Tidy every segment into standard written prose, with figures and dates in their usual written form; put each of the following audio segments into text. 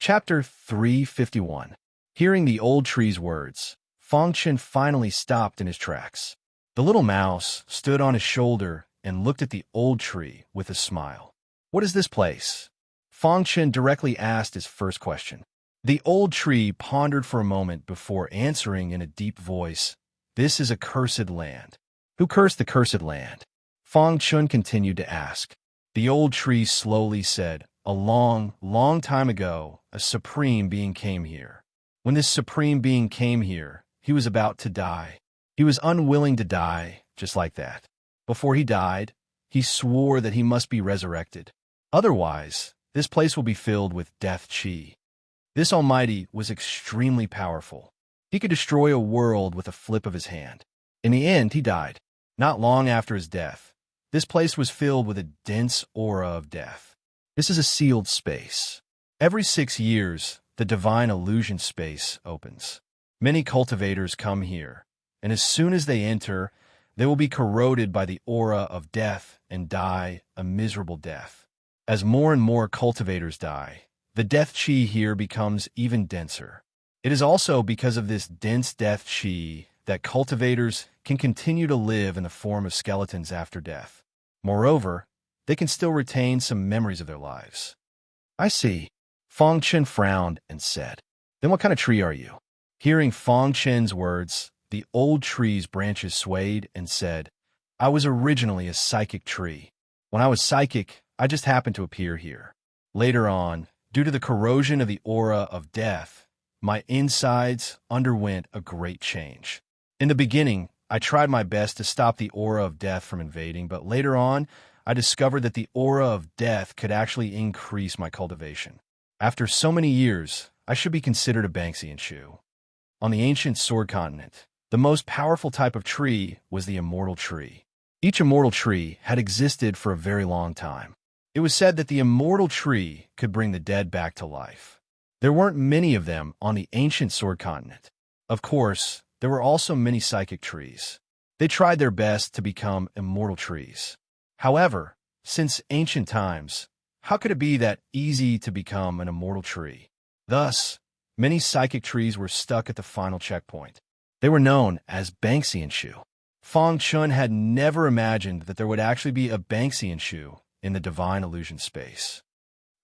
Chapter 351. Hearing the old tree's words, Feng Chen finally stopped in his tracks. The little mouse stood on his shoulder and looked at the old tree with a smile. "What is this place?" Feng Chen directly asked his first question. The old tree pondered for a moment before answering in a deep voice, "This is a cursed land." "Who cursed the cursed land?" Feng Chen continued to ask. The old tree slowly said, "A long, long time ago, a supreme being came here. When this supreme being came here, he was about to die. He was unwilling to die, just like that. Before he died, he swore that he must be resurrected. Otherwise, this place will be filled with death chi. This Almighty was extremely powerful. He could destroy a world with a flip of his hand. In the end, he died. Not long after his death, this place was filled with a dense aura of death. This is a sealed space. Every 6 years, the divine illusion space opens. Many cultivators come here, and as soon as they enter, they will be corroded by the aura of death and die a miserable death. As more and more cultivators die, the death chi here becomes even denser. It is also because of this dense death chi that cultivators can continue to live in the form of skeletons after death. Moreover, they can still retain some memories of their lives. "I see." Feng Chen frowned and said, "Then what kind of tree are you?" Hearing Feng Chen's words, the old tree's branches swayed and said, "I was originally a psychic tree. When I was psychic, I just happened to appear here. Later on, due to the corrosion of the aura of death, my insides underwent a great change. In the beginning, I tried my best to stop the aura of death from invading, but later on, I discovered that the aura of death could actually increase my cultivation. After so many years, I should be considered a Banksian Shu. On the ancient Sword Continent, the most powerful type of tree was the immortal tree. Each immortal tree had existed for a very long time. It was said that the immortal tree could bring the dead back to life. There weren't many of them on the ancient Sword Continent. Of course, there were also many psychic trees. They tried their best to become immortal trees. However, since ancient times, how could it be that easy to become an immortal tree? Thus, many psychic trees were stuck at the final checkpoint. They were known as Banksian Shu. Feng Chen had never imagined that there would actually be a Banksian Shu in the divine illusion space.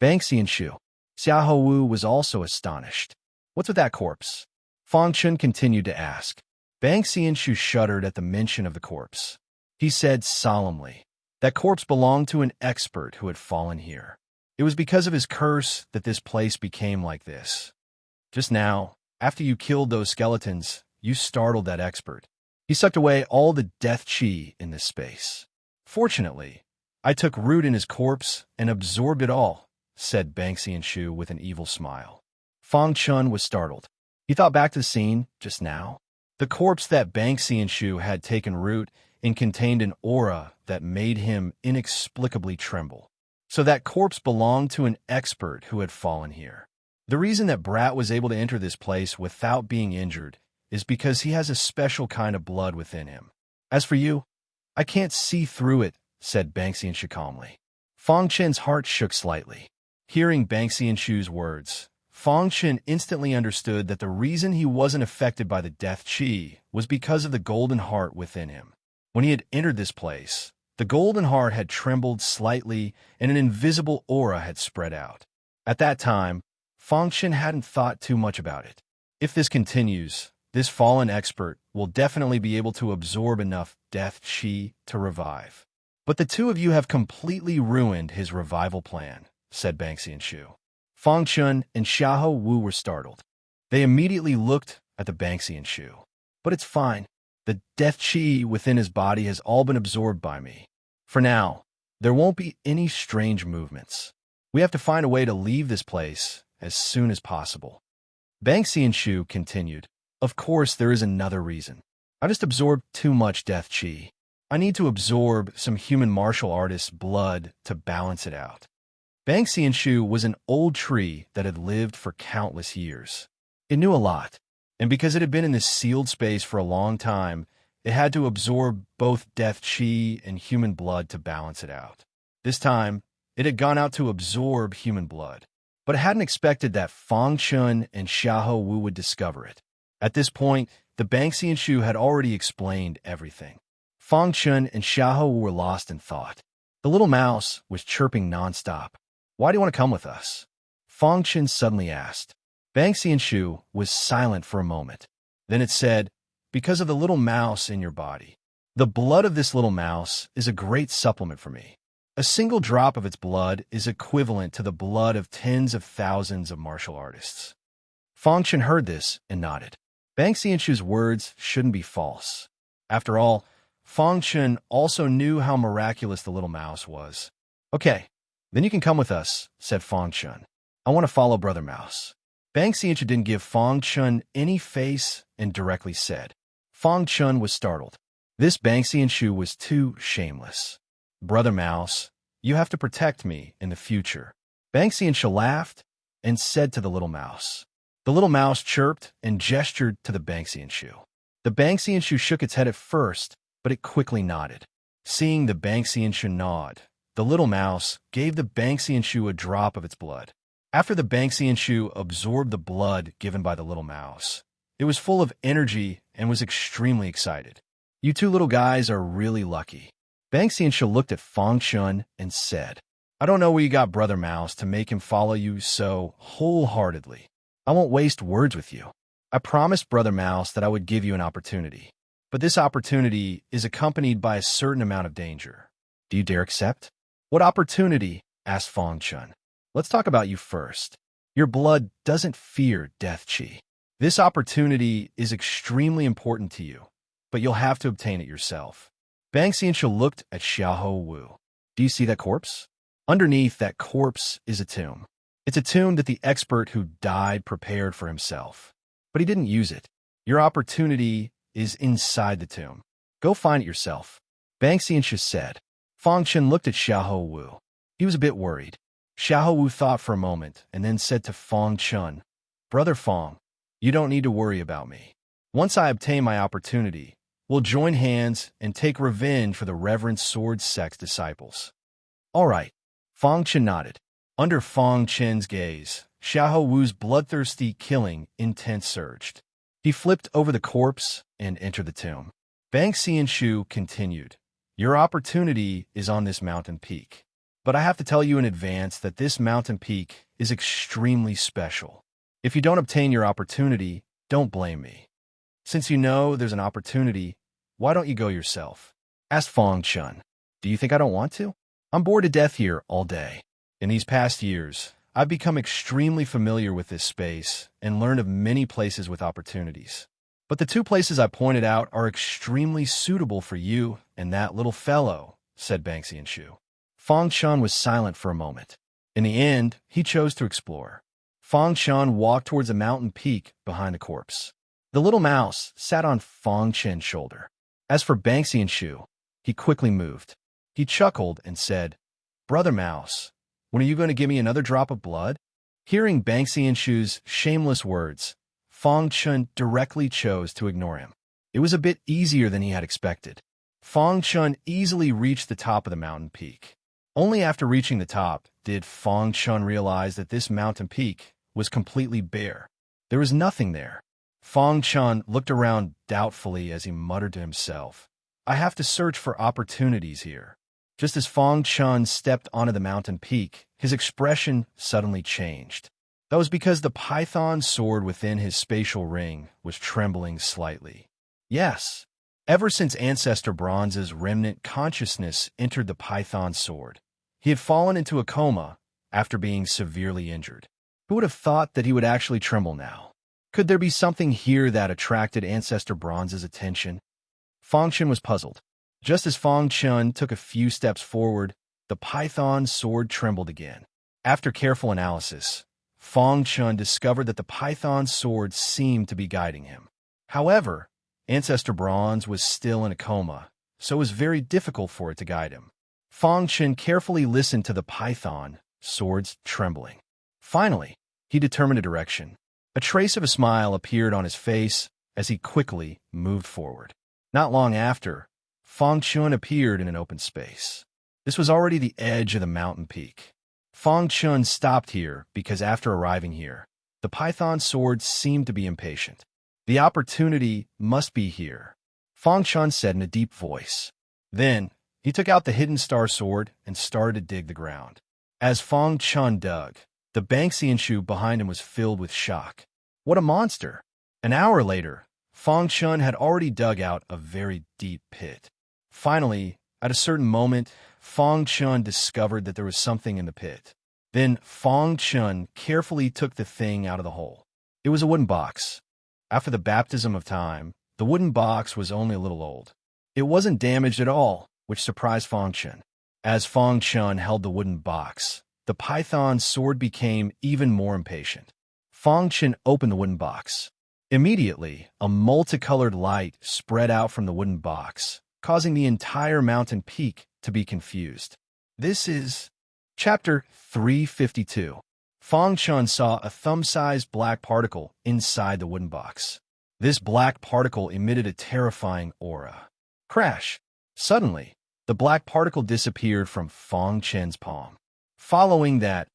Banksian Shu. Xiahou Wu was also astonished. "What's with that corpse?" Feng Chen continued to ask. Banksian Shu shuddered at the mention of the corpse. He said solemnly, "That corpse belonged to an expert who had fallen here. It was because of his curse that this place became like this. Just now, after you killed those skeletons, you startled that expert. He sucked away all the death chi in this space. Fortunately, I took root in his corpse and absorbed it all," said Banksian Shu with an evil smile. Feng Chen was startled. He thought back to the scene just now. The corpse that Banksian Shu had taken root in contained an aura that made him inexplicably tremble. So that corpse belonged to an expert who had fallen here. The reason that Brat was able to enter this place without being injured is because he has a special kind of blood within him. As for you, I can't see through it," said Banksian Shu calmly. Feng Chen's heart shook slightly. Hearing Banksian Shu's words, Feng Chen instantly understood that the reason he wasn't affected by the death chi was because of the golden heart within him. When he had entered this place, the golden heart had trembled slightly and an invisible aura had spread out. At that time, Feng Chen hadn't thought too much about it. If this continues, this fallen expert will definitely be able to absorb enough death chi to revive. "But the two of you have completely ruined his revival plan," said Banksian Shu. Feng Chen and Xiahou Wu were startled. They immediately looked at the Banksian Shu. "But it's fine. The death chi within his body has all been absorbed by me. For now, there won't be any strange movements. We have to find a way to leave this place as soon as possible." Banksian Shu continued, "Of course, there is another reason. I just absorbed too much death chi. I need to absorb some human martial artist's blood to balance it out." Banksian Shu was an old tree that had lived for countless years. It knew a lot, and because it had been in this sealed space for a long time, it had to absorb both death chi and human blood to balance it out. This time, it had gone out to absorb human blood. but hadn't expected that Fang Chun and Xiahou Wu would discover it. At this point, the Banksian Shu had already explained everything. Fang Chun and Xiahou Wu were lost in thought. The little mouse was chirping nonstop. "Why do you want to come with us?" Fang Chun suddenly asked. Banksian Shu was silent for a moment. Then it said, "Because of the little mouse in your body. The blood of this little mouse is a great supplement for me. A single drop of its blood is equivalent to the blood of tens of thousands of martial artists." Fang Chun heard this and nodded. Banksian Shu's words shouldn't be false. After all, Fang Chun also knew how miraculous the little mouse was. "Okay, then you can come with us," said Fang Chun. "I want to follow Brother Mouse." Banksian Shu didn't give Fang Chun any face and directly said. Fang Chun was startled. This Banksian Shu was too shameless. "Brother Mouse, you have to protect me in the future." Banksian Shu laughed and said to the little mouse. The little mouse chirped and gestured to the Banksian Shu. The Banksian Shu shook its head at first, but it quickly nodded. Seeing the Banksian Shu nod, the little mouse gave the Banksian Shu a drop of its blood. After the Banksian Shu absorbed the blood given by the little mouse, it was full of energy and was extremely excited. "You two little guys are really lucky." Banksian Shu looked at Fang Chun and said, "I don't know where you got Brother Mouse to make him follow you so wholeheartedly. I won't waste words with you. I promised Brother Mouse that I would give you an opportunity, but this opportunity is accompanied by a certain amount of danger. Do you dare accept?" "What opportunity?" asked Fang Chun. "Let's talk about you first. Your blood doesn't fear death chi. This opportunity is extremely important to you, but you'll have to obtain it yourself." Banksian Shu looked at Xiahou Wu. "Do you see that corpse? Underneath that corpse is a tomb. It's a tomb that the expert who died prepared for himself, but he didn't use it. Your opportunity is inside the tomb. Go find it yourself." Banksian Shu said. Fang Chun looked at Xiahou Wu. He was a bit worried. Xiahou Wu thought for a moment and then said to Fang Chun, "Brother Fang, you don't need to worry about me. Once I obtain my opportunity, we'll join hands and take revenge for the Reverend Sword Sect's disciples." "All right." Fang Chun nodded. Under Fang Chun's gaze, Xiahou Wu's bloodthirsty killing intent surged. He flipped over the corpse and entered the tomb. Banksian Shu continued, "Your opportunity is on this mountain peak. But I have to tell you in advance that this mountain peak is extremely special. If you don't obtain your opportunity, don't blame me. Since you know there's an opportunity, why don't you go yourself?" asked Fang Chun. "Do you think I don't want to? I'm bored to death here all day. In these past years, I've become extremely familiar with this space and learned of many places with opportunities. But the two places I pointed out are extremely suitable for you and that little fellow," said Banksian Shu. Fang Chun was silent for a moment. In the end, he chose to explore. Fang Chun walked towards a mountain peak behind the corpse. The little mouse sat on Fang Chun's shoulder. As for Banksian Shu, he quickly moved. He chuckled and said, "Brother Mouse, when are you going to give me another drop of blood?" Hearing Banksian Shu's shameless words, Fang Chun directly chose to ignore him. It was a bit easier than he had expected. Fang Chun easily reached the top of the mountain peak. Only after reaching the top did Fang Chun realize that this mountain peak was completely bare. There was nothing there. Fang Chun looked around doubtfully as he muttered to himself, "I have to search for opportunities here." Just as Fang Chun stepped onto the mountain peak, his expression suddenly changed. That was because the python sword within his spatial ring was trembling slightly. Yes, ever since Ancestor Bronze's remnant consciousness entered the python sword, he had fallen into a coma after being severely injured. Who would have thought that he would actually tremble now? Could there be something here that attracted Ancestor Bronze's attention? Fang Chun was puzzled. Just as Fang Chun took a few steps forward, the python sword trembled again. After careful analysis, Fang Chun discovered that the python sword seemed to be guiding him. However, Ancestor Bronze was still in a coma, so it was very difficult for it to guide him. Fang Chun carefully listened to the python sword's trembling. Finally, he determined a direction. A trace of a smile appeared on his face as he quickly moved forward. Not long after, Fang Chun appeared in an open space. This was already the edge of the mountain peak. Fong Chun stopped here because after arriving here, the python sword seemed to be impatient. The opportunity must be here, Fong Chun said in a deep voice. Then, he took out the hidden star sword and started to dig the ground. As Fong Chun dug, the Banxianshu behind him was filled with shock. What a monster! An hour later, Fong Chun had already dug out a very deep pit. Finally, at a certain moment, Fong Chun discovered that there was something in the pit. Then Fong Chun carefully took the thing out of the hole. It was a wooden box. After the baptism of time, the wooden box was only a little old. It wasn't damaged at all, which surprised Fong Chun. As Fong Chun held the wooden box, the python's sword became even more impatient. Fong Chun opened the wooden box. Immediately, a multicolored light spread out from the wooden box, causing the entire mountain peak to be confused. This is Chapter 352. Fong Chun saw a thumb-sized black particle inside the wooden box. This black particle emitted a terrifying aura. Crash! Suddenly, the black particle disappeared from Fong Chun's palm. Following that,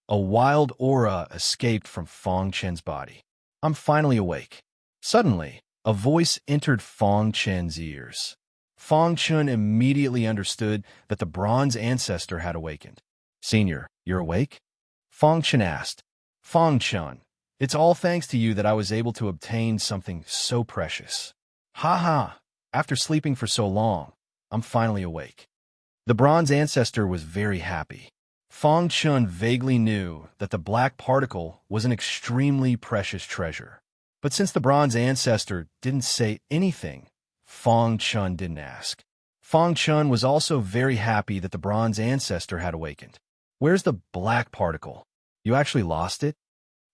a wild aura escaped from Fong Chun's body. I'm finally awake. Suddenly, a voice entered Fong Chun's ears. Fong Chun immediately understood that the bronze ancestor had awakened. Senior, you're awake? Fong Chun asked. Fong Chun, it's all thanks to you that I was able to obtain something so precious. Ha ha, after sleeping for so long, I'm finally awake. The bronze ancestor was very happy. Fong Chun vaguely knew that the black particle was an extremely precious treasure. But since the bronze ancestor didn't say anything, Fong Chun didn't ask. Fong Chun was also very happy that the bronze ancestor had awakened. Where's the black particle? You actually lost it?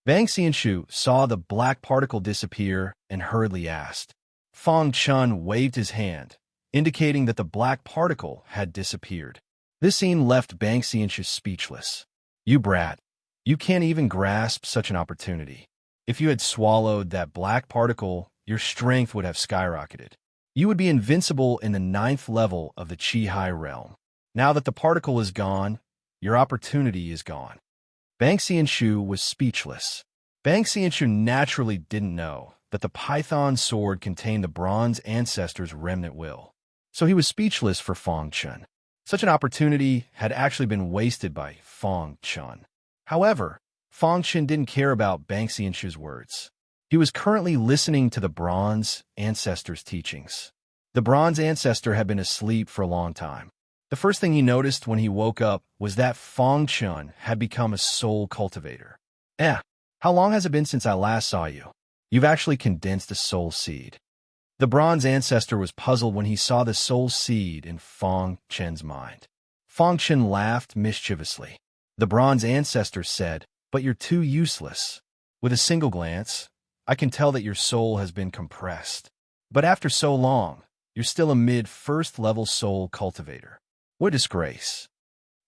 Banxianshu saw the black particle disappear and hurriedly asked. Fong Chun waved his hand, indicating that the black particle had disappeared. This scene left Banxianshu speechless. You brat, you can't even grasp such an opportunity. If you had swallowed that black particle, your strength would have skyrocketed. You would be invincible in the 9th level of the Chi-Hai realm. Now that the particle is gone, your opportunity is gone. Banxianshu was speechless. Banxianshu naturally didn't know that the python sword contained the bronze ancestor's remnant will. So he was speechless for Fong Chun. Such an opportunity had actually been wasted by Fong Chun. However, Fong Chun didn't care about Banxianshu's words. He was currently listening to the bronze ancestor's teachings. The bronze ancestor had been asleep for a long time. The first thing he noticed when he woke up was that Fong Chun had become a soul cultivator. How long has it been since I last saw you? You've actually condensed a soul seed. The bronze ancestor was puzzled when he saw the soul seed in Fong Chun's mind. Fong Chun laughed mischievously. The bronze ancestor said, "But you're too useless. With a single glance, I can tell that your soul has been compressed. But after so long, you're still a mid-first level soul cultivator. What disgrace."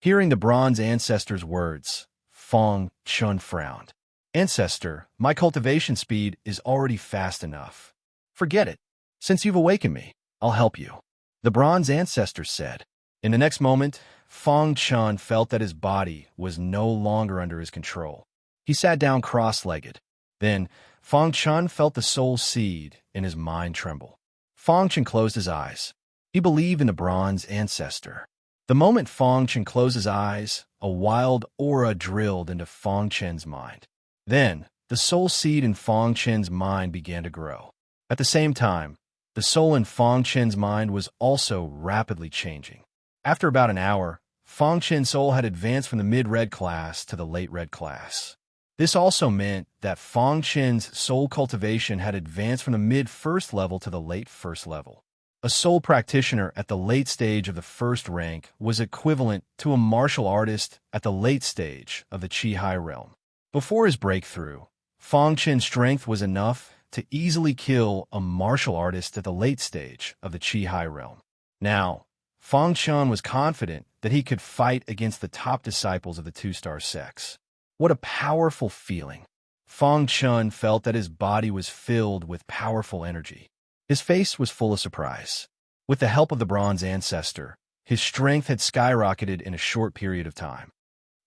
Hearing the bronze ancestor's words, Fong Chun frowned. Ancestor, my cultivation speed is already fast enough. Forget it. Since you've awakened me, I'll help you. The bronze ancestor said. In the next moment, Fong Chun felt that his body was no longer under his control. He sat down cross-legged. Then, Fong Chun felt the soul seed in his mind tremble. Fong Chun closed his eyes. He believed in the bronze ancestor. The moment Fong Chun closed his eyes, a wild aura drilled into Fong Chun's mind. Then, the soul seed in Fong Chun's mind began to grow. At the same time, the soul in Fong Chun's mind was also rapidly changing. After about an hour, Fong Chun's soul had advanced from the mid-red class to the late-red class. This also meant that Fong Chun's soul cultivation had advanced from the mid-first level to the late-first level. A soul practitioner at the late stage of the first rank was equivalent to a martial artist at the late stage of the Chi-Hai realm. Before his breakthrough, Fong Chun's strength was enough to easily kill a martial artist at the late stage of the Chi-Hai realm. Now, Fong Chun was confident that he could fight against the top disciples of the two-star sects. What a powerful feeling. Fong Chun felt that his body was filled with powerful energy. His face was full of surprise. With the help of the bronze ancestor, his strength had skyrocketed in a short period of time.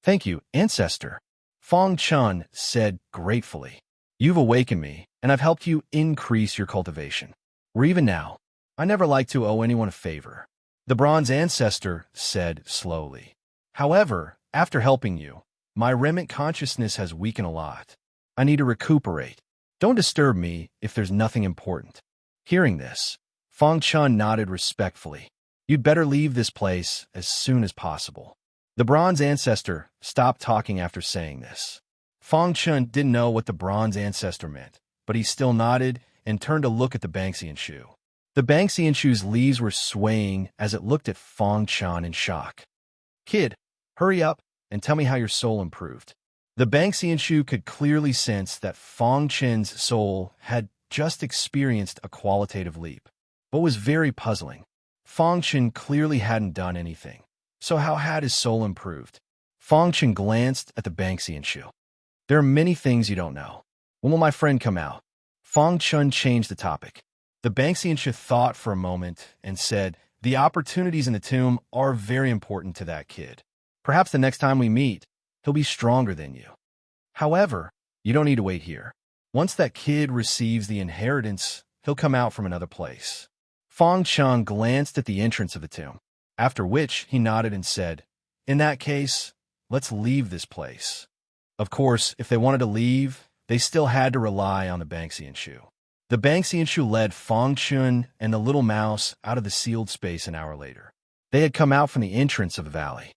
Thank you, ancestor, Fong Chun said gratefully. You've awakened me, and I've helped you increase your cultivation. Or even now, I never like to owe anyone a favor. The bronze ancestor said slowly. However, after helping you, my remnant consciousness has weakened a lot. I need to recuperate. Don't disturb me if there's nothing important. Hearing this, Fong Chun nodded respectfully. You'd better leave this place as soon as possible. The bronze ancestor stopped talking after saying this. Fong Chun didn't know what the bronze ancestor meant, but he still nodded and turned to look at the Banksian shoe. The Banksian shoe's leaves were swaying as it looked at Fong Chun in shock. Kid, hurry up and tell me how your soul improved. The Banksian shoe could clearly sense that Fong Chen's soul had just experienced a qualitative leap. What was very puzzling, Fong Chen clearly hadn't done anything. So how had his soul improved? Fong Chen glanced at the Banksian shoe. There are many things you don't know. When will my friend come out? Fong Chun changed the topic. The Banksian shoe thought for a moment and said, the opportunities in the tomb are very important to that kid. Perhaps the next time we meet, he'll be stronger than you. However, you don't need to wait here. Once that kid receives the inheritance, he'll come out from another place. Fong Chun glanced at the entrance of the tomb, after which he nodded and said, in that case, let's leave this place. Of course, if they wanted to leave, they still had to rely on the Banksian shoe. The Banksian shoe led Fong Chun and the little mouse out of the sealed space an hour later. They had come out from the entrance of the valley.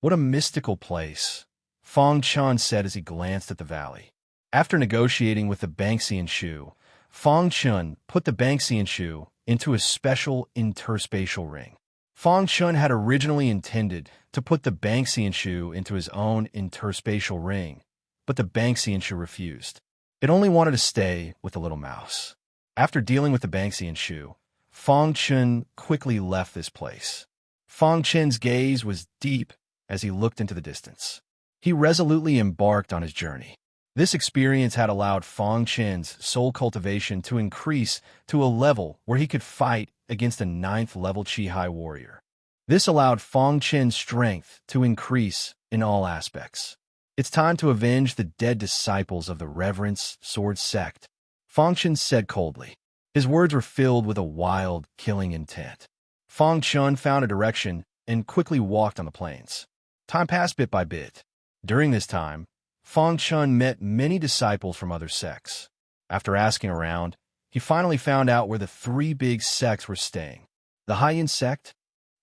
What a mystical place, Fong Chun said as he glanced at the valley. After negotiating with the Banksian shoe, Fong Chun put the Banksian shoe into a special interspatial ring. Fong Chun had originally intended to put the Banksian shoe into his own interspatial ring, but the Banksian shoe refused. It only wanted to stay with the little mouse. After dealing with the Banksian shoe, Fong Chun quickly left this place. Fong Chen's gaze was deep as he looked into the distance. He resolutely embarked on his journey. This experience had allowed Fong Chen's soul cultivation to increase to a level where he could fight against a 9th level Chi-Hai warrior. This allowed Fong Chen's strength to increase in all aspects. It's time to avenge the dead disciples of the Reverence Sword Sect, Fong Chen said coldly. His words were filled with a wild, killing intent. Fong Chun found a direction and quickly walked on the plains. Time passed bit by bit. During this time, Fong Chun met many disciples from other sects. After asking around, he finally found out where the 3 big sects were staying. The Haiyan sect?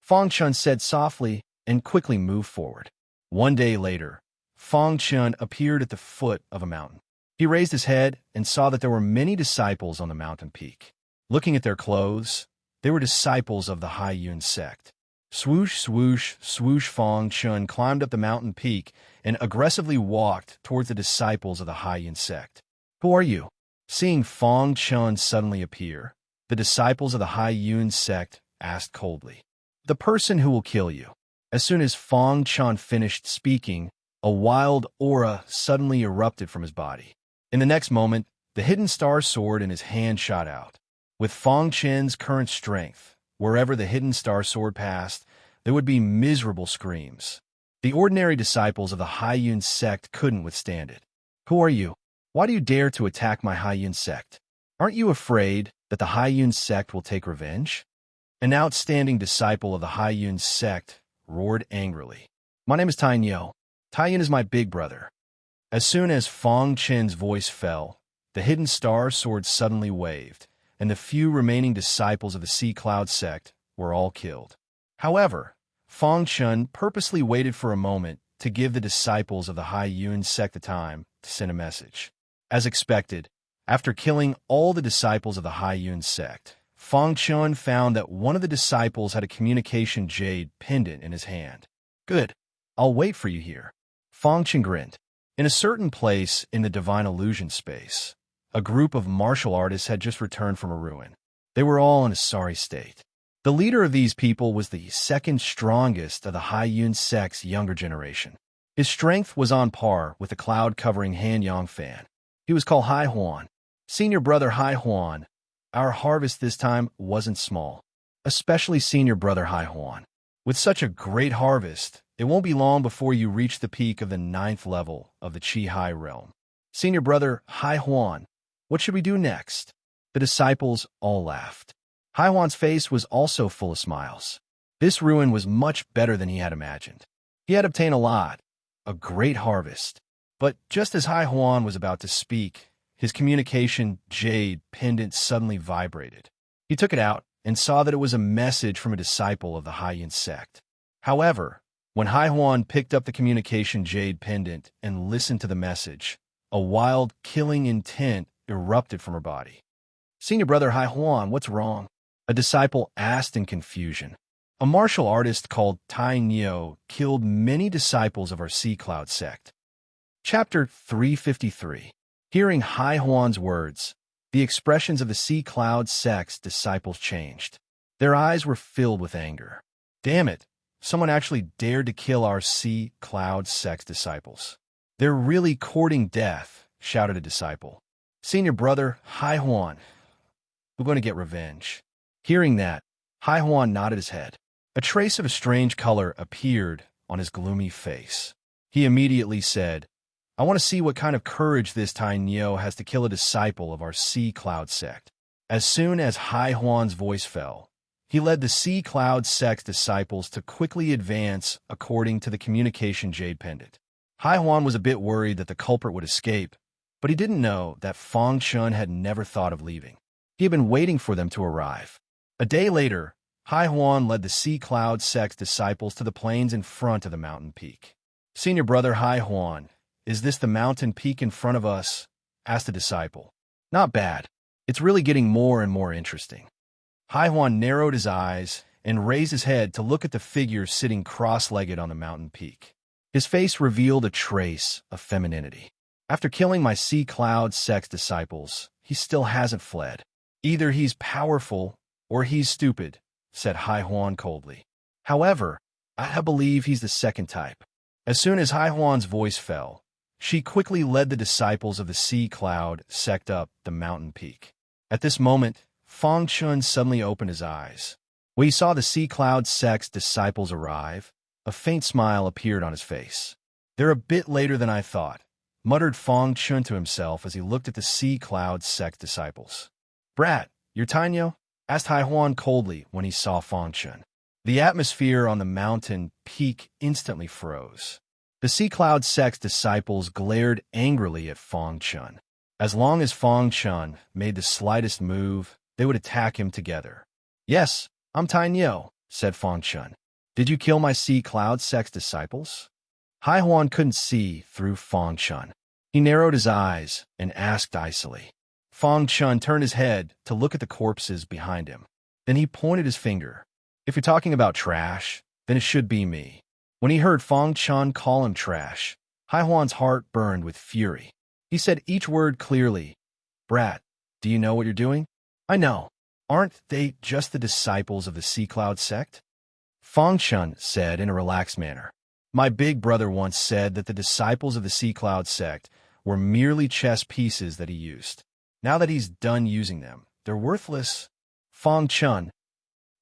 Fong Chun said softly and quickly moved forward. One day later, Fong Chun appeared at the foot of a mountain. He raised his head and saw that there were many disciples on the mountain peak. Looking at their clothes, they were disciples of the Haiyan sect. Swoosh, swoosh, swoosh, Fong Chun climbed up the mountain peak and aggressively walked towards the disciples of the Haiyan sect. Who are you? Seeing Fong Chun suddenly appear, the disciples of the Haiyan sect asked coldly. The person who will kill you. As soon as Fong Chun finished speaking, a wild aura suddenly erupted from his body. In the next moment, the hidden star sword in his hand shot out. With Fong Chen's current strength, wherever the hidden star sword passed, there would be miserable screams. The ordinary disciples of the Haiyan sect couldn't withstand it. Who are you? Why do you dare to attack my Haiyan sect? Aren't you afraid that the Haiyan sect will take revenge? An outstanding disciple of the Haiyan sect roared angrily. My name is Taiyo. Taiyan is my big brother. As soon as Fong Chen's voice fell, the hidden star sword suddenly waved, and the few remaining disciples of the Sea Cloud sect were all killed. However, Fong Chun purposely waited for a moment to give the disciples of the Haiyan sect the time to send a message. As expected, after killing all the disciples of the Haiyan sect, Fong Chun found that one of the disciples had a communication jade pendant in his hand. Good. I'll wait for you here. Fong Chun grinned. In a certain place in the Divine Illusion space, a group of martial artists had just returned from a ruin. They were all in a sorry state. The leader of these people was the second strongest of the Haiyan sect's younger generation. His strength was on par with the cloud-covering Han Yang fan. He was called Hai Huan. Senior brother Hai Huan. Our harvest this time wasn't small, especially senior brother Hai Huan. With such a great harvest, It won't be long before you reach the peak of the 9th level of the Chi Hai realm. Senior brother Hai Huan, what should we do next? The disciples all laughed. Hai Huan's face was also full of smiles. This ruin was much better than he had imagined. He had obtained a great harvest. But just as Hai Huan was about to speak, his communication jade pendant suddenly vibrated. He took it out and saw that it was a message from a disciple of the Haiyan sect. However, when Hai Huan picked up the communication jade pendant and listened to the message, a wild, killing intent erupted from her body. Senior brother Hai Huan, what's wrong? A disciple asked in confusion. A martial artist called Tai Nio killed many disciples of our Sea Cloud sect. Chapter 353. Hearing Hai Huan's words, the expressions of the Sea Cloud sect's disciples changed. Their eyes were filled with anger. Damn it! Someone actually dared to kill our Sea Cloud sect's disciples. They're really courting death, shouted a disciple. Senior brother Hai Huan, we're going to get revenge. Hearing that, Hai Huan nodded his head. A trace of a strange color appeared on his gloomy face. He immediately said, I want to see what kind of courage this Tai Nio has to kill a disciple of our Sea Cloud sect. As soon as Hai Huan's voice fell, he led the Sea Cloud sect's disciples to quickly advance according to the communication jade pendant. Hai Huan was a bit worried that the culprit would escape, but he didn't know that Fang Chun had never thought of leaving. He had been waiting for them to arrive. A day later, Hai Huan led the Sea Cloud sect's disciples to the plains in front of the mountain peak. Senior brother Hai Huan, is this the mountain peak in front of us? Asked the disciple. Not bad. It's really getting more and more interesting. Hai Huan narrowed his eyes and raised his head to look at the figure sitting cross-legged on the mountain peak. His face revealed a trace of femininity. After killing my Sea Cloud sect's disciples, he still hasn't fled. Either he's powerful or he's stupid, said Hai Huan coldly. However, I believe he's the second type. As soon as Hai Huan's voice fell, she quickly led the disciples of the Sea Cloud sect up the mountain peak. At this moment, Fang Chun suddenly opened his eyes. When he saw the Sea Cloud sect's disciples arrive, a faint smile appeared on his face. They're a bit later than I thought, muttered Fang Chun to himself as he looked at the Sea Cloud sect disciples. Brat, you're Tai Nio? Asked Hai Huan coldly when he saw Fang Chun. The atmosphere on the mountain peak instantly froze. The Sea Cloud sect's disciples glared angrily at Fang Chun. As long as Fang Chun made the slightest move, they would attack him together. Yes, I'm Tai Nio, said Fang Chun. Did you kill my Sea Cloud sect's disciples? Hai Huan couldn't see through Fang Chun. He narrowed his eyes and asked icily. Fang Chun turned his head to look at the corpses behind him. Then he pointed his finger. If you're talking about trash, then it should be me. When he heard Fang Chun call him trash, Hai Huan's heart burned with fury. He said each word clearly. Brat, do you know what you're doing? I know. Aren't they just the disciples of the Sea Cloud sect? Fang Chun said in a relaxed manner. My big brother once said that the disciples of the Sea Cloud sect were merely chess pieces that he used. Now that he's done using them, they're worthless. Fang Chun.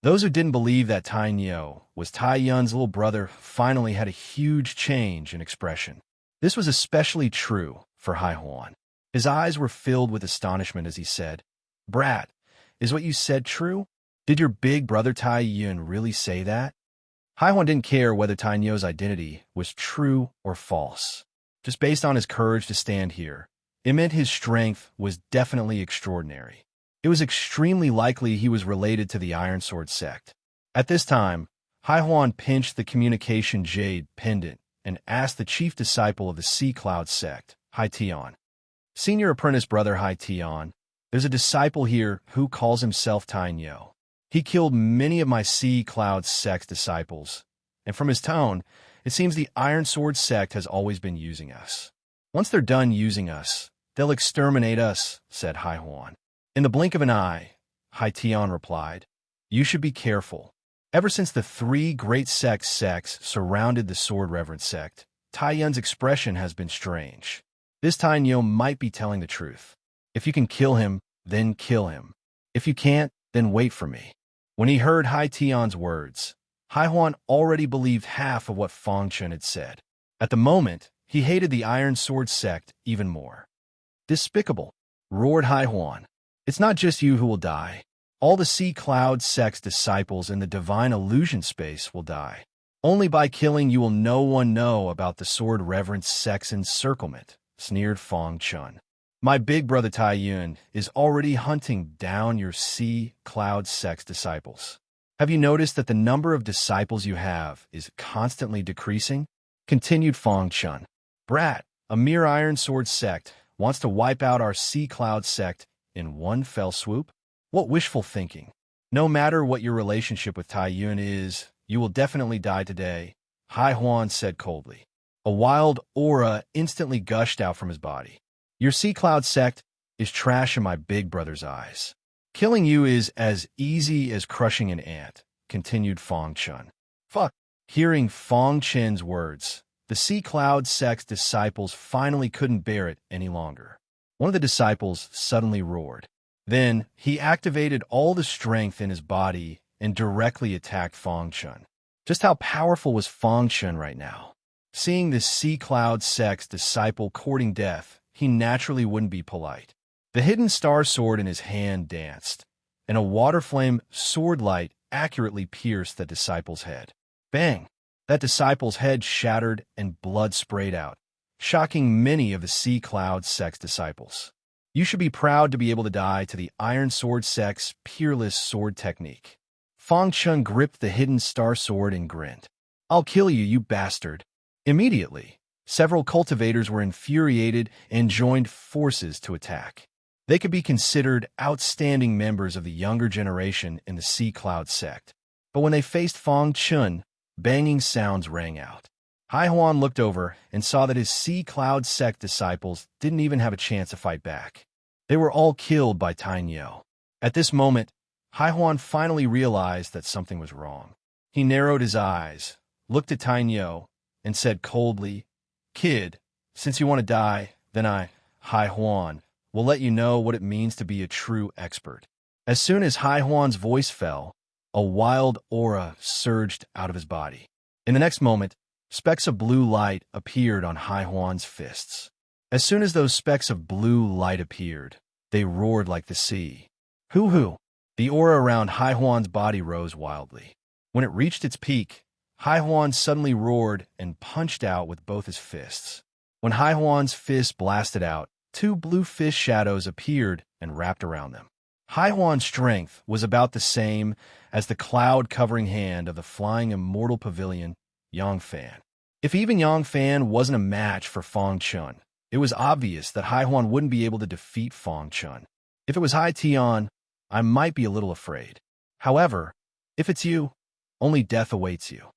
Those who didn't believe that Tai Nio was Tai Yun's little brother finally had a huge change in expression. This was especially true for Hai Huan. His eyes were filled with astonishment as he said, Brat, is what you said true? Did your big brother Tai Yun really say that? Hai Huan didn't care whether Tai Nio's identity was true or false. Just based on his courage to stand here, it meant his strength was definitely extraordinary. It was extremely likely he was related to the Iron Sword sect. At this time, Hai Huan pinched the communication jade pendant and asked the chief disciple of the Sea Cloud sect, Hai Tian. Senior apprentice brother Hai Tian, there's a disciple here who calls himself Tai Nio. He killed many of my Sea Cloud sect's disciples, and from his tone, it seems the Iron Sword sect has always been using us. Once they're done using us, they'll exterminate us, said Hai Huan. In the blink of an eye, Hai Tian replied, you should be careful. Ever since the three great sects surrounded the Sword Reverend sect, Tai Yun's expression has been strange. This Tai Nio might be telling the truth. If you can kill him, then kill him. If you can't, then wait for me. When he heard Hai Tian's words, Hai Huan already believed half of what Fang Chen had said. At the moment, he hated the Iron Sword sect even more. Despicable, roared Hai Huan. It's not just you who will die. All the Sea Cloud sect's disciples in the Divine Illusion space will die. Only by killing you will no one know about the Sword Reverence sect's encirclement, sneered Fang Chen. My big brother Tai Yun is already hunting down your Sea Cloud sect's disciples. Have you noticed that the number of disciples you have is constantly decreasing? Continued Fang Chen. Brat, a mere Iron Sword sect, wants to wipe out our Sea Cloud sect in one fell swoop? What wishful thinking. No matter what your relationship with Tai Yun is, you will definitely die today, Hai Huan said coldly. A wild aura instantly gushed out from his body. Your Sea Cloud sect is trash in my big brother's eyes. Killing you is as easy as crushing an ant, continued Fang Chen. Fuck. Hearing Fang Chen's words, the Sea Cloud sect's disciples finally couldn't bear it any longer. One of the disciples suddenly roared. Then, he activated all the strength in his body and directly attacked Fang Chen. Just how powerful was Fang Chen right now? Seeing this Sea Cloud sect's disciple courting death, he naturally wouldn't be polite. The hidden star sword in his hand danced, and a water flame sword light accurately pierced the disciple's head. Bang! That disciple's head shattered and blood sprayed out, shocking many of the Sea Cloud sect's disciples. You should be proud to be able to die to the Iron Sword sect's peerless sword technique. Fang Chen gripped the hidden star sword and grinned. I'll kill you, you bastard. Immediately, several cultivators were infuriated and joined forces to attack. They could be considered outstanding members of the younger generation in the Sea Cloud sect. But when they faced Fang Chen, banging sounds rang out. Hai Huan looked over and saw that his Sea Cloud sect disciples didn't even have a chance to fight back. They were all killed by Tainyo. At this moment, Hai Huan finally realized that something was wrong. He narrowed his eyes, looked at Tainyo, and said coldly, Kid, since you want to die, then I, Hai Huan, will let you know what it means to be a true expert. As soon as Hai Huan's voice fell, a wild aura surged out of his body. In the next moment, specks of blue light appeared on Hai Huan's fists. As soon as those specks of blue light appeared, they roared like the sea. Hoo-hoo! The aura around Hai Huan's body rose wildly. When it reached its peak, Hai Huan suddenly roared and punched out with both his fists. When Hai Huan's fist blasted out, two blue fist shadows appeared and wrapped around them. Hai Huan's strength was about the same as the cloud-covering hand of the flying immortal pavilion, Yang Fan. If even Yang Fan wasn't a match for Fang Chen, it was obvious that Hai Huan wouldn't be able to defeat Fang Chen. If it was Hai Tian, I might be a little afraid. However, if it's you, only death awaits you.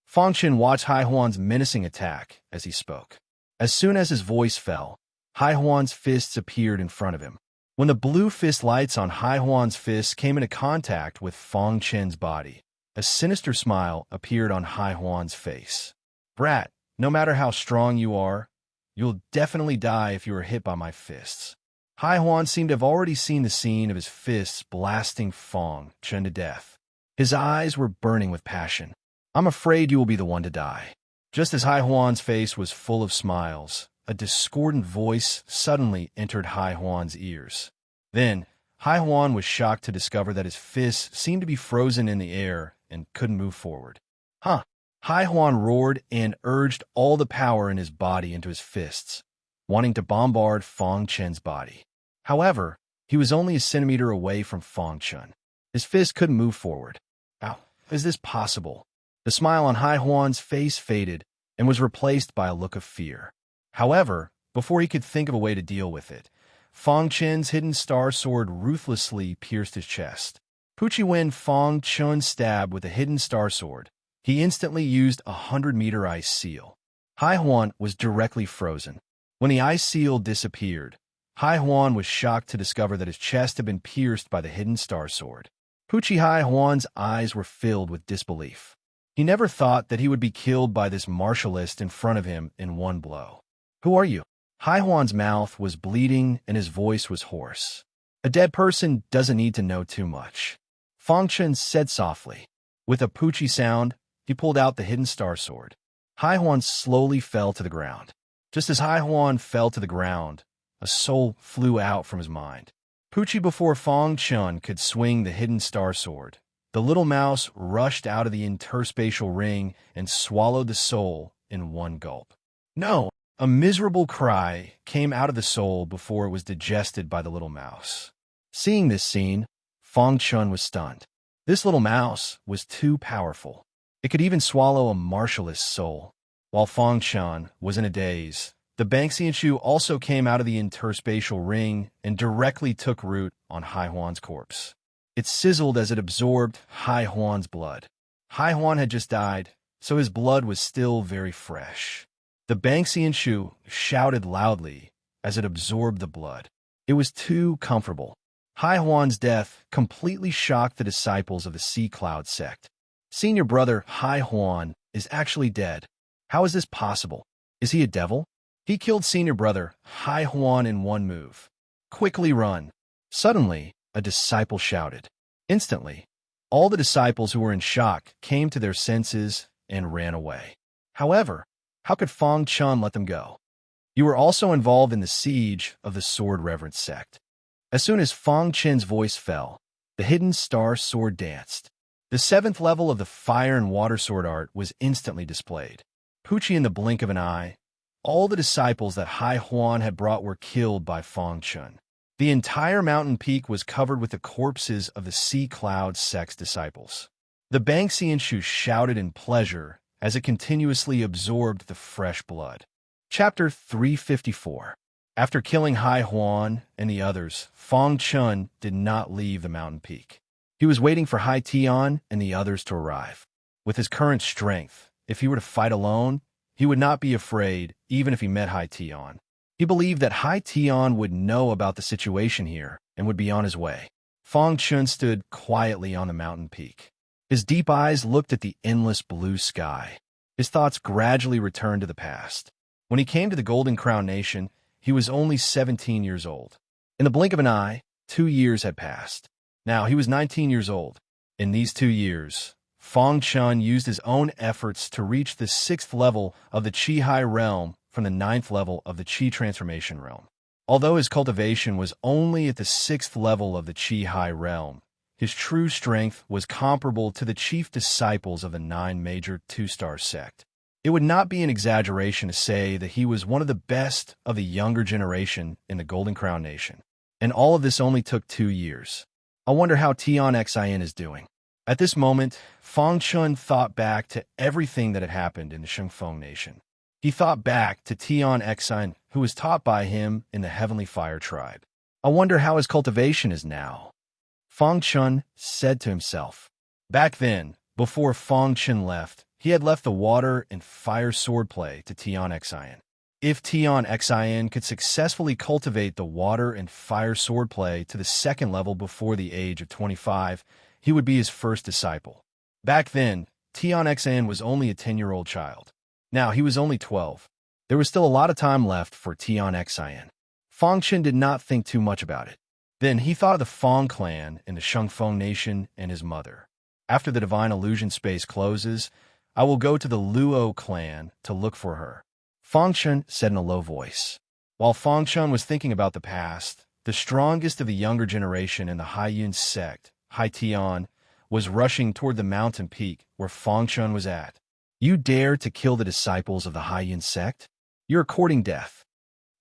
Fang Chen watched Hai Huan's menacing attack as he spoke. As soon as his voice fell, Hai Huan's fists appeared in front of him. When the blue fist lights on Hai Huan's fists came into contact with Fang Chen's body, a sinister smile appeared on Hai Huan's face. Brat, no matter how strong you are, you'll definitely die if you are hit by my fists. Hai Huan seemed to have already seen the scene of his fists blasting Fang Chen to death. His eyes were burning with passion. I'm afraid you will be the one to die. Just as Hai Huan's face was full of smiles, a discordant voice suddenly entered Hai Huan's ears. Then, Hai Huan was shocked to discover that his fists seemed to be frozen in the air and couldn't move forward. Huh! Hai Huan roared and urged all the power in his body into his fists, wanting to bombard Fang Chen's body. However, he was only a centimeter away from Fang Chen. His fist couldn't move forward. How is this possible? The smile on Hai Huan's face faded and was replaced by a look of fear. However, before he could think of a way to deal with it, Fang Chen's hidden star sword ruthlessly pierced his chest. Puchi Wen Fang Chen stabbed with a hidden star sword. He instantly used a 100-meter ice seal. Hai Huan was directly frozen. When the ice seal disappeared, Hai Huan was shocked to discover that his chest had been pierced by the hidden star sword. Puchi Hai Huan's eyes were filled with disbelief. He never thought that he would be killed by this martialist in front of him in one blow. Who are you? Hai Huan's mouth was bleeding and his voice was hoarse. A dead person doesn't need to know too much. Fang Chen said softly. With a poochie sound, he pulled out the hidden star sword. Hai Huan slowly fell to the ground. Just as Hai Huan fell to the ground, a soul flew out from his mind. Poochie, before Fong Chun could swing the hidden star sword, the little mouse rushed out of the interspatial ring and swallowed the soul in one gulp. No! A miserable cry came out of the soul before it was digested by the little mouse. Seeing this scene, Fong Chun was stunned. This little mouse was too powerful. It could even swallow a martialist's soul. While Fong Chun was in a daze, the Banksian Shu also came out of the interspatial ring and directly took root on Hai Huan's corpse. It sizzled as it absorbed Hai Huan's blood. Hai Huan had just died, so his blood was still very fresh. The Banksian Shu shouted loudly as it absorbed the blood. It was too comfortable. Hai Huan's death completely shocked the disciples of the Sea Cloud sect. Senior brother Hai Huan is actually dead. How is this possible? Is he a devil? He killed senior brother Hai Huan in one move. Quickly run. Suddenly, a disciple shouted. Instantly, all the disciples who were in shock came to their senses and ran away. However, how could Fong Chun let them go? You were also involved in the siege of the Sword Reverence sect. As soon as Fong Chen's voice fell, the hidden star sword danced. The 7th level of the fire and water sword art was instantly displayed. Poochie, in the blink of an eye, all the disciples that Hai Huan had brought were killed by Fong Chun. The entire mountain peak was covered with the corpses of the Sea Cloud sect's disciples. The Banksian Shu shouted in pleasure as it continuously absorbed the fresh blood. Chapter 354. After killing Hai Huan and the others, Fong Chun did not leave the mountain peak. He was waiting for Hai Tian and the others to arrive. With his current strength, if he were to fight alone, he would not be afraid even if he met Hai Tian. He believed that Hai Tian would know about the situation here and would be on his way. Fong Chun stood quietly on the mountain peak. His deep eyes looked at the endless blue sky. His thoughts gradually returned to the past. When he came to the Golden Crown Nation, he was only 17 years old. In the blink of an eye, 2 years had passed. Now he was 19 years old. In these 2 years, Fong Chun used his own efforts to reach the 6th level of the Qi Hai realm from the 9th level of the Qi transformation realm. Although his cultivation was only at the 6th level of the Qi Hai realm, his true strength was comparable to the chief disciples of the 9 major 2-star sect. It would not be an exaggeration to say that he was one of the best of the younger generation in the Golden Crown Nation. And all of this only took 2 years. I wonder how Tian Xin is doing. At this moment, Fong Chun thought back to everything that had happened in the Shengfeng Nation. He thought back to Tian Xin, who was taught by him in the Heavenly Fire Tribe. I wonder how his cultivation is now. Fong Chun said to himself. Back then, before Fong Chun left, he had left the water and fire swordplay to Tian Xin. If Tian Xin could successfully cultivate the water and fire swordplay to the 2nd level before the age of 25, he would be his first disciple. Back then, Tian Xin was only a 10-year-old child. Now he was only 12. There was still a lot of time left for Tian Xin. Fong Chun did not think too much about it. Then he thought of the Fong clan in the Shengfeng Nation and his mother. After the Divine Illusion space closes, I will go to the Luo clan to look for her. Fong Chun said in a low voice. While Fong Chun was thinking about the past, the strongest of the younger generation in the Haiyun sect, Hai Tian, was rushing toward the mountain peak where Fong Chun was at. You dare to kill the disciples of the Haiyun sect? You're courting death.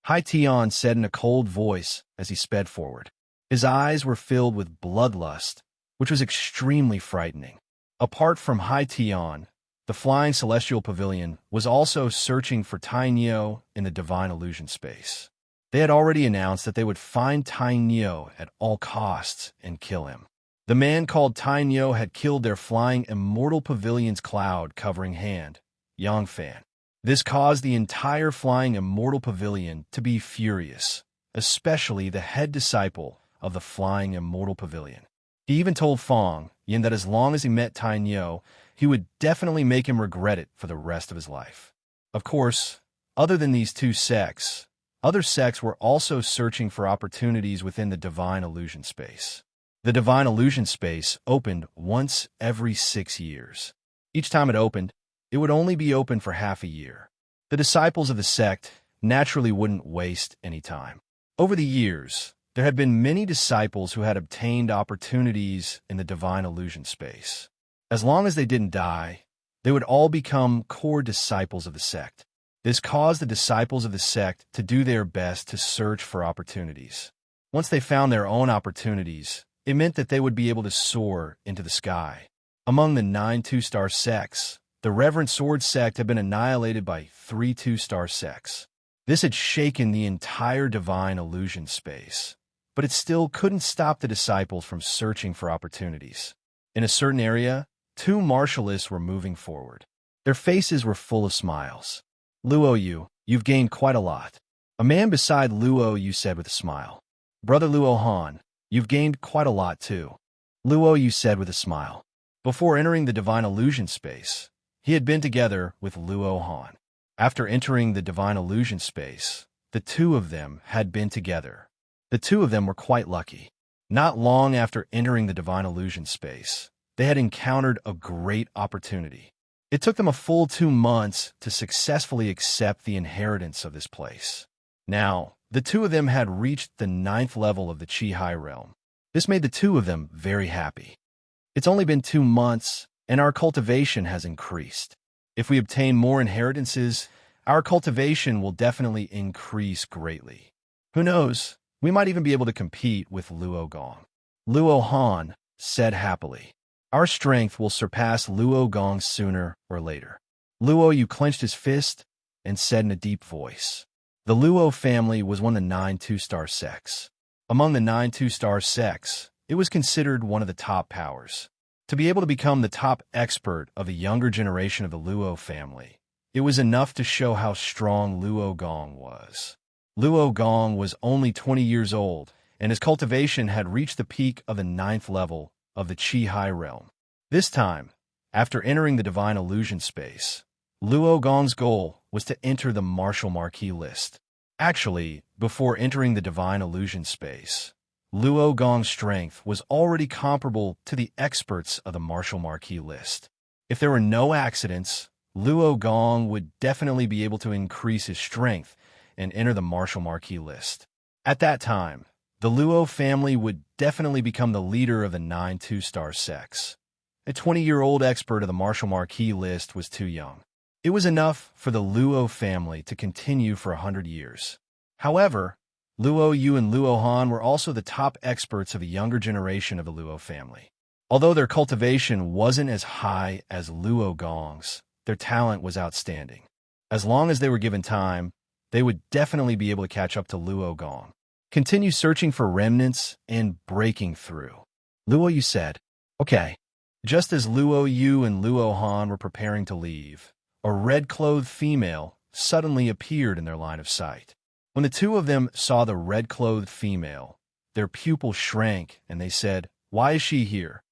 Hai Tian said in a cold voice as he sped forward. His eyes were filled with bloodlust, which was extremely frightening. Apart from Hai Tian, the Flying Celestial Pavilion was also searching for Tai Nio in the Divine Illusion space. They had already announced that they would find Tai Nio at all costs and kill him. The man called Tai Nio had killed their Flying Immortal Pavilion's cloud-covering hand, Yangfan. This caused the entire Flying Immortal Pavilion to be furious, especially the head disciple of the Flying Immortal Pavilion. He even told Fong Yin that as long as he met Tai Nio, he would definitely make him regret it for the rest of his life. Of course, other than these 2 sects, other sects were also searching for opportunities within the Divine Illusion space. The divine illusion space opened once every 6 years. Each time it opened, it would only be open for half a year. The disciples of the sect naturally wouldn't waste any time. Over the years, there had been many disciples who had obtained opportunities in the divine illusion space. As long as they didn't die, they would all become core disciples of the sect. This caused the disciples of the sect to do their best to search for opportunities. Once they found their own opportunities, it meant that they would be able to soar into the sky. Among the 9 two-star sects, the Reverent Sword sect had been annihilated by 3 two-star sects. This had shaken the entire divine illusion space, but it still couldn't stop the disciples from searching for opportunities. In a certain area, 2 martialists were moving forward. Their faces were full of smiles. "Luo Yu, you've gained quite a lot." A man beside Luo Yu said with a smile. "Brother Luo Han, you've gained quite a lot too." Luo Yu said with a smile. Before entering the divine illusion space, he had been together with Luo Han. After entering the divine illusion space, the two of them had been together. The two of them were quite lucky. Not long after entering the divine illusion space, they had encountered a great opportunity. It took them a full 2 months to successfully accept the inheritance of this place. Now, the two of them had reached the 9th level of the Qi High realm. This made the two of them very happy. "It's only been 2 months, and our cultivation has increased. If we obtain more inheritances, our cultivation will definitely increase greatly. Who knows, we might even be able to compete with Luo Gong." Luo Han said happily. "Our strength will surpass Luo Gong sooner or later." Luo Yu clenched his fist and said in a deep voice. The Luo family was one of the 9 two-star sects. Among the 9 two-star sects, it was considered one of the top powers. To be able to become the top expert of the younger generation of the Luo family, it was enough to show how strong Luo Gong was. Luo Gong was only 20 years old, and his cultivation had reached the peak of the 9th level of the Qi High realm. This time, after entering the divine illusion space, Luo Gong's goal was to enter the martial marquee list. Actually, before entering the divine illusion space, Luo Gong's strength was already comparable to the experts of the martial marquee list. If there were no accidents, Luo Gong would definitely be able to increase his strength and enter the martial marquee list. At that time, the Luo family would definitely become the leader of the 9 two-star sects. A 20-year-old expert of the martial marquee list was too young. It was enough for the Luo family to continue for 100 years. However, Luo Yu and Luo Han were also the top experts of the younger generation of the Luo family. Although their cultivation wasn't as high as Luo Gong's, their talent was outstanding. As long as they were given time, they would definitely be able to catch up to Luo Gong. Continue searching for remnants and breaking through. Luo Yu said, "Okay." Just as Luo Yu and Luo Han were preparing to leave, a red-clothed female suddenly appeared in their line of sight. When the two of them saw the red-clothed female, their pupils shrank and they said, "Why is she here?"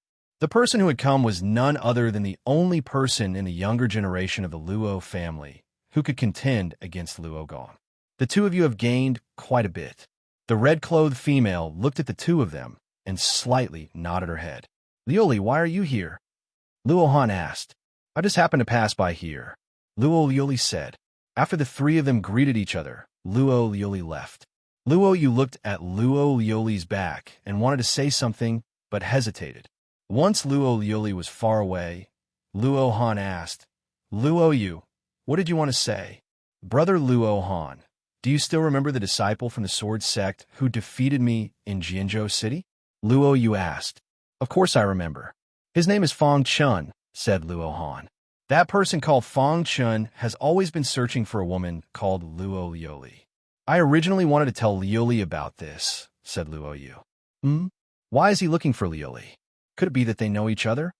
The person who had come was none other than the only person in the younger generation of the Luo family who could contend against Luo Gong. "The two of you have gained quite a bit." The red-clothed female looked at the two of them and slightly nodded her head. "Lioli, why are you here?" Luo Han asked. "I just happened to pass by here," Luo Lioli said. After the three of them greeted each other, Luo Lioli left. Luo Yu looked at Luo Lioli's back and wanted to say something, but hesitated. Once Luo Lioli was far away, Luo Han asked, "Luo Yu, what did you want to say?" "Brother Luo Han, do you still remember the disciple from the sword sect who defeated me in Jianzhou City?" Luo Yu asked. "Of course I remember. His name is Fang Chun," said Luo Han. "That person called Fang Chun has always been searching for a woman called Luo Lioli. I originally wanted to tell Lioli about this," said Luo Yu. Why is he looking for Lioli? Could it be that they know each other?"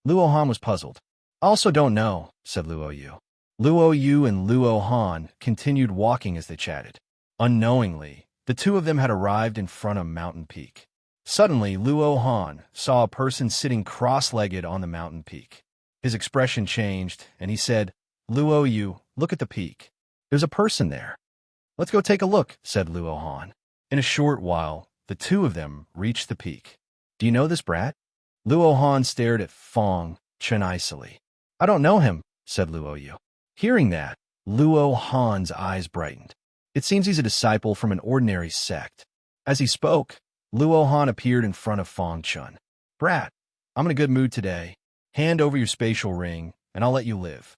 Luo Han was puzzled. "I also don't know," said Luo Yu. Luo Yu and Luo Han continued walking as they chatted. Unknowingly, the two of them had arrived in front of Mountain Peak. Suddenly, Luo Han saw a person sitting cross-legged on the mountain peak. His expression changed, and he said, "Luo Yu, look at the peak. There's a person there." "Let's go take a look," said Luo Han. In a short while, the two of them reached the peak. Do you know this brat? Luo Han stared at Fong Chen icily. I don't know him, said Luo Yu. Hearing that, Luo Han's eyes brightened. It seems he's a disciple from an ordinary sect. As he spoke, Luo Han appeared in front of Fong Chen. Brat, I'm in a good mood today. Hand over your spatial ring, and I'll let you live.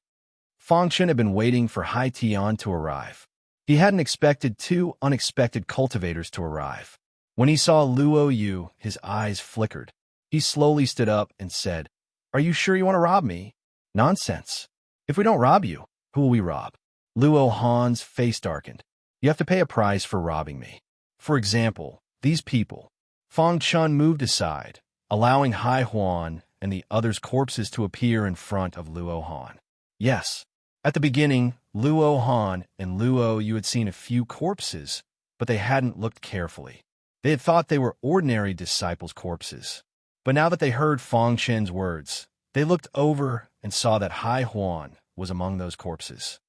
Fong Chen had been waiting for Hai Tian to arrive. He hadn't expected two unexpected cultivators to arrive. When he saw Luo Yu, his eyes flickered. He slowly stood up and said, Are you sure you want to rob me? Nonsense. If we don't rob you, who will we rob? Luo Han's face darkened. You have to pay a price for robbing me. For example, these people. Fong Chen moved aside, allowing Hai Huan and the others' corpses to appear in front of Luo Han. Yes, at the beginning, Luo Han and Luo Yu had seen a few corpses, but they hadn't looked carefully. They had thought they were ordinary disciples' corpses. But now that they heard Fong Chen's words, they looked over and saw that Hai Huan was among those corpses.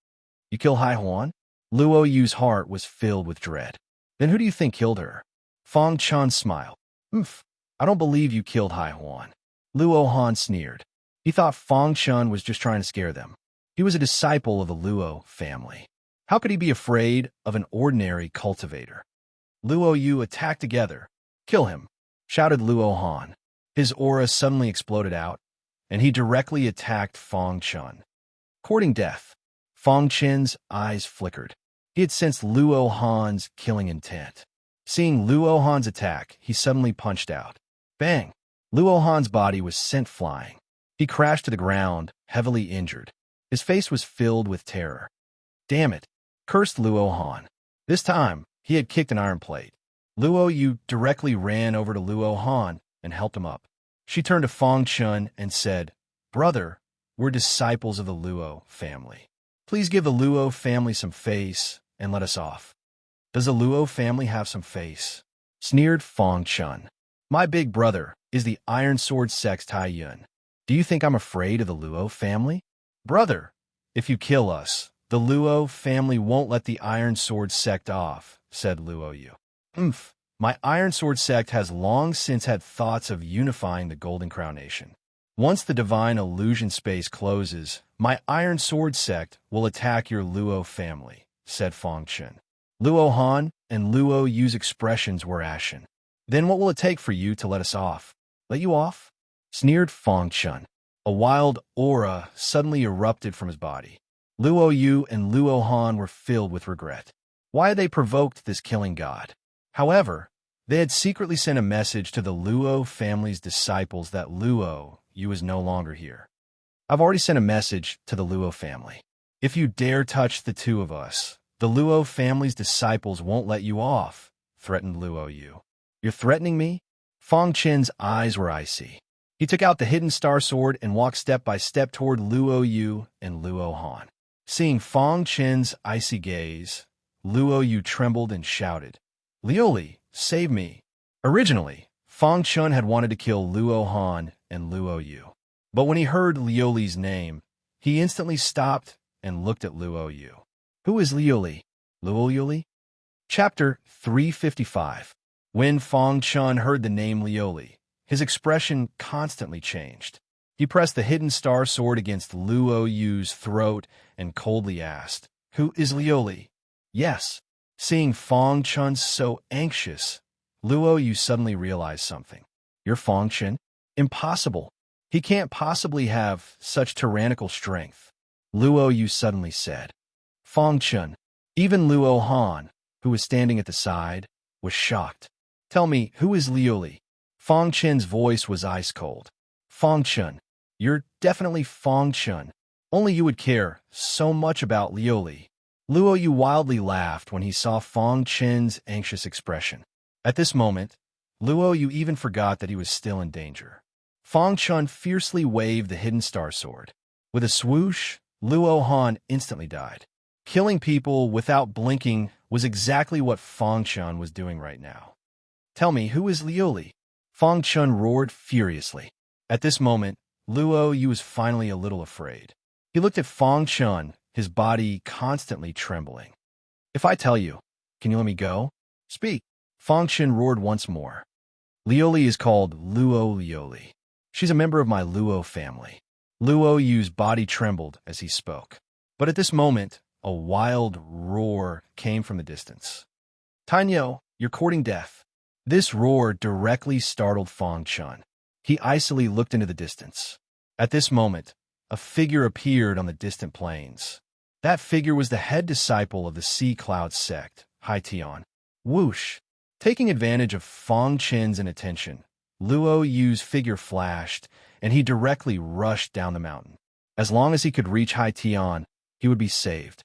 You kill Hai Huan? Luo Yu's heart was filled with dread. Then who do you think killed her? Fong Chen smiled. I don't believe you killed Hai Huan. Luo Han sneered. He thought Fong Chen was just trying to scare them. He was a disciple of the Luo family. How could he be afraid of an ordinary cultivator? Luo Yu attacked together. Kill him, shouted Luo Han. His aura suddenly exploded out, and he directly attacked Fong Chen. Courting death, Fong Chen's eyes flickered. He had sensed Luo Han's killing intent. Seeing Luo Han's attack, he suddenly punched out. Bang! Luo Han's body was sent flying. He crashed to the ground, heavily injured. His face was filled with terror. Damn it, cursed Luo Han. This time, he had kicked an iron plate. Luo Yu directly ran over to Luo Han and helped him up. She turned to Fong Chen and said, Brother, we're disciples of the Luo family. Please give the Luo family some face and let us off. Does the Luo family have some face? Sneered Fong Chen. My big brother is the Iron Sword Sect's Tai Yun. Do you think I'm afraid of the Luo family? Brother, if you kill us, the Luo family won't let the Iron Sword Sect off, said Luo Yu. My Iron Sword Sect has long since had thoughts of unifying the Golden Crown Nation. Once the divine illusion space closes, my Iron Sword Sect will attack your Luo family, said Fong Chen. Luo Han and Luo Yu's expressions were ashen. Then what will it take for you to let us off? Let you off? Sneered Fong Chen. A wild aura suddenly erupted from his body. Luo Yu and Luo Han were filled with regret. Why had they provoked this killing god? However, they had secretly sent a message to the Luo family's disciples that Luo Yu is no longer here. I've already sent a message to the Luo family. If you dare touch the two of us, the Luo family's disciples won't let you off, threatened Luo Yu. You're threatening me? Fong Chen's eyes were icy. He took out the hidden star sword and walked step by step toward Luo Yu and Luo Han. Seeing Fong Chen's icy gaze, Luo Yu trembled and shouted, Liuli, save me. Originally, Fong Chen had wanted to kill Luo Han and Luo Yu. But when he heard Liuli's name, he instantly stopped and looked at Luo Yu. Who is Liuli? Liuli? Chapter 355. When Fong Chen heard the name Liuli, his expression constantly changed. He pressed the hidden star sword against Luo Yu's throat and coldly asked, Who is Liuli? Yes. Seeing Fong Chen so anxious, Luo Yu suddenly realized something. You're Fong Chen? Impossible. He can't possibly have such tyrannical strength. Luo Yu suddenly said. Fong Chen, even Luo Han, who was standing at the side, was shocked. Tell me, who is Liuli? Fong Chen's voice was ice cold. Fong Chen, you're definitely Fong Chen. Only you would care so much about Liuli. Luo Yu wildly laughed when he saw Fong Chen's anxious expression. At this moment, Luo Yu even forgot that he was still in danger. Fong Chen fiercely waved the hidden star sword. With a swoosh, Luo Han instantly died. Killing people without blinking was exactly what Fong Chen was doing right now. Tell me, who is Liuli? Fong Chen roared furiously. At this moment, Luo Yu was finally a little afraid. He looked at Fong Chen, his body constantly trembling. If I tell you, can you let me go? Speak. Fong Chen roared once more. Lioli is called Luo Lioli. She's a member of my Luo family. Luo Yu's body trembled as he spoke. But at this moment, a wild roar came from the distance. Tanyo, you're courting death. This roar directly startled Fang Chun. He icily looked into the distance. At this moment, a figure appeared on the distant plains. That figure was the head disciple of the Sea Cloud sect, Hai Tian. Whoosh! Taking advantage of Fang Chen's inattention, Luo Yu's figure flashed, and he directly rushed down the mountain. As long as he could reach Hai Tian, he would be saved.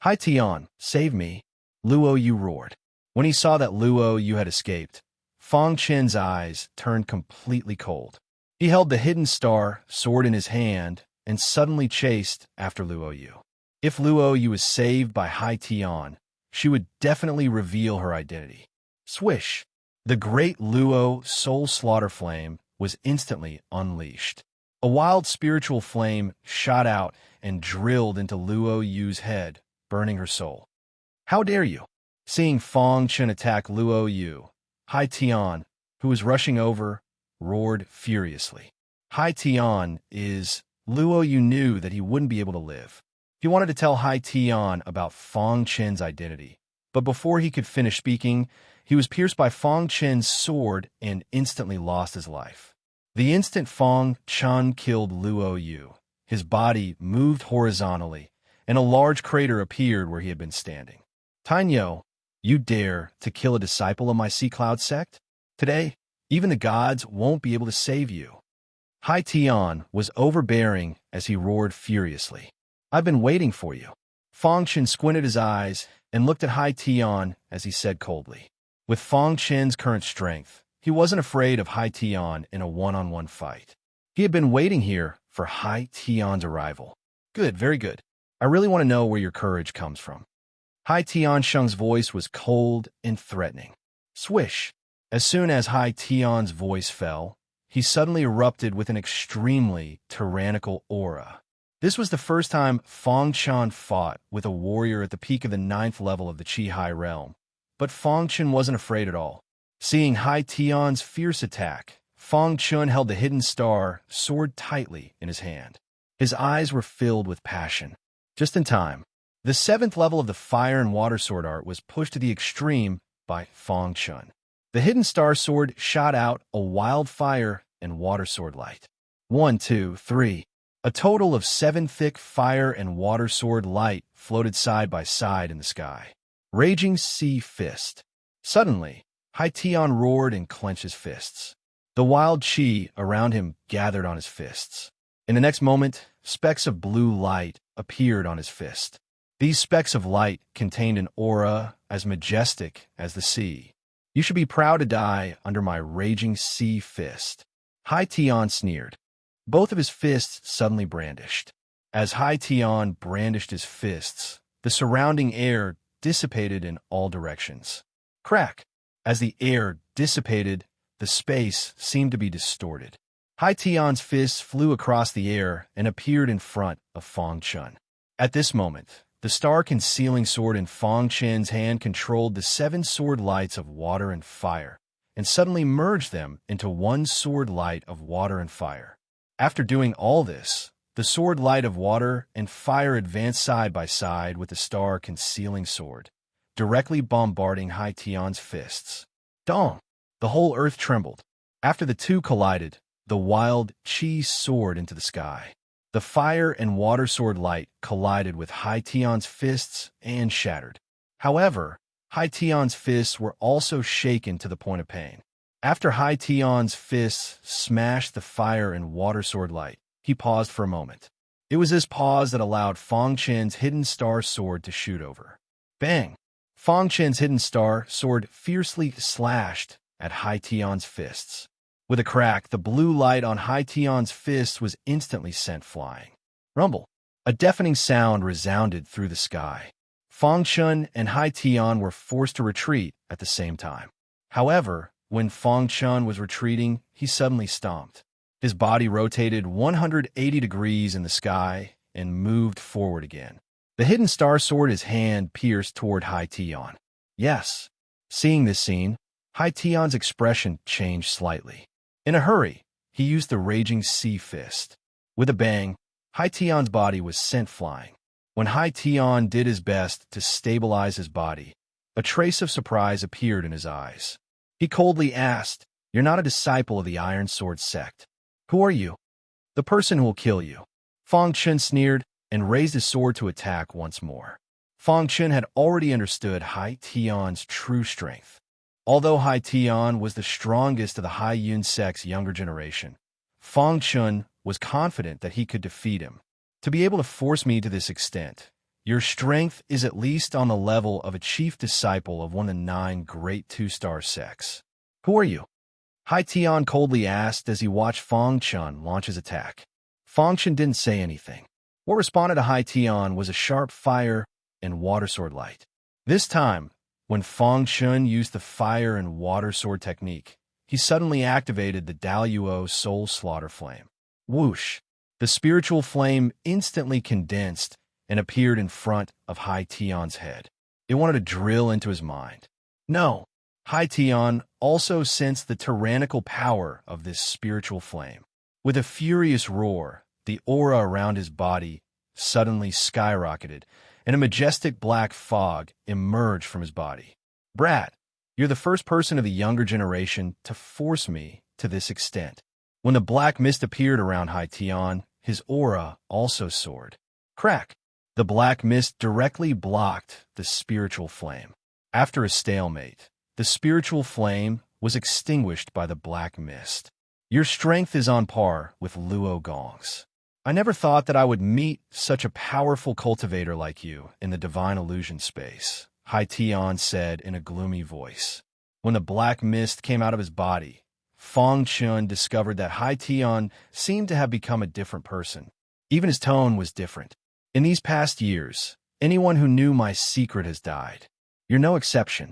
Hai Tian, save me! Luo Yu roared. When he saw that Luo Yu had escaped, Fang Chen's eyes turned completely cold. He held the hidden star sword in his hand and suddenly chased after Luo Yu. If Luo Yu was saved by Hai Tian, she would definitely reveal her identity. Swish! The great Luo soul slaughter flame was instantly unleashed. A wild spiritual flame shot out and drilled into Luo Yu's head, burning her soul. How dare you! Seeing Fang Chen attack Luo Yu, Hai Tian, who was rushing over, roared furiously. Hai Tian is... Luo Yu knew that he wouldn't be able to live. He wanted to tell Hai Tian about Fang Chen's identity, but before he could finish speaking, he was pierced by Fang Chen's sword and instantly lost his life. The instant Fang Chen killed Luo Yu, his body moved horizontally, and a large crater appeared where he had been standing. Tanyo, you dare to kill a disciple of my Sea Cloud sect? Today, even the gods won't be able to save you. Hai Tian was overbearing as he roared furiously. I've been waiting for you. Fang Chen squinted his eyes and looked at Hai Tian as he said coldly. With Fang Chen's current strength, he wasn't afraid of Hai Tian in a one-on-one fight. He had been waiting here for Hai Tian's arrival. Good, very good. I really want to know where your courage comes from. Hai Tian's voice was cold and threatening. Swish! As soon as Hai Tian's voice fell, he suddenly erupted with an extremely tyrannical aura. This was the first time Fang Chen fought with a warrior at the peak of the 9th level of the Qi Hai realm, but Fang Chen wasn't afraid at all. Seeing Hai Tian's fierce attack, Fang Chen held the hidden star sword tightly in his hand. His eyes were filled with passion. Just in time, the 7th level of the fire and water sword art was pushed to the extreme by Fang Chen. The hidden star sword shot out a wild fire and water sword light. 1, 2, 3. A total of 7 thick fire and water sword light floated side by side in the sky. Raging Sea Fist. Suddenly, Hai Tian roared and clenched his fists. The wild chi around him gathered on his fists. In the next moment, specks of blue light appeared on his fist. These specks of light contained an aura as majestic as the sea. You should be proud to die under my raging sea fist. Hai Tian sneered. Both of his fists suddenly brandished. As Hai Tian brandished his fists, the surrounding air dissipated in all directions. Crack! As the air dissipated, the space seemed to be distorted. Hai Tian's fists flew across the air and appeared in front of Fang Chen. At this moment, the star-concealing sword in Fang Chen's hand controlled the 7 sword lights of water and fire, and suddenly merged them into one sword light of water and fire. After doing all this, the sword light of water and fire advanced side by side with the star-concealing sword, directly bombarding Hai Tian's fists. Dong! The whole earth trembled. After the two collided, the wild chi soared into the sky. The fire and water sword light collided with Hai Tian's fists and shattered. However, Hai Tian's fists were also shaken to the point of pain. After Hai Tian's fists smashed the fire and water sword light, he paused for a moment. It was this pause that allowed Fang Chen's hidden star sword to shoot over. Bang! Fang Chen's hidden star sword fiercely slashed at Hai Tian's fists. With a crack, the blue light on Hai Tian's fists was instantly sent flying. Rumble! A deafening sound resounded through the sky. Fang Chen and Hai Tian were forced to retreat at the same time. However, when Fang Chen was retreating, he suddenly stomped. His body rotated 180 degrees in the sky and moved forward again. The hidden star sword his hand pierced toward Hai Tian. Yes. Seeing this scene, Hai Tian's expression changed slightly. In a hurry, he used the raging sea fist. With a bang, Hai Tian's body was sent flying. When Hai Tian did his best to stabilize his body, a trace of surprise appeared in his eyes. He coldly asked, "You're not a disciple of the Iron Sword sect. Who are you?" "The person who will kill you." Fang Chen sneered and raised his sword to attack once more. Fang Chen had already understood Hai Tian's true strength. Although Hai Tian was the strongest of the Hai Yun sect's younger generation, Fang Chen was confident that he could defeat him. "To be able to force me to this extent, your strength is at least on the level of a chief disciple of one of the 9 great 2-star sects. Who are you?" Hai Tian coldly asked as he watched Fang Chen launch his attack. Fang Chen didn't say anything. What responded to Hai Tian was a sharp fire and water sword light. This time, when Fang Chen used the fire and water sword technique, he suddenly activated the Daluo Soul Slaughter Flame. Whoosh! The spiritual flame instantly condensed and appeared in front of Hai Tian's head. It wanted to drill into his mind. No! Hai Tian also sensed the tyrannical power of this spiritual flame. With a furious roar, the aura around his body suddenly skyrocketed, and a majestic black fog emerged from his body. "Brat, you're the first person of the younger generation to force me to this extent." When the black mist appeared around Hai Tian, his aura also soared. Crack! The black mist directly blocked the spiritual flame. After a stalemate, the spiritual flame was extinguished by the black mist. "Your strength is on par with Luo Gong's. I never thought that I would meet such a powerful cultivator like you in the divine illusion space," Hai Tian said in a gloomy voice. When the black mist came out of his body, Fang Chen discovered that Hai Tian seemed to have become a different person. Even his tone was different. "In these past years, anyone who knew my secret has died. You're no exception."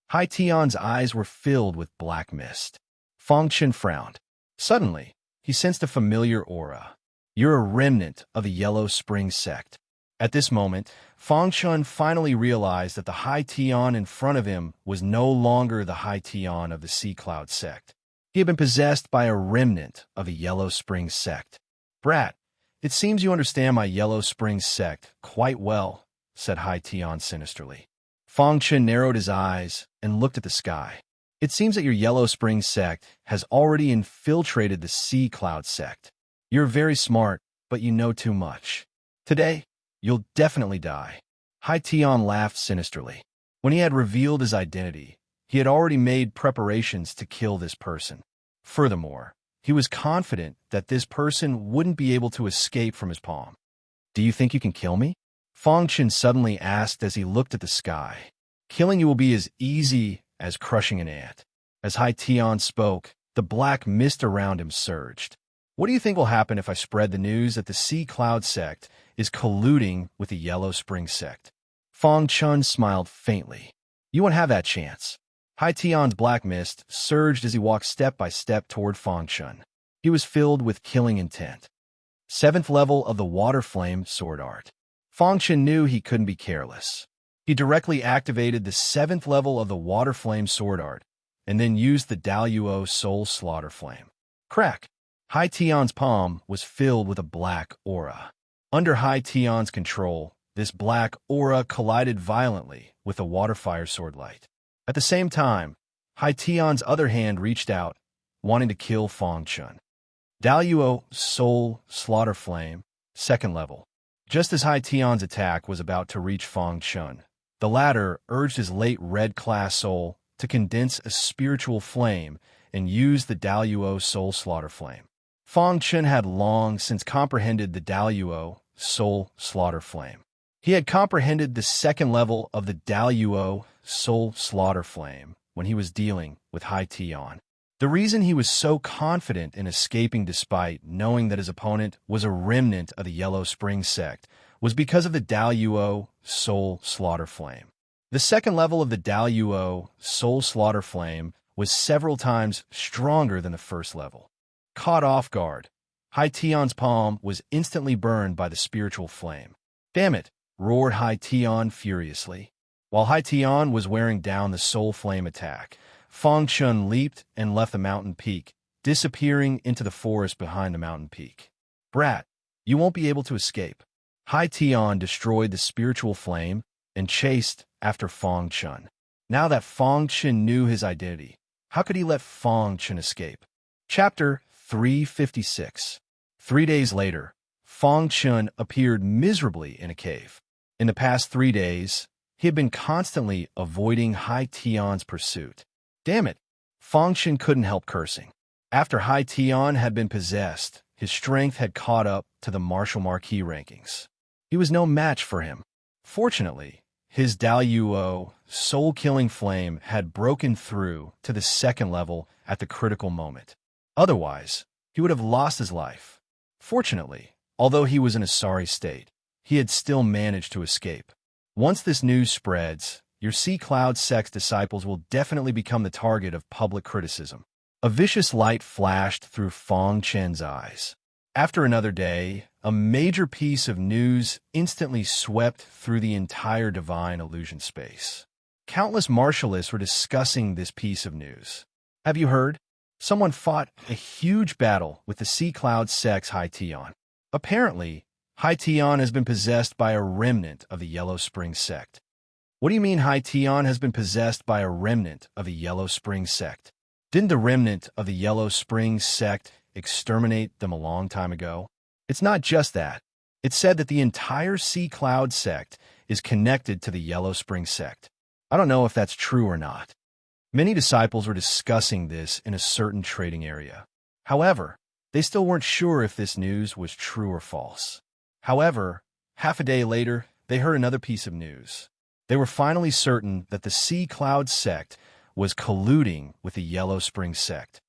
Hai Tian's eyes were filled with black mist. Fang Chen frowned. Suddenly, he sensed a familiar aura. "You're a remnant of the Yellow Spring sect." At this moment, Fang Chen finally realized that the Hai Tian in front of him was no longer the Hai Tian of the Sea Cloud sect. He had been possessed by a remnant of the Yellow Spring sect. "Brat, it seems you understand my Yellow Spring sect quite well," said Hai Tian sinisterly. Fang Chen narrowed his eyes and looked at the sky. "It seems that your Yellow Spring sect has already infiltrated the Sea Cloud sect. You're very smart, but you know too much. Today, you'll definitely die." Hai Tian laughed sinisterly. When he had revealed his identity, he had already made preparations to kill this person. Furthermore, he was confident that this person wouldn't be able to escape from his palm. "Do you think you can kill me?" Fang Chen suddenly asked as he looked at the sky. "Killing you will be as easy as crushing an ant." As Hai Tian spoke, the black mist around him surged. "What do you think will happen if I spread the news that the Sea Cloud sect is colluding with the Yellow Spring sect?" Fang Chen smiled faintly. "You won't have that chance." Hai Tian's black mist surged as he walked step by step toward Fang Chen. He was filled with killing intent. 7th level of the Water Flame Sword Art. Fang Chen knew he couldn't be careless. He directly activated the 7th level of the Water Flame Sword Art, and then used the Daluo Soul Slaughter Flame. Crack! Hai Tian's palm was filled with a black aura. Under Hai Tian's control, this black aura collided violently with the Water Fire Sword Light. At the same time, Hai Tian's other hand reached out, wanting to kill Fang Chen. Daluo Soul Slaughter Flame, 2nd level. Just as Hai Tian's attack was about to reach Fang Chen, the latter urged his late red-class soul to condense a spiritual flame and use the Daluo Soul Slaughter Flame. Fang Chen had long since comprehended the Daluo Soul Slaughter Flame. He had comprehended the 2nd level of the Daluo Soul Slaughter Flame when he was dealing with Hai Tian. The reason he was so confident in escaping despite knowing that his opponent was a remnant of the Yellow Spring sect was because of the Daluo Soul Slaughter Flame. The 2nd level of the Daluo Soul Slaughter Flame was several times stronger than the 1st level. Caught off guard, Hai Tian's palm was instantly burned by the spiritual flame. "Damn it!" roared Hai Tian furiously. While Hai Tian was wearing down the soul flame attack, Fang Chun leaped and left the mountain peak, disappearing into the forest behind the mountain peak. Brat, you won't be able to escape. Hai Tian destroyed the spiritual flame and chased after Fang Chun. Now that Fang Chun knew his identity, how could he let Fang Chun escape? Chapter 356. 3 days later, Fang Chun appeared miserably in a cave. In the past 3 days, he had been constantly avoiding Hai Tian's pursuit. Damn it! Fang Chun couldn't help cursing. After Hai Tian had been possessed, his strength had caught up to the martial marquee rankings. He was no match for him. Fortunately, his Daluo, soul-killing flame, had broken through to the second level at the critical moment. Otherwise, he would have lost his life. Fortunately, although he was in a sorry state, he had still managed to escape. Once this news spreads, your Sea Cloud sect's disciples will definitely become the target of public criticism. A vicious light flashed through Fang Chen's eyes. After another day, a major piece of news instantly swept through the entire divine illusion space. Countless martialists were discussing this piece of news. Have you heard? Someone fought a huge battle with the Sea Cloud sect's Hai Tian. Apparently, Hai Tian has been possessed by a remnant of the Yellow Spring sect. What do you mean Hai Tian has been possessed by a remnant of the Yellow Spring sect? Didn't the remnant of the Yellow Spring sect exterminate them a long time ago? It's not just that. It's said that the entire Sea Cloud sect is connected to the Yellow Spring sect. I don't know if that's true or not. Many disciples were discussing this in a certain trading area. However, they still weren't sure if this news was true or false. However, half a day later, they heard another piece of news. They were finally certain that the Sea Cloud sect was colluding with the Yellow Spring sect.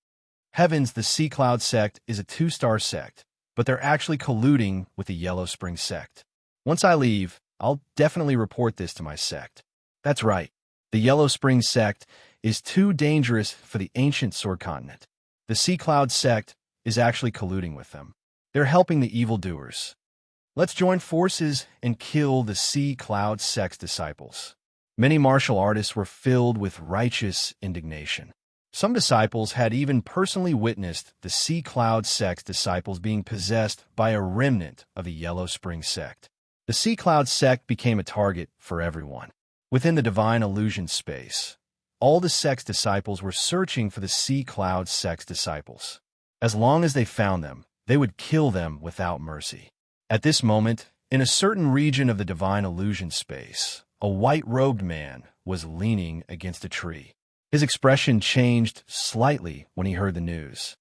Heavens, the Sea Cloud sect is a 2-star sect, but they're actually colluding with the Yellow Spring sect. Once I leave, I'll definitely report this to my sect. That's right. The Yellow Spring sect is too dangerous for the ancient Sword Continent. The Sea Cloud sect is actually colluding with them. They're helping the evildoers. Let's join forces and kill the Sea Cloud sect's disciples. Many martial artists were filled with righteous indignation. Some disciples had even personally witnessed the Sea Cloud sect's disciples being possessed by a remnant of the Yellow Spring sect. The Sea Cloud sect became a target for everyone. Within the divine illusion space, all the sect's disciples were searching for the Sea Cloud sect's disciples. As long as they found them, they would kill them without mercy. At this moment, in a certain region of the divine illusion space, a white-robed man was leaning against a tree. His expression changed slightly when he heard the news.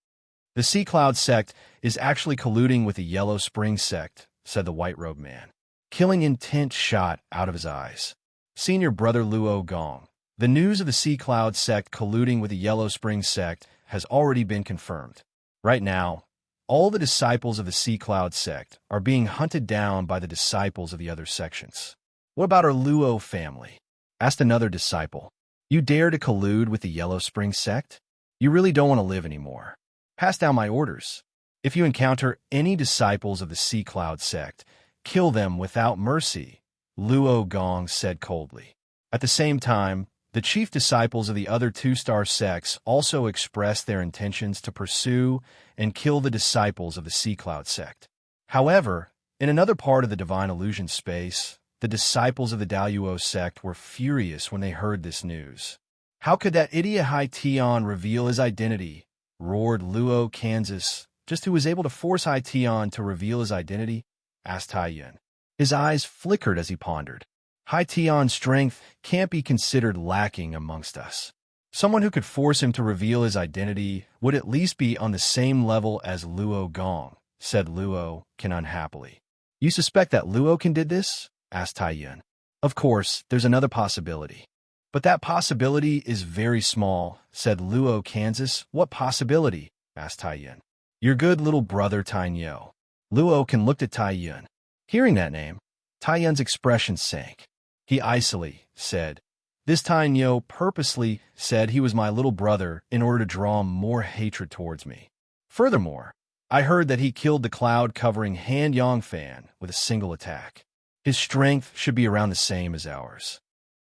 The Sea Cloud sect is actually colluding with the Yellow Spring sect, said the white-robed man. Killing intent shot out of his eyes. Senior Brother Luo Gong, the news of the Sea Cloud sect colluding with the Yellow Spring sect has already been confirmed. Right now, all the disciples of the Sea Cloud sect are being hunted down by the disciples of the other sections. What about our Luo family? Asked another disciple. You dare to collude with the Yellow Spring sect? You really don't want to live anymore. Pass down my orders. If you encounter any disciples of the Sea Cloud sect, kill them without mercy, Luo Gong said coldly. At the same time, the chief disciples of the other 2-star sects also expressed their intentions to pursue and kill the disciples of the Sea Cloud sect. However, in another part of the divine illusion space, the disciples of the Daluo sect were furious when they heard this news. How could that idiot Hai Tian reveal his identity? Roared Luo Kansas. Just who was able to force Hai Tian to reveal his identity? Asked Tai Yun. His eyes flickered as he pondered. Hai Tian's strength can't be considered lacking amongst us. Someone who could force him to reveal his identity would at least be on the same level as Luo Gong, said Luo Qin unhappily. You suspect that Luo Qin did this? Asked Tai Yun. Of course, there's another possibility. But that possibility is very small, said Luo Kansas. What possibility? Asked Tai Yun. Your good little brother Tai Yo. Luo Qin looked at Tai Yun. Hearing that name, Tai Yun's expression sank. He icily said, This Tai Yo purposely said he was my little brother in order to draw more hatred towards me. Furthermore, I heard that he killed the cloud-covering Han Yongfan with a single attack. His strength should be around the same as ours.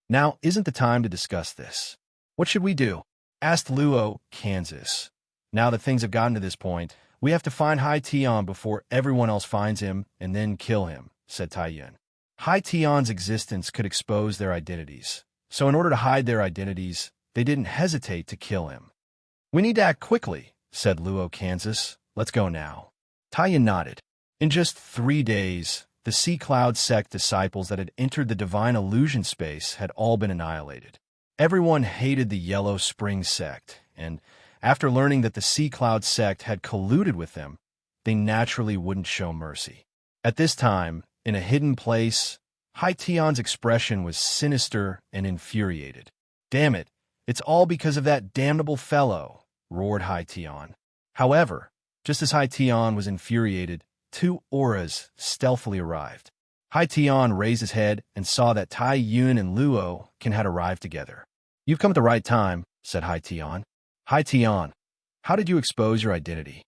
Now isn't the time to discuss this. What should we do? asked Luo, Kansas. Now that things have gotten to this point, we have to find Hai Tian before everyone else finds him and then kill him, said Tai Yun. Hai Tian's existence could expose their identities, so in order to hide their identities, they didn't hesitate to kill him. We need to act quickly, said Luo, Kansas. Let's go now. Tai Yun nodded. In just 3 days, the Sea Cloud sect disciples that had entered the divine illusion space had all been annihilated. Everyone hated the Yellow Spring sect, and after learning that the Sea Cloud sect had colluded with them, they naturally wouldn't show mercy. At this time, in a hidden place, Hai Tian's expression was sinister and infuriated. Damn it, it's all because of that damnable fellow, roared Hai Tian. However, just as Hai Tian was infuriated, 2 auras stealthily arrived. Hai Tian raised his head and saw that Tai Yun and Luo had arrived together. You've come at the right time, said Hai Tian. Hai Tian, how did you expose your identity?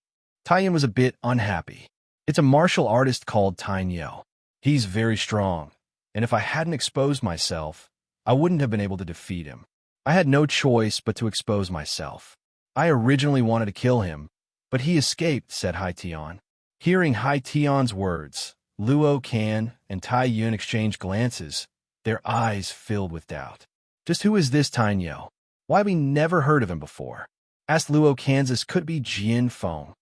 Tai Yun was a bit unhappy. It's a martial artist called Tainyo. He's very strong, and if I hadn't exposed myself, I wouldn't have been able to defeat him. I had no choice but to expose myself. I originally wanted to kill him, but he escaped, said Hai Tian. Hearing Hai Tian's words, Luo Kan and Tai Yun exchanged glances, their eyes filled with doubt. Just who is this Tainyo? Why have we never heard of him before? Asked Luo. Kansas could be Jian Feng.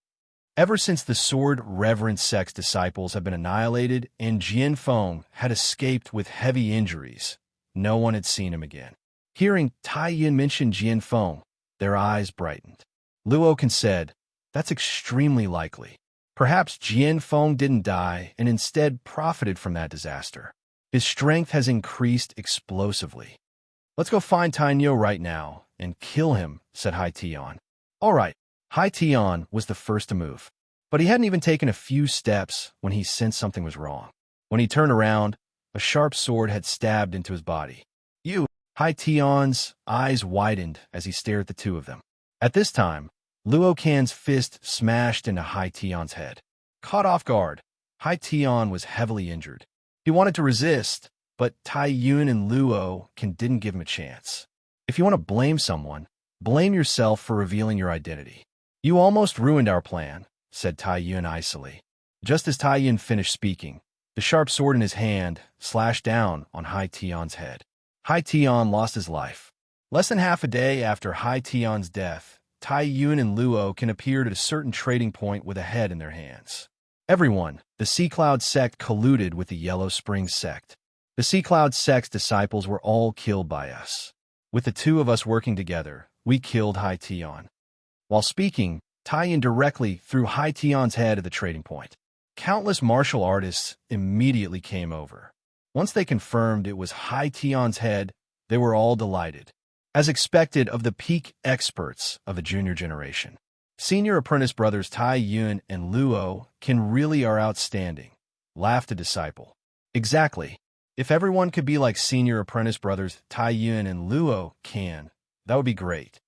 Ever since the Sword Reverend sect's disciples have been annihilated and Jian Feng had escaped with heavy injuries, no one had seen him again. Hearing Tai Yun mention Jian Feng, their eyes brightened. Luo Kan said, that's extremely likely. Perhaps Jian Feng didn't die and instead profited from that disaster. His strength has increased explosively. Let's go find Tainyo right now and kill him, said Hai Tian. All right. Hai Tian was the first to move, but he hadn't even taken a few steps when he sensed something was wrong. When he turned around, a sharp sword had stabbed into his body. You! Hai Tian's eyes widened as he stared at the two of them. At this time, Luo Kan's fist smashed into Hai Tian's head. Caught off guard, Hai Tian was heavily injured. He wanted to resist, but Tai Yun and Luo Kan didn't give him a chance. If you want to blame someone, blame yourself for revealing your identity. You almost ruined our plan, said Tai Yun icily. Just as Tai Yun finished speaking, the sharp sword in his hand slashed down on Hai Tian's head. Hai Tian lost his life. Less than half a day after Hai Tian's death, Tai Yun and Luo Kan appeared at a certain trading point with a head in their hands. Everyone, the Sea Cloud sect colluded with the Yellow Spring sect. The Sea Cloud sect's disciples were all killed by us. With the two of us working together, we killed Hai Tian. While speaking, Tai Yun directly threw Hai Tian's head at the trading point. Countless martial artists immediately came over. Once they confirmed it was Hai Tian's head, they were all delighted. As expected of the peak experts of the junior generation, senior apprentice brothers Tai Yun and Luo Kan really are outstanding, laughed a disciple. Exactly. If everyone could be like senior apprentice brothers Tai Yun and Luo Kan, that would be great.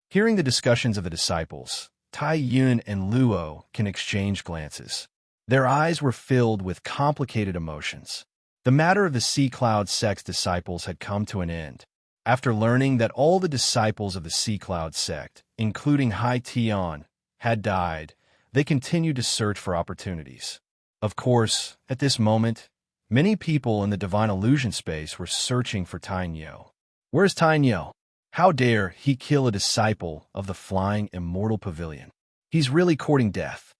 Hearing the discussions of the disciples, Tai Yun and Luo Kan exchanged glances. Their eyes were filled with complicated emotions. The matter of the Sea Cloud sect's disciples had come to an end. After learning that all the disciples of the Sea Cloud sect, including Hai Tian, had died, they continued to search for opportunities. Of course, at this moment, many people in the divine illusion space were searching for Tainyo. Where's Tainyo? How dare he kill a disciple of the flying immortal pavilion? He's really courting death.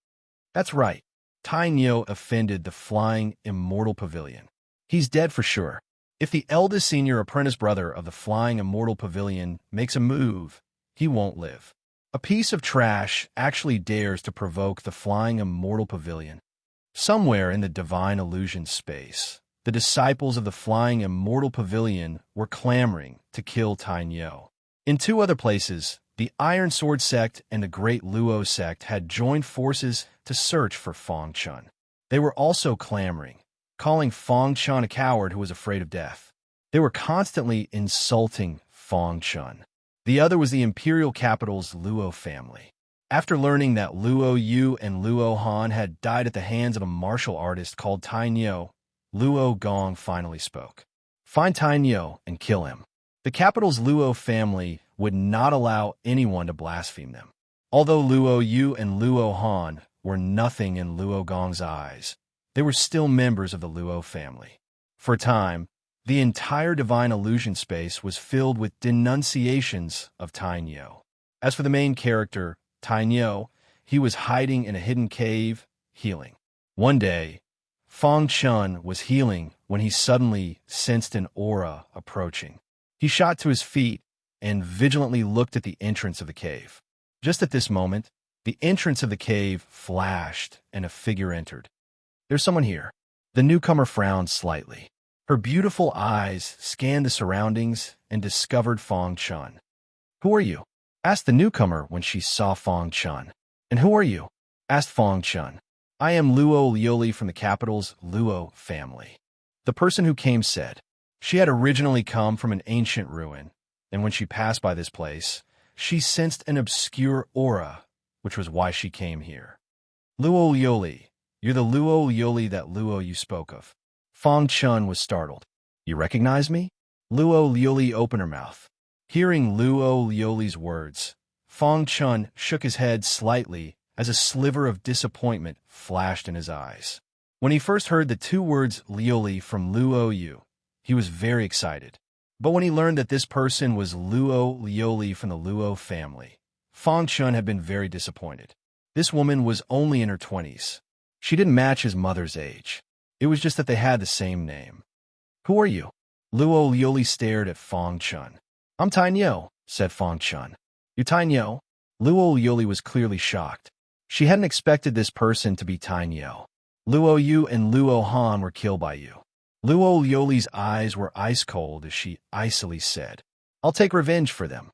That's right. Tainyo offended the flying immortal pavilion. He's dead for sure. If the eldest senior apprentice brother of the flying immortal pavilion makes a move, he won't live. A piece of trash actually dares to provoke the flying immortal pavilion. Somewhere in the divine illusion space, the disciples of the flying immortal pavilion were clamoring to kill Tainyo. In 2 other places, the Iron Sword sect and the Great Luo sect had joined forces to search for Feng Chun. They were also clamoring, calling Feng Chun a coward who was afraid of death. They were constantly insulting Feng Chun. The other was the imperial capital's Luo family. After learning that Luo Yu and Luo Han had died at the hands of a martial artist called Tainyo, Luo Gong finally spoke. Find Tainyo and kill him. The capital's Luo family would not allow anyone to blaspheme them. Although Luo Yu and Luo Han were nothing in Luo Gong's eyes, they were still members of the Luo family. For a time, the entire divine illusion space was filled with denunciations of Tainyo. As for the main character, Tainyo, he was hiding in a hidden cave, healing. One day, Fong Chun was healing when he suddenly sensed an aura approaching. He shot to his feet and vigilantly looked at the entrance of the cave. Just at this moment, the entrance of the cave flashed and a figure entered. "There's someone here." The newcomer frowned slightly. Her beautiful eyes scanned the surroundings and discovered Fong Chun. "Who are you?" asked the newcomer when she saw Fong Chun. "And who are you?" asked Fong Chun. "I am Luo Lioli from the capital's Luo family." The person who came said. She had originally come from an ancient ruin, and when she passed by this place, she sensed an obscure aura, which was why she came here. "Luo Lioli, you're the Luo Lioli that Luo you spoke of." Fong Chun was startled. "You recognize me?" Luo Lioli opened her mouth. Hearing Luo Lioli's words, Fong Chun shook his head slightly as a sliver of disappointment flashed in his eyes. When he first heard the two words Lioli from Luo Yu, he was very excited. But when he learned that this person was Luo Lioli from the Luo family, Fong Chun had been very disappointed. This woman was only in her 20s. She didn't match his mother's age. It was just that they had the same name. "Who are you?" Luo Lioli stared at Fong Chun. "I'm Tainyo," said Fong Chun. "You Tainyo?" Luo Lioli was clearly shocked. She hadn't expected this person to be Tainyo. "Luo Yu and Luo Han were killed by you." Luo Lioli's eyes were ice cold as she icily said, "I'll take revenge for them."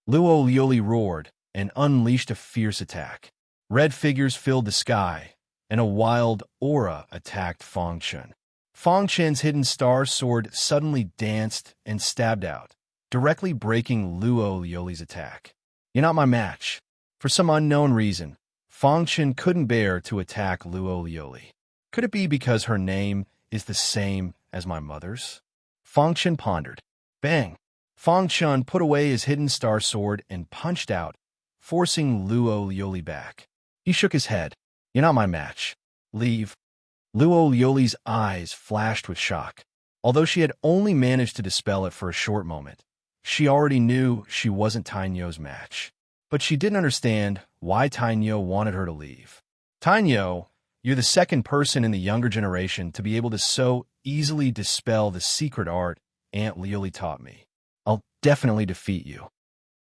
Luo Lioli roared and unleashed a fierce attack. Red figures filled the sky, and a wild aura attacked Fong Chun. Fong Chun's hidden star sword suddenly danced and stabbed out, directly breaking Luo Lioli's attack. "You're not my match." For some unknown reason, Fong Chun couldn't bear to attack Luo Lioli. Could it be because her name is the same as my mother's? Fong Chun pondered. Bang! Fong Chun put away his hidden star sword and punched out, forcing Luo Lioli back. He shook his head. "You're not my match. Leave." Luo Lioli's eyes flashed with shock. Although she had only managed to dispel it for a short moment, she already knew she wasn't Tainyo's match. But she didn't understand why Tainyo wanted her to leave. "Tainyo, you're the second person in the younger generation to be able to so easily dispel the secret art Aunt Lioli taught me. I'll definitely defeat you."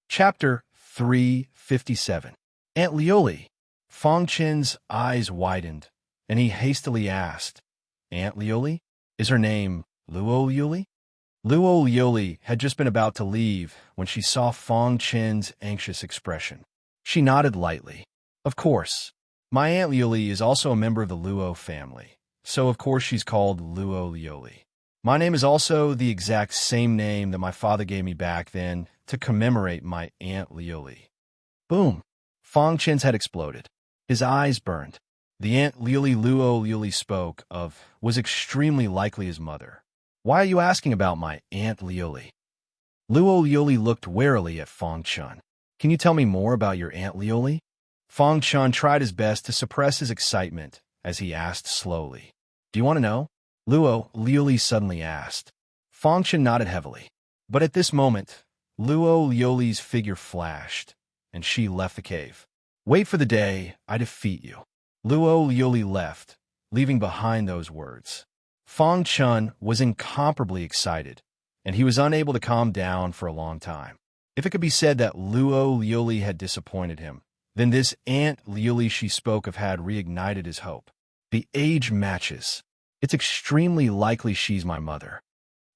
Chapter 357. Aunt Lioli. Fong Chun's eyes widened, and he hastily asked, "Aunt Lioli? Is her name Luo Lioli?" Luo Lioli had just been about to leave when she saw Fong Chun's anxious expression. She nodded lightly. "Of course. My Aunt Lioli is also a member of the Luo family, so of course she's called Luo Lioli. My name is also the exact same name that my father gave me back then to commemorate my Aunt Lioli." Boom! Fong Chun's head exploded. His eyes burned. The Aunt Lioli Luo Lioli spoke of was extremely likely his mother. "Why are you asking about my Aunt Lioli?" Luo Lioli looked warily at Fong Chun. "Can you tell me more about your Aunt Lioli?" Fong Chun tried his best to suppress his excitement as he asked slowly. "Do you want to know?" Luo Lioli suddenly asked. Fong Chun nodded heavily. But at this moment, Luo Lioli's figure flashed, and she left the cave. "Wait for the day I defeat you." Luo Lioli left, leaving behind those words. Fong Chun was incomparably excited, and he was unable to calm down for a long time. If it could be said that Luo Lioli had disappointed him, then this Aunt Lioli she spoke of had reignited his hope. The age matches. It's extremely likely she's my mother.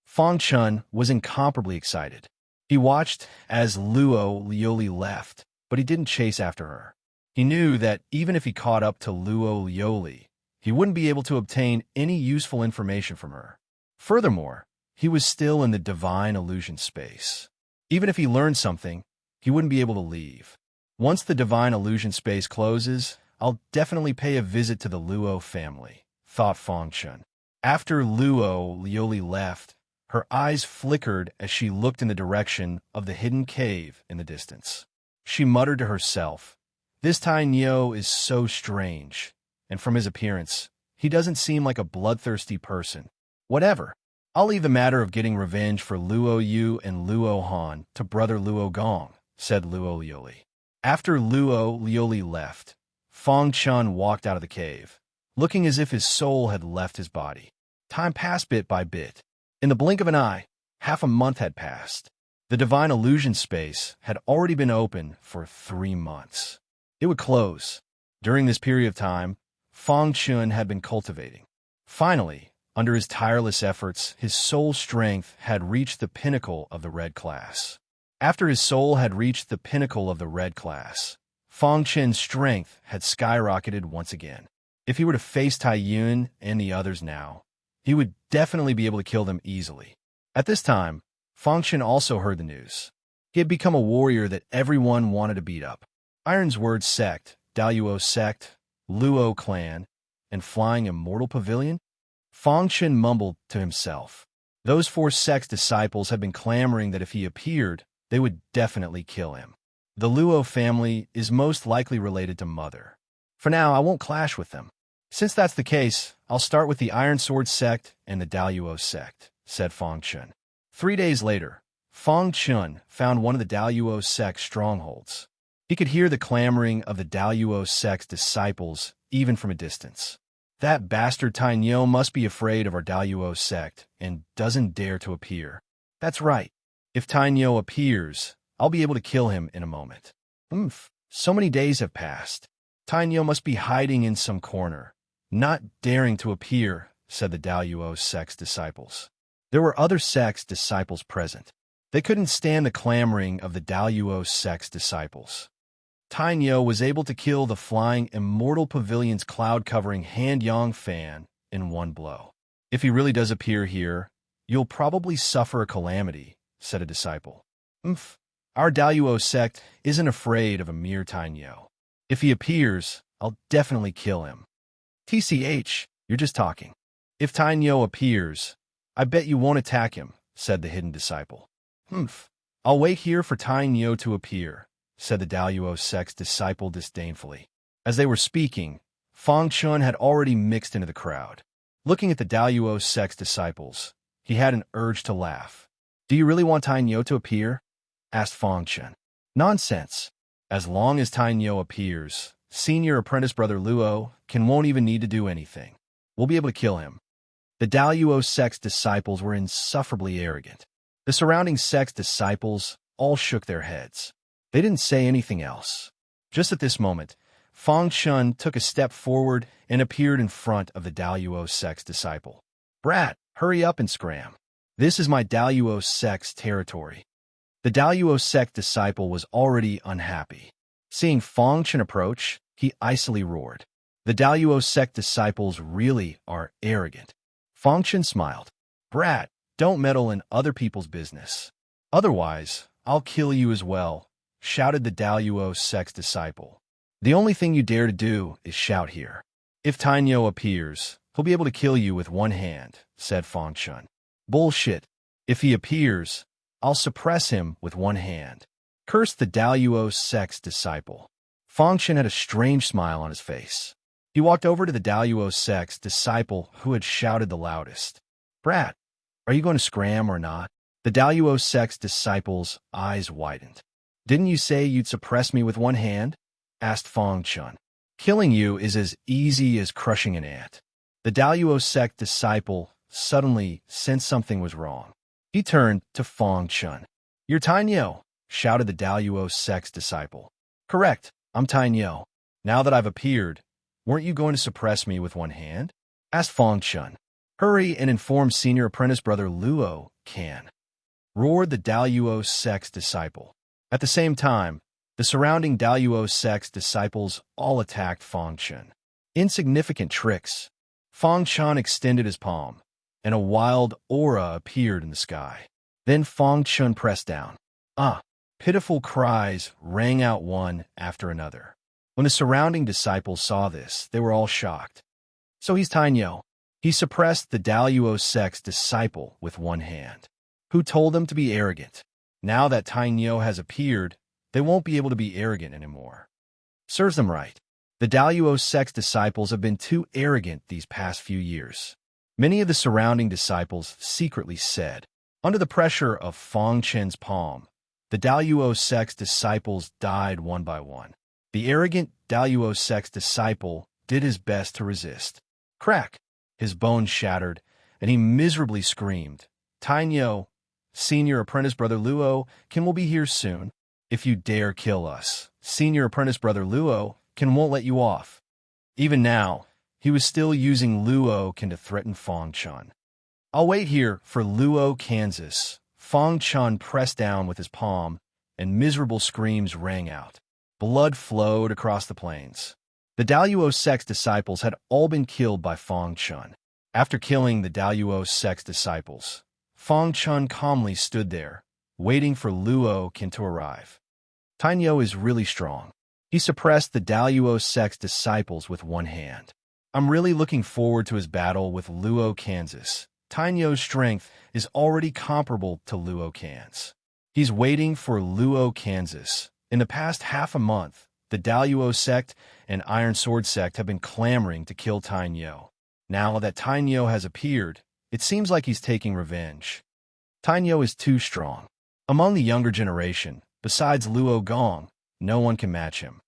Fong Chun was incomparably excited. He watched as Luo Lioli left, but he didn't chase after her. He knew that even if he caught up to Luo Lioli, he wouldn't be able to obtain any useful information from her. Furthermore, he was still in the divine illusion space. Even if he learned something, he wouldn't be able to leave. Once the divine illusion space closes, I'll definitely pay a visit to the Luo family, thought Fong Chun. After Luo Lioli left, Her eyes flickered as she looked in the direction of the hidden cave in the distance. She muttered to herself, "This Tai Nio is so strange, and from his appearance, he doesn't seem like a bloodthirsty person. Whatever. I'll leave the matter of getting revenge for Luo Yu and Luo Han to brother Luo Gong," said Luo Lioli. After Luo Lioli left, Fong Chun walked out of the cave, looking as if his soul had left his body. Time passed bit by bit. In the blink of an eye, half a month had passed. The divine illusion space had already been open for 3 months. It would close. During this period of time, Fong Chun had been cultivating. Finally, under his tireless efforts, his soul strength had reached the pinnacle of the red class. After his soul had reached the pinnacle of the red class, Fong Chen's strength had skyrocketed once again. If he were to face Tai Yun and the others now, he would definitely be able to kill them easily. At this time, Fong Chen also heard the news. He had become a warrior that everyone wanted to beat up. Iron's Word Sect, Daluo Sect, Luo Clan, and Flying Immortal Pavilion? Fong Chen mumbled to himself. Those 4 sect's disciples had been clamoring that if he appeared, they would definitely kill him. The Luo family is most likely related to Mother. For now, I won't clash with them. Since that's the case, I'll start with the Iron Sword Sect and the Daluo Sect, said Fong Chun. 3 days later, Fong Chun found one of the Daluo Sect's strongholds. He could hear the clamoring of the Daluo Sect's disciples even from a distance. That bastard Tai Nio must be afraid of our Daluo Sect and doesn't dare to appear. That's right. If Tai Nio appears, I'll be able to kill him in a moment. So many days have passed. Tai Nio must be hiding in some corner, not daring to appear, said the Daluo Sect's disciples. There were other sect's disciples present. They couldn't stand the clamoring of the Daluo Sect's disciples. Tai Nio was able to kill the Flying Immortal Pavilion's cloud-covering Han-Yang fan in one blow. If he really does appear here, you'll probably suffer a calamity, said a disciple. Our Daluo Sect isn't afraid of a mere Tai Nio. If he appears, I'll definitely kill him. TCH, you're just talking. If Tai Nio appears, I bet you won't attack him, said the hidden disciple. I'll wait here for Tai Nio to appear, said the Daluo Sect's disciple disdainfully. As they were speaking, Fong Chun had already mixed into the crowd. Looking at the Daluo Sect's disciples, he had an urge to laugh. Do you really want Tai Nio to appear? Asked Fong Chun. Nonsense. As long as Tai Nio appears, senior apprentice brother Luo won't even need to do anything. We'll be able to kill him. The Daluo Sect's disciples were insufferably arrogant. The surrounding sect's disciples all shook their heads. They didn't say anything else. Just at this moment, Fong Chun took a step forward and appeared in front of the Daluo Sect's disciple. Brat, hurry up and scram. This is my Daluo Sect's territory. The Daluo Sect disciple was already unhappy. Seeing Fong Chun approach, he icily roared. The Daluo Sect disciples really are arrogant. Fong Chun smiled. Brat, don't meddle in other people's business. Otherwise, I'll kill you as well, shouted the Daluo Sect's disciple. The only thing you dare to do is shout here. If Tai Nio appears, he'll be able to kill you with one hand, said Fong Chun. Bullshit. If he appears, I'll suppress him with one hand, cursed the Daluo Sect's disciple. Fong Chun had a strange smile on his face. He walked over to the Daluo Sect's disciple who had shouted the loudest. Brat, are you going to scram or not? The Daluo Sect's disciple's eyes widened. Didn't you say you'd suppress me with one hand? Asked Fong Chun. Killing you is as easy as crushing an ant. The Daluo Sect disciple suddenly sensed something was wrong. He turned to Fong Chun. You're Tai Nio, shouted the Daluo Sect's disciple. Correct, I'm Tai Nio. Now that I've appeared, weren't you going to suppress me with one hand? Asked Fong Chun. Hurry and inform senior apprentice brother Luo can. Roared the Daluo Sect's disciple. At the same time, the surrounding Daluo Sect's disciples all attacked Fong Chun. Insignificant tricks. Fong Chun extended his palm, and a wild aura appeared in the sky. Then Fong Chun pressed down. Pitiful cries rang out one after another. When the surrounding disciples saw this, they were all shocked. So he's Tai Nio. He suppressed the Daluo sect's disciple with one hand, who told them to be arrogant. Now that Tainyo has appeared, they won't be able to be arrogant anymore. Serves them right. The Daluo sect's disciples have been too arrogant these past few years. Many of the surrounding disciples secretly said. Under the pressure of Fong Chen's palm, the Daluo sect's disciples died one by one. The arrogant Daluo sect's disciple did his best to resist. Crack! His bones shattered, and he miserably screamed, "Tainyo, Senior Apprentice Brother Luo, Ken will be here soon. If you dare kill us, Senior Apprentice Brother Luo, Ken won't let you off." Even now, he was still using Luo Ken to threaten Fong Chun. "I'll wait here for Luo, Kansas." Fong Chun pressed down with his palm, and miserable screams rang out. Blood flowed across the plains. The Daluo sect's disciples had all been killed by Fong Chun. After killing the Daluo sect's disciples, Fong Chun calmly stood there, waiting for Luo Ken to arrive. Tainyo is really strong. He suppressed the Daluo sect's disciples with one hand. I'm really looking forward to his battle with Luo, Kansas. Tainyo's strength is already comparable to Luo Kan's. He's waiting for Luo, Kansas. In the past half a month, the Daluo sect and Iron Sword sect have been clamoring to kill Tainyo. Now that Tainyo has appeared, it seems like he's taking revenge. Tainyo is too strong. Among the younger generation, besides Luo Gong, no one can match him.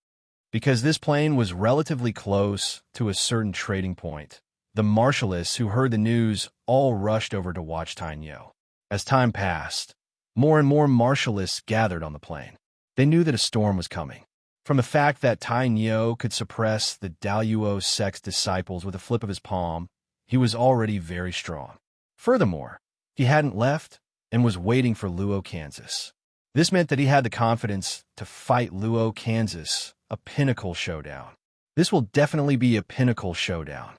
Because this plain was relatively close to a certain trading point, the martialists who heard the news all rushed over to watch Tainyo. As time passed, more and more martialists gathered on the plain. They knew that a storm was coming. From the fact that Tainyo could suppress the Daluo sect's disciples with a flip of his palm, he was already very strong. Furthermore, he hadn't left and was waiting for Luo, Kansas. This meant that he had the confidence to fight Luo, Kansas, a pinnacle showdown. This will definitely be a pinnacle showdown.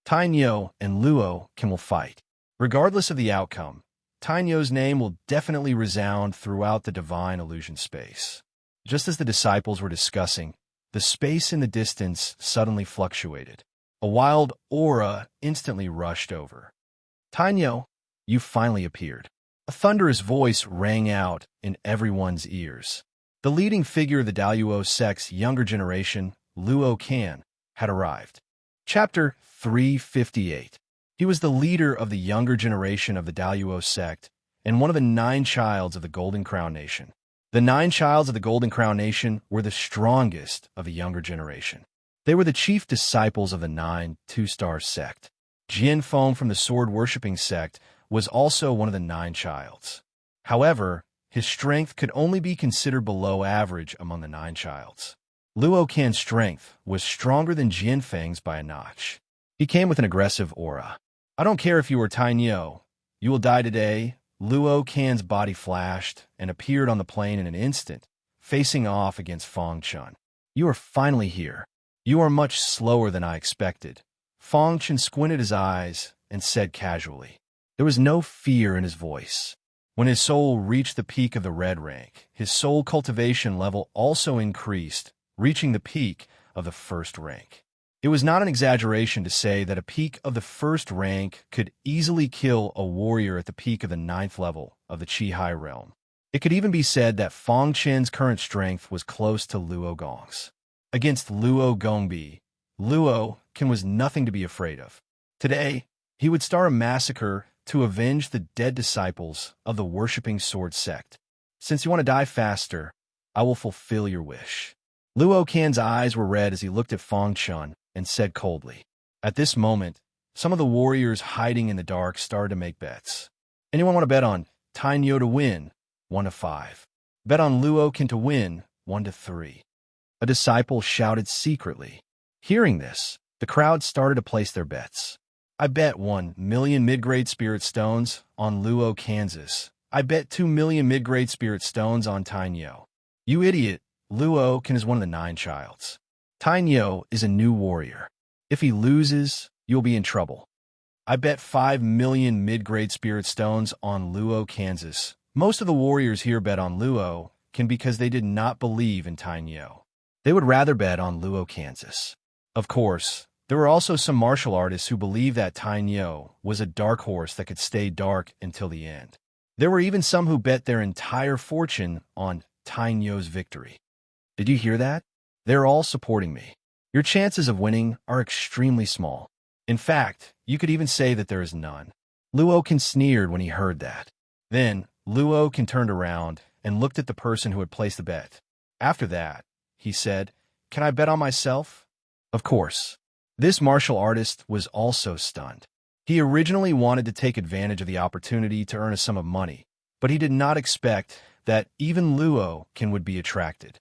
Tainyo and Luo Ken will fight. Regardless of the outcome, Tainyo's name will definitely resound throughout the divine illusion space. Just as the disciples were discussing, the space in the distance suddenly fluctuated. A wild aura instantly rushed over. "Tainyo, you finally appeared." A thunderous voice rang out in everyone's ears. The leading figure of the Daluo sect's younger generation, Luo Kan, had arrived. Chapter 358. He was the leader of the younger generation of the Daluo sect and one of the 9 childs of the Golden Crown Nation. The 9 childs of the Golden Crown Nation were the strongest of the younger generation. They were the chief disciples of the 9 two-star sect. Jian Feng from the sword-worshipping sect was also one of the 9 childs. However, his strength could only be considered below average among the 9 childs. Luo Kan's strength was stronger than Jian Feng's by a notch. He came with an aggressive aura. "I don't care if you are Tainyo. You will die today." Luo Kan's body flashed and appeared on the plain in an instant, facing off against Fong Chun. "You are finally here. You are much slower than I expected." Fong Chun squinted his eyes and said casually. There was no fear in his voice. When his soul reached the peak of the red rank, his soul cultivation level also increased, reaching the peak of the first rank. It was not an exaggeration to say that a peak of the first rank could easily kill a warrior at the peak of the 9th level of the Qi realm. It could even be said that Fong Chen's current strength was close to Luo Gong's. Against Luo Gongbi, Luo Ken was nothing to be afraid of. Today, he would start a massacre to avenge the dead disciples of the worshipping sword sect. "Since you want to die faster, I will fulfill your wish." Luo Kan's eyes were red as he looked at Fong Chun and said coldly. At this moment, some of the warriors hiding in the dark started to make bets. "Anyone want to bet on Tainyo to win?" 1 to 5. "Bet on Luo Ken to win?" 1 to 3. A disciple shouted secretly. Hearing this, the crowd started to place their bets. "I bet 1 million mid-grade spirit stones on Luo, Kansas. I bet 2 million mid-grade spirit stones on Tainyo." "You idiot. Luo Ken is one of the 9 childs. Tainyo is a new warrior. If he loses, you'll be in trouble." "I bet 5 million mid-grade spirit stones on Luo, Kansas." Most of the warriors here bet on Luo Ken because they did not believe in Tainyo. They would rather bet on Luo, Kansas. Of course, There were also some martial artists who believed that Tainyo was a dark horse that could stay dark until the end. There were even some who bet their entire fortune on Tainyo's victory. Did you hear that? They're all supporting me. Your chances of winning are extremely small. In fact, you could even say that there is none. Luokan sneered when he heard that. Then, Luokan turned around and looked at the person who had placed the bet. After that, he said, "Can I bet on myself?" Of course. This martial artist was also stunned. He originally wanted to take advantage of the opportunity to earn a sum of money, but he did not expect that even Luokan would be attracted.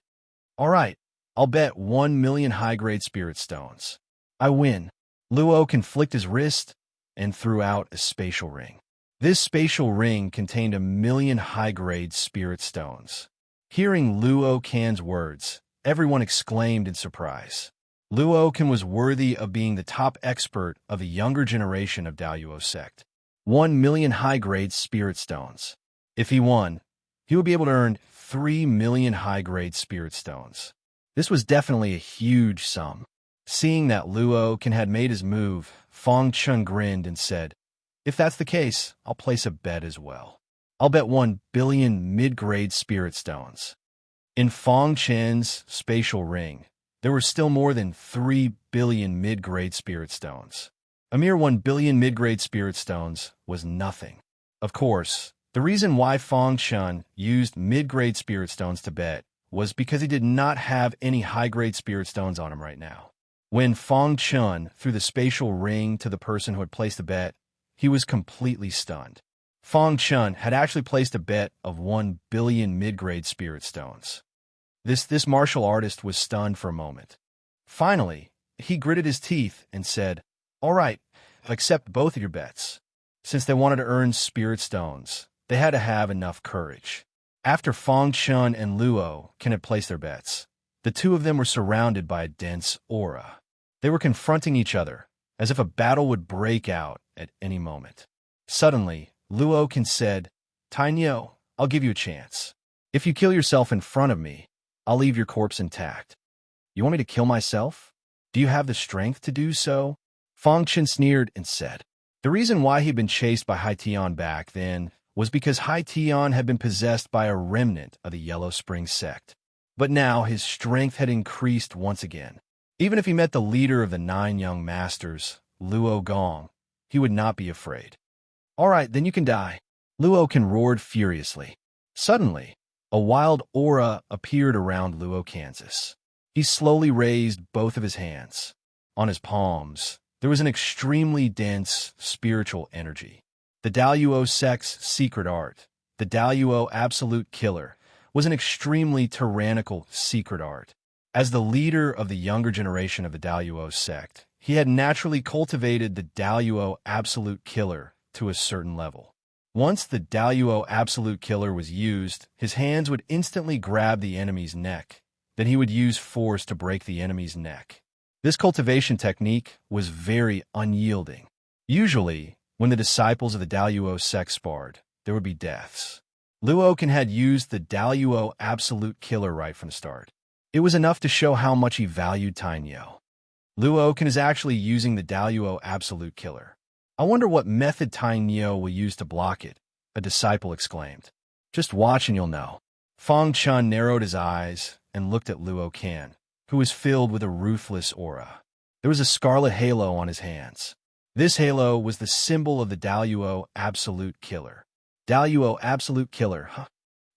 "All right, I'll bet 1,000,000 high-grade spirit stones. I win." Luokan flicked his wrist and threw out a spatial ring. This spatial ring contained 1,000,000 high-grade spirit stones. Hearing Luokan's words, everyone exclaimed in surprise. Luokan was worthy of being the top expert of the younger generation of Daoyuo sect. 1,000,000 high-grade spirit stones. If he won, he would be able to earn 3,000,000 high-grade spirit stones. This was definitely a huge sum. Seeing that Luokan had made his move, Fong Chun grinned and said, "If that's the case, I'll place a bet as well. I'll bet 1,000,000,000 mid-grade spirit stones." In Fong Chen's spatial ring, there were still more than 3,000,000,000 mid-grade spirit stones. A mere 1,000,000,000 mid-grade spirit stones was nothing. Of course, the reason why Fong Chun used mid-grade spirit stones to bet was because he did not have any high-grade spirit stones on him right now. When Fong Chun threw the spatial ring to the person who had placed the bet, he was completely stunned. Fong Chun had actually placed a bet of 1,000,000,000 mid-grade spirit stones. This martial artist was stunned for a moment. Finally, he gritted his teeth and said, "All right, I'll accept both of your bets." Since they wanted to earn spirit stones, they had to have enough courage. After Fong Chun and Luokan had placed their bets, the two of them were surrounded by a dense aura. They were confronting each other, as if a battle would break out at any moment. Suddenly, Luokan said, "Tainyo, I'll give you a chance. If you kill yourself in front of me, I'll leave your corpse intact." "You want me to kill myself? Do you have the strength to do so?" Fong Chun sneered and said. The reason why he'd been chased by Hai Tian back then was because Hai Tian had been possessed by a remnant of the Yellow Spring sect. But now his strength had increased once again. Even if he met the leader of the 9 young masters, Luo Gong, he would not be afraid. "All right, then you can die." Luokan roared furiously. Suddenly, a wild aura appeared around Luokan. He slowly raised both of his hands. On his palms, there was an extremely dense spiritual energy. The Daoyuo sect's secret art, the Daoyuo Absolute Killer, was an extremely tyrannical secret art. As the leader of the younger generation of the Daoyuo sect, he had naturally cultivated the Daoyuo Absolute Killer to a certain level. Once the Daoyuo Absolute Killer was used, his hands would instantly grab the enemy's neck. Then he would use force to break the enemy's neck. This cultivation technique was very unyielding. Usually, when the disciples of the Daoyuo sect sparred, there would be deaths. Luokan had used the Daoyuo Absolute Killer right from the start. It was enough to show how much he valued Tainyo. Luokan is actually using the Daoyuo Absolute Killer. "I wonder what method Tainyo will use to block it," a disciple exclaimed. "Just watch and you'll know." Fong Chun narrowed his eyes and looked at Luokan, who was filled with a ruthless aura. There was a scarlet halo on his hands. This halo was the symbol of the Daoyuo Absolute Killer. Daoyuo Absolute Killer, huh?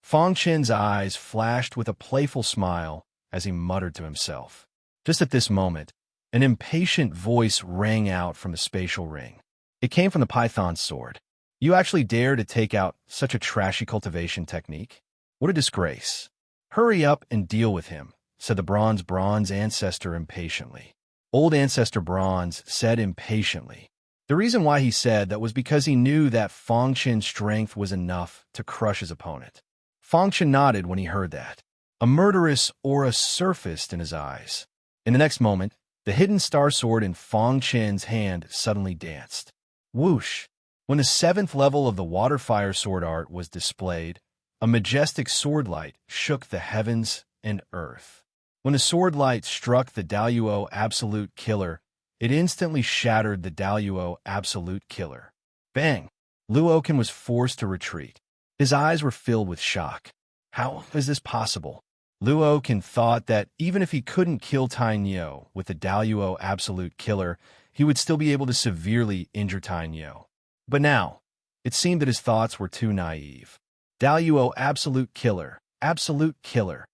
Fong Chen's eyes flashed with a playful smile as he muttered to himself. Just at this moment, an impatient voice rang out from the spatial ring. It came from the python's sword. "You actually dare to take out such a trashy cultivation technique? What a disgrace. Hurry up and deal with him," said the bronze ancestor impatiently. Old Ancestor Bronze said impatiently. The reason why he said that was because he knew that Fong Chen's strength was enough to crush his opponent. Fong Chen nodded when he heard that. A murderous aura surfaced in his eyes. In the next moment, the hidden star sword in Fong Chen's hand suddenly danced. Whoosh! When the 7th level of the water fire sword art was displayed, a majestic sword light shook the heavens and earth. When the sword light struck the Daoyuo Absolute Killer, It instantly shattered the Daluo absolute killer. Bang! Luokan was forced to retreat. His eyes were filled with shock. How is this possible? Luokan thought that even if he couldn't kill Tainyo with the Daluo absolute killer, he would still be able to severely injure Tainyo. But now, it seemed that his thoughts were too naive. Daluo absolute killer, absolute killer.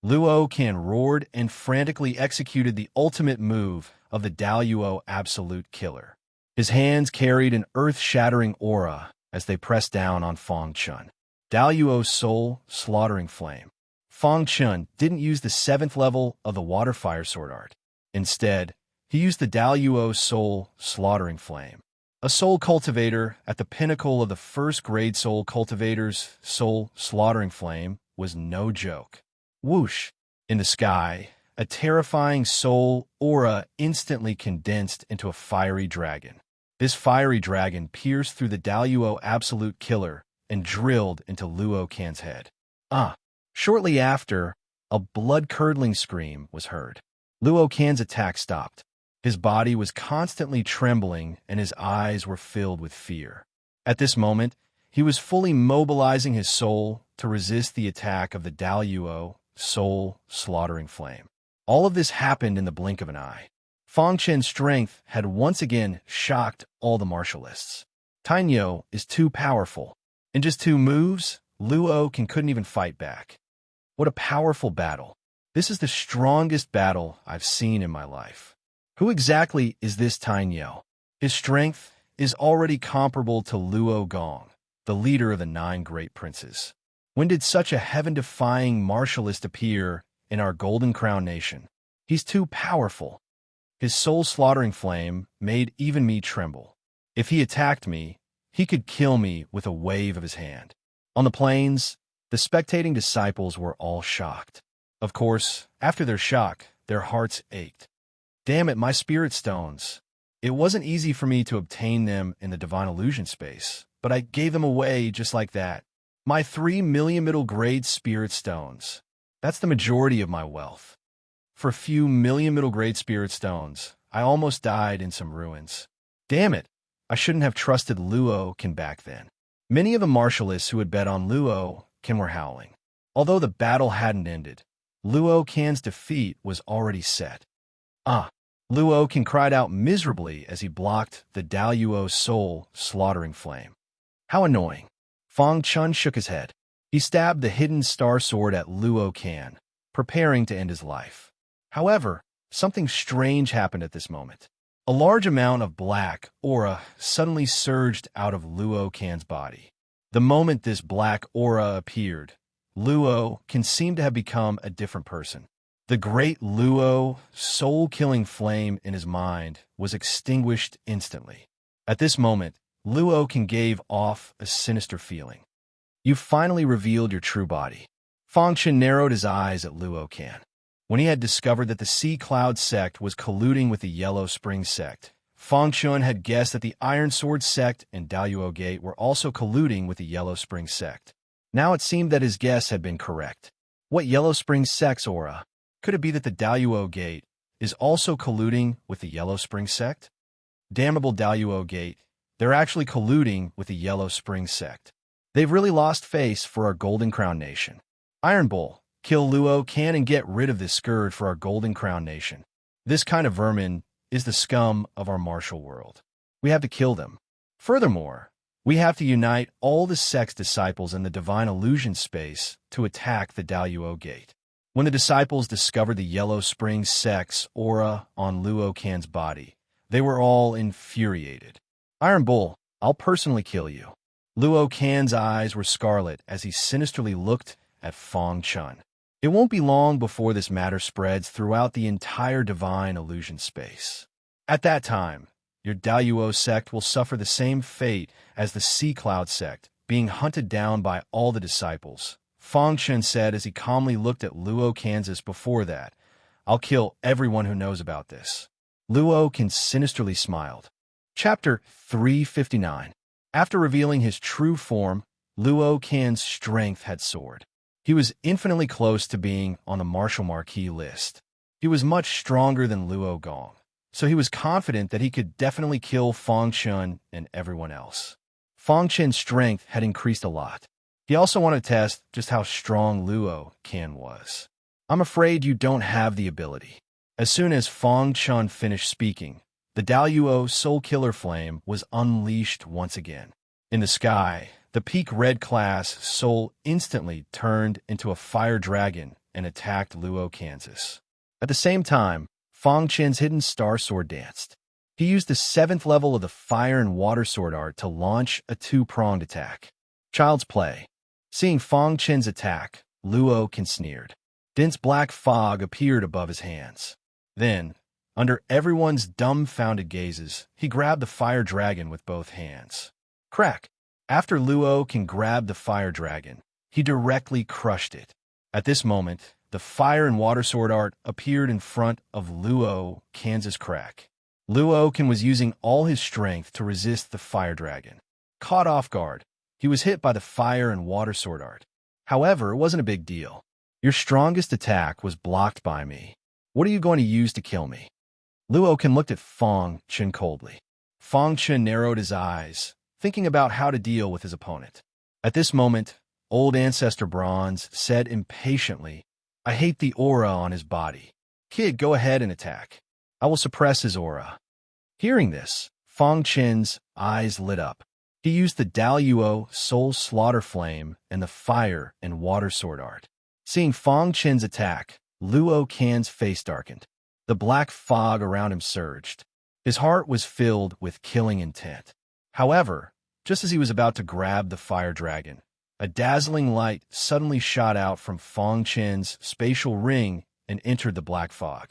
Luokan roared and frantically executed the ultimate move of the Daluo absolute killer. His hands carried an earth-shattering aura as they pressed down on Fang Chun. Daluo's soul slaughtering flame. Fang Chun didn't use the 7th level of the water fire sword art. Instead, he used the Daluo soul slaughtering flame. A soul cultivator at the pinnacle of the first-grade soul cultivator's soul slaughtering flame was no joke. Whoosh! In the sky, a terrifying soul aura instantly condensed into a fiery dragon. This fiery dragon pierced through the Daluo absolute killer and drilled into Luokan's head. Shortly after, a blood-curdling scream was heard. Luokan's attack stopped. His body was constantly trembling and his eyes were filled with fear. At this moment, he was fully mobilizing his soul to resist the attack of the Daluo soul slaughtering flame. All of this happened in the blink of an eye. Fang Chen's strength had once again shocked all the martialists. Tainyo is too powerful. In just 2 moves, Luokan couldn't even fight back. What a powerful battle. This is the strongest battle I've seen in my life. Who exactly is this Tainyo? His strength is already comparable to Luo Gong, the leader of the 9 great princes. When did such a heaven-defying martialist appear in our Golden Crown nation? He's too powerful. His soul-slaughtering flame made even me tremble. If he attacked me, he could kill me with a wave of his hand. On the plains, the spectating disciples were all shocked. Of course, after their shock, their hearts ached. Damn it, my spirit stones. It wasn't easy for me to obtain them in the divine illusion space, but I gave them away just like that. My 3 million middle-grade spirit stones. That's the majority of my wealth. For a few million middle-grade spirit stones, I almost died in some ruins. Damn it, I shouldn't have trusted Luokan back then. Many of the martialists who had bet on Luokan were howling. Although the battle hadn't ended, Luokan's defeat was already set. Luokan cried out miserably as he blocked the Daluo soul slaughtering flame. How annoying. Fang Chun shook his head. He stabbed the hidden star sword at Luokan, preparing to end his life. However, something strange happened at this moment. A large amount of black aura suddenly surged out of Luokan's body. The moment this black aura appeared, Luokan seemed to have become a different person. The great Luo soul-killing flame in his mind was extinguished instantly. At this moment, Luokan gave off a sinister feeling. You finally revealed your true body. Fang Chen narrowed his eyes at Luokan. When he had discovered that the Sea Cloud sect was colluding with the Yellow Spring sect, Fang Chun had guessed that the Iron Sword sect and Daluo Gate were also colluding with the Yellow Spring sect. Now it seemed that his guess had been correct. What Yellow Spring sect's aura? Could it be that the Daluo Gate is also colluding with the Yellow Spring sect? Damnable Daluo Gate, they're actually colluding with the Yellow Spring sect. They've really lost face for our Golden Crown nation. Iron Bull, kill Luokan and get rid of this scourge for our Golden Crown nation. This kind of vermin is the scum of our martial world. We have to kill them. Furthermore, we have to unite all the sect's disciples in the divine illusion space to attack the Daluo Gate. When the disciples discovered the Yellow Spring sect's aura on Luokan's body, they were all infuriated. Iron Bull, I'll personally kill you. Luokan's eyes were scarlet as he sinisterly looked at Fang Chun. It won't be long before this matter spreads throughout the entire divine illusion space. At that time, your Daluo sect will suffer the same fate as the Sea Cloud sect, being hunted down by all the disciples. Fang Chun said as he calmly looked at Luokan before that. I'll kill everyone who knows about this. Luokan sinisterly smiled. Chapter 359. After revealing his true form, Luokan's strength had soared. He was infinitely close to being on the martial marquee list. He was much stronger than Luo Gong. so he was confident that he could definitely kill Fang Chun and everyone else. Fang Chen's strength had increased a lot. He also wanted to test just how strong Luo Can was. I'm afraid you don't have the ability. As soon as Fang Chun finished speaking, the Daoyuo Soul Killer Flame was unleashed once again. In the sky, the peak red class soul instantly turned into a fire dragon and attacked Luo Kansas. At the same time, Fang Chen's hidden star sword danced. He used the 7th level of the fire and water sword art to launch a 2-pronged attack. Child's play. Seeing Fang Chen's attack, Luo Can sneered. Dense black fog appeared above his hands. Then, under everyone's dumbfounded gazes, he grabbed the fire dragon with both hands. Crack! After Luo Can grabbed the fire dragon, he directly crushed it. At this moment, the fire and water sword art appeared in front of Luo Can's crack. Luo Can was using all his strength to resist the fire dragon. Caught off guard, he was hit by the fire and water sword art. However, it wasn't a big deal. Your strongest attack was blocked by me. What are you going to use to kill me? Luo Can looked at Fang Chun coldly. Fang Chun narrowed his eyes, thinking about how to deal with his opponent. At this moment, Old Ancestor Bronze said impatiently, I hate the aura on his body. Kid, go ahead and attack. I will suppress his aura. Hearing this, Fang Chen's eyes lit up. He used the Daoyuo Soul Slaughter Flame and the fire and water sword art. Seeing Fang Chen's attack, Luo Can's face darkened. The black fog around him surged. His heart was filled with killing intent. However, just as he was about to grab the fire dragon, a dazzling light suddenly shot out from Fang Chen's spatial ring and entered the black fog.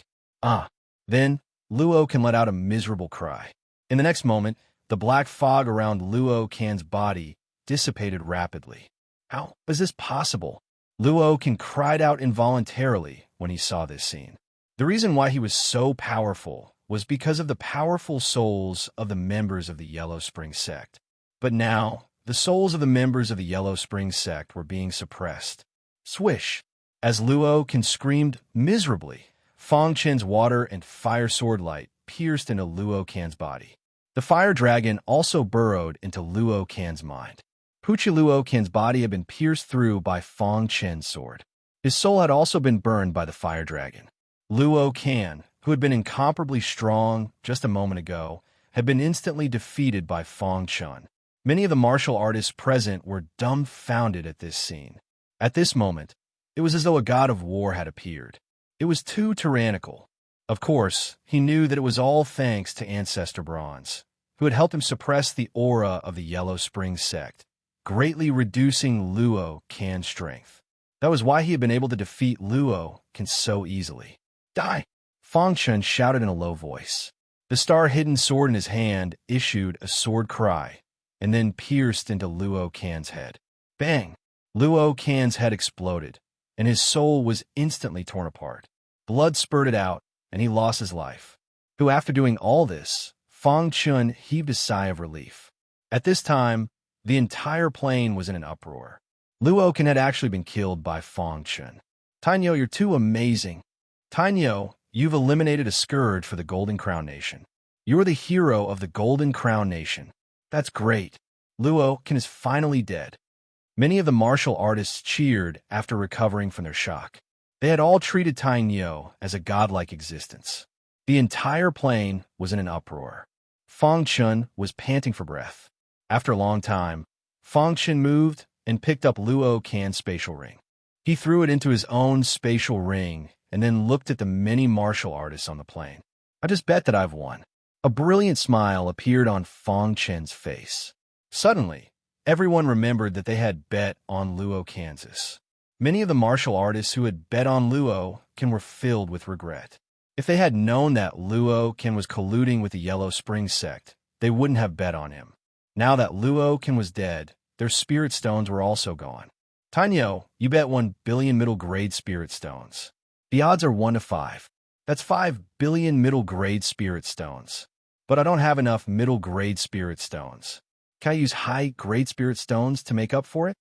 Then, Luo Can let out a miserable cry. In the next moment, the black fog around Luo Can's body dissipated rapidly. How is this possible? Luo Can cried out involuntarily when he saw this scene. The reason why he was so powerful was because of the powerful souls of the members of the Yellow Spring sect. But now, the souls of the members of the Yellow Spring sect were being suppressed. Swish! As Luo Can screamed miserably, Fang Chen's water and fire sword light pierced into Luo Can's body. The fire dragon also burrowed into Luo Can's mind. Puchi Luo Can's body had been pierced through by Fang Chen's sword. His soul had also been burned by the fire dragon. Luo Can, who had been incomparably strong just a moment ago, had been instantly defeated by Fang Chun. Many of the martial artists present were dumbfounded at this scene. At this moment, it was as though a god of war had appeared. It was too tyrannical. Of course, he knew that it was all thanks to Ancestor Bronze, who had helped him suppress the aura of the Yellow Spring sect, greatly reducing Luo Can's strength. That was why he had been able to defeat Luo Can so easily. Die! Fang Chun shouted in a low voice. The star-hidden sword in his hand issued a sword cry, and then pierced into Luo Can's head. Bang! Luo Can's head exploded, and his soul was instantly torn apart. Blood spurted out, and he lost his life. Who, after doing all this, Fang Chun heaved a sigh of relief. At this time, the entire plane was in an uproar. Luo Can had actually been killed by Fang Chun. Tainyo, you're too amazing. Tainyo, you've eliminated a scourge for the Golden Crown Nation. You're the hero of the Golden Crown Nation. That's great. Luo Can is finally dead. Many of the martial artists cheered after recovering from their shock. They had all treated Tainyo as a godlike existence. The entire plane was in an uproar. Fang Chun was panting for breath. After a long time, Fang Chun moved and picked up Luo Can's spatial ring. He threw it into his own spatial ring and then looked at the many martial artists on the plane. I just bet that I've won. A brilliant smile appeared on Fang Chen's face. Suddenly, everyone remembered that they had bet on Luo Kansas. Many of the martial artists who had bet on Luo Can were filled with regret. If they had known that Luo Can was colluding with the Yellow Spring sect, they wouldn't have bet on him. Now that Luo Can was dead, their spirit stones were also gone. Tainyo, you bet 1 billion middle-grade spirit stones. The odds are 1 to 5. That's 5 billion middle-grade spirit stones. But I don't have enough middle-grade spirit stones. Can I use high-grade spirit stones to make up for it?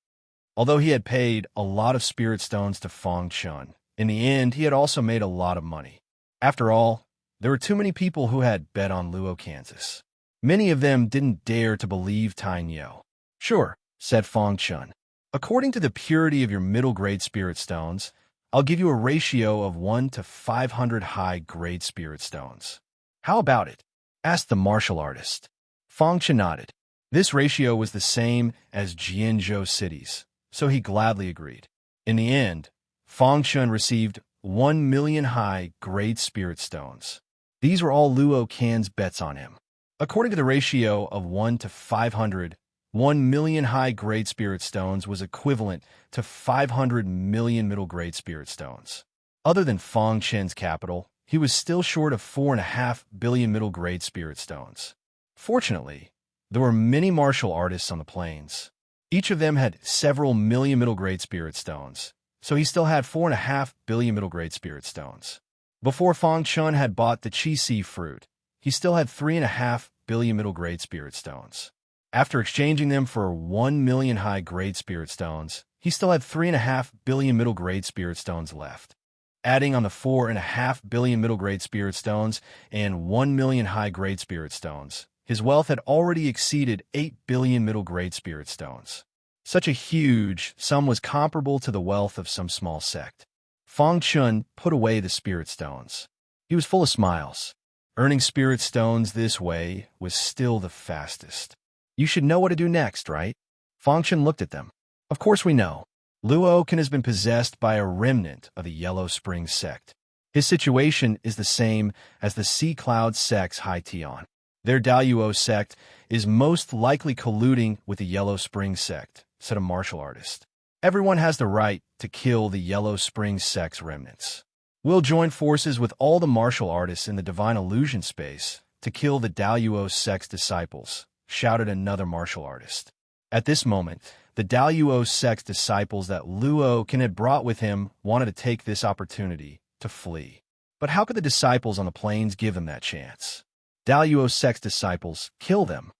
Although he had paid a lot of spirit stones to Fang Chun, in the end, he had also made a lot of money. After all, There were too many people who had bet on Luo, Kansas. Many of them didn't dare to believe Tai Nyo. Sure, said Fong Chun. According to the purity of your middle-grade spirit stones, I'll give you a ratio of 1 to 500 high-grade spirit stones. How about it? Asked the martial artist. Fong Chun nodded. This ratio was the same as Jianzhou cities, so he gladly agreed. In the end, Fong Chun received 1 million high-grade spirit stones. These were all Luo Kan's bets on him. According to the ratio of 1 to 500, 1 million high-grade spirit stones was equivalent to 500 million middle-grade spirit stones. Other than Fong Chen's capital, he was still short of 4.5 billion middle-grade spirit stones. Fortunately, there were many martial artists on the plains. Each of them had several million middle-grade spirit stones, so he still had 4.5 billion middle-grade spirit stones. Before Fong Chun had bought the Chi-Si fruit, he still had 3.5 billion middle-grade spirit stones. After exchanging them for 1 million high-grade spirit stones, he still had 3.5 billion middle-grade spirit stones left. Adding on the 4.5 billion middle-grade spirit stones and 1 million high-grade spirit stones, his wealth had already exceeded 8 billion middle-grade spirit stones. Such a huge sum was comparable to the wealth of some small sect. Fong Chun put away the spirit stones. He was full of smiles. Earning spirit stones this way was still the fastest. You should know what to do next, right? Fong Chun looked at them. Of course we know. Luo Kan has been possessed by a remnant of the Yellow Spring sect. His situation is the same as the Sea Cloud sect's Hai Tian. Their Daluo sect is most likely colluding with the Yellow Spring sect, said a martial artist. Everyone has the right to kill the Yellow Spring sect's remnants. We'll join forces with all the martial artists in the Divine Illusion space to kill the Daluo sect's disciples, shouted another martial artist. At this moment, the Daluo sect's disciples that Luo Kan had brought with him wanted to take this opportunity to flee. But how could the disciples on the plains give them that chance? Daluo sect's disciples kill them.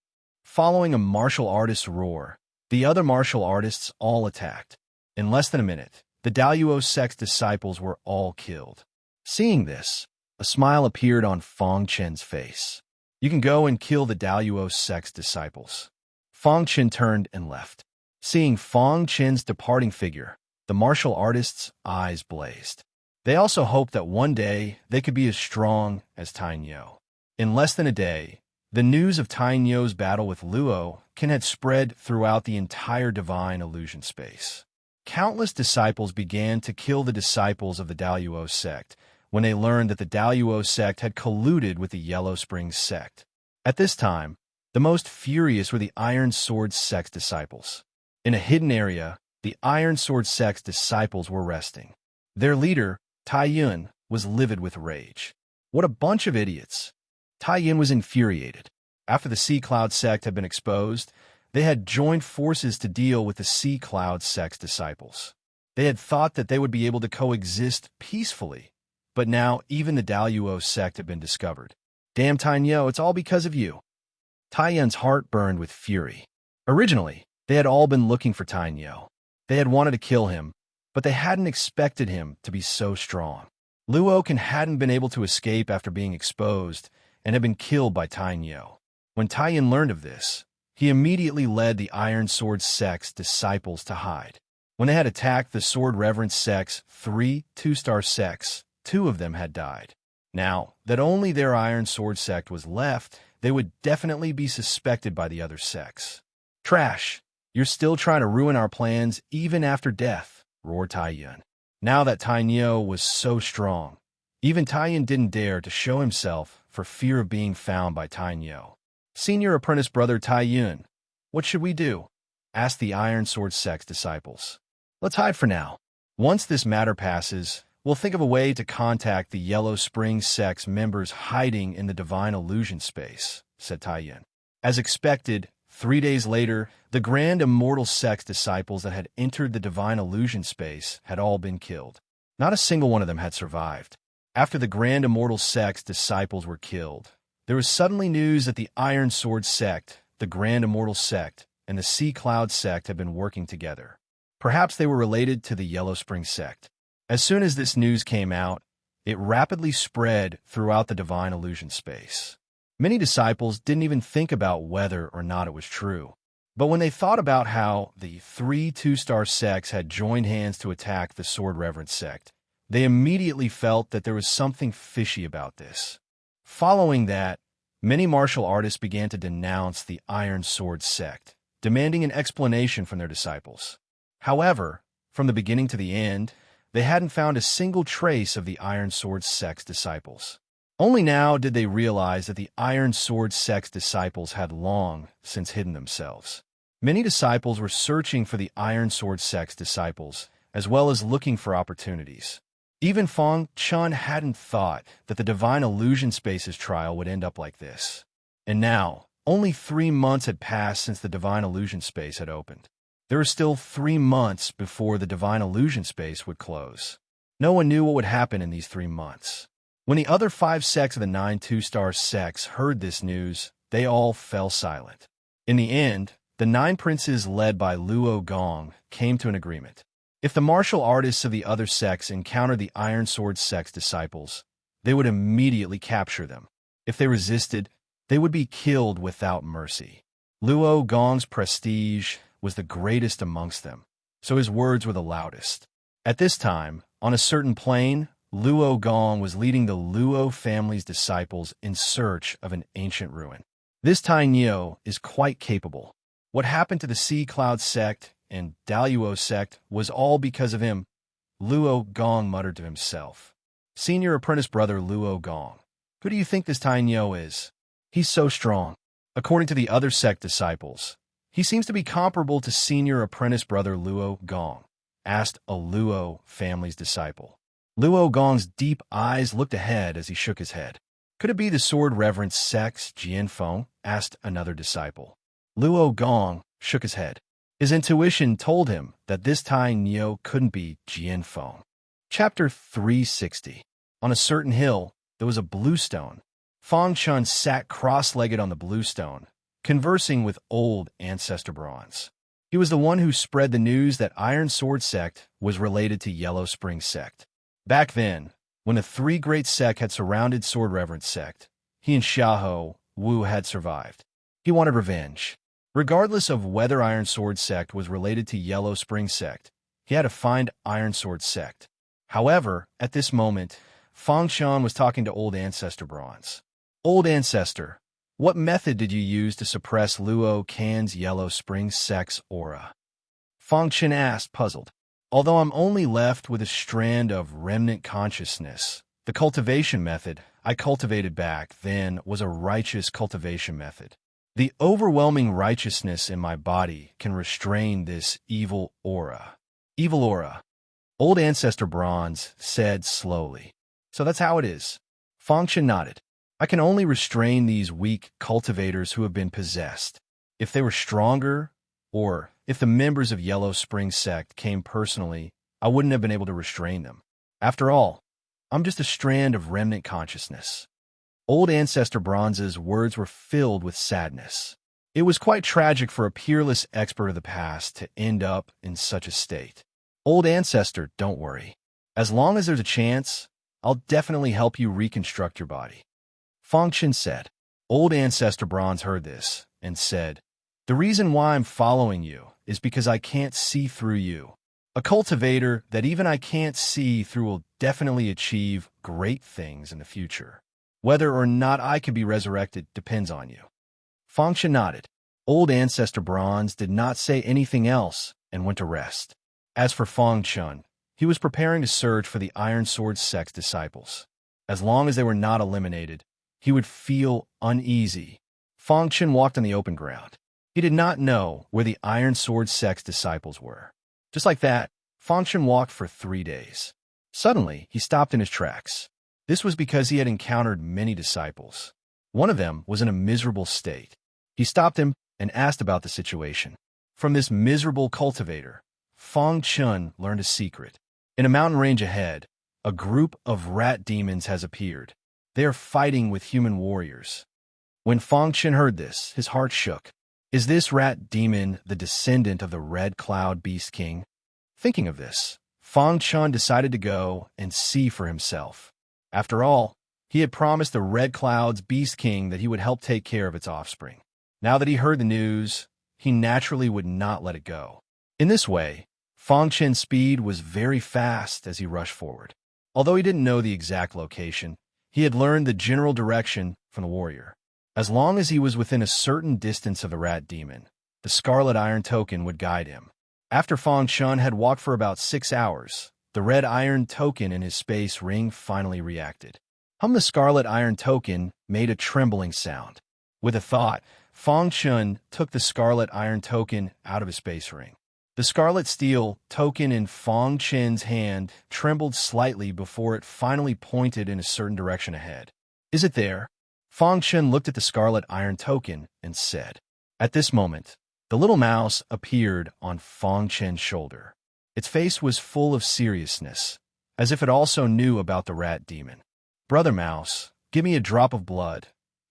Following a martial artist's roar, the other martial artists all attacked. In less than a minute, the Daluo sect's disciples were all killed. Seeing this, a smile appeared on Fong Chen's face. You can go and kill the Daluo sect's disciples. Fong Chen turned and left. Seeing Fong Chen's departing figure, the martial artists' eyes blazed. They also hoped that one day they could be as strong as Tai Nyo. In less than a day, the news of Tai Nyo's battle with Luo Kan had spread throughout the entire Divine Illusion space. Countless disciples began to kill the disciples of the Daluo sect when they learned that the Daluo sect had colluded with the Yellow Spring sect. At this time, the most furious were the Iron Sword sect's disciples. In a hidden area, the Iron Sword sect's disciples were resting. Their leader, Tai Yun, was livid with rage. What a bunch of idiots! Tai Yun was infuriated. After the Sea Cloud sect had been exposed, they had joined forces to deal with the Sea Cloud sect's disciples. They had thought that they would be able to coexist peacefully, but now even the Daluo sect had been discovered. Damn Tai Nyo, it's all because of you. Tai Yun's heart burned with fury. Originally, they had all been looking for Tai Nyo. They had wanted to kill him, but they hadn't expected him to be so strong. Luo Kan hadn't been able to escape after being exposed and had been killed by Tai Nyo. When Tai Yun learned of this, he immediately led the Iron Sword sect's disciples to hide. When they had attacked the Sword Reverence sect's 3 two-star sects, 2 of them had died. Now that only their Iron Sword sect was left, they would definitely be suspected by the other sects. Trash! You're still trying to ruin our plans even after death, roared Tai Yun. Now that Tai Nyo was so strong, even Tai Yun didn't dare to show himself for fear of being found by Tai Nyo. Senior apprentice brother Tai Yun, what should we do? Asked the Iron Sword sect's disciples. Let's hide for now. Once this matter passes, we'll think of a way to contact the Yellow Spring sect's members hiding in the Divine Illusion space, said Tai Yun. As expected, 3 days later, the Grand Immortal sect's disciples that had entered the Divine Illusion space had all been killed. Not a single one of them had survived. After the Grand Immortal sect's disciples were killed, there was suddenly news that the Iron Sword sect, the Grand Immortal sect, and the Sea Cloud sect had been working together. Perhaps they were related to the Yellow Spring sect. As soon as this news came out, it rapidly spread throughout the divine illusion space. Many disciples didn't even think about whether or not it was true. But when they thought about how the 3 two-star sects had joined hands to attack the sword reverence sect, they immediately felt that there was something fishy about this. Following that, many martial artists began to denounce the Iron Sword sect, demanding an explanation from their disciples. However, from the beginning to the end, they hadn't found a single trace of the Iron Sword sect's disciples. Only now did they realize that the Iron Sword sect's disciples had long since hidden themselves. Many disciples were searching for the Iron Sword sect's disciples, as well as looking for opportunities. Even Fang Chun hadn't thought that the Divine Illusion Space's trial would end up like this. And now, only 3 months had passed since the Divine Illusion Space had opened. There were still 3 months before the Divine Illusion Space would close. No one knew what would happen in these 3 months. When the other 5 sects of the 9 two-star sects heard this news, they all fell silent. In the end, the 9 princes led by Luo Gong came to an agreement. If the martial artists of the other sects encountered the Iron Sword sect's disciples, they would immediately capture them. If they resisted, they would be killed without mercy. Luo Gong's prestige was the greatest amongst them, so his words were the loudest. At this time, on a certain plain, Luo Gong was leading the Luo family's disciples in search of an ancient ruin. This Tai Nio is quite capable. What happened to the Sea Cloud sect and Daluo sect was all because of him, Luo Gong muttered to himself. Senior apprentice brother Luo Gong. Who do you think this Tai Nio is? He's so strong. According to the other sect disciples, he seems to be comparable to senior apprentice brother Luo Gong, asked a Luo family's disciple. Luo Gong's deep eyes looked ahead as he shook his head. Could it be the sword reverence sect's Jian Feng? Asked another disciple. Luo Gong shook his head. His intuition told him that this Tai Nio couldn't be Jian Feng. Chapter 360. On a certain hill, there was a blue stone. Fang Chun sat cross-legged on the blue stone, conversing with old Ancestor Bronze. He was the one who spread the news that Iron Sword sect was related to Yellow Spring sect. Back then, when the 3 great sects had surrounded Sword Reverence sect, he and Xiahou Wu had survived. He wanted revenge. Regardless of whether Iron Sword sect was related to Yellow Spring sect, he had to find Iron Sword sect. However, at this moment, Fang Chun was talking to Old Ancestor Bronze. Old Ancestor, what method did you use to suppress Luo Can's Yellow Spring sect's aura? Fang Chun asked, puzzled. Although I'm only left with a strand of remnant consciousness, the cultivation method I cultivated back then was a righteous cultivation method. The overwhelming righteousness in my body can restrain this evil aura. Evil aura, Old Ancestor Bronze said slowly. So that's how it is. Fang Chun nodded. I can only restrain these weak cultivators who have been possessed. If they were stronger, or if the members of Yellow Spring sect came personally, I wouldn't have been able to restrain them. After all, I'm just a strand of remnant consciousness. Old Ancestor Bronze's words were filled with sadness. It was quite tragic for a peerless expert of the past to end up in such a state. Old Ancestor, don't worry. As long as there's a chance, I'll definitely help you reconstruct your body. Fang Chun said. Old Ancestor Bronze heard this and said, the reason why I'm following you is because I can't see through you. A cultivator that even I can't see through will definitely achieve great things in the future. Whether or not I can be resurrected depends on you. Fang Chun nodded. Old Ancestor Bronze did not say anything else and went to rest. As for Fang Chun, he was preparing to search for the Iron Sword sect's disciples. As long as they were not eliminated, he would feel uneasy. Fang Chun walked on the open ground. He did not know where the Iron Sword sect's disciples were. Just like that, Fang Chun walked for 3 days. Suddenly, he stopped in his tracks. This was because he had encountered many disciples. One of them was in a miserable state. He stopped him and asked about the situation. From this miserable cultivator, Fang Chun learned a secret. In a mountain range ahead, a group of rat demons has appeared. They are fighting with human warriors. When Fang Chun heard this, his heart shook. Is this rat demon the descendant of the Red Cloud Beast King? Thinking of this, Fang Chun decided to go and see for himself. After all, he had promised the Red Cloud's Beast King that he would help take care of its offspring. Now that he heard the news, he naturally would not let it go. In this way, Fang Chen's speed was very fast as he rushed forward. Although he didn't know the exact location, he had learned the general direction from the warrior. As long as he was within a certain distance of the rat demon, the Scarlet Iron Token would guide him. After Fang Chen had walked for about 6 hours, the red iron token in his space ring finally reacted. The Scarlet Iron Token made a trembling sound. With a thought, Fang Chen took the Scarlet Iron Token out of his space ring. The Scarlet Steel token in Fang Chen's hand trembled slightly before it finally pointed in a certain direction ahead. "Is it there?" Fang Chen looked at the Scarlet Iron Token and said. At this moment, the little mouse appeared on Fang Chen's shoulder. Its face was full of seriousness, as if it also knew about the rat demon. "Brother Mouse, give me a drop of blood."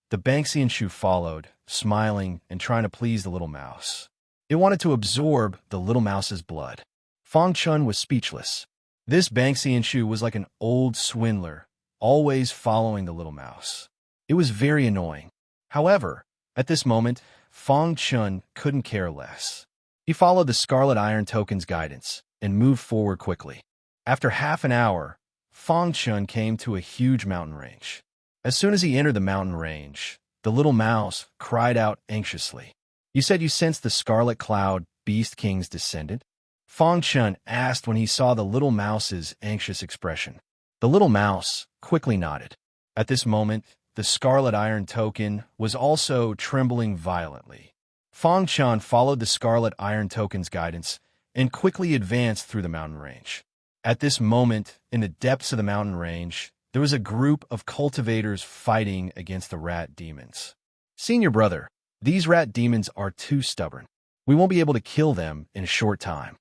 The Banksian shoe followed, smiling and trying to please the little mouse. It wanted to absorb the little mouse's blood. Fang Chen was speechless. This Banksian shoe was like an old swindler, always following the little mouse. It was very annoying. However, at this moment, Fang Chen couldn't care less. He followed the Scarlet Iron Token's guidance and moved forward quickly. After half an hour, Fang Chen came to a huge mountain range. As soon as he entered the mountain range, the little mouse cried out anxiously. "You said you sensed the Scarlet Cloud Beast King's descendant?" Fang Chen asked when he saw the little mouse's anxious expression. The little mouse quickly nodded. At this moment, the Scarlet Iron Token was also trembling violently. Fang Chen followed the Scarlet Iron Token's guidance and quickly advanced through the mountain range. At this moment, in the depths of the mountain range, there was a group of cultivators fighting against the rat demons. "Senior brother, these rat demons are too stubborn. We won't be able to kill them in a short time."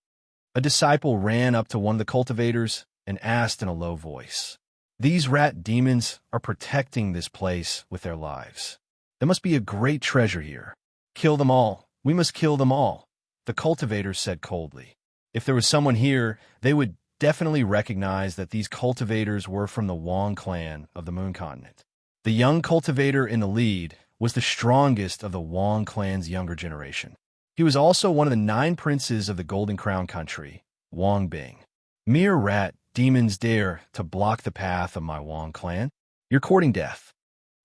A disciple ran up to one of the cultivators and asked in a low voice. "These rat demons are protecting this place with their lives. There must be a great treasure here. Kill them all. We must kill them all," the cultivator said coldly. If there was someone here, they would definitely recognize that these cultivators were from the Wang clan of the Moon Continent. The young cultivator in the lead was the strongest of the Wang clan's younger generation. He was also one of the 9 princes of the Golden Crown country, Wang Bing. "Mere rat demons dare to block the path of my Wang clan? You're courting death."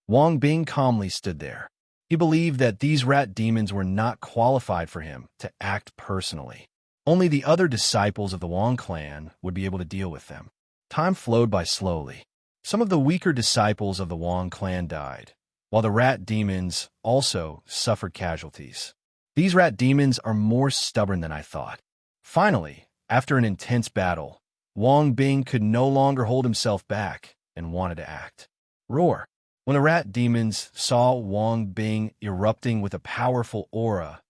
Wang Bing calmly stood there. He believed that these rat demons were not qualified for him to act personally. Only the other disciples of the Wang clan would be able to deal with them. Time flowed by slowly. Some of the weaker disciples of the Wang clan died, while the rat demons also suffered casualties. "These rat demons are more stubborn than I thought." Finally, after an intense battle, Wang Bing could no longer hold himself back and wanted to act. Roar! When the rat demons saw Wang Bing erupting with a powerful aura,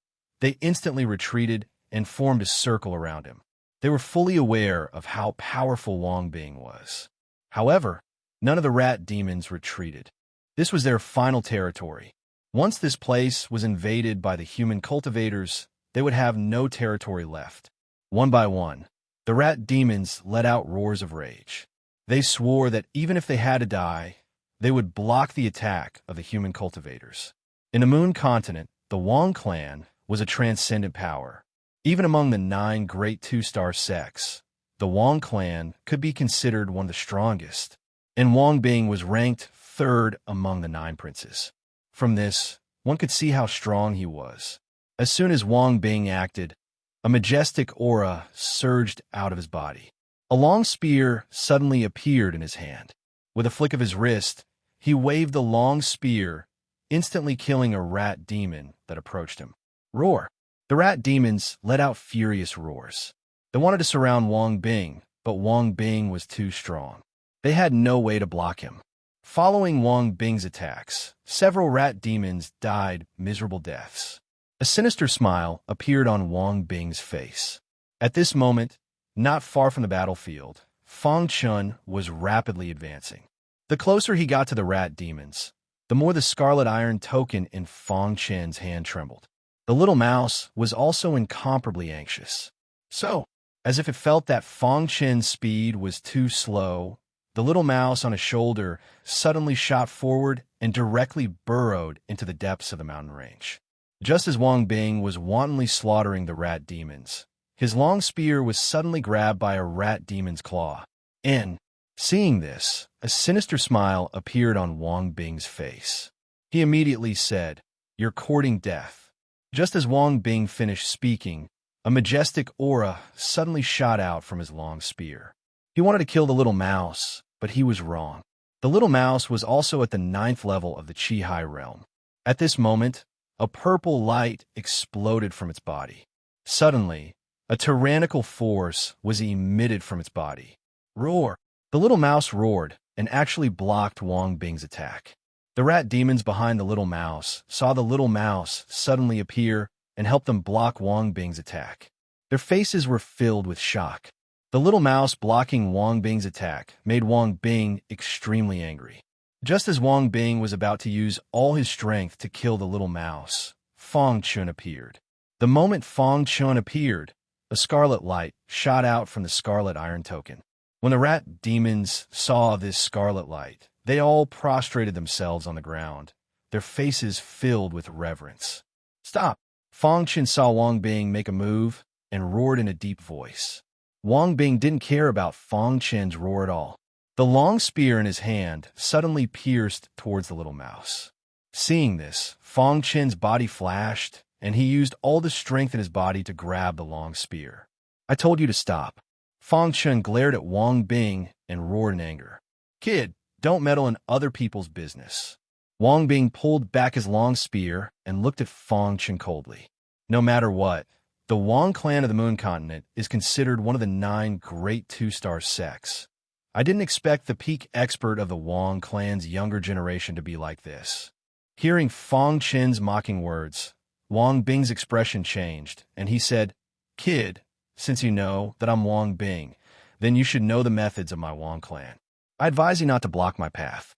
they instantly retreated and formed a circle around him. They were fully aware of how powerful Wang Bing was. However, none of the rat demons retreated. This was their final territory. Once this place was invaded by the human cultivators, they would have no territory left. One by one, the rat demons let out roars of rage. They swore that even if they had to die, they would block the attack of the human cultivators. In the Moon Continent, the Wang clan was a transcendent power. Even among the 9 great 2-star sects, the Wang clan could be considered one of the strongest, and Wang Bing was ranked 3rd among the 9 princes. From this, one could see how strong he was. As soon as Wang Bing acted, a majestic aura surged out of his body. A long spear suddenly appeared in his hand. With a flick of his wrist, he waved the long spear, instantly killing a rat demon that approached him. Roar! The rat demons let out furious roars. They wanted to surround Wang Bing, but Wang Bing was too strong. They had no way to block him. Following Wang Bing's attacks, several rat demons died miserable deaths. A sinister smile appeared on Wang Bing's face. At this moment, not far from the battlefield, Fang Chen was rapidly advancing. The closer he got to the rat demons, the more the Scarlet Iron Token in Fang Chen's hand trembled. The little mouse was also incomparably anxious. So, as if it felt that Fang Chen's speed was too slow, The little mouse on his shoulder suddenly shot forward and directly burrowed into the depths of the mountain range. Just as Wang Bing was wantonly slaughtering the rat demons, his long spear was suddenly grabbed by a rat demon's claw. And, seeing this, a sinister smile appeared on Wang Bing's face. He immediately said, "You're courting death." Just as Wang Bing finished speaking, a majestic aura suddenly shot out from his long spear. He wanted to kill the little mouse, but he was wrong. The little mouse was also at the 9th level of the Qi realm. At this moment, a purple light exploded from its body. Suddenly, a tyrannical force was emitted from its body. Roar! The little mouse roared and actually blocked Wang Bing's attack. The rat demons behind the little mouse saw the little mouse suddenly appear and helped them block Wang Bing's attack. Their faces were filled with shock. The little mouse blocking Wang Bing's attack made Wang Bing extremely angry. Just as Wang Bing was about to use all his strength to kill the little mouse, Fang Chun appeared. The moment Fang Chun appeared, a scarlet light shot out from the scarlet iron token. When the rat demons saw this scarlet light, they all prostrated themselves on the ground, their faces filled with reverence. "Stop!" Fang Chun saw Wang Bing make a move and roared in a deep voice. Wang Bing didn't care about Fang Chun's roar at all. The long spear in his hand suddenly pierced towards the little mouse. Seeing this, Fang Chun's body flashed, and he used all the strength in his body to grab the long spear. "I told you to stop." Fang Chun glared at Wang Bing and roared in anger. "Kid, don't meddle in other people's business." Wang Bing pulled back his long spear and looked at Fang Chun coldly. No matter what, the Wang clan of the Moon Continent is considered one of the 9 great 2-star sects. I didn't expect the peak expert of the Wang clan's younger generation to be like this. Hearing Fang Chun's mocking words, Wang Bing's expression changed, and he said, "Kid, since you know that I'm Wang Bing, then you should know the methods of my Wang clan. I advise you not to block my path.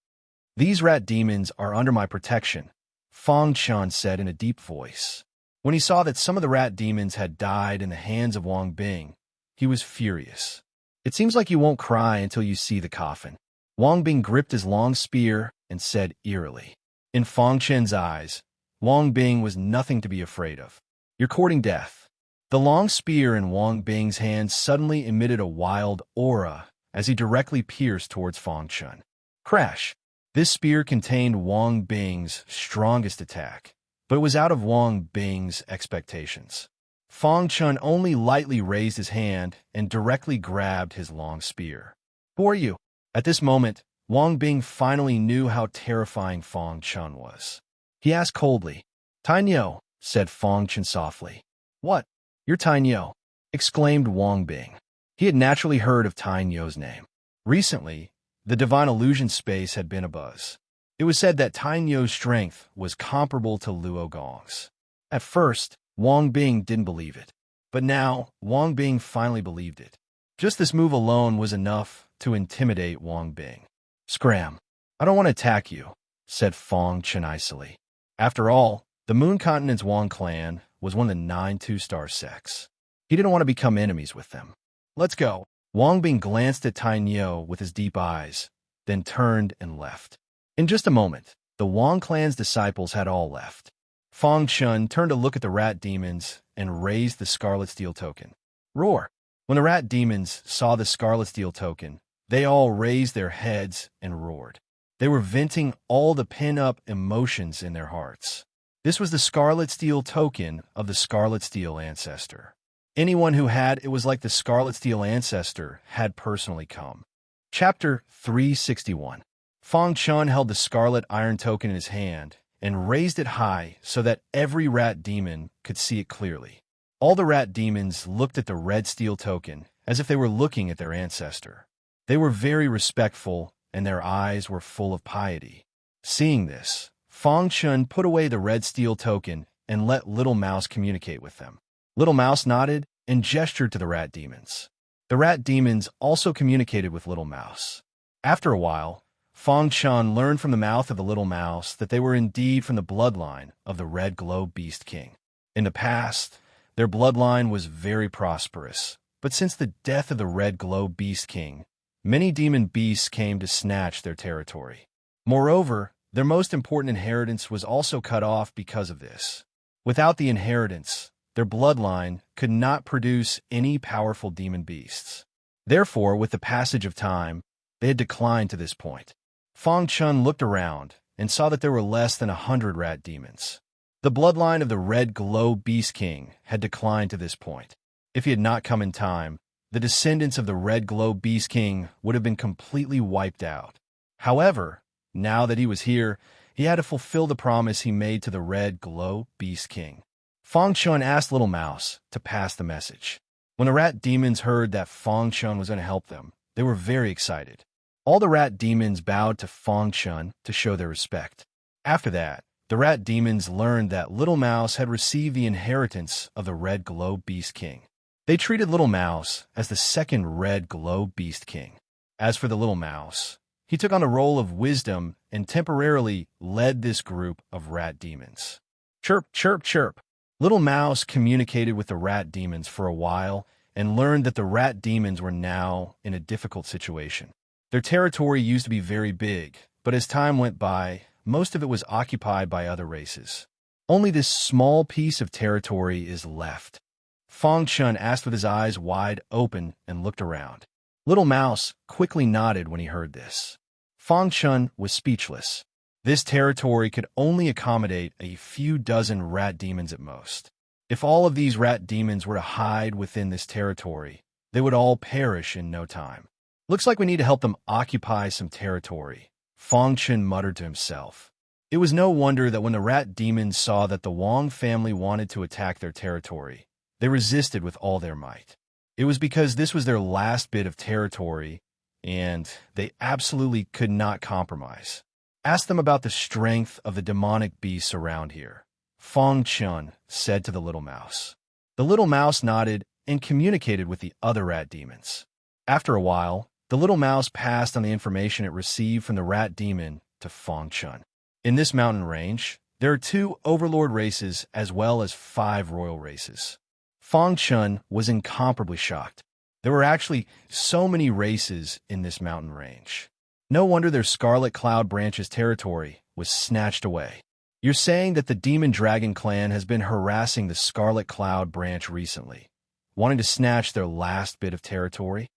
These rat demons are under my protection," Fang Chun said in a deep voice. When he saw that some of the rat demons had died in the hands of Wang Bing, he was furious. "It seems like you won't cry until you see the coffin." Wang Bing gripped his long spear and said eerily. In Fang Chun's eyes, Wang Bing was nothing to be afraid of. "You're courting death." The long spear in Wang Bing's hand suddenly emitted a wild aura as he directly pierced towards Fang Chun. Crash! This spear contained Wang Bing's strongest attack, but it was out of Wang Bing's expectations. Fang Chun only lightly raised his hand and directly grabbed his long spear. "Who are you?" At this moment, Wang Bing finally knew how terrifying Fang Chun was. He asked coldly. "Tainyo," said Fang Chun softly. "What? You're Tainyo," exclaimed Wang Bing. He had naturally heard of Tainyo's name. Recently, the divine illusion space had been abuzz. It was said that Tainyo's strength was comparable to Luo Gong's. At first, Wang Bing didn't believe it. But now, Wang Bing finally believed it. Just this move alone was enough to intimidate Wang Bing. "Scram! I don't want to attack you," said Fang Chun icily. After all, the Moon Continent's Wang clan was one of the 9 2-star sects. He didn't want to become enemies with them. "Let's go." Wang Bing glanced at Tainyo with his deep eyes, then turned and left. In just a moment, the Wang clan's disciples had all left. Fang Chun turned to look at the rat demons and raised the scarlet steel token. Roar! When the rat demons saw the scarlet steel token, they all raised their heads and roared. They were venting all the pin-up emotions in their hearts. This was the scarlet steel token of the scarlet steel ancestor. Anyone who had it was like the scarlet steel ancestor had personally come. Chapter 361. Fang Chun held the scarlet iron token in his hand and raised it high so that every rat demon could see it clearly. All the rat demons looked at the red steel token as if they were looking at their ancestor. They were very respectful and their eyes were full of piety. Seeing this, Fang Chun put away the red steel token and let Little Mouse communicate with them. Little Mouse nodded and gestured to the rat demons. The rat demons also communicated with Little Mouse. After a while, Fang Chun learned from the mouth of the Little Mouse that they were indeed from the bloodline of the Red Globe Beast King. In the past, their bloodline was very prosperous, but since the death of the Red Globe Beast King, many demon beasts came to snatch their territory. Moreover, their most important inheritance was also cut off because of this. Without the inheritance, their bloodline could not produce any powerful demon beasts. Therefore, with the passage of time, they had declined to this point. Fang Chun looked around and saw that there were less than 100 rat demons. The bloodline of the Red Glow Beast King had declined to this point. If he had not come in time, the descendants of the Red Glow Beast King would have been completely wiped out. However, now that he was here, he had to fulfill the promise he made to the Red Glow Beast King. Fang Chun asked Little Mouse to pass the message. When the rat demons heard that Fang Chun was going to help them, they were very excited. All the rat demons bowed to Fang Chun to show their respect. After that, the rat demons learned that Little Mouse had received the inheritance of the Red Glow Beast King. They treated Little Mouse as the second Red Glow Beast King. As for the Little Mouse, he took on the role of wisdom and temporarily led this group of rat demons. Chirp, chirp, chirp. Little Mouse communicated with the rat demons for a while and learned that the rat demons were now in a difficult situation. Their territory used to be very big, but as time went by, most of it was occupied by other races. Only this small piece of territory is left. Fang Chun asked with his eyes wide open and looked around. Little Mouse quickly nodded when he heard this. Fang Chun was speechless. This territory could only accommodate a few dozen rat demons at most. If all of these rat demons were to hide within this territory, they would all perish in no time. Looks like we need to help them occupy some territory, Fang Chun muttered to himself. It was no wonder that when the rat demons saw that the Wang family wanted to attack their territory, they resisted with all their might. It was because this was their last bit of territory, and they absolutely could not compromise. Ask them about the strength of the demonic beasts around here, Fang Chun said to the Little Mouse. The Little Mouse nodded and communicated with the other rat demons. After a while, the Little Mouse passed on the information it received from the rat demon to Fang Chun. In this mountain range, there are 2 overlord races as well as 5 royal races. Fang Chun was incomparably shocked. There were actually so many races in this mountain range. No wonder their Scarlet Cloud Branch's territory was snatched away. You're saying that the Demon Dragon clan has been harassing the Scarlet Cloud Branch recently, wanting to snatch their last bit of territory?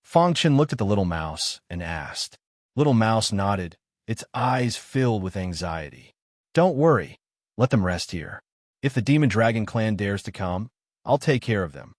Fang Chun looked at the Little Mouse and asked. Little Mouse nodded, its eyes filled with anxiety. Don't worry. Let them rest here. If the Demon Dragon clan dares to come, I'll take care of them.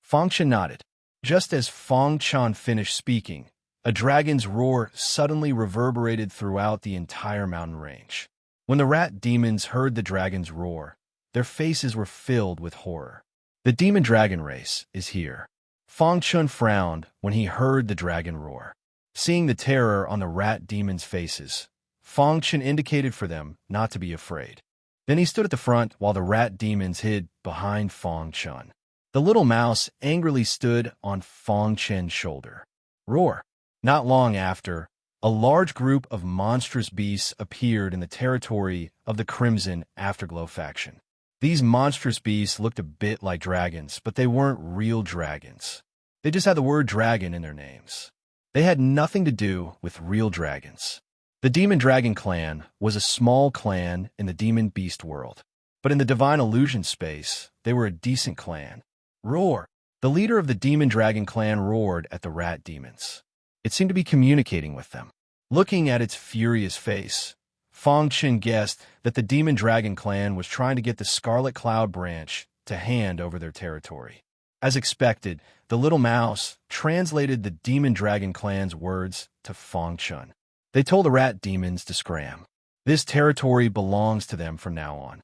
Fang Chun nodded. Just as Fang Chun finished speaking, a dragon's roar suddenly reverberated throughout the entire mountain range. When the rat demons heard the dragon's roar, their faces were filled with horror. The demon dragon race is here. Fang Chun frowned when he heard the dragon roar. Seeing the terror on the rat demons' faces, Fang Chun indicated for them not to be afraid. Then he stood at the front while the rat demons hid behind Fang Chun. The Little Mouse angrily stood on Fang Chun's shoulder. Roar! Not long after, a large group of monstrous beasts appeared in the territory of the Crimson Afterglow faction. These monstrous beasts looked a bit like dragons, but they weren't real dragons. They just had the word dragon in their names. They had nothing to do with real dragons. The Demon Dragon clan was a small clan in the demon beast world, but in the divine illusion space, they were a decent clan. Roar! The leader of the Demon Dragon clan roared at the rat demons. It seemed to be communicating with them. Looking at its furious face, Fang Chun guessed that the Demon Dragon clan was trying to get the Scarlet Cloud Branch to hand over their territory. As expected, the Little Mouse translated the Demon Dragon clan's words to Fang Chun. They told the rat demons to scram. This territory belongs to them from now on.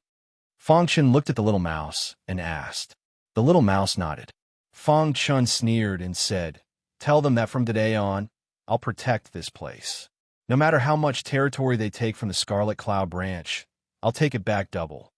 Fang Chun looked at the Little Mouse and asked. The Little Mouse nodded. Fang Chun sneered and said, Tell them that from today on, I'll protect this place. No matter how much territory they take from the Scarlet Cloud Branch, I'll take it back double.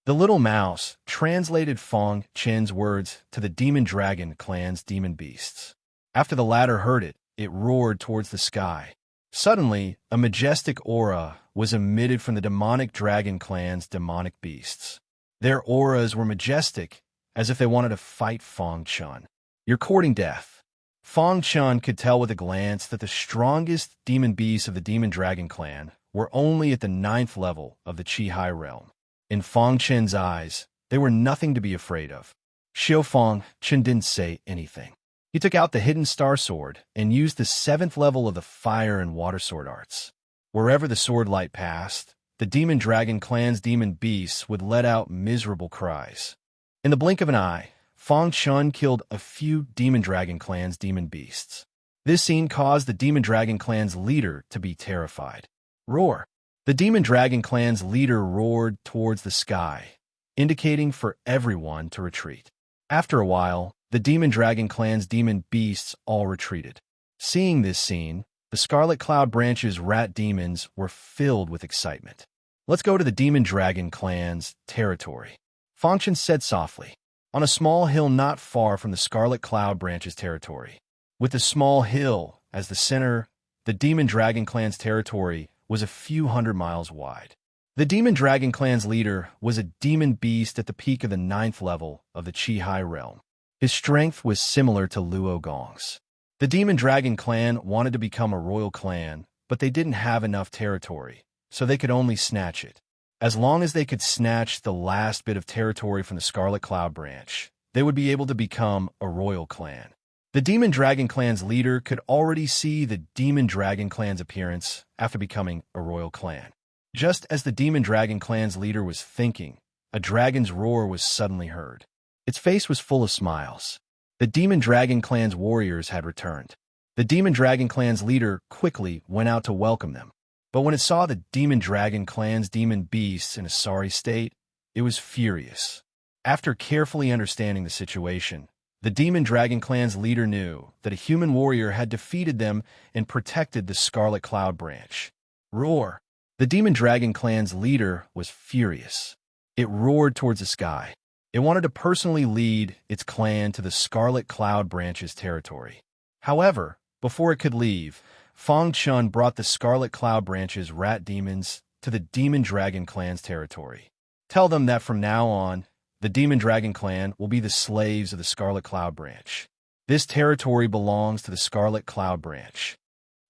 The Little Mouse translated Fang Chun's words to the Demon Dragon clan's demon beasts. After the latter heard it, it roared towards the sky. Suddenly, a majestic aura was emitted from the Demonic Dragon clan's demonic beasts. Their auras were majestic, as if they wanted to fight Fang Chun. You're courting death. Fong Chun could tell with a glance that the strongest demon beasts of the Demon Dragon clan were only at the 9th level of the Chi-Hai realm. In Fong Chen's eyes, they were nothing to be afraid of. Xiu Fong Chen didn't say anything. He took out the hidden star sword and used the 7th level of the fire and water sword arts. Wherever the sword light passed, the Demon Dragon clan's demon beasts would let out miserable cries. In the blink of an eye, Fong Chun killed a few Demon Dragon clan's demon beasts. This scene caused the Demon Dragon clan's leader to be terrified. Roar! The Demon Dragon clan's leader roared towards the sky, indicating for everyone to retreat. After a while, the Demon Dragon clan's demon beasts all retreated. Seeing this scene, the Scarlet Cloud Branch's rat demons were filled with excitement. Let's go to the Demon Dragon clan's territory, Fong Chun said softly, on a small hill not far from the Scarlet Cloud Branch's territory. With the small hill as the center, the Demon Dragon clan's territory was a few hundred miles wide. The Demon Dragon clan's leader was a demon beast at the peak of the 9th level of the Chi-Hai realm. His strength was similar to Luo Gong's. The Demon Dragon clan wanted to become a royal clan, but they didn't have enough territory, so they could only snatch it. As long as they could snatch the last bit of territory from the Scarlet Cloud Branch, they would be able to become a royal clan. The Demon Dragon clan's leader could already see the Demon Dragon clan's appearance after becoming a royal clan. Just as the Demon Dragon clan's leader was thinking, a dragon's roar was suddenly heard. Its face was full of smiles. The Demon Dragon clan's warriors had returned. The Demon Dragon clan's leader quickly went out to welcome them. But when it saw the Demon Dragon clan's demon beasts in a sorry state, it was furious. After carefully understanding the situation, the Demon Dragon clan's leader knew that a human warrior had defeated them and protected the Scarlet Cloud Branch. Roar! The Demon Dragon clan's leader was furious. It roared towards the sky. It wanted to personally lead its clan to the Scarlet Cloud Branch's territory. However, before it could leave, Fong Chun brought the Scarlet Cloud Branch's rat demons to the Demon Dragon clan's territory. Tell them that from now on, the Demon Dragon clan will be the slaves of the Scarlet Cloud Branch. This territory belongs to the Scarlet Cloud Branch,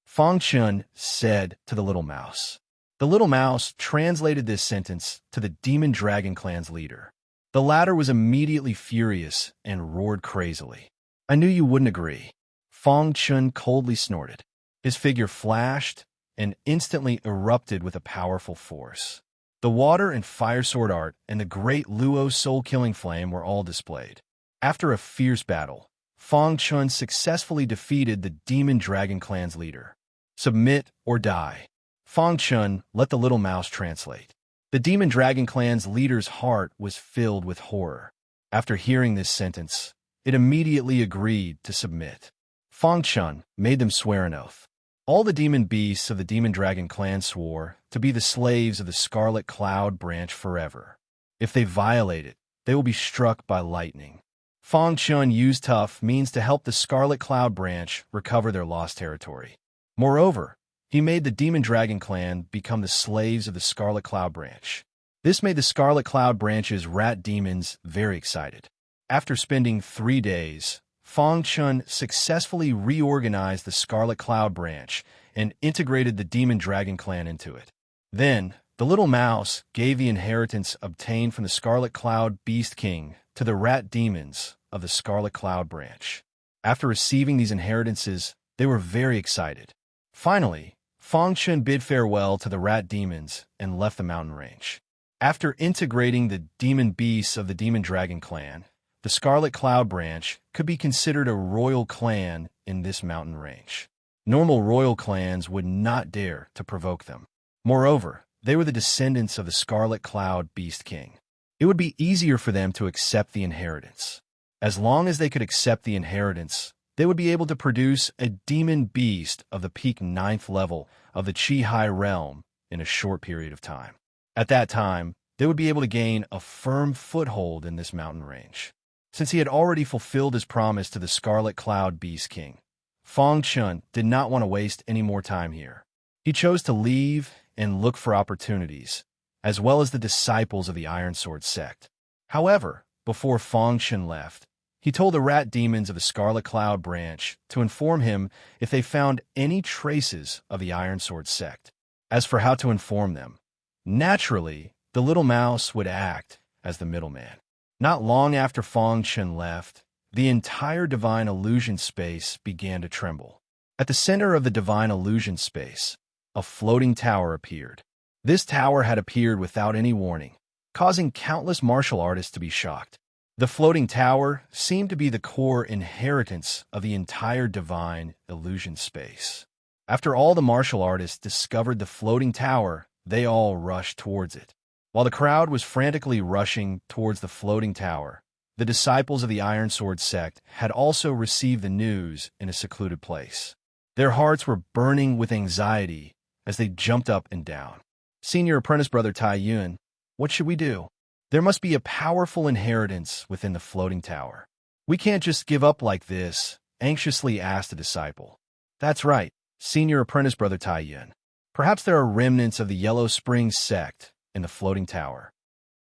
Fong Chun said to the little mouse. The little mouse translated this sentence to the Demon Dragon clan's leader. The latter was immediately furious and roared crazily. I knew you wouldn't agree. Fong Chun coldly snorted. His figure flashed and instantly erupted with a powerful force. The water and fire sword art and the great Luo soul-killing flame were all displayed. After a fierce battle, Fong Chun successfully defeated the Demon Dragon clan's leader. Submit or die. Fong Chun let the little mouse translate. The Demon Dragon clan's leader's heart was filled with horror. After hearing this sentence, it immediately agreed to submit. Fong Chun made them swear an oath. All the demon beasts of the Demon Dragon clan swore to be the slaves of the Scarlet Cloud Branch forever. If they violate it, they will be struck by lightning. Fong Chun used tough means to help the Scarlet Cloud Branch recover their lost territory. Moreover, he made the Demon Dragon clan become the slaves of the Scarlet Cloud Branch. This made the Scarlet Cloud Branch's rat demons very excited. After spending 3 days, Fong Chun successfully reorganized the Scarlet Cloud Branch and integrated the Demon Dragon clan into it. Then, the little mouse gave the inheritance obtained from the Scarlet Cloud Beast King to the rat demons of the Scarlet Cloud Branch. After receiving these inheritances, they were very excited. Finally, Fong Chun bid farewell to the rat demons and left the mountain range. After integrating the demon beasts of the Demon Dragon clan, the Scarlet Cloud Branch could be considered a royal clan in this mountain range. Normal royal clans would not dare to provoke them. Moreover, they were the descendants of the Scarlet Cloud Beast King. It would be easier for them to accept the inheritance. As long as they could accept the inheritance, they would be able to produce a demon beast of the peak 9th level of the Chi-Hai realm in a short period of time. At that time, they would be able to gain a firm foothold in this mountain range. Since he had already fulfilled his promise to the Scarlet Cloud Beast King, Fong Chun did not want to waste any more time here. He chose to leave and look for opportunities, as well as the disciples of the Iron Sword sect. However, before Fong Chun left, He told the rat demons of the Scarlet Cloud branch to inform him if they found any traces of the Iron Sword sect. As for how to inform them, naturally, the little mouse would act as the middleman. Not long after Fong Chen left, the entire divine illusion space began to tremble. At the center of the divine illusion space, a floating tower appeared. This tower had appeared without any warning, causing countless martial artists to be shocked. The floating tower seemed to be the core inheritance of the entire divine illusion space. After all the martial artists discovered the floating tower, they all rushed towards it. While the crowd was frantically rushing towards the floating tower, the disciples of the Iron Sword sect had also received the news in a secluded place. Their hearts were burning with anxiety as they jumped up and down. Senior apprentice brother Tai Yun, what should we do? There must be a powerful inheritance within the floating tower. We can't just give up like this, anxiously asked a disciple. That's right, senior apprentice brother Tai Yun. Perhaps there are remnants of the Yellow Springs sect in the floating tower.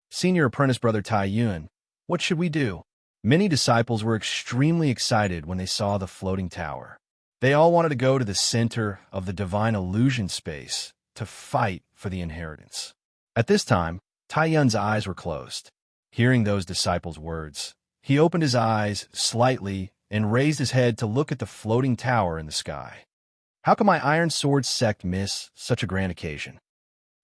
Senior apprentice brother Tai Yun, what should we do? Many disciples were extremely excited when they saw the floating tower. They all wanted to go to the center of the divine illusion space to fight for the inheritance. At this time, Tai Yun's eyes were closed. Hearing those disciples' words, he opened his eyes slightly and raised his head to look at the floating tower in the sky. How could my Iron Sword sect miss such a grand occasion?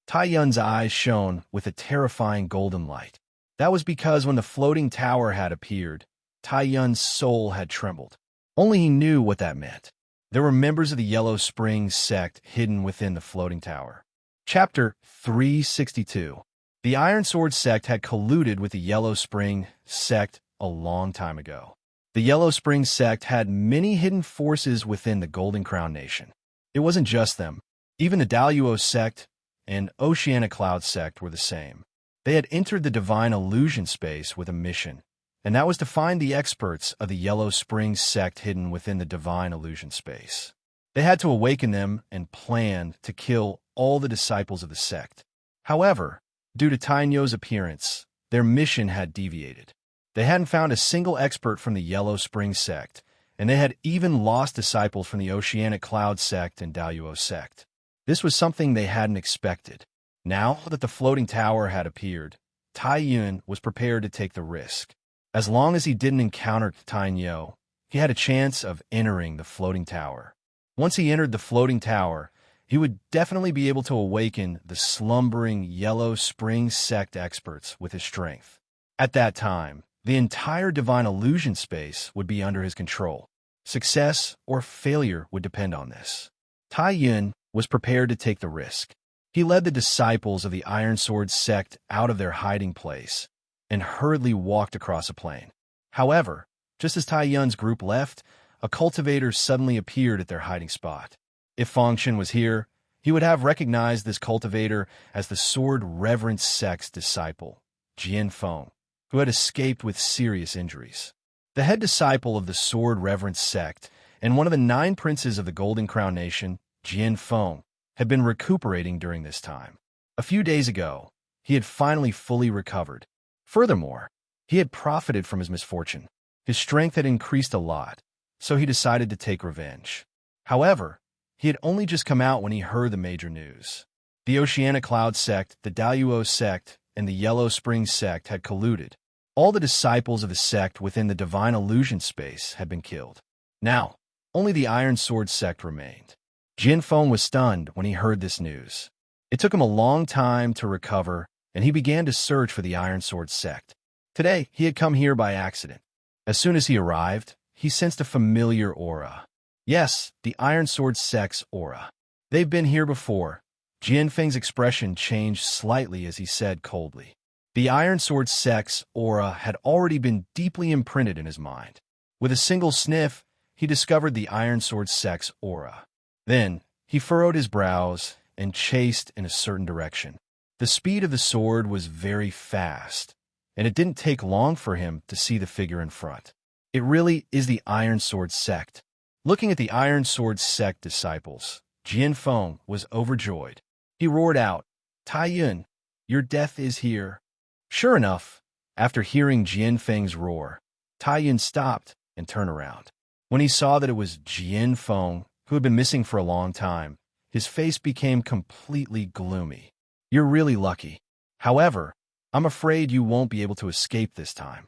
Tai Yun's eyes shone with a terrifying golden light. That was because when the floating tower had appeared, Tai Yun's soul had trembled. Only he knew what that meant. There were members of the Yellow Springs sect hidden within the floating tower. Chapter 362. The Iron Sword sect had colluded with the Yellow Spring sect a long time ago. The Yellow Spring sect had many hidden forces within the Golden Crown Nation. It wasn't just them. Even the Daluo sect and Oceanic Cloud sect were the same. They had entered the divine illusion space with a mission, and that was to find the experts of the Yellow Springs sect hidden within the divine illusion space. They had to awaken them and plan to kill all the disciples of the sect. However, due to Tainyo's appearance, their mission had deviated. They hadn't found a single expert from the Yellow Springs sect, and they had even lost disciples from the Oceanic Cloud sect and Daluo sect. This was something they hadn't expected. Now that the floating tower had appeared, Tai Yun was prepared to take the risk. As long as he didn't encounter Tainyo, he had a chance of entering the floating tower. Once he entered the floating tower, he would definitely be able to awaken the slumbering Yellow Springs sect experts with his strength. At that time, the entire divine illusion space would be under his control. Success or failure would depend on this. Tai Yun was prepared to take the risk. He led the disciples of the Iron Sword sect out of their hiding place and hurriedly walked across a plain. However, just as Tai Yun's group left, a cultivator suddenly appeared at their hiding spot. If Fong Chen was here, he would have recognized this cultivator as the Sword Reverence sect's disciple, Jian Feng, who had escaped with serious injuries. The head disciple of the Sword Reverence sect and one of the 9 princes of the Golden Crown Nation, Jian Feng, had been recuperating during this time. A few days ago, he had finally fully recovered. Furthermore, he had profited from his misfortune. His strength had increased a lot, so he decided to take revenge. However, he had only just come out when he heard the major news. The Oceanic Cloud sect, the Daluo sect, and the Yellow Springs sect had colluded. All the disciples of the sect within the divine illusion space had been killed. Now, only the Iron Sword sect remained. Jian Feng was stunned when he heard this news. It took him a long time to recover, and he began to search for the Iron Sword sect. Today, he had come here by accident. As soon as he arrived, he sensed a familiar aura. Yes, the Iron Sword sect's aura. They've been here before. Jian Feng's expression changed slightly as he said coldly. The Iron Sword sect's aura had already been deeply imprinted in his mind. With a single sniff, he discovered the Iron Sword sect's aura. Then, he furrowed his brows and chased in a certain direction. The speed of the sword was very fast, and it didn't take long for him to see the figure in front. It really is the Iron Sword sect. Looking at the Iron Sword sect disciples, Jian Feng was overjoyed. He roared out, Tai Yun, your death is here. Sure enough, after hearing Jian Feng's roar, Tai Yun stopped and turned around. When he saw that it was Jian Feng, who had been missing for a long time, his face became completely gloomy. You're really lucky. However, I'm afraid you won't be able to escape this time,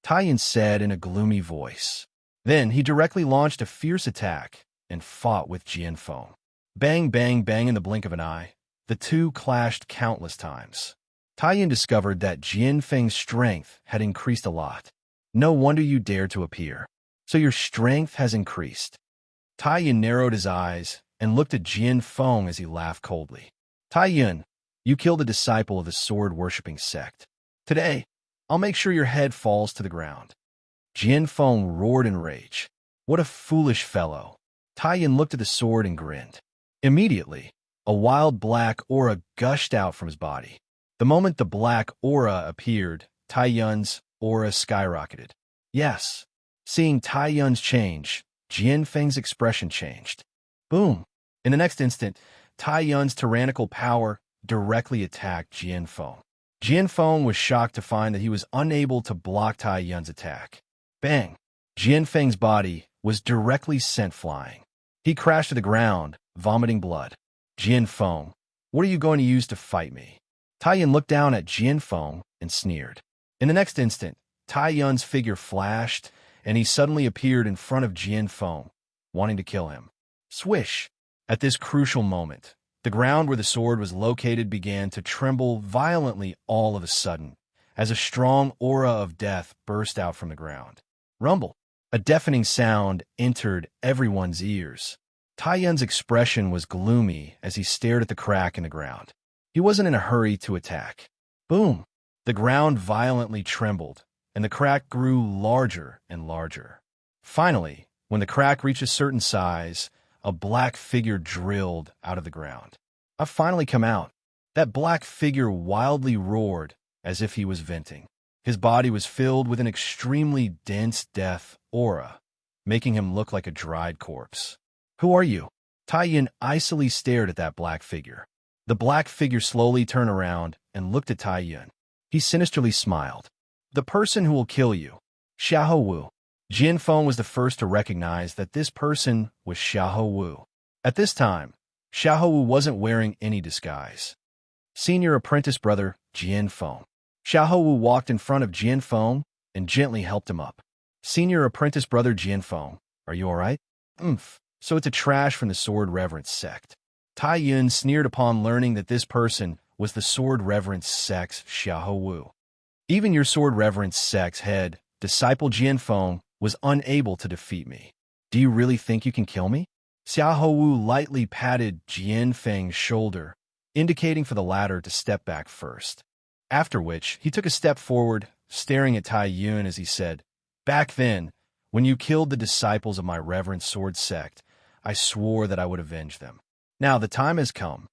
Tai Yun said in a gloomy voice. Then he directly launched a fierce attack and fought with Jian Feng. Bang, bang, bang in the blink of an eye, the two clashed countless times. Tai Yun discovered that Jian Feng's strength had increased a lot. No wonder you dared to appear. So your strength has increased. Tai Yun narrowed his eyes and looked at Jian Feng as he laughed coldly. Tai Yun, you killed a disciple of the sword-worshipping sect. Today, I'll make sure your head falls to the ground. Jian Feng roared in rage. What a foolish fellow. Tai Yun looked at the sword and grinned. Immediately, a wild black aura gushed out from his body. The moment the black aura appeared, Tai Yun's aura skyrocketed. Yes. Seeing Tai Yun's change, Jian Feng's expression changed. Boom. In the next instant, Tai Yun's tyrannical power directly attacked Jian Feng. Jian Feng was shocked to find that he was unable to block Tai Yun's attack. Bang! Jian Feng's body was directly sent flying. He crashed to the ground, vomiting blood. Jian Feng, what are you going to use to fight me? Tai Yun looked down at Jian Feng and sneered. In the next instant, Tai Yun's figure flashed, and he suddenly appeared in front of Jian Feng, wanting to kill him. Swish! At this crucial moment, the ground where the sword was located began to tremble violently all of a sudden, as a strong aura of death burst out from the ground. Rumble! A deafening sound entered everyone's ears. Tai Yun's expression was gloomy as he stared at the crack in the ground. He wasn't in a hurry to attack. Boom! The ground violently trembled, and the crack grew larger and larger. Finally, when the crack reached a certain size, a black figure drilled out of the ground. I've finally come out. That black figure wildly roared as if he was venting. His body was filled with an extremely dense death aura, making him look like a dried corpse. Who are you? Tai Yun icily stared at that black figure. The black figure slowly turned around and looked at Tai Yun. He sinisterly smiled. The person who will kill you, Xiahou Wu. Jian Feng was the first to recognize that this person was Xiahou Wu. At this time, Xiahou Wu wasn't wearing any disguise. Senior apprentice brother Jian Feng. Xiahou Wu walked in front of Jian Feng and gently helped him up. Senior apprentice brother Jian Feng, are you all right? So it's a trash from the sword reverence sect. Tai Yun sneered upon learning that this person was the sword reverence sect's Xiahou Wu. Even your sword reverence sect's head, disciple Jian Feng, was unable to defeat me. Do you really think you can kill me? Xiahou Wu lightly patted Jian Feng's shoulder, indicating for the latter to step back first. After which, he took a step forward, staring at Tai Yun as he said, Back then, when you killed the disciples of my reverend sword sect, I swore that I would avenge them. Now the time has come.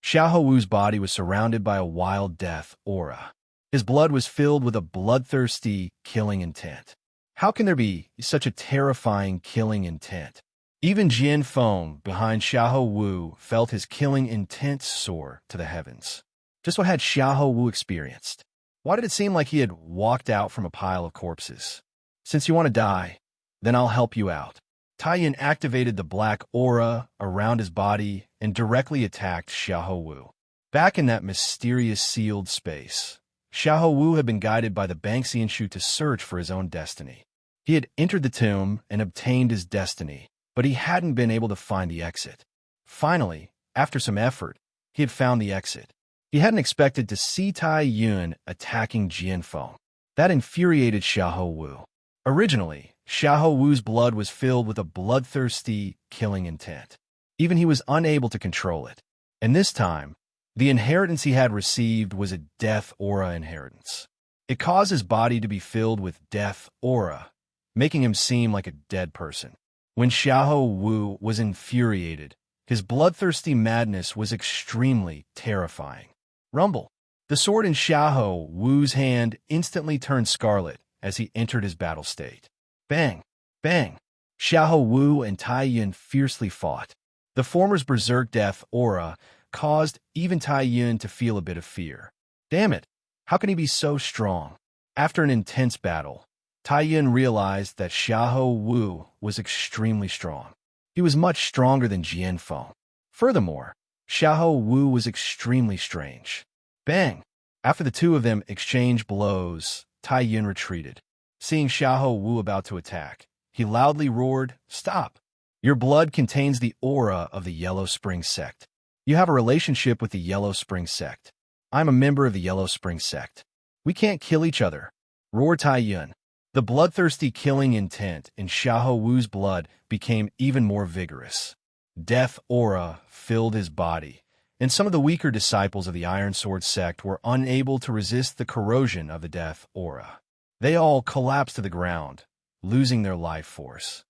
Xiahou Wu's body was surrounded by a wild death aura. His blood was filled with a bloodthirsty, killing intent. How can there be such a terrifying killing intent? Even Jian Feng, behind Xiahou Wu, felt his killing intent soar to the heavens. Just what had Xiahou Wu experienced? Why did it seem like he had walked out from a pile of corpses? Since you want to die, then I'll help you out. Tai Yun activated the black aura around his body and directly attacked Xiahou Wu. Back in that mysterious sealed space, Xiahou Wu had been guided by the Banxian Shu to search for his own destiny. He had entered the tomb and obtained his destiny, but he hadn't been able to find the exit. Finally, after some effort, he had found the exit. He hadn't expected to see Tai Yun attacking Jian Feng. That infuriated Xiahou Wu. Originally, Xiahou Wu's blood was filled with a bloodthirsty, killing intent. Even he was unable to control it. And this time, the inheritance he had received was a death aura inheritance. It caused his body to be filled with death aura, making him seem like a dead person. When Xiahou Wu was infuriated, his bloodthirsty madness was extremely terrifying. Rumble! The sword in Xiahou Wu's hand instantly turned scarlet as he entered his battle state. Bang! Bang! Xiahou Wu and Tai Yun fiercely fought. The former's berserk death aura caused even Tai Yun to feel a bit of fear. Damn it! How can he be so strong? After an intense battle, Tai Yun realized that Xiahou Wu was extremely strong. He was much stronger than Jian Feng. Furthermore, Xiahou Wu was extremely strange. Bang! After the two of them exchanged blows, Tai Yun retreated. Seeing Xiahou Wu about to attack, he loudly roared, "Stop! Your blood contains the aura of the Yellow Spring sect. You have a relationship with the Yellow Spring sect. I'm a member of the Yellow Spring sect. We can't kill each other," roared Tai Yun. The bloodthirsty killing intent in Xiahou Wu's blood became even more vigorous. Death aura filled his body, and some of the weaker disciples of the Iron Sword sect were unable to resist the corrosion of the death aura. They all collapsed to the ground, losing their life force.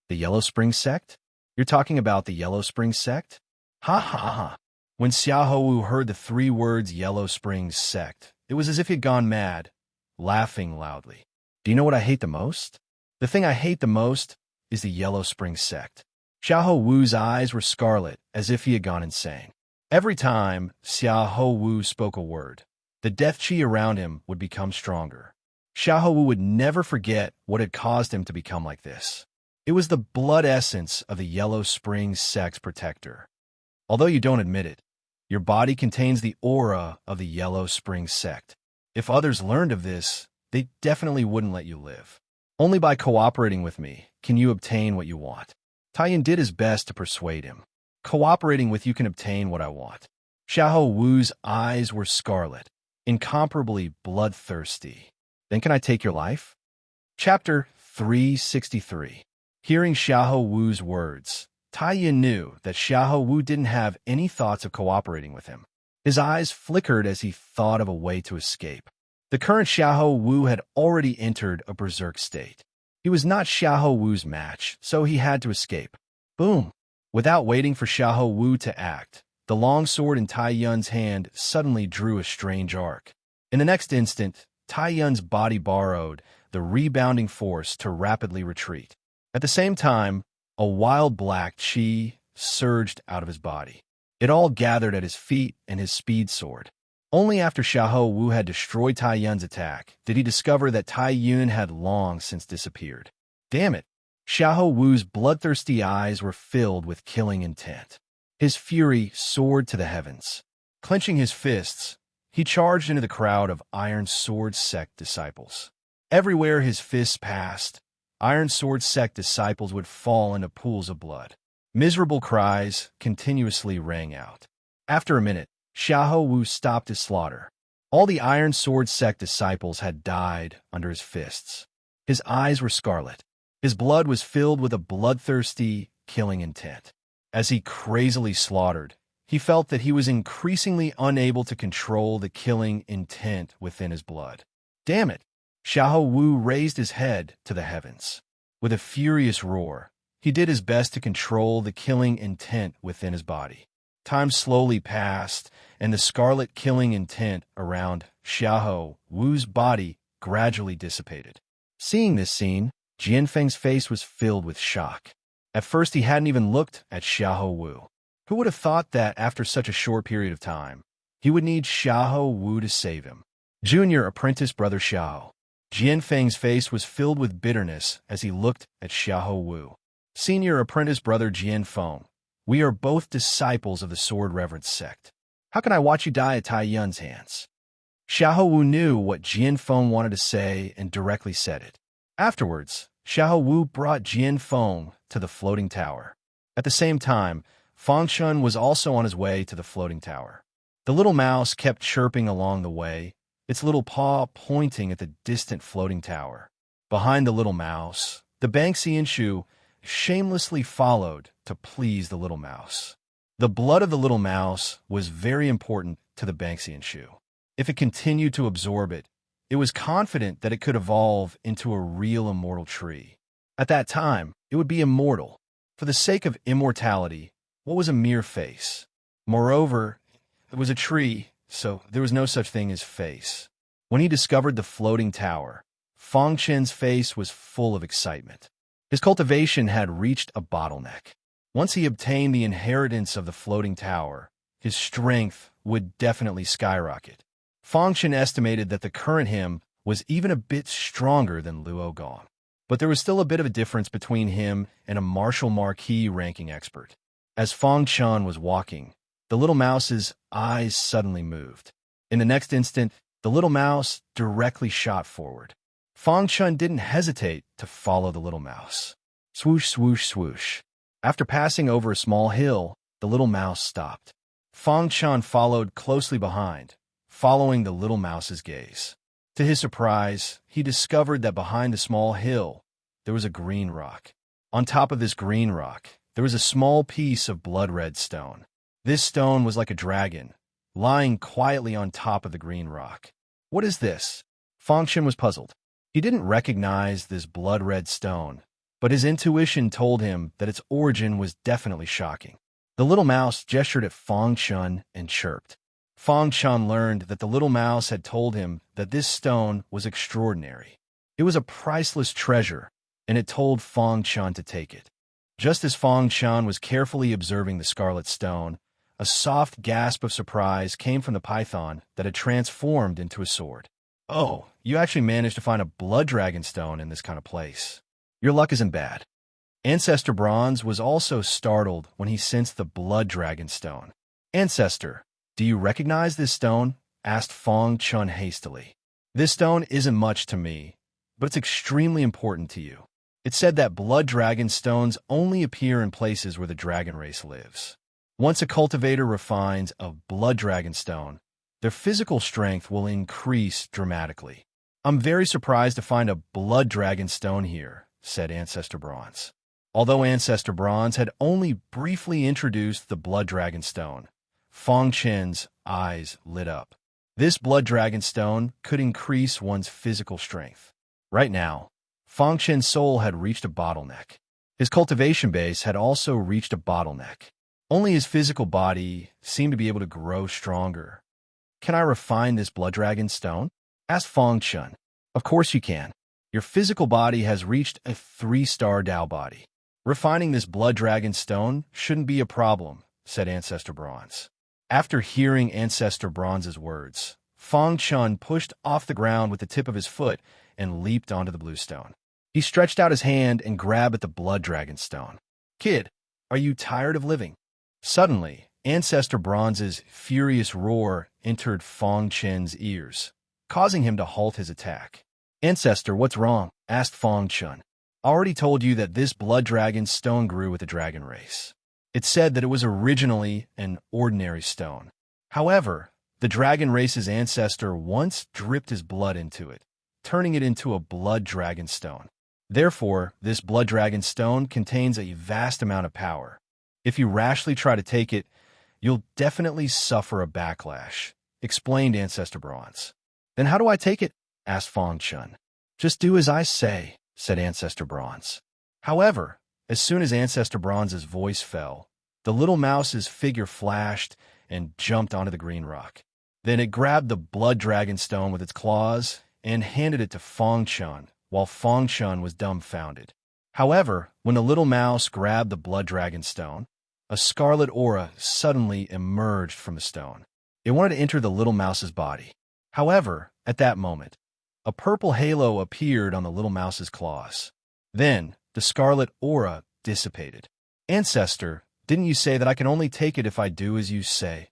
The Yellow Spring sect? You're talking about the Yellow Spring sect? Ha ha ha. When Xiahou Wu heard the three words Yellow Spring sect, it was as if he'd gone mad, laughing loudly. Do you know what I hate the most? The thing I hate the most is the Yellow Spring sect. Xiahou Wu's eyes were scarlet, as if he had gone insane. Every time Xiahou Wu spoke a word, the death chi around him would become stronger. Xiahou Wu would never forget what had caused him to become like this. It was the blood essence of the Yellow Spring sect's protector. Although you don't admit it, your body contains the aura of the Yellow Spring sect. If others learned of this, they definitely wouldn't let you live. Only by cooperating with me can you obtain what you want. Tai Yun did his best to persuade him. Cooperating with you can obtain what I want. Xiahou Wu's eyes were scarlet, incomparably bloodthirsty. Then can I take your life? Chapter 363. Hearing Xiahou Wu's words, Tai Yun knew that Xiahou Wu didn't have any thoughts of cooperating with him. His eyes flickered as he thought of a way to escape. The current Xiahou Wu had already entered a berserk state. He was not Xiahou Wu's match, so he had to escape. Boom! Without waiting for Xiahou Wu to act, the long sword in Tai Yun's hand suddenly drew a strange arc. In the next instant, Tai Yun's body borrowed the rebounding force to rapidly retreat. At the same time, a wild black chi surged out of his body. It all gathered at his feet and his speed soared. Only after Xiahou Wu had destroyed Tai Yun's attack did he discover that Tai Yun had long since disappeared. Damn it! Xiahou Wu's bloodthirsty eyes were filled with killing intent. His fury soared to the heavens. Clenching his fists, he charged into the crowd of Iron Sword sect disciples. Everywhere his fists passed, Iron Sword sect disciples would fall into pools of blood. Miserable cries continuously rang out. After a minute, Xiahou Wu stopped his slaughter. All the Iron Sword sect disciples had died under his fists. His eyes were scarlet. His blood was filled with a bloodthirsty, killing intent. As he crazily slaughtered, he felt that he was increasingly unable to control the killing intent within his blood. Damn it! Xiahou Wu raised his head to the heavens. With a furious roar, he did his best to control the killing intent within his body. Time slowly passed, and the scarlet killing intent around Xiahou Wu's body gradually dissipated. Seeing this scene, Jianfeng's face was filled with shock. At first, he hadn't even looked at Xiahou Wu. Who would have thought that after such a short period of time, he would need Xiahou Wu to save him? Junior apprentice brother Xiao. Jianfeng's face was filled with bitterness as he looked at Xiahou Wu. Senior apprentice brother Jianfeng. We are both disciples of the Sword Reverence sect. How can I watch you die at Tai Yun's hands? Xiahou Wu knew what Jianfeng wanted to say and directly said it. Afterwards, Xiahou Wu brought Jianfeng to the floating tower. At the same time, Fangshun was also on his way to the floating tower. The little mouse kept chirping along the way, its little paw pointing at the distant floating tower. Behind the little mouse, the Banxianshu shamelessly followed to please the little mouse. The blood of the little mouse was very important to the Banxianshu. If it continued to absorb it, it was confident that it could evolve into a real immortal tree. At that time, it would be immortal. For the sake of immortality, what was a mere face? Moreover, it was a tree, so there was no such thing as face. When he discovered the floating tower, Fang Chen's face was full of excitement. His cultivation had reached a bottleneck. Once he obtained the inheritance of the floating tower, his strength would definitely skyrocket. Fang Chen estimated that the current him was even a bit stronger than Luo Gong. But there was still a bit of a difference between him and a Marshal Marquis ranking expert. As Fong Chun was walking, the little mouse's eyes suddenly moved. In the next instant, the little mouse directly shot forward. Fong Chun didn't hesitate to follow the little mouse. Swoosh, swoosh, swoosh. After passing over a small hill, the little mouse stopped. Fong Chun followed closely behind, following the little mouse's gaze. To his surprise, he discovered that behind the small hill, there was a green rock. On top of this green rock, there was a small piece of blood-red stone. This stone was like a dragon, lying quietly on top of the green rock. What is this? Fong Chun was puzzled. He didn't recognize this blood-red stone, but his intuition told him that its origin was definitely shocking. The little mouse gestured at Fong Chun and chirped. Fong Chun learned that the little mouse had told him that this stone was extraordinary. It was a priceless treasure, and it told Fong Chun to take it. Just as Fong Chun was carefully observing the scarlet stone, a soft gasp of surprise came from the python that had transformed into a sword. Oh, you actually managed to find a blood dragon stone in this kind of place. Your luck isn't bad. Ancestor Bronze was also startled when he sensed the blood dragon stone. Ancestor, do you recognize this stone? Asked Fong Chun hastily. This stone isn't much to me, but it's extremely important to you. It's said that blood dragon stones only appear in places where the dragon race lives. Once a cultivator refines a blood dragon stone, their physical strength will increase dramatically. I'm very surprised to find a blood dragon stone here, said Ancestor Bronze. Although Ancestor Bronze had only briefly introduced the blood dragon stone, Fong Chun's eyes lit up. This blood dragon stone could increase one's physical strength. Right now, Fong Chun's soul had reached a bottleneck. His cultivation base had also reached a bottleneck. Only his physical body seemed to be able to grow stronger. Can I refine this blood dragon stone? Asked Fong Chun. Of course you can. Your physical body has reached a 3-star Dao body. Refining this blood dragon stone shouldn't be a problem, said Ancestor Bronze. After hearing Ancestor Bronze's words, Fong Chun pushed off the ground with the tip of his foot and leaped onto the blue stone. He stretched out his hand and grabbed at the blood dragon stone. Kid, are you tired of living? Suddenly, Ancestor Bronze's furious roar entered Fong Chun's ears, causing him to halt his attack. Ancestor, what's wrong? Asked Fong Chun. I already told you that this blood dragon stone grew with the dragon race. It said that it was originally an ordinary stone. However, the dragon race's ancestor once dripped his blood into it, turning it into a blood dragon stone. Therefore, this blood dragon stone contains a vast amount of power. If you rashly try to take it, you'll definitely suffer a backlash, explained Ancestor Bronze. Then how do I take it? Asked Fong Chun. Just do as I say, said Ancestor Bronze. However, as soon as Ancestor Bronze's voice fell, the little mouse's figure flashed and jumped onto the green rock. Then it grabbed the blood dragon stone with its claws and handed it to Fong Chun, while Fong Chun was dumbfounded. However, when the little mouse grabbed the blood dragon stone, a scarlet aura suddenly emerged from the stone. It wanted to enter the little mouse's body. However, at that moment, a purple halo appeared on the little mouse's claws. Then, the scarlet aura dissipated. Ancestor, didn't you say that I can only take it if I do as you say?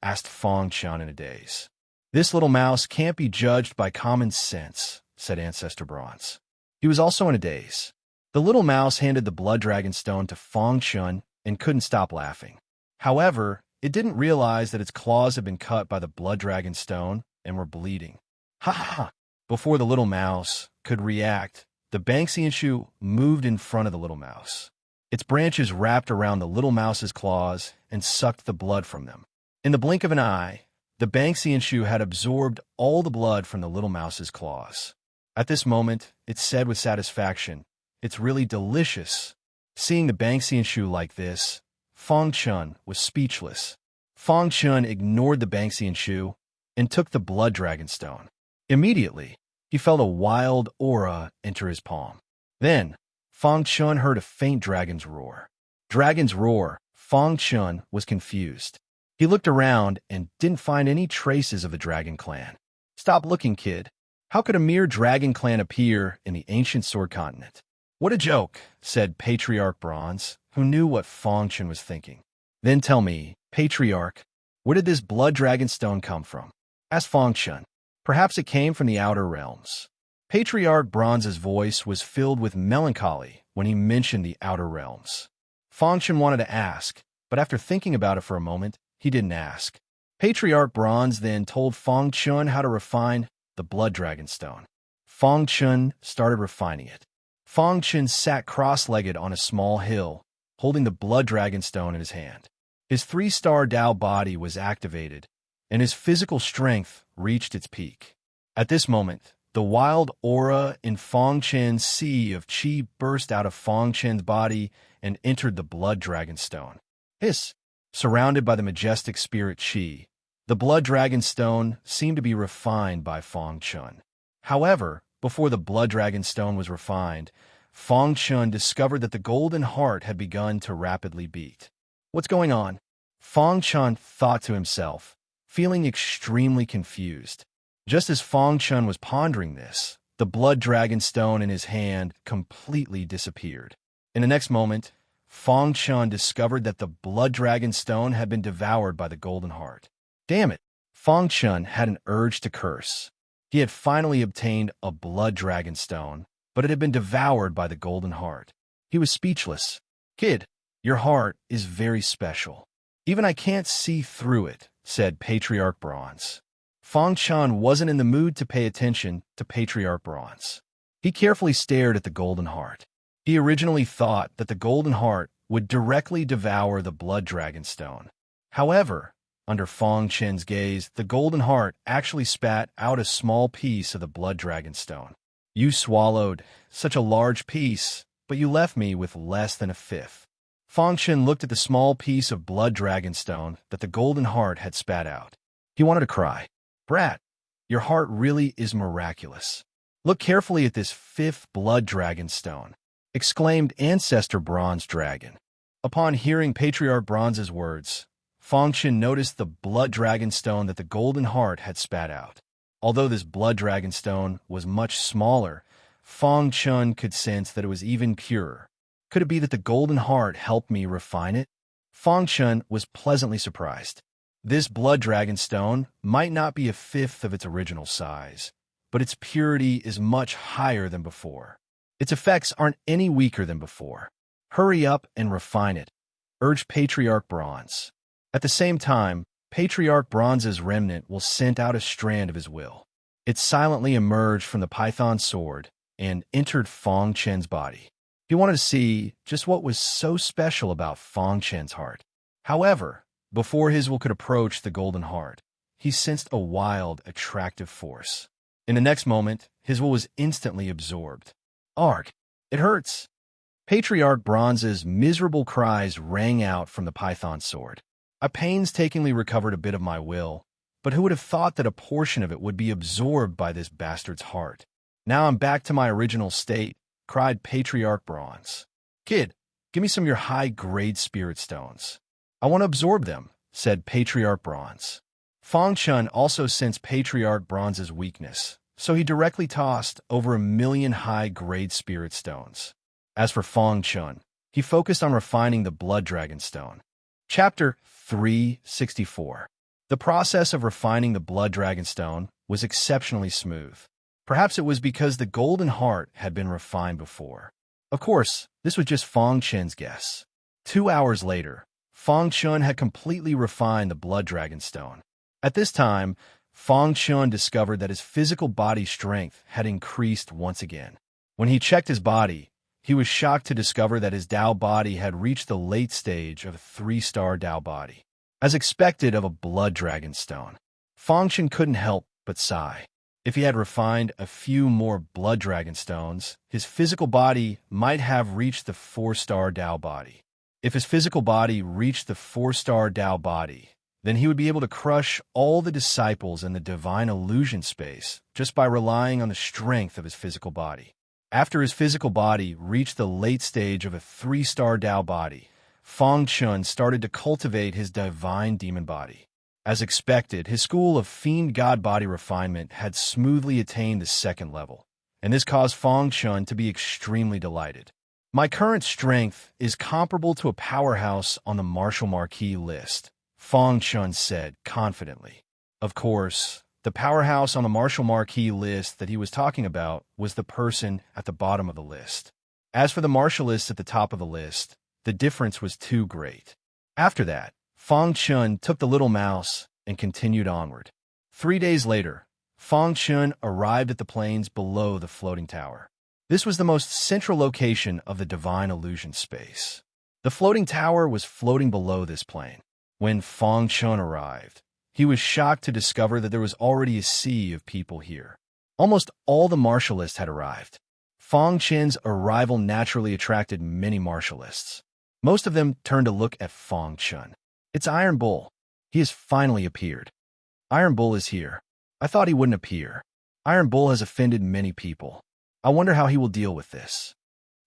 Asked Fong Chun in a daze. This little mouse can't be judged by common sense, said Ancestor Bronze. He was also in a daze. The little mouse handed the blood dragon stone to Fong Chun and couldn't stop laughing. However, it didn't realize that its claws had been cut by the blood dragon stone and were bleeding. Ha ha ha! Before the little mouse could react, the Banksian shoe moved in front of the little mouse. Its branches wrapped around the little mouse's claws and sucked the blood from them. In the blink of an eye, the Banksian shoe had absorbed all the blood from the little mouse's claws. At this moment, it said with satisfaction, "It's really delicious." Seeing the Banksian shoe like this, Fong Chun was speechless. Fong Chun ignored the Banksian shoe and took the blood dragon stone. Immediately, he felt a wild aura enter his palm. Then, Fong Chun heard a faint dragon's roar. Dragon's roar. Fong Chun was confused. He looked around and didn't find any traces of the dragon clan. Stop looking, kid. How could a mere dragon clan appear in the ancient sword continent? What a joke, said Patriarch Bronze, who knew what Fongchen was thinking. Then tell me, Patriarch, where did this blood dragon stone come from? Asked Fongchen. Perhaps it came from the outer realms. Patriarch Bronze's voice was filled with melancholy when he mentioned the outer realms. Fongchen wanted to ask, but after thinking about it for a moment, he didn't ask. Patriarch Bronze then told Fongchen how to refine the blood dragon stone. Fongchen started refining it. Fongchen sat cross-legged on a small hill, holding the blood dragon stone in his hand. His 3-star Dao body was activated, and his physical strength reached its peak. At this moment, the wild aura in Fongchen's sea of qi burst out of Fongchen's body and entered the blood dragon stone. Hiss! Surrounded by the majestic spirit qi, the blood dragon stone seemed to be refined by Fongchen. However, before the blood dragon stone was refined, Fongchen discovered that the golden heart had begun to rapidly beat. What's going on? Fongchen thought to himself, feeling extremely confused. Just as Fongchen was pondering this, the blood dragon stone in his hand completely disappeared. In the next moment, Fongchen discovered that the blood dragon stone had been devoured by the golden heart. Damn it! Fongchen had an urge to curse. He had finally obtained a blood dragon stone, but it had been devoured by the golden heart. He was speechless. Kid, your heart is very special. Even I can't see through it, said Patriarch Bronze. Fongchen wasn't in the mood to pay attention to Patriarch Bronze. He carefully stared at the golden heart. He originally thought that the golden heart would directly devour the blood dragon stone. However, under Fongchen's gaze, the golden heart actually spat out a small piece of the blood dragon stone. You swallowed such a large piece, but you left me with less than a fifth. Fongchen looked at the small piece of blood dragon stone that the golden heart had spat out. He wanted to cry. Brat, your heart really is miraculous. Look carefully at this 5th blood dragon stone, exclaimed Ancestor Bronze Dragon. Upon hearing Patriarch Bronze's words, Fongchen noticed the blood dragon stone that the golden heart had spat out. Although this blood dragon stone was much smaller, Fongchen could sense that it was even purer. Could it be that the golden heart helped me refine it? Fongchen was pleasantly surprised. This blood dragon stone might not be a fifth of its original size, but its purity is much higher than before. Its effects aren't any weaker than before. Hurry up and refine it, urged Patriarch Bronze. At the same time, Patriarch Bronze's remnant will sent out a strand of his will. It silently emerged from the python sword and entered Fongchen's body. He wanted to see just what was so special about Fongchen's heart. However, before his will could approach the golden heart, he sensed a wild, attractive force. In the next moment, his will was instantly absorbed. Arg! It hurts! Patriarch Bronze's miserable cries rang out from the python sword. I painstakingly recovered a bit of my will, but who would have thought that a portion of it would be absorbed by this bastard's heart? Now I'm back to my original state, cried Patriarch Bronze. Kid, give me some of your high-grade spirit stones. I want to absorb them, said Patriarch Bronze. Fongchen also sensed Patriarch Bronze's weakness, so he directly tossed over 1,000,000 high-grade spirit stones. As for Fongchen, he focused on refining the blood dragon stone. Chapter 364. The process of refining the blood dragon stone was exceptionally smooth. Perhaps it was because the golden heart had been refined before. Of course, this was just Fongchen's guess. 2 hours later, Fongchen had completely refined the blood dragon stone. At this time, Fongchen discovered that his physical body strength had increased once again. When he checked his body, he was shocked to discover that his Dao body had reached the late stage of a 3-star Dao body. As expected of a blood dragon stone, Fongchen couldn't help but sigh. If he had refined a few more blood dragon stones, his physical body might have reached the 4-star Dao body. If his physical body reached the 4-star Dao body, then he would be able to crush all the disciples in the divine illusion space just by relying on the strength of his physical body. After his physical body reached the late stage of a 3-star Dao body, Fongchen started to cultivate his divine demon body. As expected, his school of fiend god body refinement had smoothly attained the second level, and this caused Fang Chun to be extremely delighted. My current strength is comparable to a powerhouse on the Martial Marquis list, Fang Chun said confidently. Of course, the powerhouse on the Martial Marquis list that he was talking about was the person at the bottom of the list. As for the martialists at the top of the list, the difference was too great. After that, Fang Chun took the little mouse and continued onward. 3 days later, Fang Chun arrived at the plains below the floating tower. This was the most central location of the divine illusion space. The floating tower was floating below this plane. When Fang Chun arrived, he was shocked to discover that there was already a sea of people here. Almost all the martialists had arrived. Fang Chun's arrival naturally attracted many martialists. Most of them turned to look at Fang Chun. It's Iron Bull. He has finally appeared. Iron Bull is here. I thought he wouldn't appear. Iron Bull has offended many people. I wonder how he will deal with this.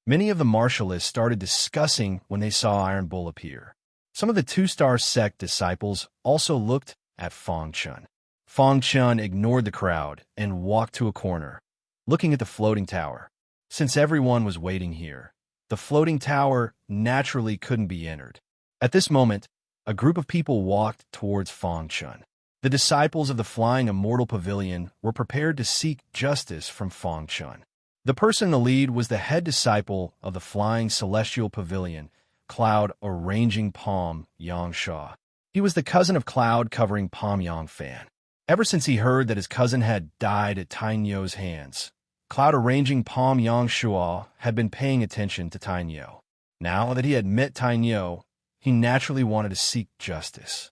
Many of the martialists started discussing when they saw Iron Bull appear. Some of the two-star sect disciples also looked at Fang Chun. Fang Chun ignored the crowd and walked to a corner, looking at the floating tower. Since everyone was waiting here, the floating tower naturally couldn't be entered. At this moment, a group of people walked towards Fang Chun. The disciples of the Flying Immortal Pavilion were prepared to seek justice from Fang Chun. The person in the lead was the head disciple of the Flying Celestial Pavilion, Cloud Arranging Palm Yang Sha. He was the cousin of Cloud covering Palm Yang Fan. Ever since he heard that his cousin had died at Tainyo's hands, Cloud Arranging Palm Yang Shua had been paying attention to Tainyo. Now that he had met Tainyo, he naturally wanted to seek justice.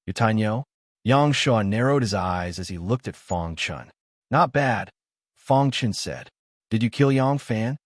You Tainyo? Yang Shua narrowed his eyes as he looked at Fang Chun. Not bad, Fang Chun said. Did you kill Yang Fan?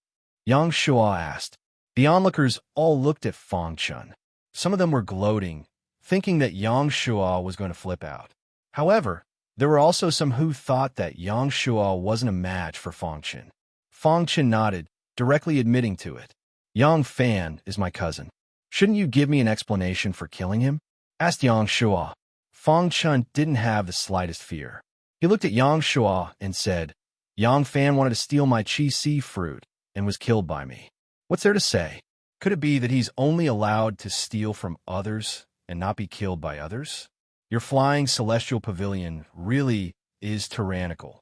Yang Shua asked. The onlookers all looked at Fang Chun. Some of them were gloating, thinking that Yang Shua was going to flip out. However, there were also some who thought that Yang Shua wasn't a match for Fang Chun. Fang Chun nodded, directly admitting to it. Yang Fan is my cousin. Shouldn't you give me an explanation for killing him? Asked Yang Shua. Fang Chun didn't have the slightest fear. He looked at Yang Shua and said, Yang Fan wanted to steal my chi-si fruit and was killed by me. What's there to say? Could it be that he's only allowed to steal from others and not be killed by others? Your Flying Celestial Pavilion really is tyrannical.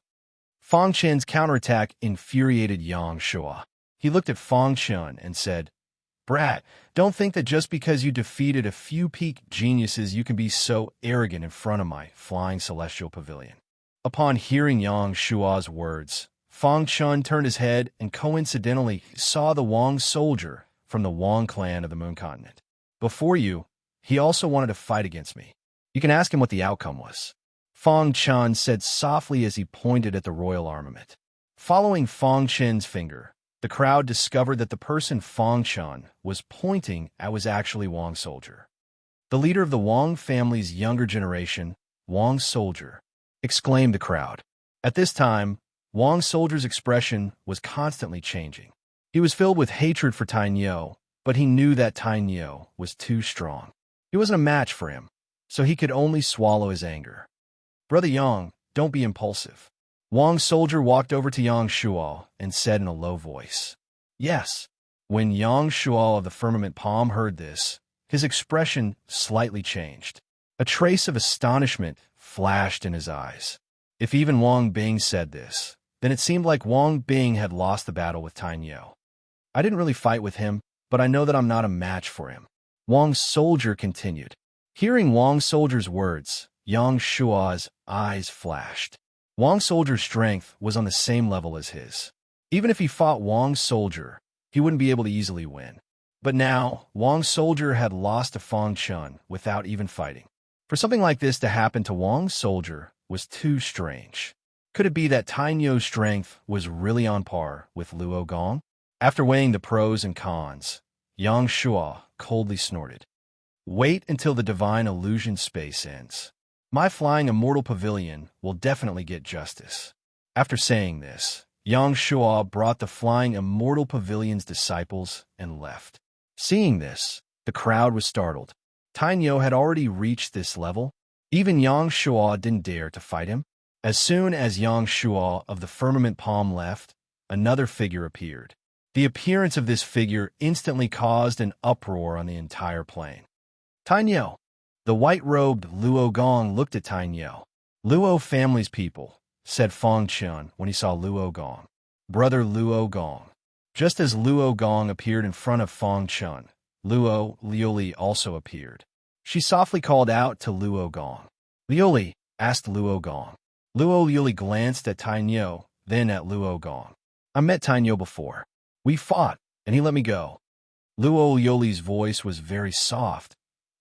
Fang Chun's counterattack infuriated Yang Shua. He looked at Fang Chun and said, Brat, don't think that just because you defeated a few peak geniuses you can be so arrogant in front of my Flying Celestial Pavilion. Upon hearing Yang Shua's words, Fang Chun turned his head and coincidentally saw the Wang soldier from the Wang clan of the Moon Continent. Before you, he also wanted to fight against me. You can ask him what the outcome was. Fang Chun said softly as he pointed at the royal armament. Following Fang Chun's finger, the crowd discovered that the person Fang Chun was pointing at was actually Wang Soldier. The leader of the Wang family's younger generation, Wang Soldier, exclaimed the crowd. At this time, Wang Soldier's expression was constantly changing. He was filled with hatred for Tainyo, but he knew that Tainyo was too strong. He wasn't a match for him, so he could only swallow his anger. Brother Yang, don't be impulsive. Wang Soldier walked over to Yang Shual and said in a low voice, Yes. When Yang Shual of the Firmament Palm heard this, his expression slightly changed. A trace of astonishment flashed in his eyes. If even Wang Bing said this, then it seemed like Wang Bing had lost the battle with Tainyo. I didn't really fight with him, but I know that I'm not a match for him. Wang Soldier continued. Hearing Wang Soldier's words, Yang Shua's eyes flashed. Wang Soldier's strength was on the same level as his. Even if he fought Wang Soldier, he wouldn't be able to easily win. But now, Wang Soldier had lost to Fang Chun without even fighting. For something like this to happen to Wang Soldier was too strange. Could it be that Tainyo's strength was really on par with Luo Gong? After weighing the pros and cons, Yang Shua coldly snorted. Wait until the divine illusion space ends. My Flying Immortal Pavilion will definitely get justice. After saying this, Yang Shua brought the Flying Immortal Pavilion's disciples and left. Seeing this, the crowd was startled. Tainyo had already reached this level. Even Yang Shuo didn't dare to fight him. As soon as Yang Shuo of the firmament palm left, another figure appeared. The appearance of this figure instantly caused an uproar on the entire plain. Tainyo. The white-robed Luo Gong looked at Tainyo. Luo family's people, said Fong Chun when he saw Luo Gong. Brother Luo Gong. Just as Luo Gong appeared in front of Fong Chun, Luo Liuli also appeared. She softly called out to Luo Gong. Liuli, asked Luo Gong. Luo Liuli glanced at Tainyo, then at Luo Gong. I met Tainyo before. We fought, and he let me go. Luo Liuli's voice was very soft,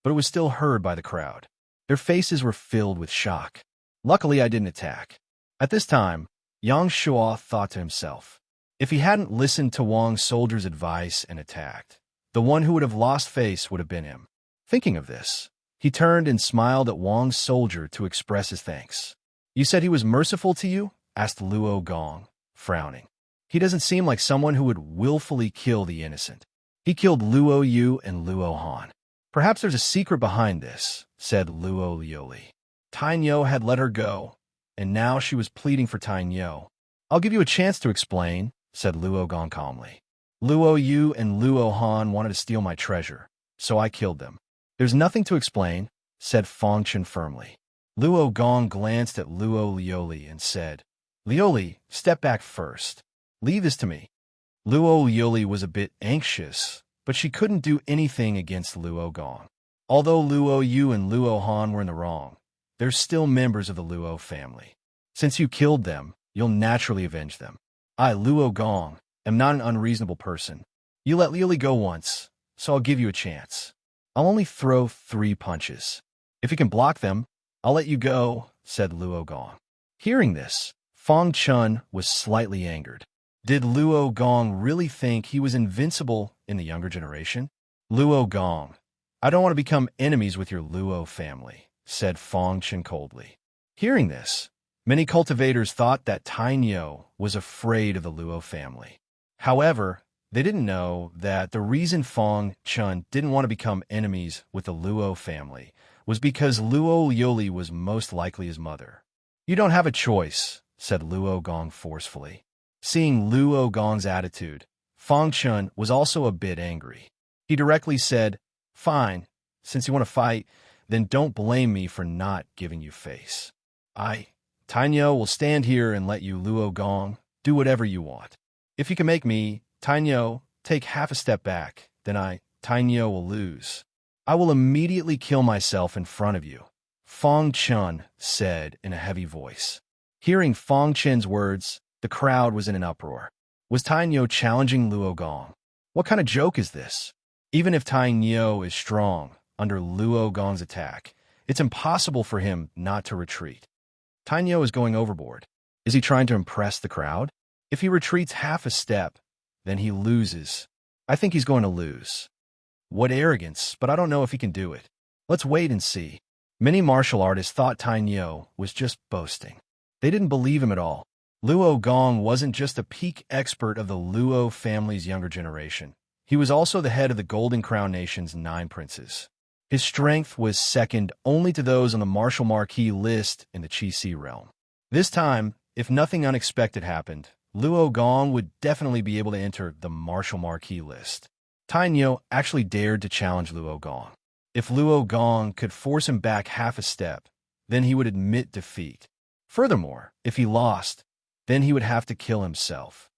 but it was still heard by the crowd. Their faces were filled with shock. Luckily, I didn't attack. At this time, Yang Shuo thought to himself, if he hadn't listened to Wang's soldier's advice and attacked, the one who would have lost face would have been him. Thinking of this, he turned and smiled at Wang's soldier to express his thanks. You said he was merciful to you? Asked Luo Gong, frowning. He doesn't seem like someone who would willfully kill the innocent. He killed Luo Yu and Luo Han. Perhaps there's a secret behind this, said Luo Liuli. Tainyo had let her go, and now she was pleading for Tainyo. I'll give you a chance to explain, said Luo Gong calmly. Luo Yu and Luo Han wanted to steal my treasure, so I killed them. There's nothing to explain, said Fong Chun firmly. Luo Gong glanced at Luo Liuli and said, Liuli, step back first. Leave this to me. Luo Liuli was a bit anxious, but she couldn't do anything against Luo Gong. Although Luo Yu and Luo Han were in the wrong, they're still members of the Luo family. Since you killed them, you'll naturally avenge them. I, Luo Gong, am not an unreasonable person. You let Liuli go once, so I'll give you a chance. I'll only throw 3 punches. If you can block them, I'll let you go, said Luo Gong. Hearing this, Fong Chun was slightly angered. Did Luo Gong really think he was invincible in the younger generation? Luo Gong, I don't want to become enemies with your Luo family, said Fong Chun coldly. Hearing this, many cultivators thought that Tainyo was afraid of the Luo family. However, they didn't know that the reason Fong Chun didn't want to become enemies with the Luo family was because Luo Liuli was most likely his mother. You don't have a choice, said Luo Gong forcefully. Seeing Luo Gong's attitude, Fong Chun was also a bit angry. He directly said, Fine, since you want to fight, then don't blame me for not giving you face. Tainyo, will stand here and let you, Luo Gong, do whatever you want. If you can make me, Tainyo, take half a step back, then Tainyo, will lose. I will immediately kill myself in front of you, Fong Chun said in a heavy voice. Hearing Fong Chun's words, the crowd was in an uproar. Was Tainyo challenging Luo Gong? What kind of joke is this? Even if Tainyo is strong under Luo Gong's attack, it's impossible for him not to retreat. Tainyo is going overboard. Is he trying to impress the crowd? If he retreats half a step, then he loses. I think he's going to lose. What arrogance, but I don't know if he can do it. Let's wait and see. Many martial artists thought Tainyo was just boasting. They didn't believe him at all. Luo Gong wasn't just a peak expert of the Luo family's younger generation. He was also the head of the Golden Crown Nation's 9 princes. His strength was second only to those on the martial marquee list in the Qi realm. This time, if nothing unexpected happened, Luo Gong would definitely be able to enter the martial marquee list. Tainyo actually dared to challenge Luo Gong. If Luo Gong could force him back half a step, then he would admit defeat. Furthermore, if he lost, then he would have to kill himself.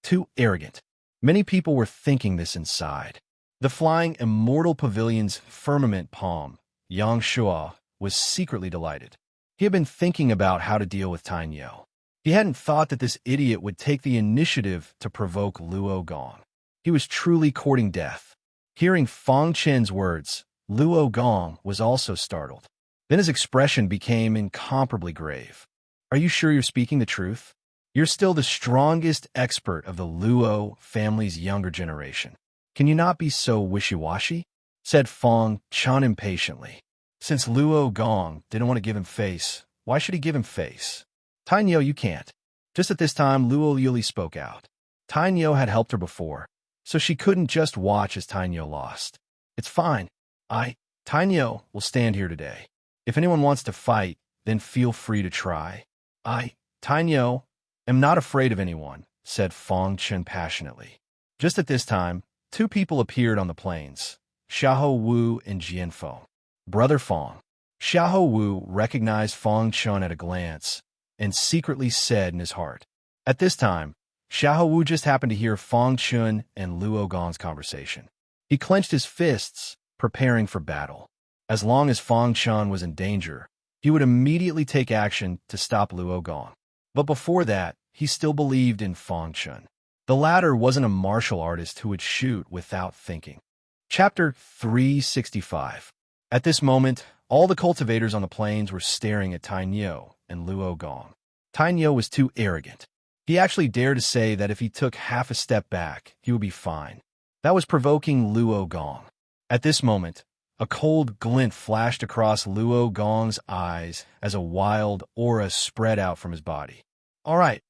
Too arrogant. Many people were thinking this inside. The flying immortal pavilion's firmament palm, Yang Shuo, was secretly delighted. He had been thinking about how to deal with Tainyo. He hadn't thought that this idiot would take the initiative to provoke Luo Gong. He was truly courting death. Hearing Fong Chen's words, Luo Gong was also startled. Then his expression became incomparably grave. Are you sure you're speaking the truth? You're still the strongest expert of the Luo family's younger generation. Can you not be so wishy-washy? Said Fong Chen impatiently. Since Luo Gong didn't want to give him face, why should he give him face? Tainyo, you can't. Just at this time, Luo Liuli spoke out. Tainyo had helped her before, so she couldn't just watch as Tainyo lost. It's fine. Tainyo will stand here today. If anyone wants to fight, then feel free to try. I, Tainyo, am not afraid of anyone, said Fong Chen passionately. Just at this time, two people appeared on the plains, Xiahou Wu and Jianfo. Brother Fong. Xiahou Wu recognized Fong Chen at a glance and secretly said in his heart. At this time, Xiahou Wu just happened to hear Fong Chen and Luo Gong's conversation. He clenched his fists, preparing for battle. As long as Fong Chen was in danger, he would immediately take action to stop Luo Gong. But before that, he still believed in Fong Chen. The latter wasn't a martial artist who would shoot without thinking. Chapter 365. At this moment, all the cultivators on the plains were staring at Tainyo and Luo Gong. Tainyo was too arrogant. He actually dared to say that if he took half a step back, he would be fine. That was provoking Luo Gong. At this moment, a cold glint flashed across Luo Gong's eyes as a wild aura spread out from his body. All right,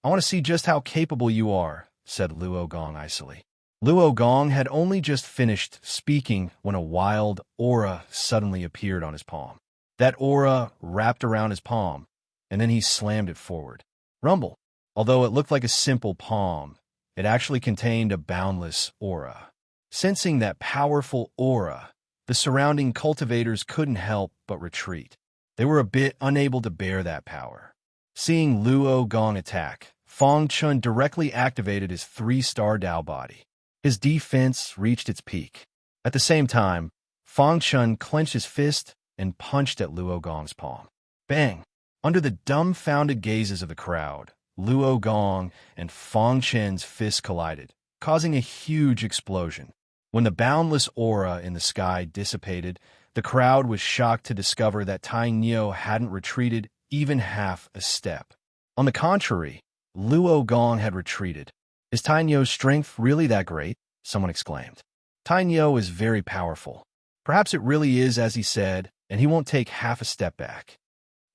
I want to see just how capable you are, said Luo Gong icily. Luo Gong had only just finished speaking when a wild aura suddenly appeared on his palm. That aura wrapped around his palm, and then he slammed it forward. Rumble. Although it looked like a simple palm, it actually contained a boundless aura. Sensing that powerful aura, the surrounding cultivators couldn't help but retreat. They were a bit unable to bear that power. Seeing Luo Gong attack, Fong Chen directly activated his 3-star Dao body. His defense reached its peak. At the same time, Fong Chen clenched his fist and punched at Luo Gong's palm. Bang! Under the dumbfounded gazes of the crowd, Luo Gong and Fong Chen's fists collided, causing a huge explosion. When the boundless aura in the sky dissipated, the crowd was shocked to discover that Tainyo hadn't retreated even half a step. On the contrary, Luo Gong had retreated. Is Tainyo's strength really that great? Someone exclaimed. Tainyo is very powerful. Perhaps it really is as he said, and he won't take half a step back.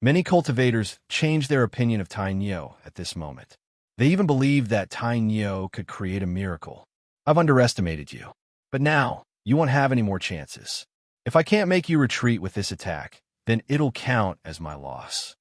Many cultivators changed their opinion of Tainyo at this moment. They even believed that Tainyo could create a miracle. I've underestimated you. But now, you won't have any more chances. If I can't make you retreat with this attack, then it'll count as my loss.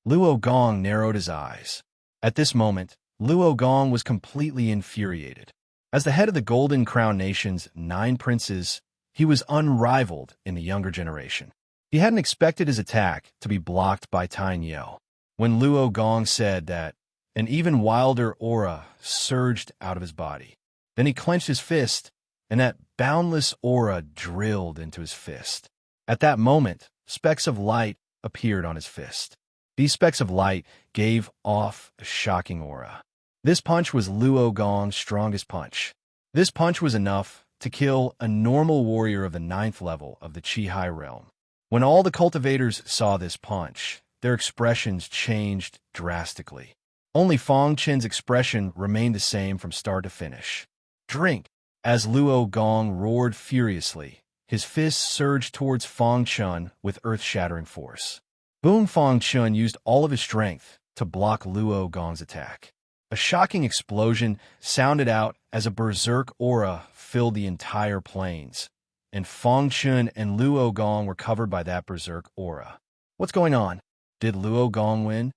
Luo Gong narrowed his eyes. At this moment, Luo Gong was completely infuriated. As the head of the Golden Crown Nation's 9 princes, he was unrivaled in the younger generation. He hadn't expected his attack to be blocked by Tainyo. When Luo Gong said that, an even wilder aura surged out of his body. Then he clenched his fist, and that boundless aura drilled into his fist. At that moment, specks of light appeared on his fist. These specks of light gave off a shocking aura. This punch was Luo Gong's strongest punch. This punch was enough to kill a normal warrior of the 9th level of the Qihai realm. When all the cultivators saw this punch, their expressions changed drastically. Only Fong Chen's expression remained the same from start to finish. Drink! As Luo Gong roared furiously, his fists surged towards Fong Chen with earth-shattering force. Boom! Fong Chen used all of his strength to block Luo Gong's attack. A shocking explosion sounded out as a berserk aura filled the entire plains, and Fong Chen and Luo Gong were covered by that berserk aura. What's going on? Did Luo Gong win?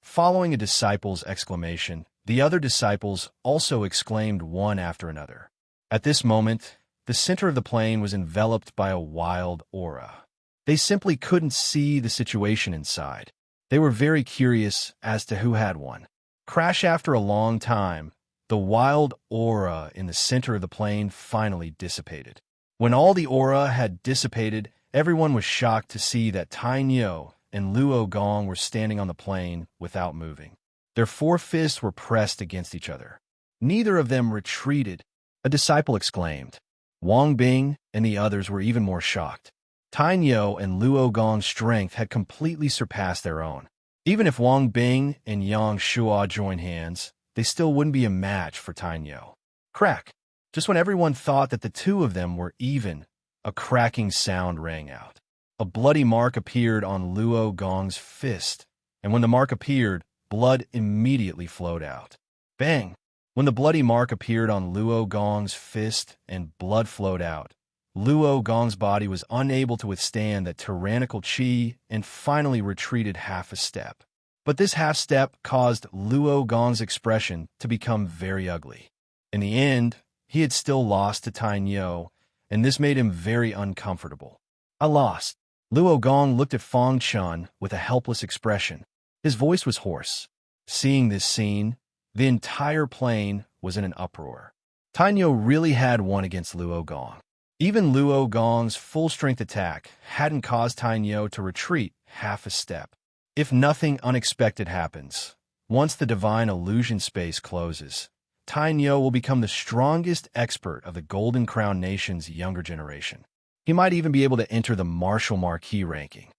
Following a disciple's exclamation, the other disciples also exclaimed one after another. At this moment, the center of the plain was enveloped by a wild aura. They simply couldn't see the situation inside. They were very curious as to who had one. Crash! After a long time, the wild aura in the center of the plain finally dissipated. When all the aura had dissipated, everyone was shocked to see that Tainyo and Luo Gong were standing on the plain without moving. Their 4 fists were pressed against each other. Neither of them retreated. A disciple exclaimed. Wang Bing and the others were even more shocked. Tainyo and Luo Gong's strength had completely surpassed their own. Even if Wang Bing and Yang Shuo joined hands, they still wouldn't be a match for Tainyo. Crack! Just when everyone thought that the two of them were even, a cracking sound rang out. A bloody mark appeared on Luo Gong's fist, and when the mark appeared, blood immediately flowed out. Bang! When the bloody mark appeared on Luo Gong's fist and blood flowed out, Luo Gong's body was unable to withstand that tyrannical qi and finally retreated half a step. But this half step caused Luo Gong's expression to become very ugly. In the end, he had still lost to Tainyo, and this made him very uncomfortable. I lost. Luo Gong looked at Fang Chun with a helpless expression. His voice was hoarse. Seeing this scene, the entire plane was in an uproar. Tainyo really had won against Luo Gong. Even Luo Gong's full-strength attack hadn't caused Tainyo to retreat half a step. If nothing unexpected happens, once the divine illusion space closes, Tainyo will become the strongest expert of the Golden Crown Nation's younger generation. He might even be able to enter the Martial Marquis ranking.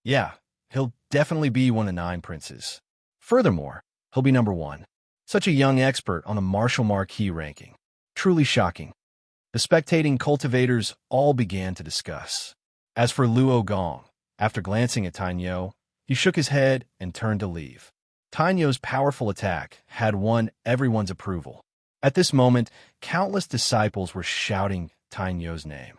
Yeah, he'll definitely be one of the 9 princes. Furthermore, he'll be number 1. Such a young expert on the Martial Marquis ranking. Truly shocking. The spectating cultivators all began to discuss. As for Luo Gong, after glancing at Tainyo, he shook his head and turned to leave. Tainyo's powerful attack had won everyone's approval. At this moment, countless disciples were shouting Tainyo's name.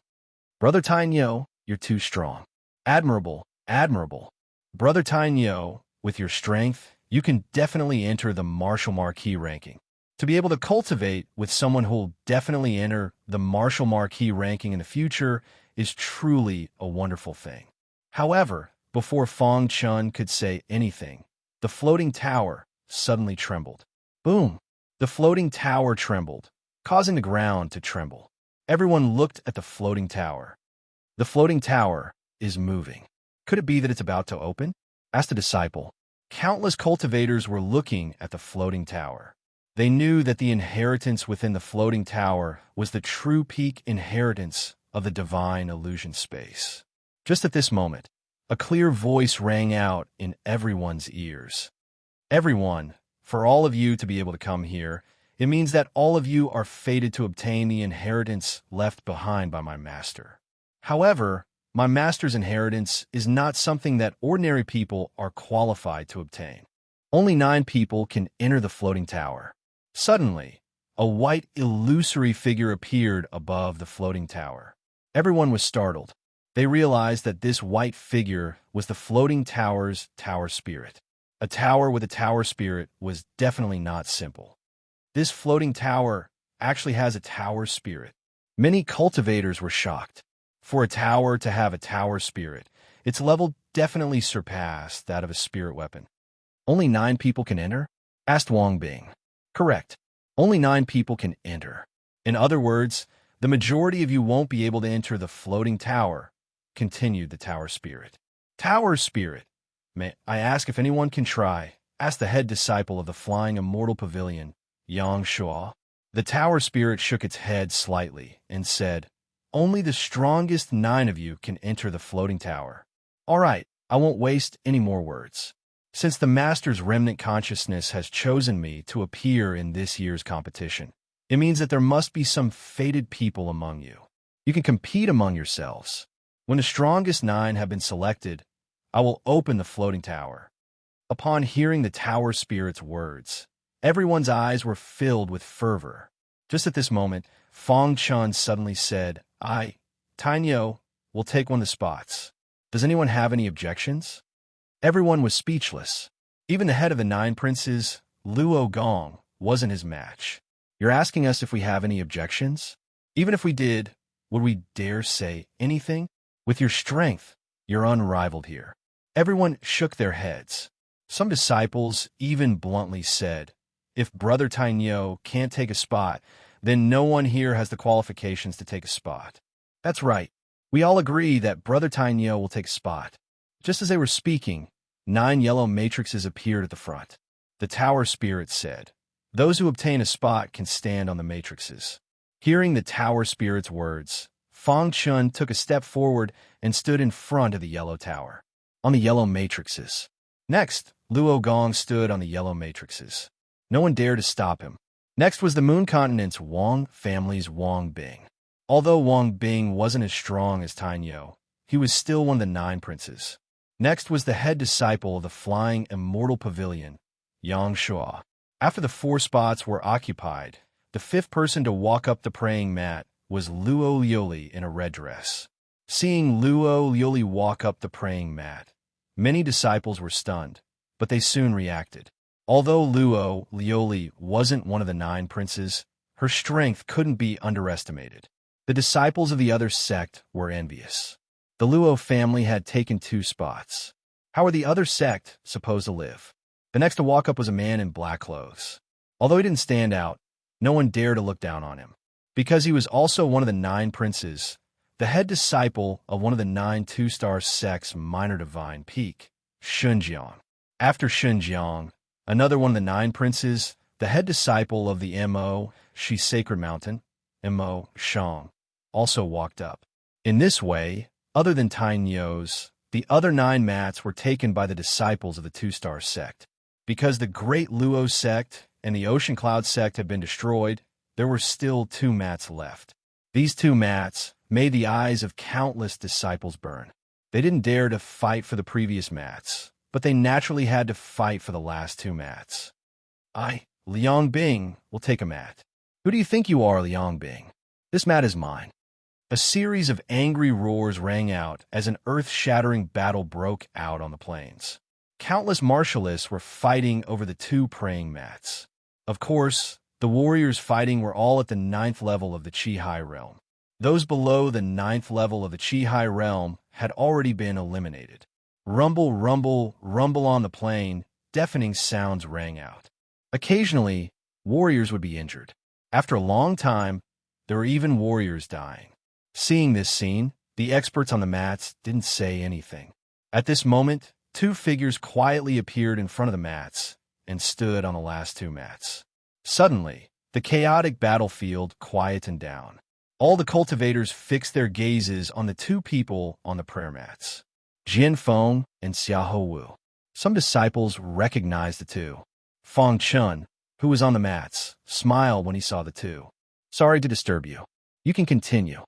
Brother Tainyo, you're too strong. Admirable, admirable. Brother Tainyo, with your strength, you can definitely enter the Martial Marquis ranking. To be able to cultivate with someone who'll definitely enter the Martial Marquis ranking in the future is truly a wonderful thing. However, before Fang Chun could say anything, the floating tower suddenly trembled. Boom! The floating tower trembled, causing the ground to tremble. Everyone looked at the floating tower. The floating tower is moving. Could it be that it's about to open? Asked a disciple. Countless cultivators were looking at the floating tower. They knew that the inheritance within the floating tower was the true peak inheritance of the divine illusion space. Just at this moment, a clear voice rang out in everyone's ears. Everyone, for all of you to be able to come here, it means that all of you are fated to obtain the inheritance left behind by my master. However, my master's inheritance is not something that ordinary people are qualified to obtain. Only 9 people can enter the floating tower. Suddenly, a white, illusory figure appeared above the floating tower. Everyone was startled. They realized that this white figure was the floating tower's tower spirit. A tower with a tower spirit was definitely not simple. This floating tower actually has a tower spirit. Many cultivators were shocked. For a tower to have a tower spirit, its level definitely surpassed that of a spirit weapon. Only 9 people can enter? Asked Wang Bing. Correct. Only 9 people can enter. In other words, the majority of you won't be able to enter the floating tower, continued the tower spirit. Tower spirit, may I ask if anyone can try? Asked the head disciple of the Flying Immortal Pavilion, Yang Shuo. The tower spirit shook its head slightly and said, only the strongest 9 of you can enter the floating tower. All right, I won't waste any more words. Since the Master's remnant consciousness has chosen me to appear in this year's competition, it means that there must be some fated people among you. You can compete among yourselves. When the strongest 9 have been selected, I will open the floating tower. Upon hearing the tower spirit's words, everyone's eyes were filled with fervor. Just at this moment, Fang Chun suddenly said, Tainyo, will take one of the spots. Does anyone have any objections? Everyone was speechless. Even the head of the 9 princes, Luo Gong, wasn't his match. You're asking us if we have any objections? Even if we did, would we dare say anything? With your strength, you're unrivaled here. Everyone shook their heads. Some disciples even bluntly said, if Brother Tainyo can't take a spot, then no one here has the qualifications to take a spot. That's right. We all agree that Brother Tainyo will take a spot. Just as they were speaking, 9 yellow matrices appeared at the front. The tower spirit said, those who obtain a spot can stand on the matrices. Hearing the tower spirit's words, Fang Chun took a step forward and stood in front of the yellow tower, on the yellow matrices. Next, Luo Gong stood on the yellow matrices. No one dared to stop him. Next was the Moon Continent's Wang family's Wang Bing. Although Wang Bing wasn't as strong as Tainyo, he was still one of the 9 princes. Next was the head disciple of the Flying Immortal Pavilion, Yang Shuo. After the 4 spots were occupied, the 5th person to walk up the praying mat was Luo Lioli in a red dress. Seeing Luo Lioli walk up the praying mat, many disciples were stunned, but they soon reacted. Although Luo Lioli wasn't one of the 9 princes, her strength couldn't be underestimated. The disciples of the other sect were envious. The Luo family had taken 2 spots. How were the other sect supposed to live? The next to walk up was a man in black clothes. Although he didn't stand out, no one dared to look down on him. Because he was also one of the 9 princes, the head disciple of one of the 9 two-star sects minor divine peak, Shunjiang. After Shunjiang, another one of the 9 princes, the head disciple of the Mo, Shi Sacred Mountain, Mo Shang, also walked up. In this way, other than Tainyo's, the other 9 mats were taken by the disciples of the two-star sect. Because the Great Luo sect and the Ocean Cloud sect had been destroyed, there were still 2 mats left. These 2 mats made the eyes of countless disciples burn. They didn't dare to fight for the previous mats, but they naturally had to fight for the last 2 mats. I, Liang Bing, will take a mat. Who do you think you are, Liang Bing? This mat is mine. A series of angry roars rang out as an earth-shattering battle broke out on the plains. Countless martialists were fighting over the 2 praying mats. Of course, the warriors fighting were all at the 9th level of the Qi-Hai realm. Those below the 9th level of the Qi-Hai realm had already been eliminated. Rumble, rumble, rumble on the plain, deafening sounds rang out. Occasionally, warriors would be injured. After a long time, there were even warriors dying. Seeing this scene, the experts on the mats didn't say anything. At this moment, 2 figures quietly appeared in front of the mats and stood on the last 2 mats. Suddenly, the chaotic battlefield quietened down. All the cultivators fixed their gazes on the 2 people on the prayer mats, Jian Feng and Xiahou Wu. Some disciples recognized the 2. Feng Chun, who was on the mats, smiled when he saw the 2. Sorry to disturb you. You can continue,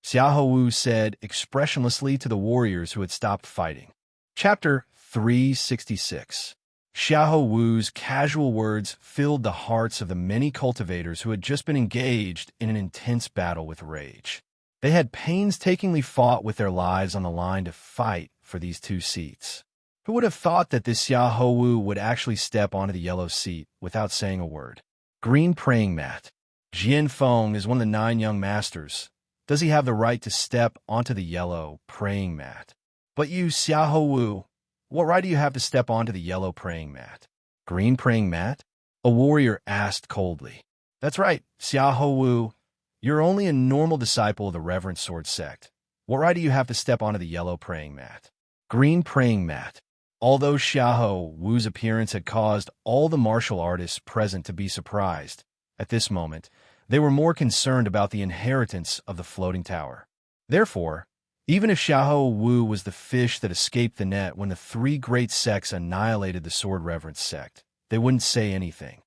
Xiahou Wu said expressionlessly to the warriors who had stopped fighting. Chapter 366. Xiahou Wu's casual words filled the hearts of the many cultivators who had just been engaged in an intense battle with rage. They had painstakingly fought with their lives on the line to fight for these 2 seats. Who would have thought that this Xiahou Wu would actually step onto the yellow seat without saying a word? Green praying mat. Jian Feng is one of the 9 young masters. Does he have the right to step onto the yellow praying mat? But you, Xiahou Wu, what right do you have to step onto the yellow praying mat? Green praying mat? A warrior asked coldly. That's right, Xiahou Wu. You're only a normal disciple of the Reverend Sword sect. What right do you have to step onto the yellow praying mat? Green praying mat. Although Xiahou Wu's appearance had caused all the martial artists present to be surprised, at this moment, they were more concerned about the inheritance of the floating tower. Therefore, even if Xiahou Wu was the fish that escaped the net when the 3 great sects annihilated the Sword Reverence sect, they wouldn't say anything.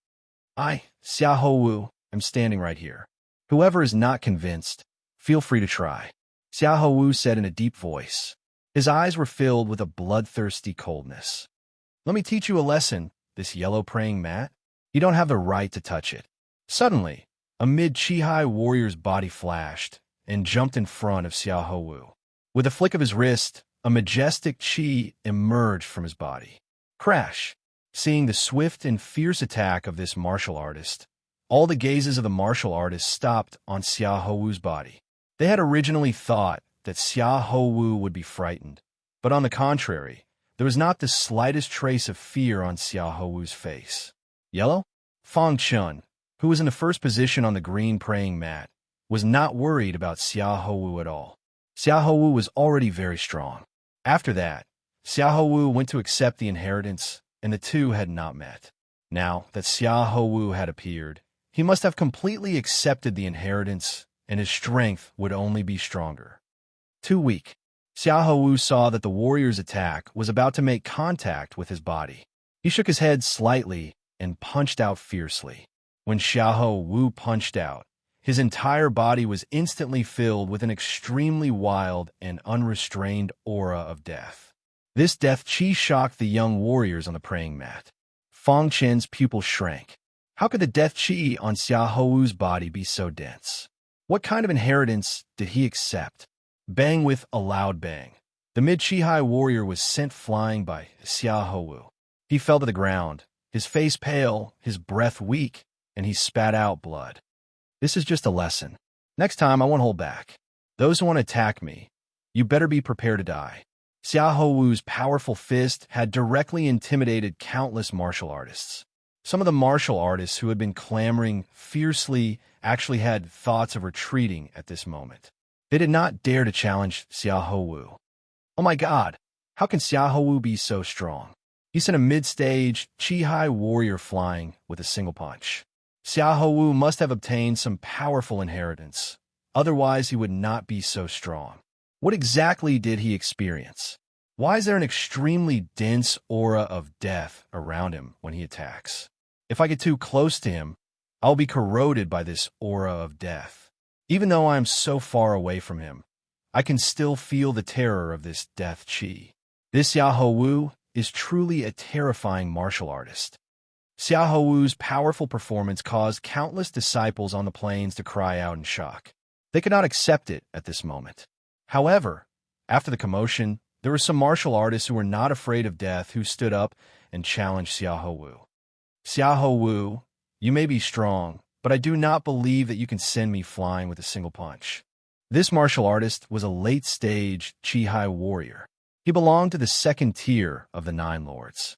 I, Xiahou Wu, am standing right here. Whoever is not convinced, feel free to try, Xiahou Wu said in a deep voice. His eyes were filled with a bloodthirsty coldness. Let me teach you a lesson, this yellow praying mat. You don't have the right to touch it. Suddenly, a mid-Qi-Hai warrior's body flashed and jumped in front of Xiahou Wu. With a flick of his wrist, a majestic Qi emerged from his body. Crash! Seeing the swift and fierce attack of this martial artist, all the gazes of the martial artist stopped on Xiahou Wu's body. They had originally thought that Xiahou Wu would be frightened, but on the contrary, there was not the slightest trace of fear on Xiahou Wu's face. Yellow? Feng Chun, who was in the first position on the green praying mat, was not worried about Xiahou Wu at all. Xiahou Wu was already very strong. After that, Xiahou Wu went to accept the inheritance, and the 2 had not met. Now that Xiahou Wu had appeared, he must have completely accepted the inheritance, and his strength would only be stronger. Too weak. Xiahou Wu saw that the warrior's attack was about to make contact with his body. He shook his head slightly and punched out fiercely. When Xiahou Wu punched out, his entire body was instantly filled with an extremely wild and unrestrained aura of death. This death Qi shocked the young warriors on the praying mat. Feng Chen's pupil shrank. How could the death Qi on Xiahou Wu's body be so dense? What kind of inheritance did he accept? Bang with a loud bang. The mid-Chi warrior was sent flying by Xiaohu. He fell to the ground, his face pale, his breath weak, and he spat out blood. This is just a lesson. Next time, I won't hold back. Those who want to attack me, you better be prepared to die. Xiaohu's powerful fist had directly intimidated countless martial artists. Some of the martial artists who had been clamoring fiercely actually had thoughts of retreating at this moment. They did not dare to challenge Xiaohu. Oh my God, how can Xiaohu be so strong? He sent a mid-stage Chi warrior flying with a single punch. Xiaohu must have obtained some powerful inheritance. Otherwise, he would not be so strong. What exactly did he experience? Why is there an extremely dense aura of death around him when he attacks? If I get too close to him, I'll be corroded by this aura of death. Even though I am so far away from him, I can still feel the terror of this death chi. This Xiaohu is truly a terrifying martial artist. Xiaohu's powerful performance caused countless disciples on the plains to cry out in shock. They could not accept it at this moment. However, after the commotion, there were some martial artists who were not afraid of death who stood up and challenged Xiaohu. Xiaohu, you may be strong, but I do not believe that you can send me flying with a single punch. This martial artist was a late-stage Chi warrior. He belonged to the second tier of the Nine Lords.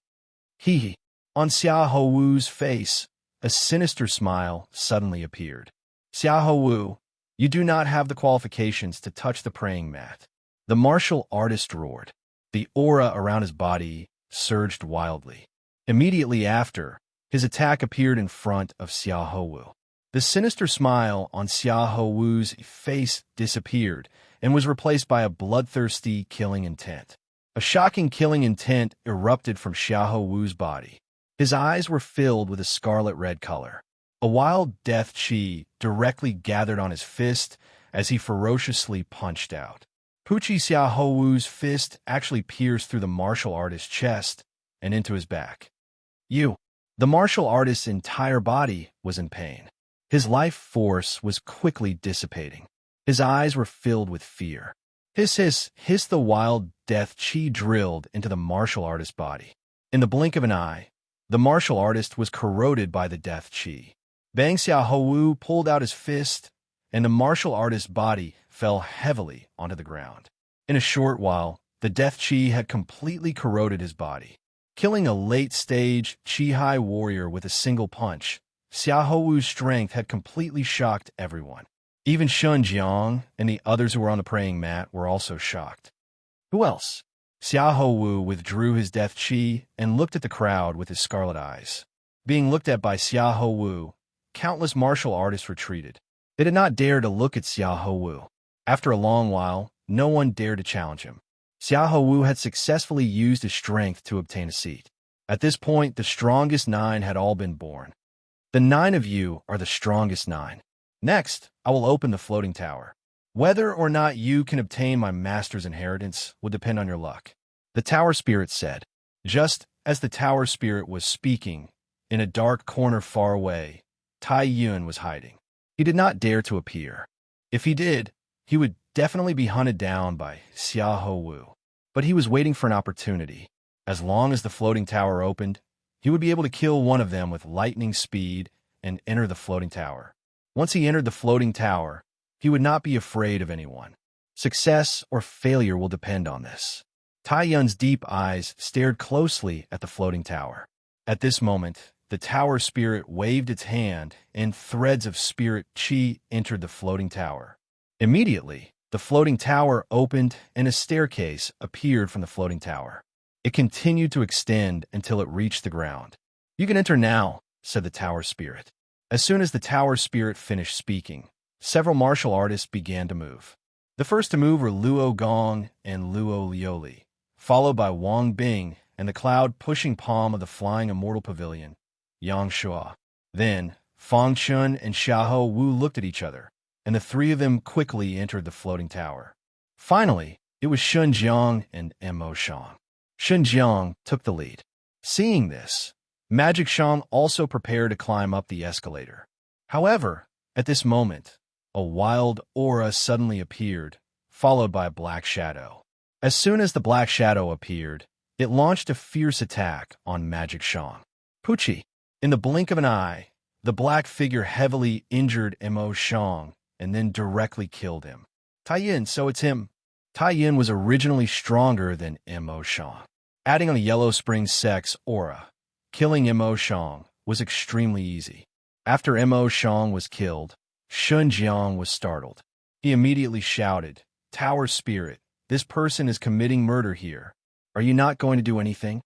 On Xiaohu's face, a sinister smile suddenly appeared. Xiaohu, you do not have the qualifications to touch the praying mat. The martial artist roared. The aura around his body surged wildly. Immediately after, his attack appeared in front of Xiaohu. The sinister smile on Xiaohu's face disappeared and was replaced by a bloodthirsty killing intent. A shocking killing intent erupted from Xiaohu's body. His eyes were filled with a scarlet-red color. A wild death chi directly gathered on his fist as he ferociously punched out. Puchi Xiaohu's fist actually pierced through the martial artist's chest and into his back. The martial artist's entire body was in pain. His life force was quickly dissipating. His eyes were filled with fear. Hiss, the wild death chi drilled into the martial artist's body. In the blink of an eye, the martial artist was corroded by the death chi. Bang Xiaohu pulled out his fist, and the martial artist's body fell heavily onto the ground. In a short while, the death chi had completely corroded his body. Killing a late-stage Chi warrior with a single punch, Xiaohu's strength had completely shocked everyone. Even Shun Jiang and the others who were on the praying mat were also shocked. Who else? Xiaohu withdrew his death chi and looked at the crowd with his scarlet eyes. Being looked at by Xiaohu, countless martial artists retreated. They did not dare to look at Xiaohu. After a long while, no one dared to challenge him. Xiaohu had successfully used his strength to obtain a seat. At this point, the strongest 9 had all been born. The 9 of you are the strongest 9. Next, I will open the floating tower. Whether or not you can obtain my master's inheritance will depend on your luck. The tower spirit said. Just as the tower spirit was speaking, in a dark corner far away, Tai Yun was hiding. He did not dare to appear. If he did, he would definitely be hunted down by Xiaohu. But he was waiting for an opportunity. As long as the floating tower opened, he would be able to kill one of them with lightning speed and enter the floating tower. Once he entered the floating tower, he would not be afraid of anyone. Success or failure will depend on this. Tai Yun's deep eyes stared closely at the floating tower. At this moment, the tower spirit waved its hand, and threads of spirit chi entered the floating tower. Immediately, the floating tower opened and a staircase appeared from the floating tower. It continued to extend until it reached the ground. You can enter now, said the tower spirit. As soon as the tower spirit finished speaking, several martial artists began to move. The first to move were Luo Gong and Luo Lioli, followed by Wang Bing and the cloud-pushing palm of the flying immortal pavilion, Yang Shua. Then, Fang Chun and Xiahou Wu looked at each other, and the 3 of them quickly entered the floating tower. Finally, it was Shun Jiang and Mo Shang. Shun Jiang took the lead. Seeing this, Magic Shang also prepared to climb up the escalator. However, at this moment, a wild aura suddenly appeared, followed by a black shadow. As soon as the black shadow appeared, it launched a fierce attack on Magic Shang. Pucci. In the blink of an eye, the black figure heavily injured Mo Shang and then directly killed him. Taiyin, so it's him. Taiyin was originally stronger than Mo Shang. Adding on a Yellow Spring Sex aura, killing Mo Shang was extremely easy. After Mo Shang was killed, Shun Jiang was startled. He immediately shouted, "Tower Spirit, this person is committing murder here. Are you not going to do anything?"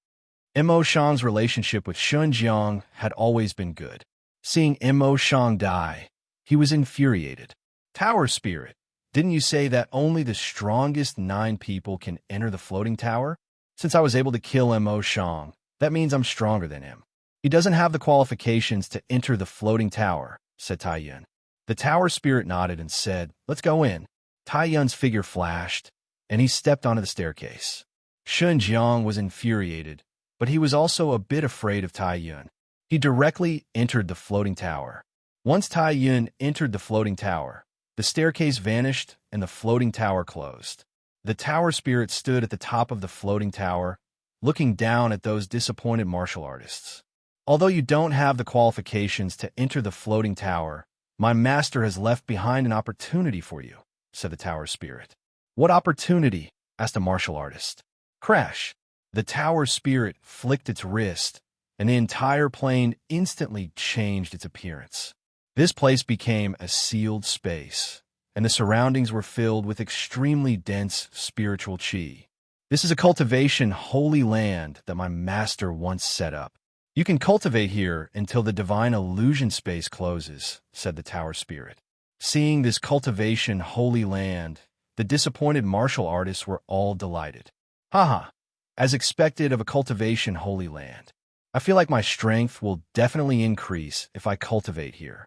Mo Shang's relationship with Shun Jiang had always been good. Seeing Mo Shang die, he was infuriated. "Tower Spirit, didn't you say that only the strongest 9 people can enter the floating tower? Since I was able to kill Mo Shang, that means I'm stronger than him. He doesn't have the qualifications to enter the floating tower," said Taiyin. The Tower Spirit nodded and said, "Let's go in." Taiyun's figure flashed, and he stepped onto the staircase. Shun Jiang was infuriated, but he was also a bit afraid of Taiyun. He directly entered the floating tower. Once Taiyun entered the floating tower, the staircase vanished and the floating tower closed. The Tower Spirit stood at the top of the floating tower, looking down at those disappointed martial artists. "Although you don't have the qualifications to enter the floating tower, my master has left behind an opportunity for you," said the Tower Spirit. "What opportunity?" asked a martial artist. Crash! The Tower Spirit flicked its wrist, and the entire plane instantly changed its appearance. This place became a sealed space, and the surroundings were filled with extremely dense spiritual qi. "This is a cultivation holy land that my master once set up. You can cultivate here until the divine illusion space closes," said the Tower Spirit. Seeing this cultivation holy land, the disappointed martial artists were all delighted. "Haha, as expected of a cultivation holy land. I feel like my strength will definitely increase if I cultivate here.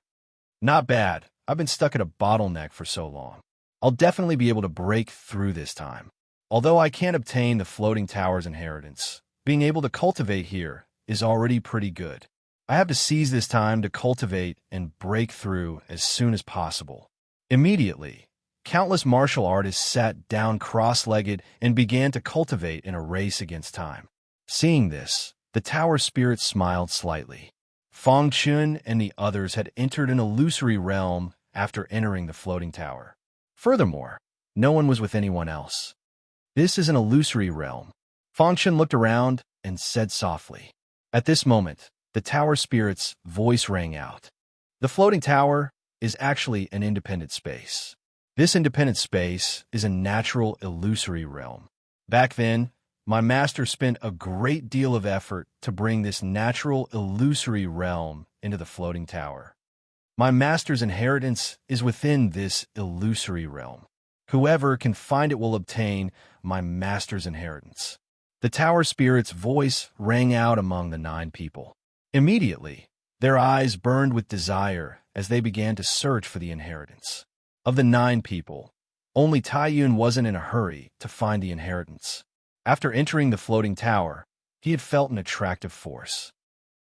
Not bad. I've been stuck at a bottleneck for so long. I'll definitely be able to break through this time. Although I can't obtain the floating tower's inheritance, being able to cultivate here is already pretty good. I have to seize this time to cultivate and break through as soon as possible." Immediately, countless martial artists sat down cross-legged and began to cultivate in a race against time. Seeing this, the Tower Spirit smiled slightly. Fang Chun and the others had entered an illusory realm after entering the floating tower. Furthermore, no one was with anyone else. "This is an illusory realm." Fang Chun looked around and said softly. At this moment, the Tower Spirit's voice rang out. "The floating tower is actually an independent space. This independent space is a natural illusory realm. Back then, my master spent a great deal of effort to bring this natural illusory realm into the floating tower. My master's inheritance is within this illusory realm. Whoever can find it will obtain my master's inheritance." The Tower Spirit's voice rang out among the 9 people. Immediately, their eyes burned with desire as they began to search for the inheritance. Of the 9 people, only Taiyun wasn't in a hurry to find the inheritance. After entering the floating tower, he had felt an attractive force.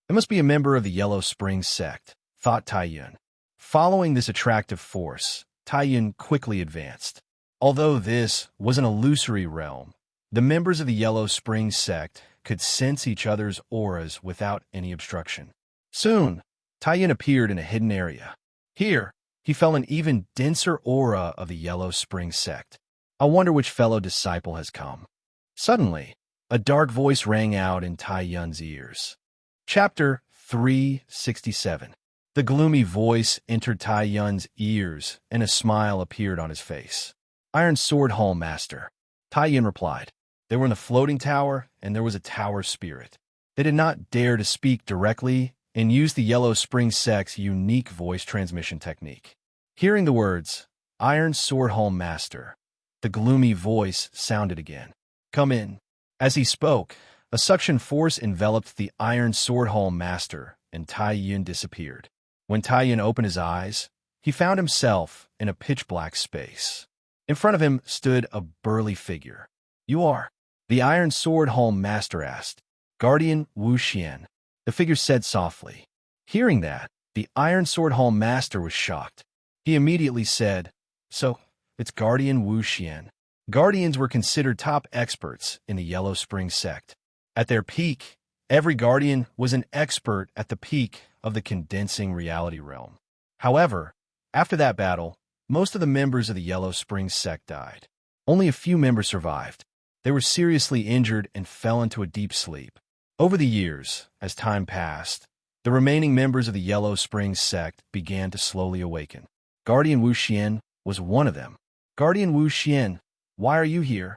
"It must be a member of the Yellow Spring sect," thought Taiyun. Following this attractive force, Taiyun quickly advanced. Although this was an illusory realm, the members of the Yellow Spring sect could sense each other's auras without any obstruction. Soon, Taiyun appeared in a hidden area. Here, he felt an even denser aura of the Yellow Spring sect. "I wonder which fellow disciple has come." Suddenly, a dark voice rang out in Taiyun's ears. Chapter 367. The gloomy voice entered Taiyun's ears, and a smile appeared on his face. "Iron Sword Hall Master." Taiyun replied. They were in the floating tower, and there was a Tower Spirit. They did not dare to speak directly and used the Yellow Spring sect's unique voice transmission technique. Hearing the words, "Iron Sword Hall Master," the gloomy voice sounded again. "Come in." As he spoke, a suction force enveloped the Iron Sword Hall Master, and Taiyun disappeared. When Taiyun opened his eyes, he found himself in a pitch-black space. In front of him stood a burly figure. "You are?" the Iron Sword Hall Master asked. "Guardian Wu Xian," the figure said softly. Hearing that, the Iron Sword Hall Master was shocked. He immediately said, "So, it's Guardian Wu Xian." Guardians were considered top experts in the Yellow Spring sect. At their peak, every Guardian was an expert at the peak of the condensing reality realm. However, after that battle, most of the members of the Yellow Spring sect died. Only a few members survived. They were seriously injured and fell into a deep sleep. Over the years, as time passed, the remaining members of the Yellow Spring sect began to slowly awaken. Guardian Wu Xian was one of them. "Guardian Wu Xian, why are you here?"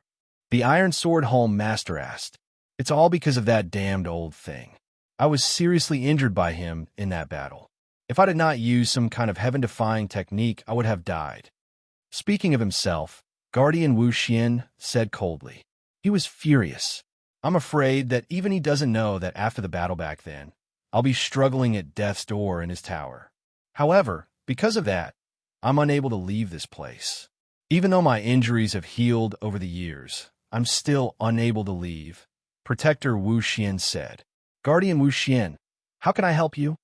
The Iron Sword Helm Master asked. "It's all because of that damned old thing. I was seriously injured by him in that battle. If I did not use some kind of heaven-defying technique, I would have died." Speaking of himself, Guardian Wu Xian said coldly. He was furious. "I'm afraid that even he doesn't know that after the battle back then, I'll be struggling at death's door in his tower. However, because of that, I'm unable to leave this place. Even though my injuries have healed over the years, I'm still unable to leave," Protector Wu Xian said. "Guardian Wu Xian, how can I help you?"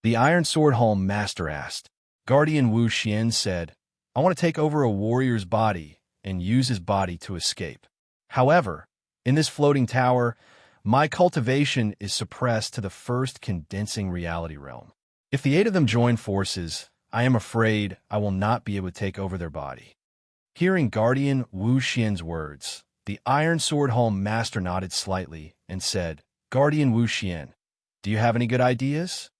The Iron Sword Helm Master asked. Guardian Wu Xian said, "I want to take over a warrior's body and use his body to escape. However, in this floating tower, my cultivation is suppressed to the first condensing reality realm. If the 8 of them join forces, I am afraid I will not be able to take over their body." Hearing Guardian Wu Xian's words, the Iron Sword Helm Master nodded slightly and said, "Guardian Wu Xian, do you have any good ideas?"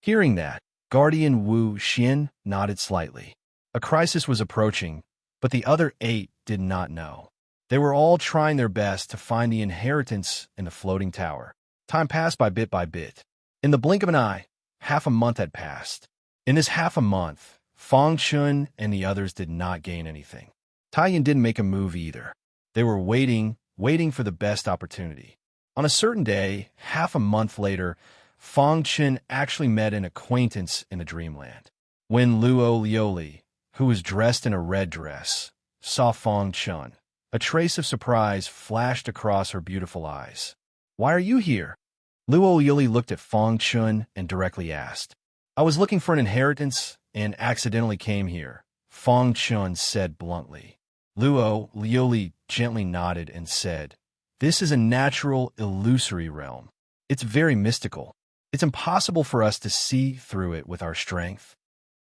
Hearing that, Guardian Wu Xian nodded slightly. A crisis was approaching, but the other 8 did not know. They were all trying their best to find the inheritance in the floating tower. Time passed by bit. In the blink of an eye, half a month had passed. In this half a month, Fang Chun and the others did not gain anything. Taiyan didn't make a move either. They were waiting for the best opportunity. On a certain day, half a month later, Fang Chun actually met an acquaintance in the dreamland. When Luo Lioli, who was dressed in a red dress, saw Fang Chun, a trace of surprise flashed across her beautiful eyes. "Why are you here?" Luo Lioli looked at Fang Chun and directly asked. "I was looking for an inheritance and accidentally came here," Fang Chun said bluntly. Luo Lioli gently nodded and said, "This is a natural, illusory realm. It's very mystical. It's impossible for us to see through it with our strength."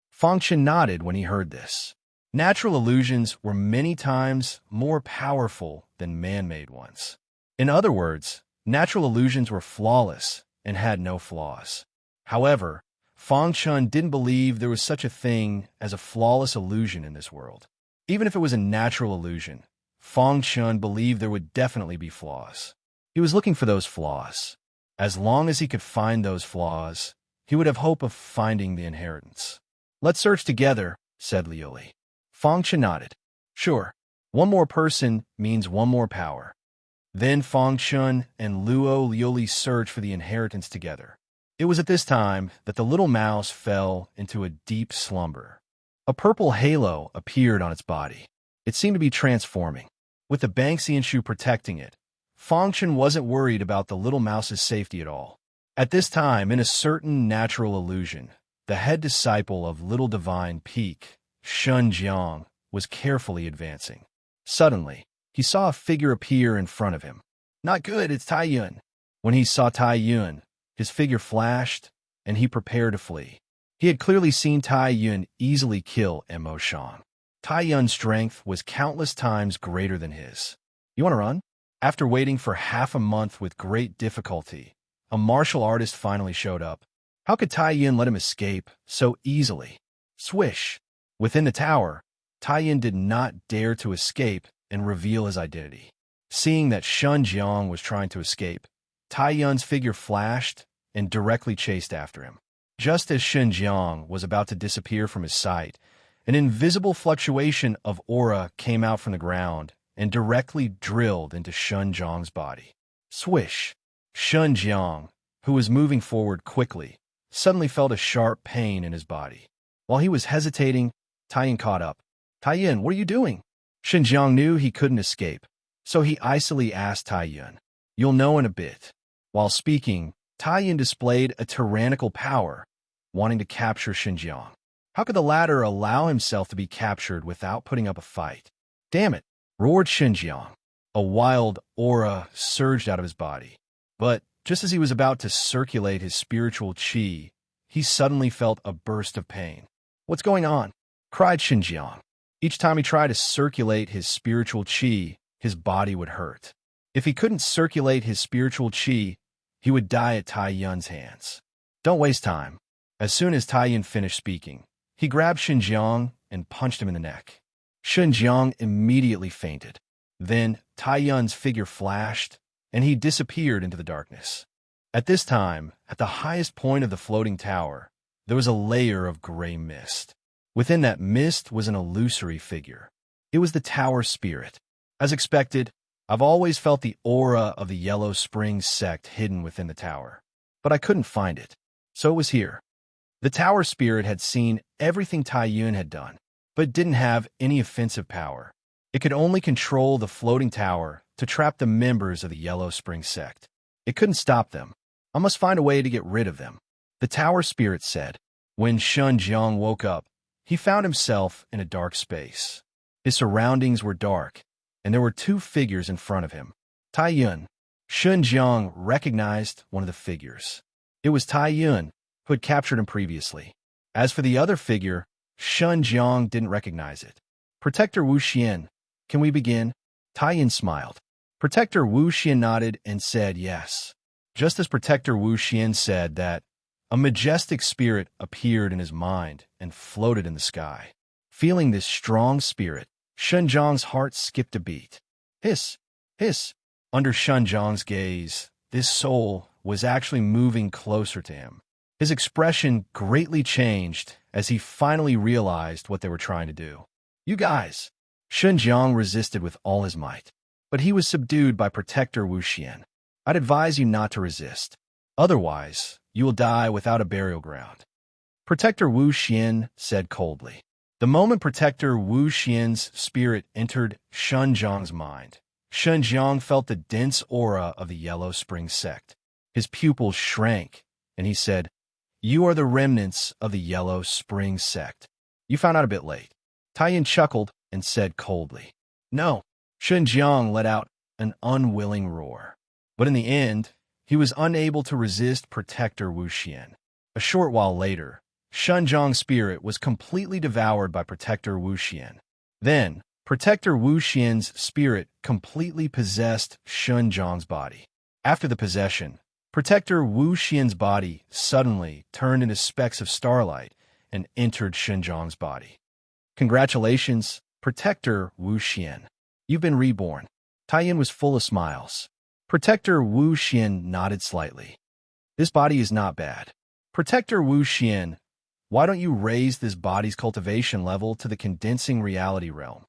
Fang Chun nodded when he heard this. Natural illusions were many times more powerful than man-made ones. In other words, natural illusions were flawless and had no flaws. However, Fang Chun didn't believe there was such a thing as a flawless illusion in this world. Even if it was a natural illusion, Fang Chun believed there would definitely be flaws. He was looking for those flaws. As long as he could find those flaws, he would have hope of finding the inheritance. "Let's search together," said Lioli. Fang Chun nodded. "Sure. One more person means one more power." Then Fang Chun and Luo Lioli searched for the inheritance together. It was at this time that the little mouse fell into a deep slumber. A purple halo appeared on its body. It seemed to be transforming. With the Banksian shoe protecting it, Fang Chun wasn't worried about the little mouse's safety at all. At this time, in a certain natural illusion, the head disciple of Little Divine Peak, Shun Jiang, was carefully advancing. Suddenly, he saw a figure appear in front of him. "Not good, it's Tai Yun." When he saw Tai Yun, his figure flashed, and he prepared to flee. He had clearly seen Tai Yun easily kill Mo Shang. Tai Yun's strength was countless times greater than his. "You want to run?" After waiting for half a month with great difficulty, a martial artist finally showed up. How could Tai Yun let him escape so easily? Swish! Within the tower, Tai Yun did not dare to escape and reveal his identity. Seeing that Shun Jiang was trying to escape, Tai Yun's figure flashed and directly chased after him. Just as Shun Jiang was about to disappear from his sight, an invisible fluctuation of aura came out from the ground and directly drilled into Shun Jiang's body. Swish! Shun Jiang, who was moving forward quickly, suddenly felt a sharp pain in his body. While he was hesitating, Tai Yun caught up. "Tai Yun, what are you doing?" Shun Jiang knew he couldn't escape, so he icily asked Tai Yun, "You'll know in a bit." While speaking, Tai Yun displayed a tyrannical power, wanting to capture Shun Jiang. How could the latter allow himself to be captured without putting up a fight? Damn it, roared Xinjiang. A wild aura surged out of his body. But just as he was about to circulate his spiritual qi, he suddenly felt a burst of pain. What's going on? Cried Xinjiang. Each time he tried to circulate his spiritual qi, his body would hurt. If he couldn't circulate his spiritual qi, he would die at Tai Yun's hands. Don't waste time. As soon as Tai Yun finished speaking, he grabbed Xinjiang and punched him in the neck. Xinjiang immediately fainted. Then Tai Yun's figure flashed, and he disappeared into the darkness. At this time, at the highest point of the floating tower, there was a layer of gray mist. Within that mist was an illusory figure. It was the tower spirit. As expected, I've always felt the aura of the Yellow Springs sect hidden within the tower, but I couldn't find it, so it was here. The tower spirit had seen everything Tai Yun had done, but didn't have any offensive power. It could only control the floating tower to trap the members of the Yellow Springs sect. It couldn't stop them. I must find a way to get rid of them, the tower spirit said. When Xinjiang woke up, he found himself in a dark space. His surroundings were dark, and there were two figures in front of him. Tai Yun. Xinjiang recognized one of the figures. It was Tai Yun, who had captured him previously. As for the other figure, Xinjiang didn't recognize it. Protector Wu Xian, can we begin? Tai Yun smiled. Protector Wu Xian nodded and said yes. Just as Protector Wu Xian said that, a majestic spirit appeared in his mind and floated in the sky. Feeling this strong spirit, Xinjiang's heart skipped a beat. Hiss, hiss. Under Xinjiang's gaze, this soul was actually moving closer to him. His expression greatly changed as he finally realized what they were trying to do. You guys! Xinjiang resisted with all his might, but he was subdued by Protector Wu Xian. I'd advise you not to resist. Otherwise, you will die without a burial ground. Protector Wu Xian said coldly. The moment Protector Wu Xian's spirit entered Xinjiang's mind, Xinjiang felt the dense aura of the Yellow Springs sect. His pupils shrank, and he said, You are the remnants of the Yellow Springs sect. You found out a bit late. Tai Yun chuckled and said coldly, No. Xinjiang let out an unwilling roar. But in the end, he was unable to resist Protector Wu Xian. A short while later, Xinjiang's spirit was completely devoured by Protector Wu Xian. Then, Protector Wu Xian's spirit completely possessed Xinjiang's body. After the possession, Protector Wu Xian's body suddenly turned into specks of starlight and entered Xinjiang's body. Congratulations, Protector Wu Xian. You've been reborn. Tai Yun was full of smiles. Protector Wu Xian nodded slightly. This body is not bad. Protector Wu Xian, why don't you raise this body's cultivation level to the condensing reality realm?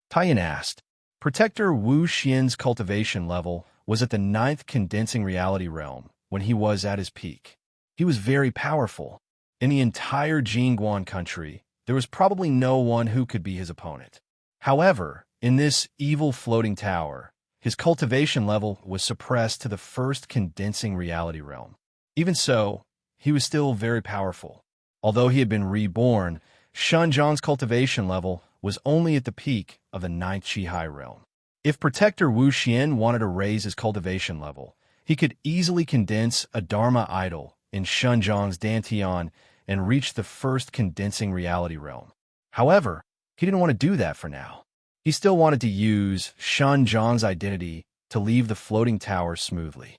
Tai Yun asked. Protector Wu Xian's cultivation level was at the 9th condensing reality realm when he was at his peak. He was very powerful. In the entire Jingguan country, there was probably no one who could be his opponent. However, in this evil floating tower, his cultivation level was suppressed to the 1st condensing reality realm. Even so, he was still very powerful. Although he had been reborn, Xinjiang's cultivation level was only at the peak of the 9th Qihai realm. If Protector Wu Xian wanted to raise his cultivation level, he could easily condense a Dharma idol in Xinjiang's Dantian and reach the 1st condensing reality realm. However, he didn't want to do that for now. He still wanted to use Xinjiang's identity to leave the floating tower smoothly.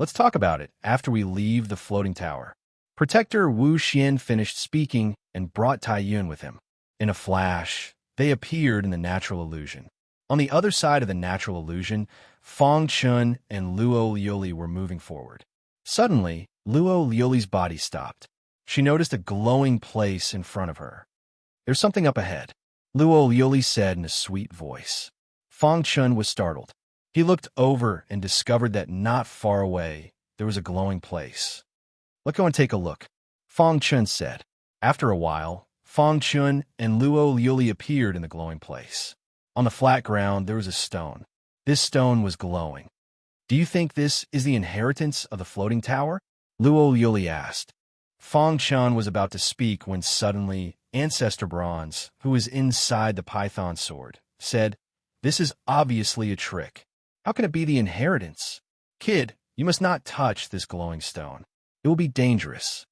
Let's talk about it after we leave the floating tower. Protector Wu Xian finished speaking and brought Tai Yun with him. In a flash, they appeared in the natural illusion. On the other side of the natural illusion, Fang Chun and Luo Liuli were moving forward. Suddenly, Luo Liuli's body stopped. She noticed a glowing place in front of her. There's something up ahead, Luo Liuli said in a sweet voice. Fang Chun was startled. He looked over and discovered that not far away, there was a glowing place. Let's go and take a look, Fang Chun said. After a while, Fang Chun and Luo Liuli appeared in the glowing place. On the flat ground, there was a stone. This stone was glowing. Do you think this is the inheritance of the floating tower? Luo Liuli asked. Fang Chun was about to speak when suddenly Ancestor Bronze, who was inside the python sword, said, "This is obviously a trick. How can it be the inheritance? Kid, you must not touch this glowing stone. It will be dangerous."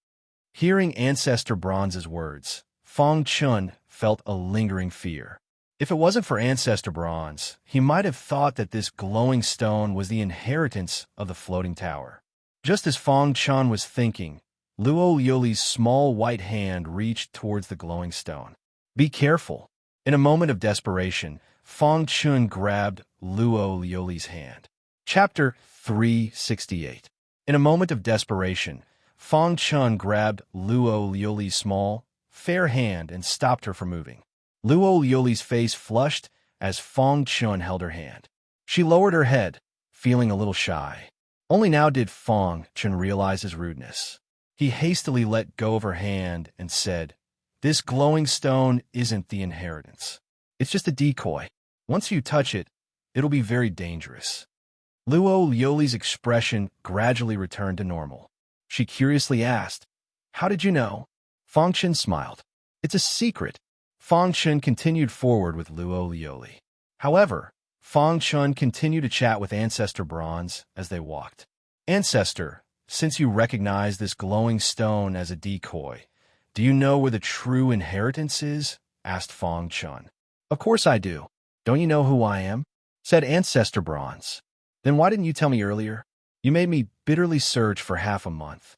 Hearing Ancestor Bronze's words, Fong Chun felt a lingering fear. If it wasn't for Ancestor Bronze, he might have thought that this glowing stone was the inheritance of the floating tower. Just as Fong Chun was thinking, Luo Liuli's small white hand reached towards the glowing stone. "Be careful." In a moment of desperation, Fong Chun grabbed Luo Liuli's hand. Chapter 368. In a moment of desperation, Fong Chun grabbed Luo Liuli's small, fair hand and stopped her from moving. Luo Liuli's face flushed as Fong Chun held her hand. She lowered her head, feeling a little shy. Only now did Fong Chun realize his rudeness. He hastily let go of her hand and said, "This glowing stone isn't the inheritance. It's just a decoy. Once you touch it, it'll be very dangerous." Luo Liuli's expression gradually returned to normal. She curiously asked, "How did you know?" Fong Chun smiled. "It's a secret." Fong Chun continued forward with Luo Liuli. However, Fong Chun continued to chat with Ancestor Bronze as they walked. "Ancestor, since you recognize this glowing stone as a decoy, do you know where the true inheritance is?" asked Fong Chun. "Of course I do. Don't you know who I am?" said Ancestor Bronze. "Then why didn't you tell me earlier? You made me bitterly search for half a month."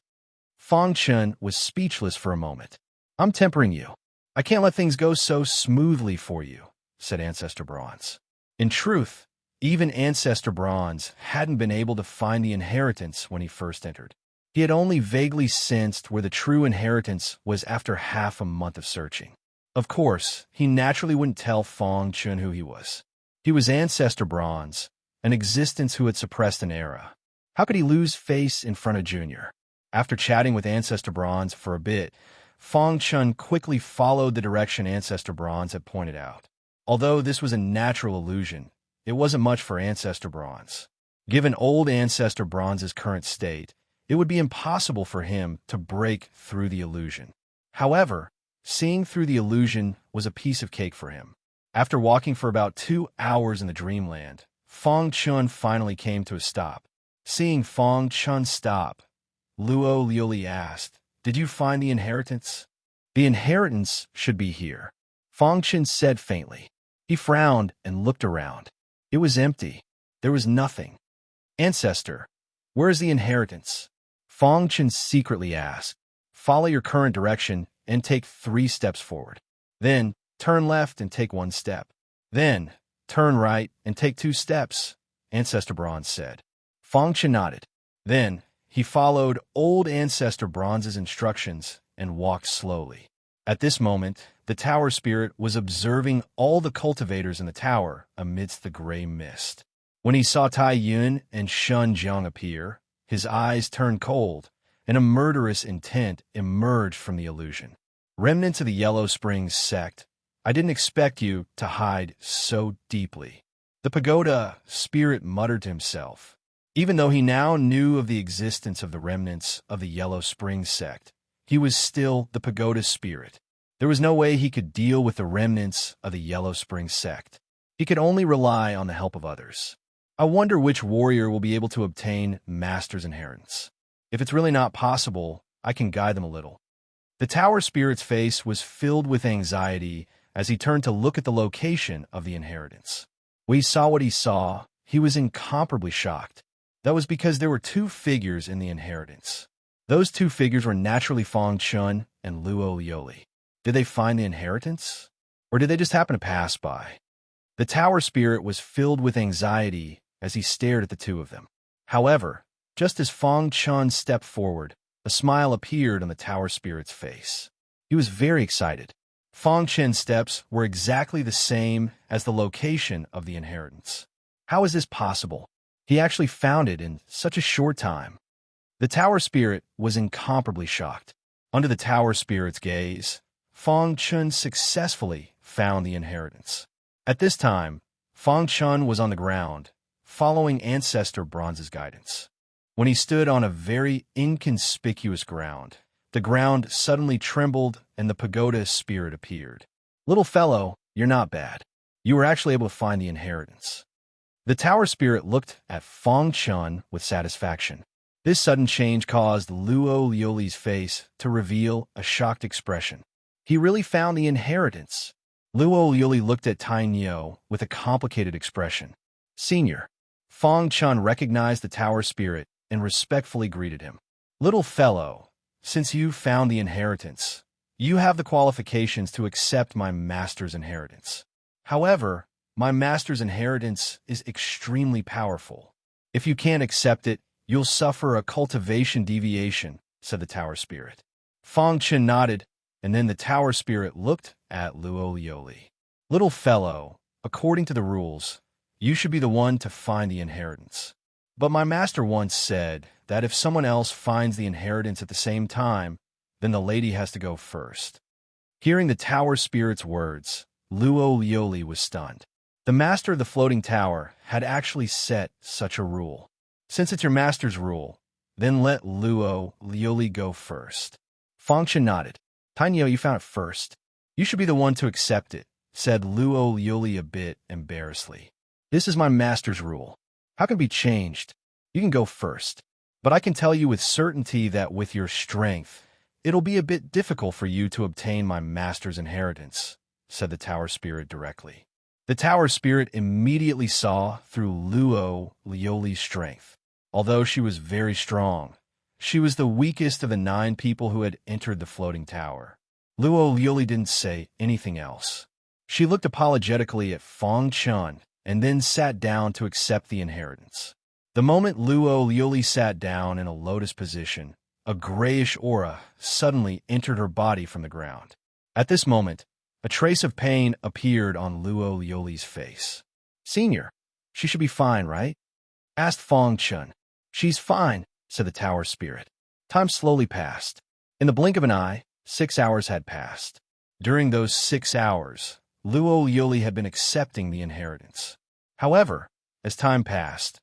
Fong Chun was speechless for a moment. "I'm tempering you. I can't let things go so smoothly for you," said Ancestor Bronze. In truth, even Ancestor Bronze hadn't been able to find the inheritance when he first entered. He had only vaguely sensed where the true inheritance was after half a month of searching. Of course, he naturally wouldn't tell Fong Chun who he was. He was Ancestor Bronze, an existence who had suppressed an era. How could he lose face in front of Junior? After chatting with Ancestor Bronze for a bit, Fong Chun quickly followed the direction Ancestor Bronze had pointed out. Although this was a natural illusion, it wasn't much for Ancestor Bronze. Given old Ancestor Bronze's current state, it would be impossible for him to break through the illusion. However, seeing through the illusion was a piece of cake for him. After walking for about 2 hours in the dreamland, Fong Chun finally came to a stop. Seeing Fong Chun stop, Luo Liuli asked, "Did you find the inheritance?" "The inheritance should be here," Fong Chun said faintly. He frowned and looked around. It was empty. There was nothing. "Ancestor, where is the inheritance?" Fong Chun secretly asked. "Follow your current direction and take 3 steps forward. Then turn left and take 1 step. Then turn right and take 2 steps," Ancestor Bronze said. Fong Chun nodded. Then he followed old Ancestor Bronze's instructions and walked slowly. At this moment, the tower spirit was observing all the cultivators in the tower amidst the gray mist. When he saw Tai Yun and Shun Jiang appear, his eyes turned cold, and a murderous intent emerged from the illusion. "Remnants of the Yellow Springs sect, I didn't expect you to hide so deeply." The pagoda spirit muttered to himself. Even though he now knew of the existence of the remnants of the Yellow Springs sect, he was still the pagoda spirit. There was no way he could deal with the remnants of the Yellow Springs sect. He could only rely on the help of others. I wonder which warrior will be able to obtain Master's inheritance. If it's really not possible, I can guide them a little. The tower spirit's face was filled with anxiety as he turned to look at the location of the inheritance. When he saw what he saw, he was incomparably shocked. That was because there were 2 figures in the inheritance. Those 2 figures were naturally Fong Chun and Luo Liuli. Did they find the inheritance? Or did they just happen to pass by? The tower spirit was filled with anxiety as he stared at the 2 of them. However, just as Fong Chun stepped forward, a smile appeared on the tower spirit's face. He was very excited. Fong Chun's steps were exactly the same as the location of the inheritance. How is this possible? He actually found it in such a short time. The tower spirit was incomparably shocked. Under the tower spirit's gaze, Fong Chun successfully found the inheritance. At this time, Fong Chun was on the ground, following Ancestor Bronze's guidance. When he stood on a very inconspicuous ground, the ground suddenly trembled and the pagoda spirit appeared. "Little fellow, you're not bad. You were actually able to find the inheritance." The tower spirit looked at Fong Chun with satisfaction. This sudden change caused Luo Lioli's face to reveal a shocked expression. He really found the inheritance. Luo Lioli looked at Tai Nio with a complicated expression. "Senior." Fong Chun recognized the tower spirit and respectfully greeted him. "Little fellow, since you found the inheritance, you have the qualifications to accept my master's inheritance. However, my master's inheritance is extremely powerful. If you can't accept it, you'll suffer a cultivation deviation," said the tower spirit. Fong Chun nodded, and then the tower spirit looked at Luo Lioli. "Little fellow, according to the rules, you should be the one to find the inheritance. But my master once said that if someone else finds the inheritance at the same time, then the lady has to go first." Hearing the tower spirit's words, Luo Lioli was stunned. The master of the floating tower had actually set such a rule. "Since it's your master's rule, then let Luo Lioli go first." Fong Chun nodded. "Tai Nio, you found it first. You should be the one to accept it," said Luo Lioli a bit embarrassedly. "This is my master's rule. How can it be changed? You can go first. But I can tell you with certainty that with your strength, it'll be a bit difficult for you to obtain my master's inheritance," said the tower spirit directly. The tower spirit immediately saw through Luo Lioli's strength. Although she was very strong, she was the weakest of the 9 people who had entered the floating tower. Luo Lioli didn't say anything else. She looked apologetically at Fong Chun and then sat down to accept the inheritance. The moment Luo Lioli sat down in a lotus position, a grayish aura suddenly entered her body from the ground. At this moment, a trace of pain appeared on Luo Lioli's face. "Senior, she should be fine, right?" asked Fong Chun. "She's fine," said the tower spirit. Time slowly passed. In the blink of an eye, 6 hours had passed. During those 6 hours, Luo Lioli had been accepting the inheritance. However, as time passed,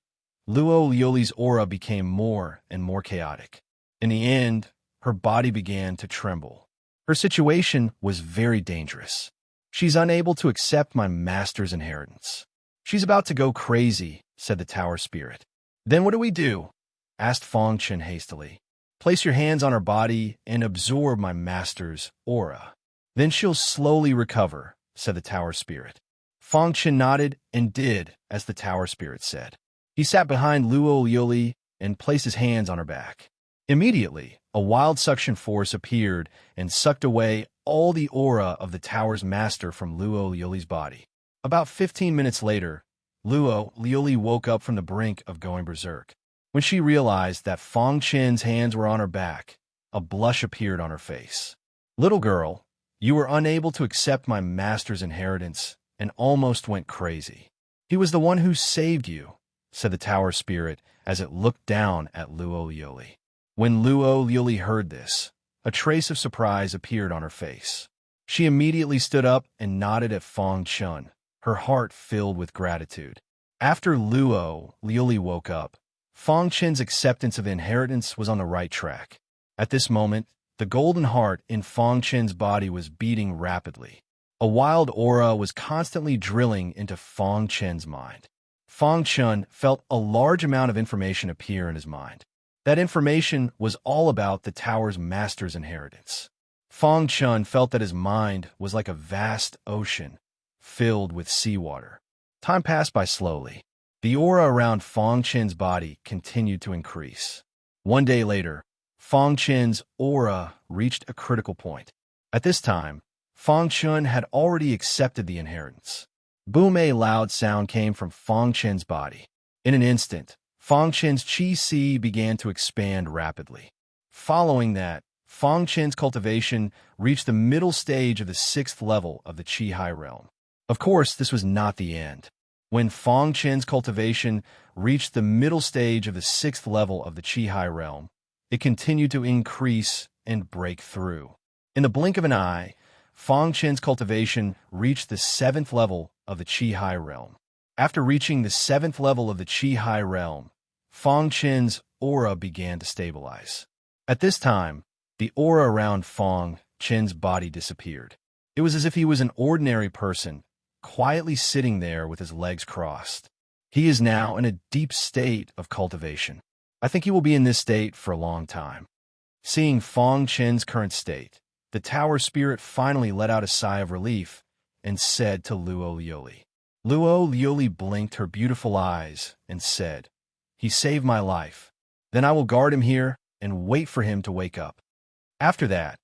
Luo Lioli's aura became more and more chaotic. In the end, her body began to tremble. Her situation was very dangerous. "She's unable to accept my master's inheritance. She's about to go crazy," said the tower spirit. "Then what do we do?" asked Fong Chun hastily. "Place your hands on her body and absorb my master's aura. Then she'll slowly recover," said the tower spirit. Fong Chun nodded and did as the tower spirit said. He sat behind Luo Lioli and placed his hands on her back. Immediately, a wild suction force appeared and sucked away all the aura of the tower's master from Luo Lioli's body. About 15 minutes later, Luo Lioli woke up from the brink of going berserk. When she realized that Fong Chun's hands were on her back, a blush appeared on her face. "Little girl, you were unable to accept my master's inheritance and almost went crazy. He was the one who saved you," said the tower spirit as it looked down at Luo Lioli. When Luo Lioli heard this, a trace of surprise appeared on her face. She immediately stood up and nodded at Fong Chun, her heart filled with gratitude. After Luo Lioli woke up, Fong Chun's acceptance of the inheritance was on the right track. At this moment, the golden heart in Fong Chun's body was beating rapidly. A wild aura was constantly drilling into Fong Chun's mind. Fong Chun felt a large amount of information appear in his mind. That information was all about the tower's master's inheritance. Fong Chun felt that his mind was like a vast ocean filled with seawater. Time passed by slowly. The aura around Fong Chun's body continued to increase. One day later, Fong Chun's aura reached a critical point. At this time, Fong Chun had already accepted the inheritance. Boom! A loud sound came from Fong Chun's body. In an instant, Fong Chun's chi began to expand rapidly. Following that, Fong Chun's cultivation reached the middle stage of the 6th level of the Qi High Realm. Of course, this was not the end. When Fong Chun's cultivation reached the middle stage of the 6th level of the Qi High Realm, it continued to increase and break through. In the blink of an eye, Fong Chun's cultivation reached the 7th level of the Qi High Realm. After reaching the 7th level of the Qi High Realm, Fong Chun's aura began to stabilize. At this time, The aura around Fong Chen's body disappeared. It was as if he was an ordinary person, quietly sitting there with his legs crossed. He is now in a deep state of cultivation. I think he will be in this state for a long time. Seeing Fong Chen's current state, the tower spirit finally let out a sigh of relief and said to Luo Lioli. Luo Lioli blinked her beautiful eyes and said, "He saved my life. Then I will guard him here and wait for him to wake up." After that,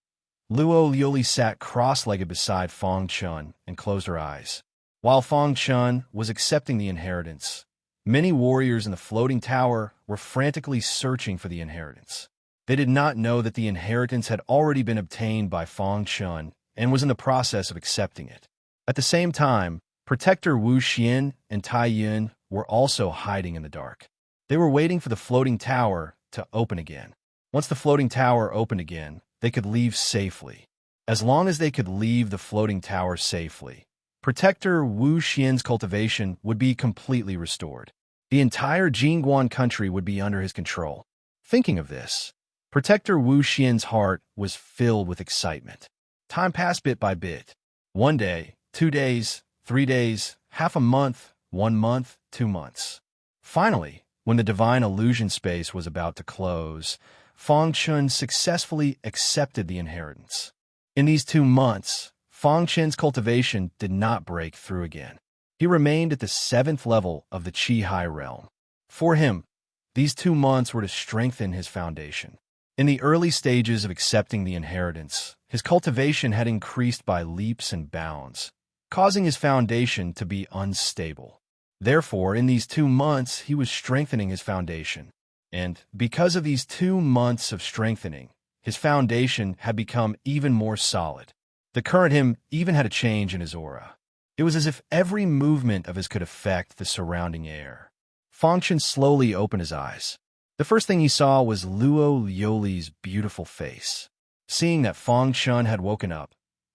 Luo Lioli sat cross-legged beside Fong Chun and closed her eyes. While Fong Chun was accepting the inheritance, many warriors in the floating tower were frantically searching for the inheritance. They did not know that the inheritance had already been obtained by Fong Chun and was in the process of accepting it. At the same time, Protector Wu Xian and Tai Yun were also hiding in the dark. They were waiting for the floating tower to open again. Once the floating tower opened again, they could leave safely. As long as they could leave the floating tower safely, Protector Wu Xian's cultivation would be completely restored. The entire Jingguan country would be under his control. Thinking of this, Protector Wu Xian's heart was filled with excitement. Time passed bit by bit. 1 day, 2 days, 3 days, half a month, 1 month, 2 months. Finally, when the divine illusion space was about to close, Fong Chun successfully accepted the inheritance. In these 2 months, Fong Chen's cultivation did not break through again. He remained at the 7th level of the Qi High realm. For him, these 2 months were to strengthen his foundation. In the early stages of accepting the inheritance, his cultivation had increased by leaps and bounds, causing his foundation to be unstable. Therefore, in these 2 months, he was strengthening his foundation. And because of these 2 months of strengthening, his foundation had become even more solid. The current him even had a change in his aura. It was as if every movement of his could affect the surrounding air. Fong Chen slowly opened his eyes. The first thing he saw was Luo Lioli's beautiful face. Seeing that Fong Chen had woken up,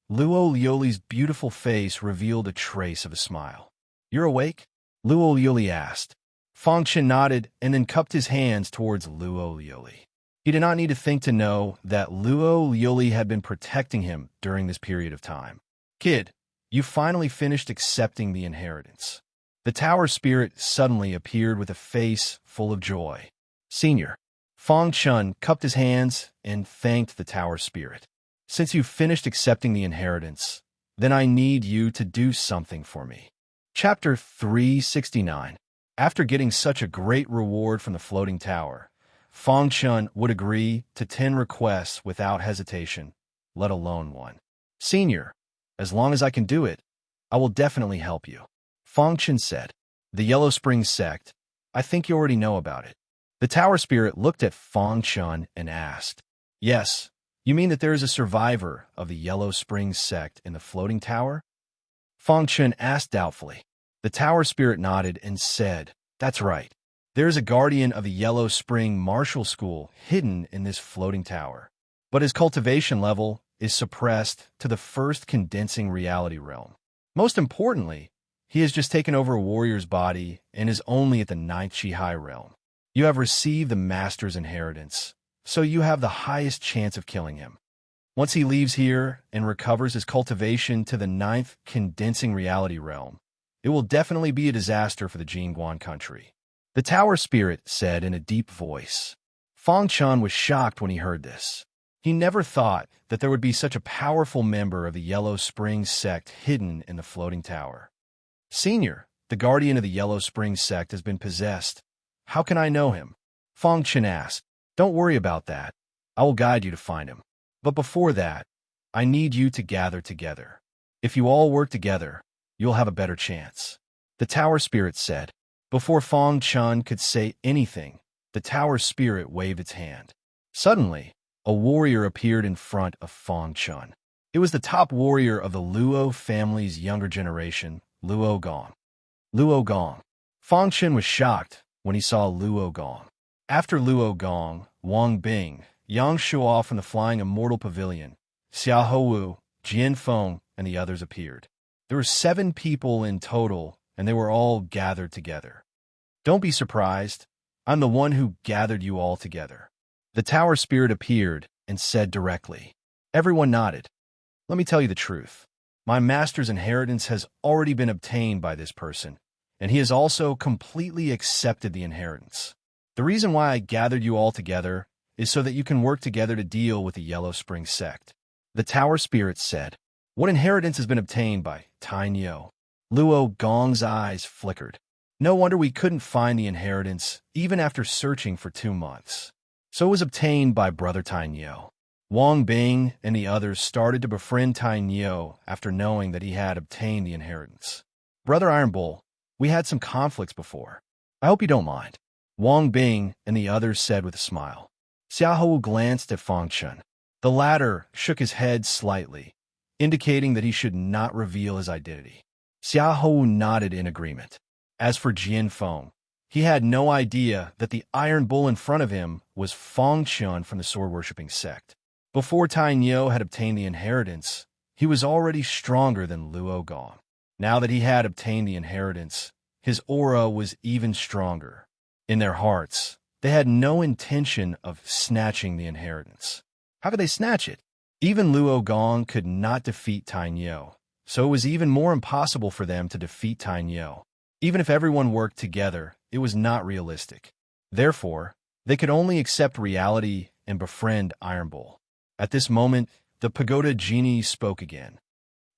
Luo Lioli's beautiful face revealed a trace of a smile. "You're awake?" Luo Lioli asked. Fong Chen nodded and then cupped his hands towards Luo Lioli. He did not need to think to know that Luo Lioli had been protecting him during this period of time. "Kid, you finally finished accepting the inheritance." The tower spirit suddenly appeared with a face full of joy. "Senior." Fong Chun cupped his hands and thanked the tower spirit. "Since you've finished accepting the inheritance, then I need you to do something for me." Chapter 369. After getting such a great reward from the floating tower, Fong Chun would agree to 10 requests without hesitation, let alone one. "Senior, as long as I can do it, I will definitely help you." Fong Chun said. "The Yellow Spring sect, I think you already know about it." The tower spirit looked at Fong Chun and asked, "Yes, you mean that there is a survivor of the Yellow Spring sect in the floating tower?" Fong Chun asked doubtfully. The tower spirit nodded and said, "That's right. There is a guardian of the Yellow Spring Martial School hidden in this floating tower, but his cultivation level is suppressed to the first condensing reality realm. Most importantly, he has just taken over a warrior's body and is only at the 9th Qi High realm. You have received the master's inheritance, so you have the highest chance of killing him. Once he leaves here and recovers his cultivation to the 9th condensing reality realm, it will definitely be a disaster for the Jingguan country." The tower spirit said in a deep voice. Fong Chun was shocked when he heard this. He never thought that there would be such a powerful member of the Yellow Spring sect hidden in the floating tower. "Senior, the guardian of the Yellow Spring sect has been possessed. How can I know him?" Fong Chun asked. "Don't worry about that. I will guide you to find him. But before that, I need you to gather together. If you all work together, you'll have a better chance." The tower spirit said. Before Fong Chun could say anything, the tower spirit waved its hand. Suddenly, a warrior appeared in front of Fong Chun. It was the top warrior of the Luo family's younger generation, Luo Gong. Luo Gong. Fong Chun was shocked when he saw Luo Gong. After Luo Gong, Wang Bing, Yang Shuo from the Flying Immortal Pavilion, Xia Hou, Jian Feng, and the others appeared. There were 7 people in total, and they were all gathered together. "Don't be surprised. I'm the one who gathered you all together." The tower spirit appeared and said directly. Everyone nodded. Let me tell you the truth. My master's inheritance has already been obtained by this person, and he has also completely accepted the inheritance. The reason why I gathered you all together is so that you can work together to deal with the Yellow Spring sect. The Tower Spirit said, What inheritance has been obtained by Tainyo? Luo Gong's eyes flickered. No wonder we couldn't find the inheritance, even after searching for 2 months. So it was obtained by Brother Tainyo. Wang Bing and the others started to befriend Tainyo after knowing that he had obtained the inheritance. Brother Iron Bull, we had some conflicts before. I hope you don't mind. Wang Bing and the others said with a smile. Xiaohu glanced at Fang Chen. The latter shook his head slightly, indicating that he should not reveal his identity. Xiaohu nodded in agreement. As for Jian Feng, he had no idea that the Iron Bull in front of him was Fang Chen from the sword-worshipping sect. Before Tainyo had obtained the inheritance, he was already stronger than Luo Gong. Now that he had obtained the inheritance, his aura was even stronger. In their hearts, they had no intention of snatching the inheritance. How could they snatch it? Even Luo Gong could not defeat Tainyo, so it was even more impossible for them to defeat Tainyo. Even if everyone worked together, it was not realistic. Therefore, they could only accept reality and befriend Iron Bull. At this moment, the Pagoda Genie spoke again.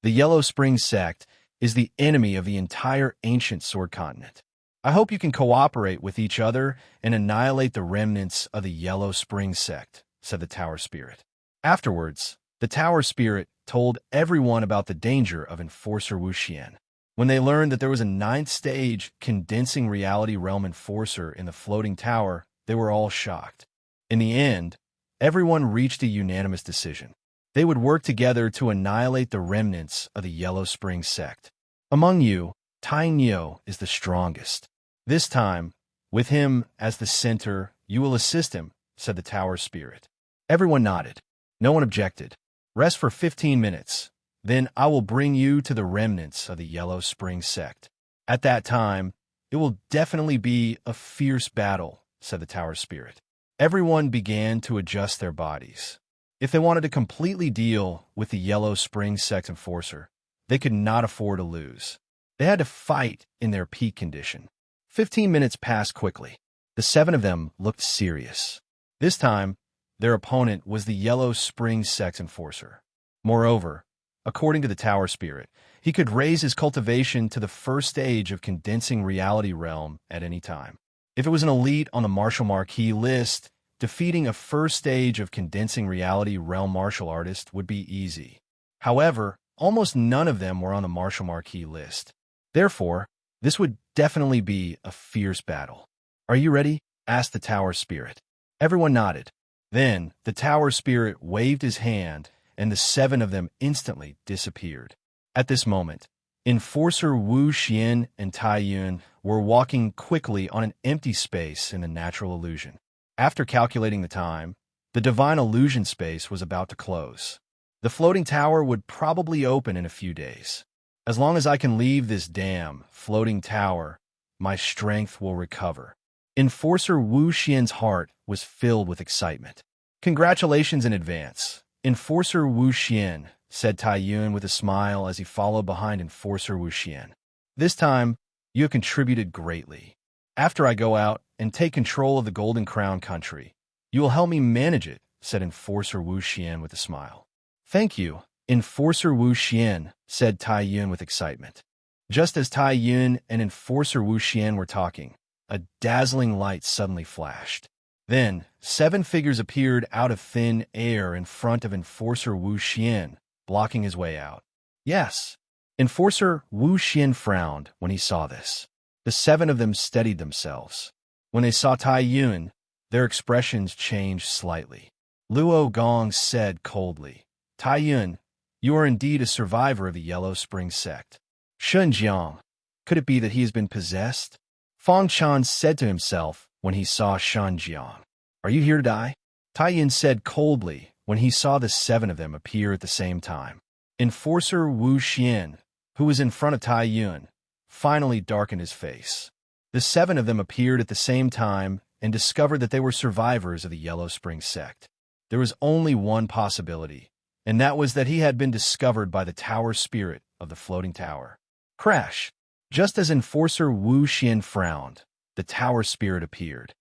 The Yellow Spring sect is the enemy of the entire ancient Sword Continent. I hope you can cooperate with each other and annihilate the remnants of the Yellow Spring sect, said the Tower Spirit. Afterwards, the Tower Spirit told everyone about the danger of Enforcer Wuxian. When they learned that there was a 9th stage condensing reality realm enforcer in the floating tower, they were all shocked. In the end, everyone reached a unanimous decision. They would work together to annihilate the remnants of the Yellow Spring sect. Among you, Tainyo is the strongest. This time, with him as the center, you will assist him, said the Tower Spirit. Everyone nodded. No one objected. Rest for 15 minutes. Then I will bring you to the remnants of the Yellow Spring sect. At that time, it will definitely be a fierce battle, said the Tower Spirit. Everyone began to adjust their bodies. If they wanted to completely deal with the Yellow Spring sect enforcer, they could not afford to lose. They had to fight in their peak condition. 15 minutes passed quickly. The 7 of them looked serious. This time, their opponent was the Yellow Spring sect enforcer. Moreover, according to the Tower Spirit, he could raise his cultivation to the 1st stage of condensing reality realm at any time. If it was an elite on the martial marquee list, defeating a 1st stage of condensing reality realm martial artist would be easy. However, almost none of them were on the martial marquee list. Therefore, this would definitely be a fierce battle. Are you ready? Asked the Tower Spirit. Everyone nodded. Then, the Tower Spirit waved his hand, and the 7 of them instantly disappeared. At this moment, Enforcer Wu Xian and Tai Yun were walking quickly on an empty space in the natural illusion. After calculating the time, the divine illusion space was about to close. The floating tower would probably open in a few days. As long as I can leave this damn floating tower, my strength will recover. Enforcer Wu Xian's heart was filled with excitement. Congratulations in advance, Enforcer Wu Xian, said Tai Yun with a smile as he followed behind Enforcer Wu Xian. This time, you have contributed greatly. After I go out and take control of the Golden Crown country, you will help me manage it, said Enforcer Wu Xian with a smile. Thank you, Enforcer Wu Xian, said Tai Yun with excitement. Just as Tai Yun and Enforcer Wu Xian were talking, a dazzling light suddenly flashed. Then, 7 figures appeared out of thin air in front of Enforcer Wu Xian, blocking his way out. Yes. Enforcer Wu Xian frowned when he saw this. The 7 of them steadied themselves. When they saw Tai Yun, their expressions changed slightly. Luo Gong said coldly, Tai Yun, you are indeed a survivor of the Yellow Spring sect. Shun Jiang, could it be that he has been possessed? Fang Chan said to himself when he saw Shun Jiang. Are you here to die? Tai Yun said coldly when he saw the 7 of them appear at the same time. Enforcer Wu Xian, who was in front of Tai Yun, finally darkened his face. The 7 of them appeared at the same time and discovered that they were survivors of the Yellow Spring sect. there was only one possibility, and that was that he had been discovered by the tower spirit of the floating tower. Crash! Just as Enforcer Wu Xian frowned, the tower spirit appeared.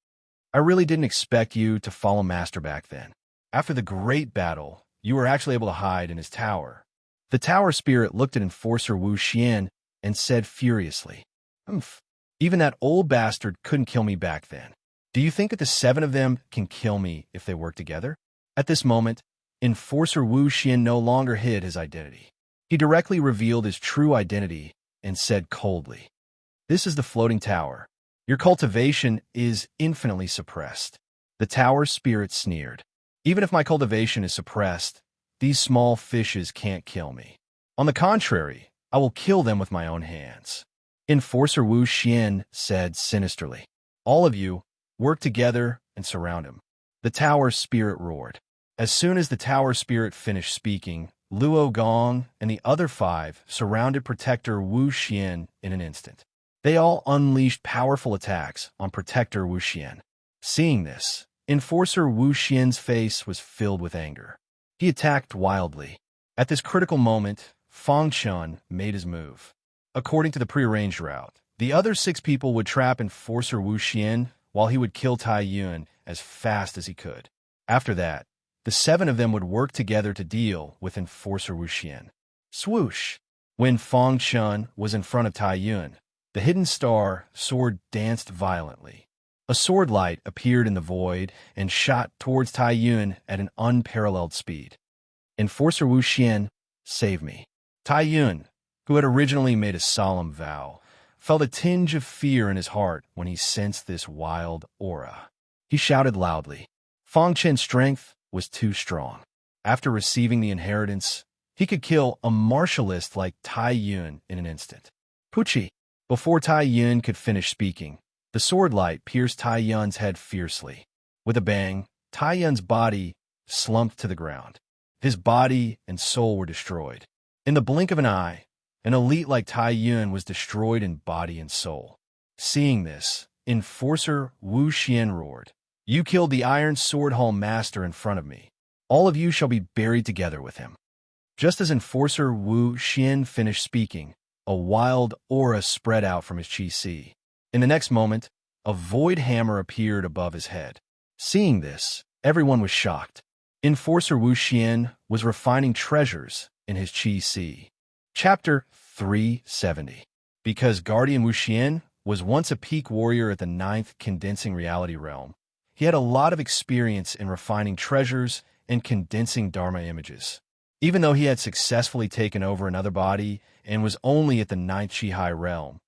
I really didn't expect you to follow Master back then. After the great battle, you were actually able to hide in his tower. The tower spirit looked at Enforcer Wu Xian and said furiously, "Humph, even that old bastard couldn't kill me back then. Do you think that the 7 of them can kill me if they work together?" At this moment, Enforcer Wu Xian no longer hid his identity. He directly revealed his true identity and said coldly, "This is the floating tower. Your cultivation is infinitely suppressed." The tower spirit sneered. "Even if my cultivation is suppressed, these small fishes can't kill me. On the contrary, I will kill them with my own hands." Enforcer Wu Xian said sinisterly, "All of you, work together and surround him." The tower spirit roared. As soon as the tower spirit finished speaking, Luo Gong and the other 5 surrounded Protector Wu Xian in an instant. They all unleashed powerful attacks on Protector Wu Xian. Seeing this, Enforcer Wu Xian's face was filled with anger. He attacked wildly. At this critical moment, Fang Chun made his move. According to the prearranged route, the other 6 people would trap Enforcer Wu Xian while he would kill Tai Yun as fast as he could. After that, the 7 of them would work together to deal with Enforcer Wu Xian. Swoosh! When Fang Chun was in front of Tai Yun, the hidden star sword danced violently. A sword light appeared in the void and shot towards Tai Yun at an unparalleled speed. Enforcer Wu Xian, save me. Tai Yun, who had originally made a solemn vow, felt a tinge of fear in his heart when he sensed this wild aura. He shouted loudly. Fang Chen's strength was too strong. After receiving the inheritance, he could kill a martialist like Tai Yun in an instant. Pucci! Before Tai Yun could finish speaking, the sword light pierced Tai Yun's head fiercely. With a bang, Tai Yun's body slumped to the ground. His body and soul were destroyed. In the blink of an eye, an elite like Tai Yun was destroyed in body and soul. Seeing this, Enforcer Wu Xian roared, "You killed the Iron Sword Hall Master in front of me. All of you shall be buried together with him." Just as Enforcer Wu Xian finished speaking, a wild aura spread out from his chi-si. In the next moment, a void hammer appeared above his head. Seeing this, everyone was shocked. Enforcer Wu Xian was refining treasures in his chi-si. Chapter 370. Because Guardian Wu Xian was once a peak warrior at the 9th Condensing Reality Realm, he had a lot of experience in refining treasures and condensing Dharma images. Even though he had successfully taken over another body and was only at the 9th Chi-Hai realm,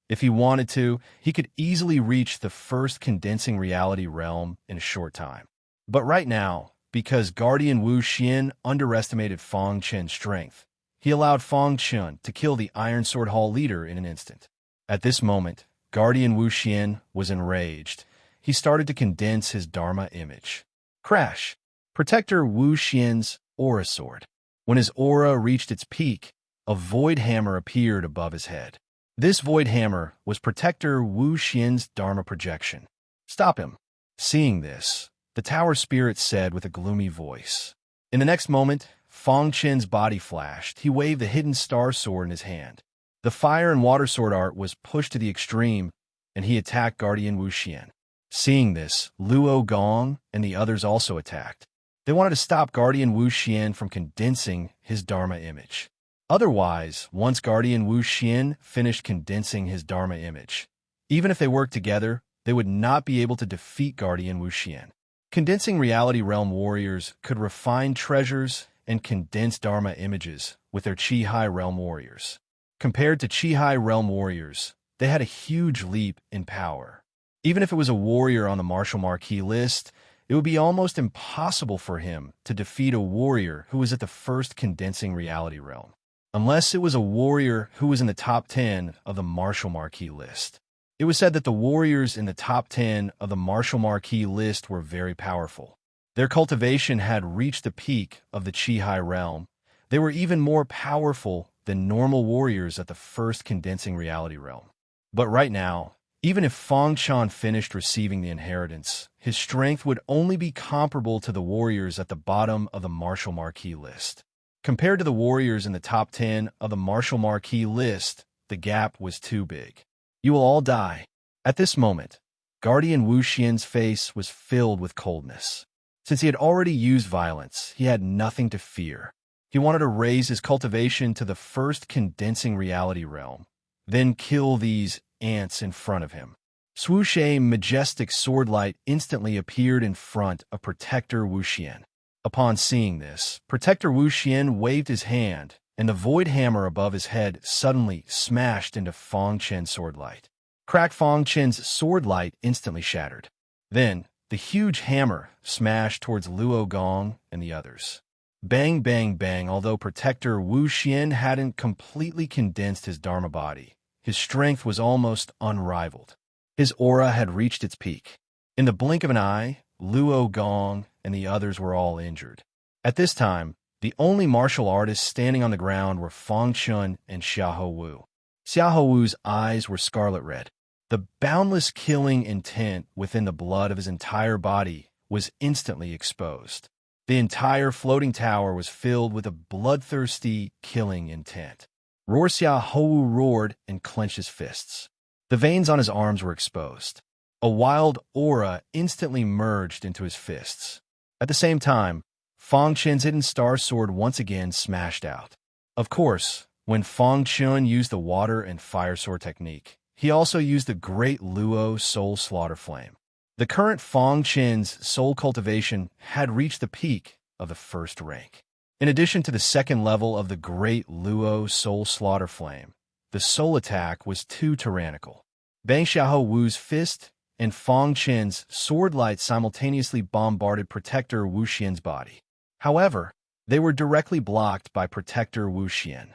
if he wanted to, he could easily reach the 1st Condensing Reality Realm in a short time. But right now, because Guardian Wu Xian underestimated Fang Chen's strength, he allowed Fang Chen to kill the Iron Sword Hall leader in an instant. At this moment, Guardian Wu Xian was enraged. He started to condense his Dharma image. Crash! Protector Wu Xian's aura sword. When his aura reached its peak, a void hammer appeared above his head. This void hammer was Protector Wu Xian's Dharma projection. "Stop him." Seeing this, the tower spirit said with a gloomy voice. In the next moment, Fang Chen's body flashed. He waved the hidden star sword in his hand. The fire and water sword art was pushed to the extreme, and he attacked Guardian Wu Xian. Seeing this, Luo Gong and the others also attacked. They wanted to stop Guardian Wu Xian from condensing his Dharma image. Otherwise, once Guardian Wu Xian finished condensing his Dharma image, even if they worked together, they would not be able to defeat Guardian Wu Xian. Condensing Reality Realm warriors could refine treasures and condense Dharma images with their Chi-Hai Realm warriors. Compared to Chi-Hai Realm warriors, they had a huge leap in power. Even if it was a warrior on the Martial Marquee list, it would be almost impossible for him to defeat a warrior who was at the 1st Condensing Reality Realm, unless it was a warrior who was in the top 10 of the Martial Marquee list. It was said that the warriors in the top 10 of the Martial Marquee list were very powerful. Their cultivation had reached the peak of the Chi-Hai realm. They were even more powerful than normal warriors at the 1st Condensing Reality Realm. But right now, Even if Fang Chan finished receiving the inheritance, his strength would only be comparable to the warriors at the bottom of the martial marquee list. Compared to the warriors in the top 10 of the martial marquee list, the gap was too big. You will all die. At this moment, Guardian Wu Xian's face was filled with coldness. Since he had already used violence, he had nothing to fear. He wanted to raise his cultivation to the first condensing reality realm, then kill these ants in front of him. Swoosh, a majestic sword light instantly appeared in front of Protector Wu Xian. Upon seeing this, Protector Wu Xian waved his hand, and the void hammer above his head suddenly smashed into Fang Chen's sword light. Crack! Fang Chen's sword light instantly shattered. Then, the huge hammer smashed towards Luo Gong and the others. Bang, bang, bang. Although Protector Wu Xian hadn't completely condensed his Dharma body, his strength was almost unrivaled. His aura had reached its peak. In the blink of an eye, Luo Gong and the others were all injured. At this time, the only martial artists standing on the ground were Fang Chun and Xiahou Wu. Xiahou Wu's eyes were scarlet red. The boundless killing intent within the blood of his entire body was instantly exposed. The entire floating tower was filled with a bloodthirsty, killing intent. Roar! Xiahou Wu roared and clenched his fists. The veins on his arms were exposed. A wild aura instantly merged into his fists. At the same time, Fang Chen's hidden star sword once again smashed out. Of course, when Fang Chun used the water and fire sword technique, he also used the Great Luo Soul Slaughter Flame. The current Fang Chen's soul cultivation had reached the peak of the first rank. In addition to the second level of the Great Luo Soul Slaughter Flame, the soul attack was too tyrannical. Bang! Xiahou Wu's fist and Fang Chen's sword light simultaneously bombarded Protector Wu Xian's body. However, they were directly blocked by Protector Wu Xian.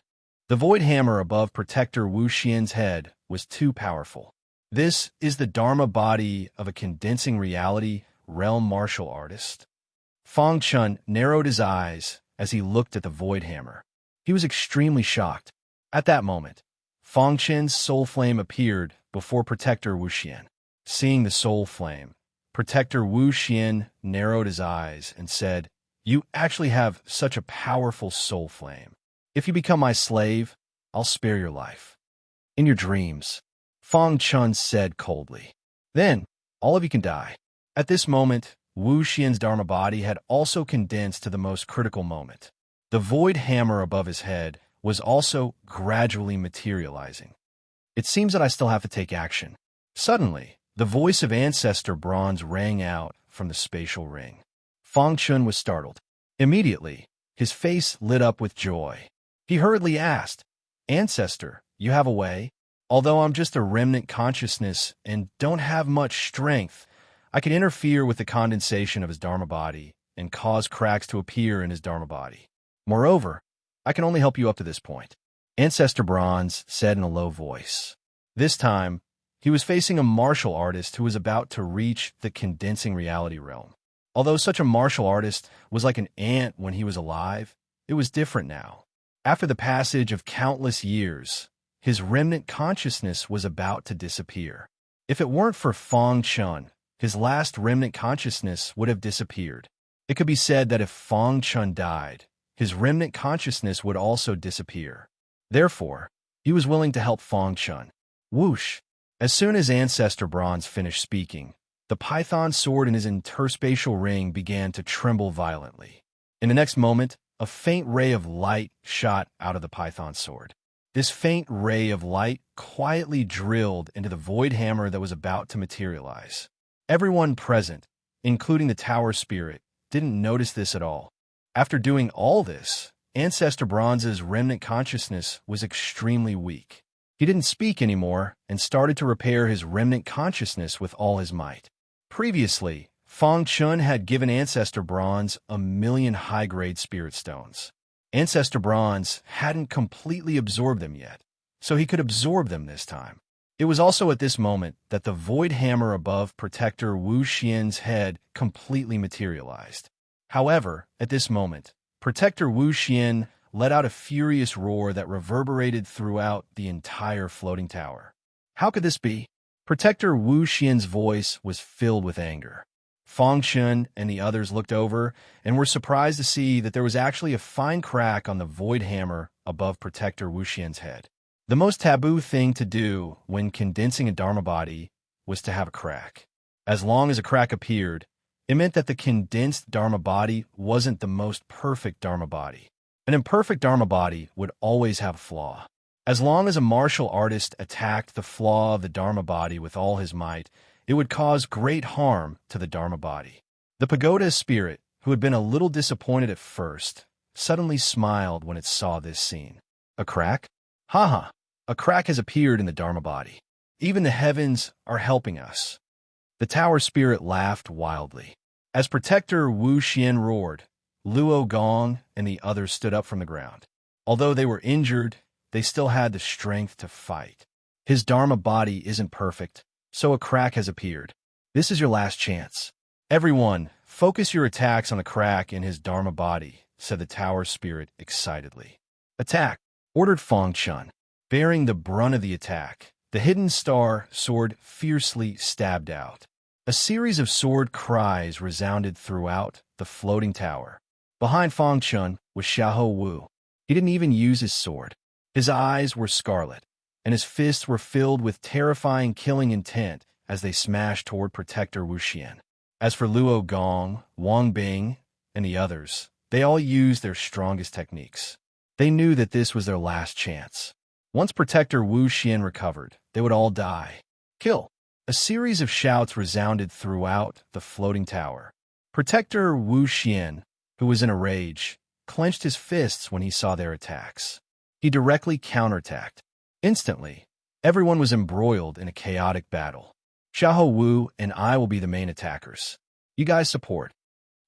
The void hammer above Protector Wu Xian's head was too powerful. This is the Dharma body of a condensing reality realm martial artist. Fang Chun narrowed his eyes as he looked at the void hammer. He was extremely shocked. At that moment, Fang Chen's soul flame appeared before Protector Wu Xian. Seeing the soul flame, Protector Wu Xian narrowed his eyes and said, "You actually have such a powerful soul flame. If you become my slave, I'll spare your life." "In your dreams," Fang Chun said coldly. "Then, all of you can die." At this moment, Wu Xian's Dharma body had also condensed to the most critical moment. The void hammer above his head was also gradually materializing. "It seems that I still have to take action." Suddenly, the voice of Ancestor Bronze rang out from the spatial ring. Fang Chun was startled. Immediately, his face lit up with joy. He hurriedly asked, "Ancestor, you have a way? Although I'm just a remnant consciousness and don't have much strength, I can interfere with the condensation of his Dharma body and cause cracks to appear in his Dharma body. Moreover, I can only help you up to this point," Ancestor Bronze said in a low voice. This time, he was facing a martial artist who was about to reach the condensing reality realm. Although such a martial artist was like an ant when he was alive, it was different now. After the passage of countless years, his remnant consciousness was about to disappear. If it weren't for Fang Chun, his last remnant consciousness would have disappeared. It could be said that if Fang Chun died, his remnant consciousness would also disappear. Therefore, he was willing to help Fang Chun. Whoosh! As soon as Ancestor Bronze finished speaking, the python sword in his interspatial ring began to tremble violently. In the next moment, a faint ray of light shot out of the python sword. This faint ray of light quietly drilled into the void hammer that was about to materialize. Everyone present, including the tower spirit, didn't notice this at all. After doing all this, Ancestor Bronze's remnant consciousness was extremely weak. He didn't speak anymore and started to repair his remnant consciousness with all his might. Previously, Fang Chun had given Ancestor Bronze 1,000,000 high-grade spirit stones. Ancestor Bronze hadn't completely absorbed them yet, so he could absorb them this time. It was also at this moment that the void hammer above Protector Wu Xian's head completely materialized. However, at this moment, Protector Wu Xian let out a furious roar that reverberated throughout the entire floating tower. How could this be? Protector Wu Xian's voice was filled with anger. Fang Shun and the others looked over and were surprised to see that there was actually a fine crack on the void hammer above Protector Wu Xian's head. The most taboo thing to do when condensing a Dharma body was to have a crack. As long as a crack appeared, it meant that the condensed Dharma body wasn't the most perfect Dharma body. An imperfect Dharma body would always have a flaw. As long as a martial artist attacked the flaw of the Dharma body with all his might, it would cause great harm to the Dharma body. The pagoda spirit, who had been a little disappointed at first, suddenly smiled when it saw this scene. A crack? Haha, a crack has appeared in the Dharma body. Even the heavens are helping us. The tower spirit laughed wildly. As Protector Wu Xian roared, Luo Gong and the others stood up from the ground. Although they were injured, they still had the strength to fight. His Dharma body isn't perfect, so a crack has appeared. This is your last chance. Everyone, focus your attacks on the crack in his Dharma body, said the tower spirit excitedly. Attack, ordered Fang Shun. Bearing the brunt of the attack, the hidden star sword fiercely stabbed out. A series of sword cries resounded throughout the floating tower. Behind Fang Shun was Xiahou Wu. He didn't even use his sword. His eyes were scarlet, and his fists were filled with terrifying killing intent as they smashed toward Protector Wu Xian. As for Luo Gong, Wang Bing, and the others, they all used their strongest techniques. They knew that this was their last chance. Once Protector Wu Xian recovered, they would all die. Kill! A series of shouts resounded throughout the floating tower. Protector Wu Xian, who was in a rage, clenched his fists when he saw their attacks. He directly counterattacked. Instantly, everyone was embroiled in a chaotic battle. Xiahou Wu and I will be the main attackers. You guys support.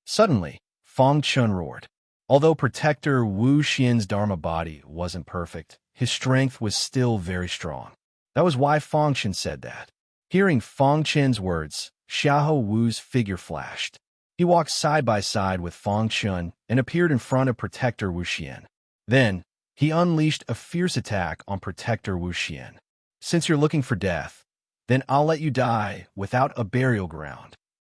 Suddenly, Fang Shun roared. Although Protector Wu Xian's Dharma body wasn't perfect, his strength was still very strong. That was why Fang Shun said that. Hearing Fang Shun's words, Xiahou Wu's figure flashed. He walked side by side with Fang Shun and appeared in front of Protector Wu Xian. Then, he unleashed a fierce attack on Protector Wu Xian. Since you're looking for death, then I'll let you die without a burial ground.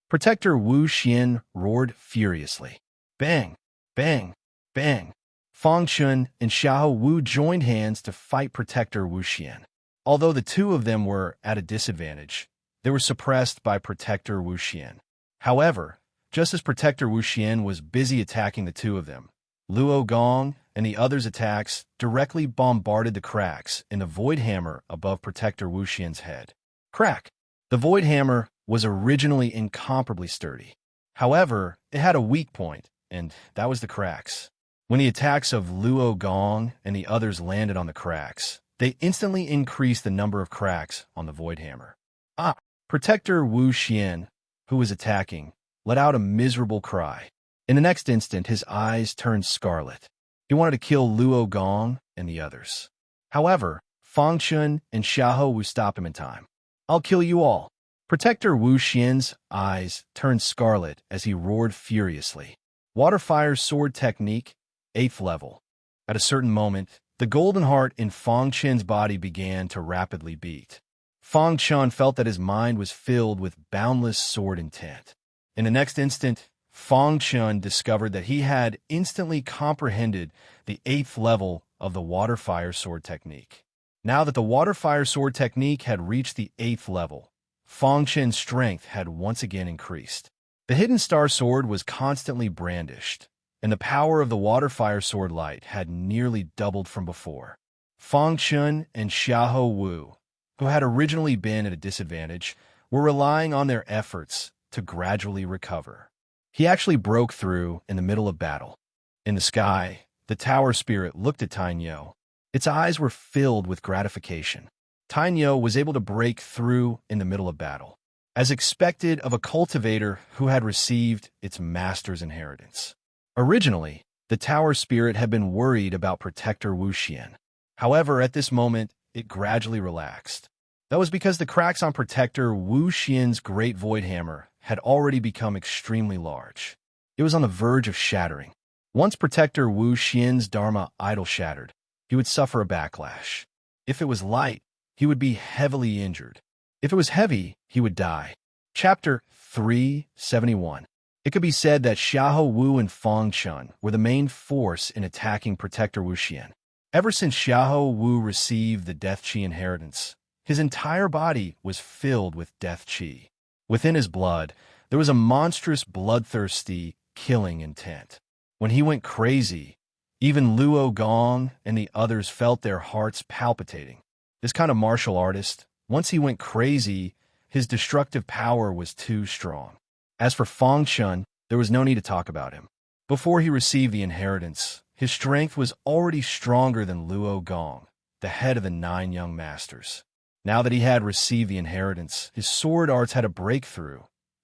Protector Wu Xian roared furiously. Bang! Bang! Bang! Fang Shun and Xiahou Wu joined hands to fight Protector Wu Xian. Although the two of them were at a disadvantage, they were suppressed by Protector Wu Xian. However, just as Protector Wu Xian was busy attacking the two of them, Luo Gong and the others' attacks directly bombarded the cracks in the void hammer above Protector Wu Xian's head. Crack! The void hammer was originally incomparably sturdy. However, it had a weak point, and that was the cracks. When the attacks of Luo Gong and the others landed on the cracks, they instantly increased the number of cracks on the void hammer. Ah! Protector Wu Xian, who was attacking, let out a miserable cry. In the next instant, his eyes turned scarlet. He wanted to kill Luo Gong and the others. However, Fang Shun and Xiahou Wu stopped him in time. I'll kill you all. Protector Wu Xian's eyes turned scarlet as he roared furiously. Water Fire Sword Technique, 8th level. At a certain moment, the golden heart in Fang Chen's body began to rapidly beat. Fang Chen felt that his mind was filled with boundless sword intent. In the next instant, Fang Chen discovered that he had instantly comprehended the 8th level of the Water Fire Sword Technique. Now that the Water Fire Sword Technique had reached the 8th level, Fang Chen's strength had once again increased. The Hidden Star Sword was constantly brandished, and the power of the Water Fire Sword Light had nearly doubled from before. Fang Chen and Xiahou Wu, who had originally been at a disadvantage, were relying on their efforts to gradually recover. He actually broke through in the middle of battle. In the sky, the tower spirit looked at Tainyo. Its eyes were filled with gratification. Tainyo was able to break through in the middle of battle, as expected of a cultivator who had received its master's inheritance. Originally, the tower spirit had been worried about Protector Wu Xian. However, at this moment, it gradually relaxed. That was because the cracks on Protector Wu Xian's great void hammer had already become extremely large. It was on the verge of shattering. Once Protector Wu Xian's Dharma idol shattered, he would suffer a backlash. If it was light, he would be heavily injured. If it was heavy, he would die. Chapter 371. It could be said that Xiahou Wu and Fang Chun were the main force in attacking Protector Wu Xian. Ever since Xiahou Wu received the Death Qi inheritance, his entire body was filled with Death Qi. Within his blood, there was a monstrous, bloodthirsty, killing intent. When he went crazy, even Luo Gong and the others felt their hearts palpitating. This kind of martial artist, once he went crazy, his destructive power was too strong. As for Fang Chun, there was no need to talk about him. Before he received the inheritance, his strength was already stronger than Luo Gong, the head of the 9 young masters. Now that he had received the inheritance, his sword arts had a breakthrough,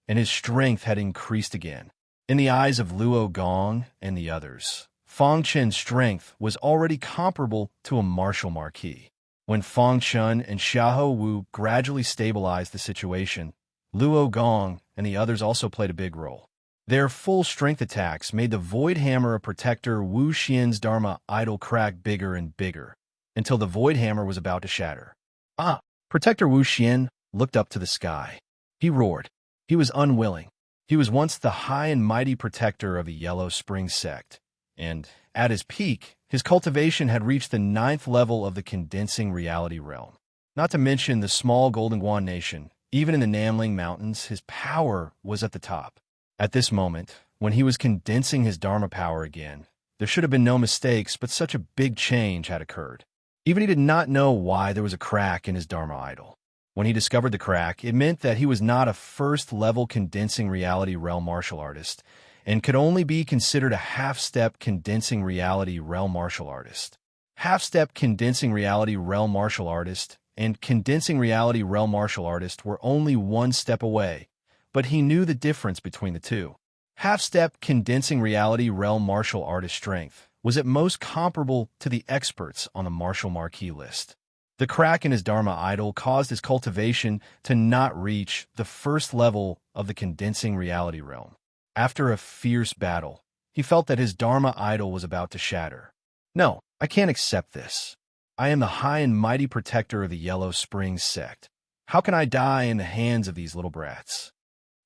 and his strength had increased again. In the eyes of Luo Gong and the others, Fang Chun's strength was already comparable to a martial marquis. When Fang Chun and Xiahou Wu gradually stabilized the situation, Luo Gong and the others also played a big role. Their full-strength attacks made the Void Hammer of Protector Wu Xian's Dharma idol crack bigger and bigger, until the Void Hammer was about to shatter. Ah! Protector Wu Xian looked up to the sky. He roared. He was unwilling. He was once the high and mighty protector of the Yellow Spring sect, and, at his peak, his cultivation had reached the 9th level of the condensing reality realm. Not to mention the small Golden Guan nation, even in the Namling Mountains, his power was at the top. At this moment, when he was condensing his Dharma power again, there should have been no mistakes, but such a big change had occurred. Even he did not know why there was a crack in his Dharma idol. When he discovered the crack, it meant that he was not a first-level condensing reality realm martial artist, and could only be considered a half-step condensing reality realm martial artist. Half-step condensing reality realm martial artist and condensing reality realm martial artist were only one step away, but he knew the difference between the two. Half-step condensing reality realm martial artist strength was at most comparable to the experts on the martial marquee list. The crack in his Dharma idol caused his cultivation to not reach the first level of the condensing reality realm. After a fierce battle, he felt that his Dharma idol was about to shatter. No, I can't accept this. I am the high and mighty protector of the Yellow Spring sect. How can I die in the hands of these little brats?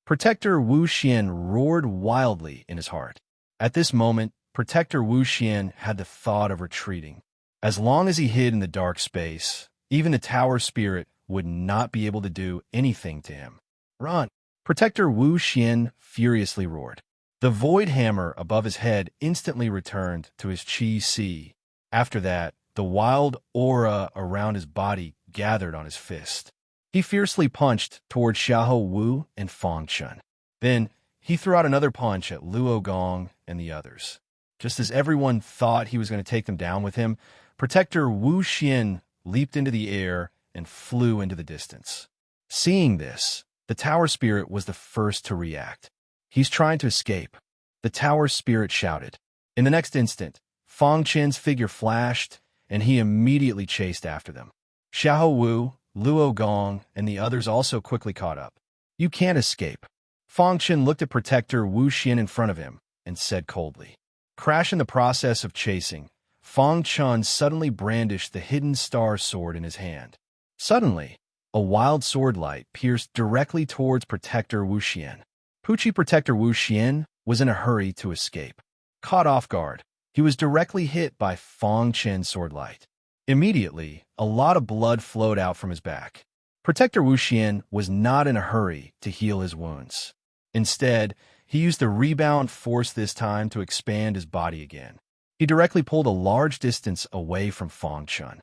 Protector Wu Xian roared wildly in his heart. At this moment, Protector Wu Xian had the thought of retreating. As long as he hid in the dark space, even the tower spirit would not be able to do anything to him. Run! Protector Wu Xian furiously roared. The void hammer above his head instantly returned to his Qi Si. After that, the wild aura around his body gathered on his fist. He fiercely punched toward Xiahou Wu and Fang Chun. Then, he threw out another punch at Luo Gong and the others. Just as everyone thought he was going to take them down with him, Protector Wu Xian leaped into the air and flew into the distance. Seeing this, the tower spirit was the first to react. He's trying to escape, the tower spirit shouted. In the next instant, Fang Chen's figure flashed, and he immediately chased after them. Xiahou Wu, Luo Gong, and the others also quickly caught up. You can't escape. Fang Chen looked at Protector Wu Xian in front of him and said coldly. Crash in the process of chasing, Fang Chun suddenly brandished the hidden star sword in his hand. Suddenly, a wild sword light pierced directly towards Protector Wu Xian. Pucci Protector Wu Xian was in a hurry to escape. Caught off guard, he was directly hit by Fang Chen's sword light. Immediately, a lot of blood flowed out from his back. Protector Wu Xian was not in a hurry to heal his wounds. Instead, he used the rebound force this time to expand his body again. He directly pulled a large distance away from Fang Chun.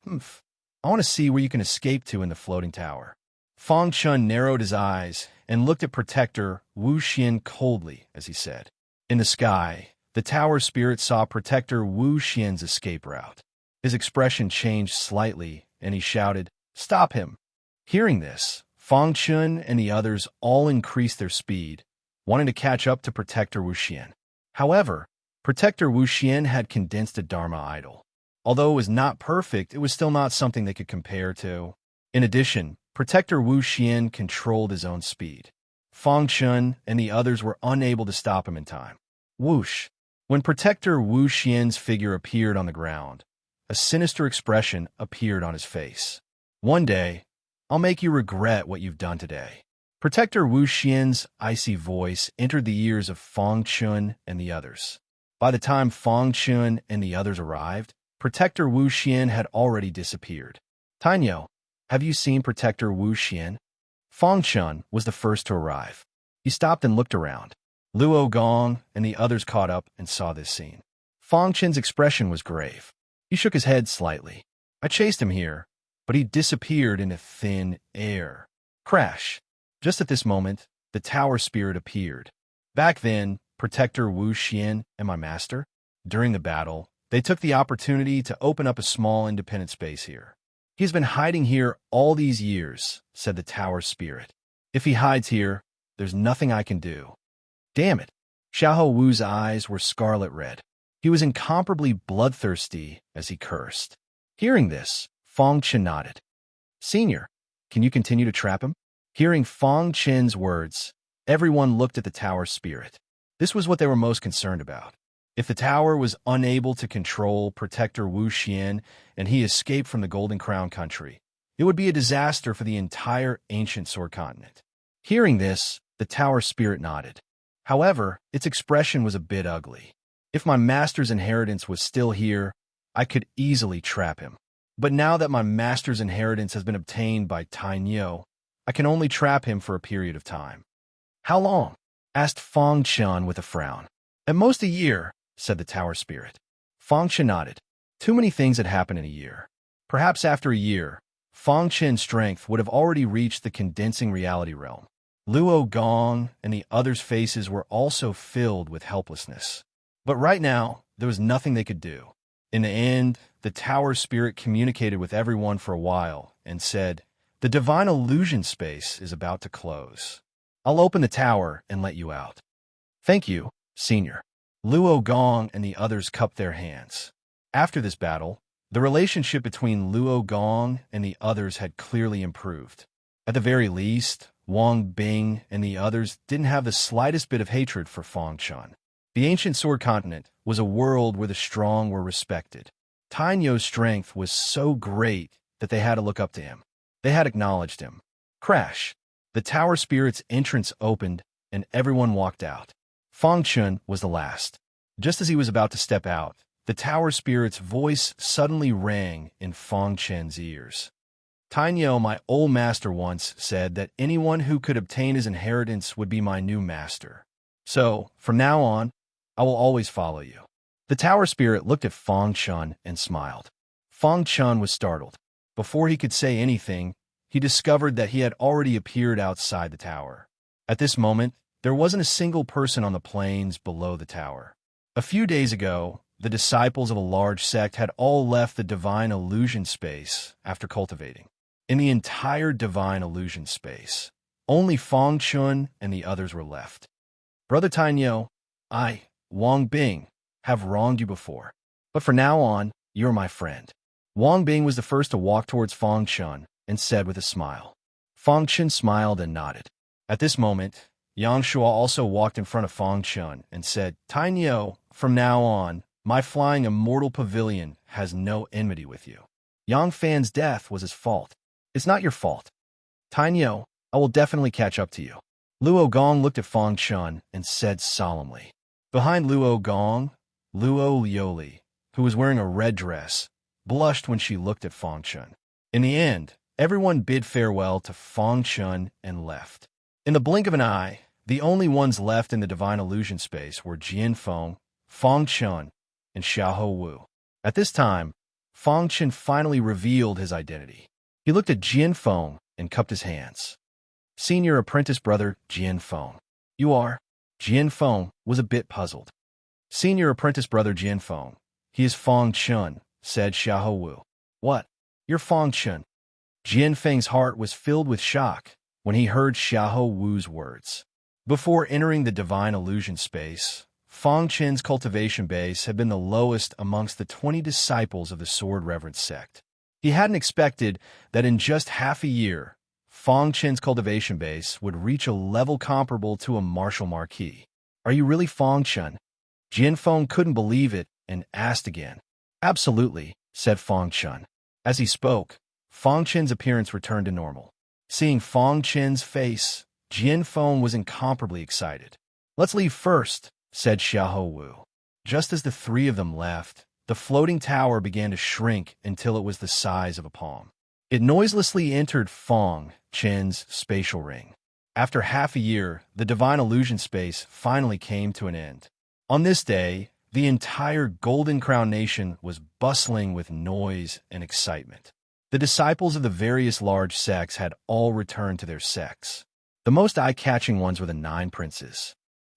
I want to see where you can escape to in the floating tower. Fang Chun narrowed his eyes and looked at Protector Wu Xian coldly as he said. In the sky, the tower spirit saw Protector Wu Xian's escape route. His expression changed slightly, and he shouted, "Stop him!" Hearing this, Fang Chun and the others all increased their speed, wanting to catch up to Protector Wu Xian. However, Protector Wu Xian had condensed a Dharma idol. Although it was not perfect, it was still not something they could compare to. In addition, Protector Wu Xian controlled his own speed. Fang Chun and the others were unable to stop him in time. Whoosh! When Protector Wu Xian's figure appeared on the ground, a sinister expression appeared on his face. One day, I'll make you regret what you've done today. Protector Wu Xian's icy voice entered the ears of Fang Chun and the others. By the time Fang Chun and the others arrived, Protector Wu Xian had already disappeared. Tainyo, have you seen Protector Wu Xian? Fang Chun was the first to arrive. He stopped and looked around. Luo Gong and the others caught up and saw this scene. Fang Chun's expression was grave. He shook his head slightly. I chased him here, but he disappeared into thin air. Crash. Just at this moment, the tower spirit appeared. Back then, Protector Wu Xian and my master, during the battle, they took the opportunity to open up a small independent space here. He's been hiding here all these years, said the tower spirit. If he hides here, there's nothing I can do. Damn it. Xiahou Wu's eyes were scarlet red. He was incomparably bloodthirsty as he cursed. Hearing this, Fang Chen nodded. Senior, can you continue to trap him? Hearing Fang Chen's words, everyone looked at the tower spirit. This was what they were most concerned about. If the tower was unable to control Protector Wu Xian and he escaped from the Golden Crown country, it would be a disaster for the entire ancient sword continent. Hearing this, the tower spirit nodded. However, its expression was a bit ugly. If my master's inheritance was still here, I could easily trap him. But now that my master's inheritance has been obtained by Tainyo, I can only trap him for a period of time. How long? Asked Fang Chen with a frown. At most a year, said the tower spirit. Fang Chen nodded. Too many things had happened in a year. Perhaps after a year, Fang Chen's strength would have already reached the condensing reality realm. Luo Gong and the others' faces were also filled with helplessness. But right now, there was nothing they could do. In the end, the tower spirit communicated with everyone for a while and said, the divine illusion space is about to close. I'll open the tower and let you out. Thank you, Senior. Luo Gong and the others cupped their hands. After this battle, the relationship between Luo Gong and the others had clearly improved. At the very least, Wang Bing and the others didn't have the slightest bit of hatred for Fang Chun. The ancient sword continent was a world where the strong were respected. Tainyo's strength was so great that they had to look up to him. They had acknowledged him. Crash. The tower spirit's entrance opened, and everyone walked out. Fang Chun was the last. Just as he was about to step out, the tower spirit's voice suddenly rang in Fang Chen's ears. Tainyo, my old master, once said that anyone who could obtain his inheritance would be my new master. So, from now on, I will always follow you. The tower spirit looked at Fang Chun and smiled. Fang Chun was startled. Before he could say anything, he discovered that he had already appeared outside the tower. At this moment, there wasn't a single person on the plains below the tower. A few days ago, the disciples of a large sect had all left the divine illusion space after cultivating. In the entire divine illusion space, only Fang Chun and the others were left. Brother Tainyo, I, Wang Bing, have wronged you before. But from now on, you're my friend. Wang Bing was the first to walk towards Fang Chun and said with a smile. Fang Chun smiled and nodded. At this moment, Yang Shua also walked in front of Fang Chun and said, Tainyo, from now on, my flying immortal pavilion has no enmity with you. Yang Fan's death was his fault. It's not your fault. Tainyo, I will definitely catch up to you. Luo Gong looked at Fang Chun and said solemnly. Behind Luo Gong, Luo Lioli, who was wearing a red dress, blushed when she looked at Fang Chun. In the end, everyone bid farewell to Fang Chun and left. In the blink of an eye, the only ones left in the divine illusion space were Jian Feng, Fang Chun, and Xiahou Wu. At this time, Fang Chun finally revealed his identity. He looked at Jian Feng and cupped his hands. Senior apprentice brother Jian Feng. You are? Jian Feng was a bit puzzled. Senior apprentice brother Jian Feng. He is Fang Chun, said Xiahou Wu. What? You're Fang Chun. Jian Feng's heart was filled with shock when he heard Xiahou Wu's words. Before entering the divine illusion space, Fang Chun's cultivation base had been the lowest amongst the 20 disciples of the sword reverence sect. He hadn't expected that in just half a year, Fang Chun's cultivation base would reach a level comparable to a martial marquis. Are you really Fang Chun? Jian Feng couldn't believe it and asked again. Absolutely, said Fang Chun. As he spoke, Fang Chun's appearance returned to normal. Seeing Fong Chen's face, Jian Feng was incomparably excited. "Let's leave first," said Xiahou Wu. Just as the three of them left, the floating tower began to shrink until it was the size of a palm. It noiselessly entered Fong Chen's spatial ring. After half a year, the divine illusion space finally came to an end. On this day, the entire Golden Crown Nation was bustling with noise and excitement. The disciples of the various large sects had all returned to their sects. The most eye-catching ones were the 9 princes.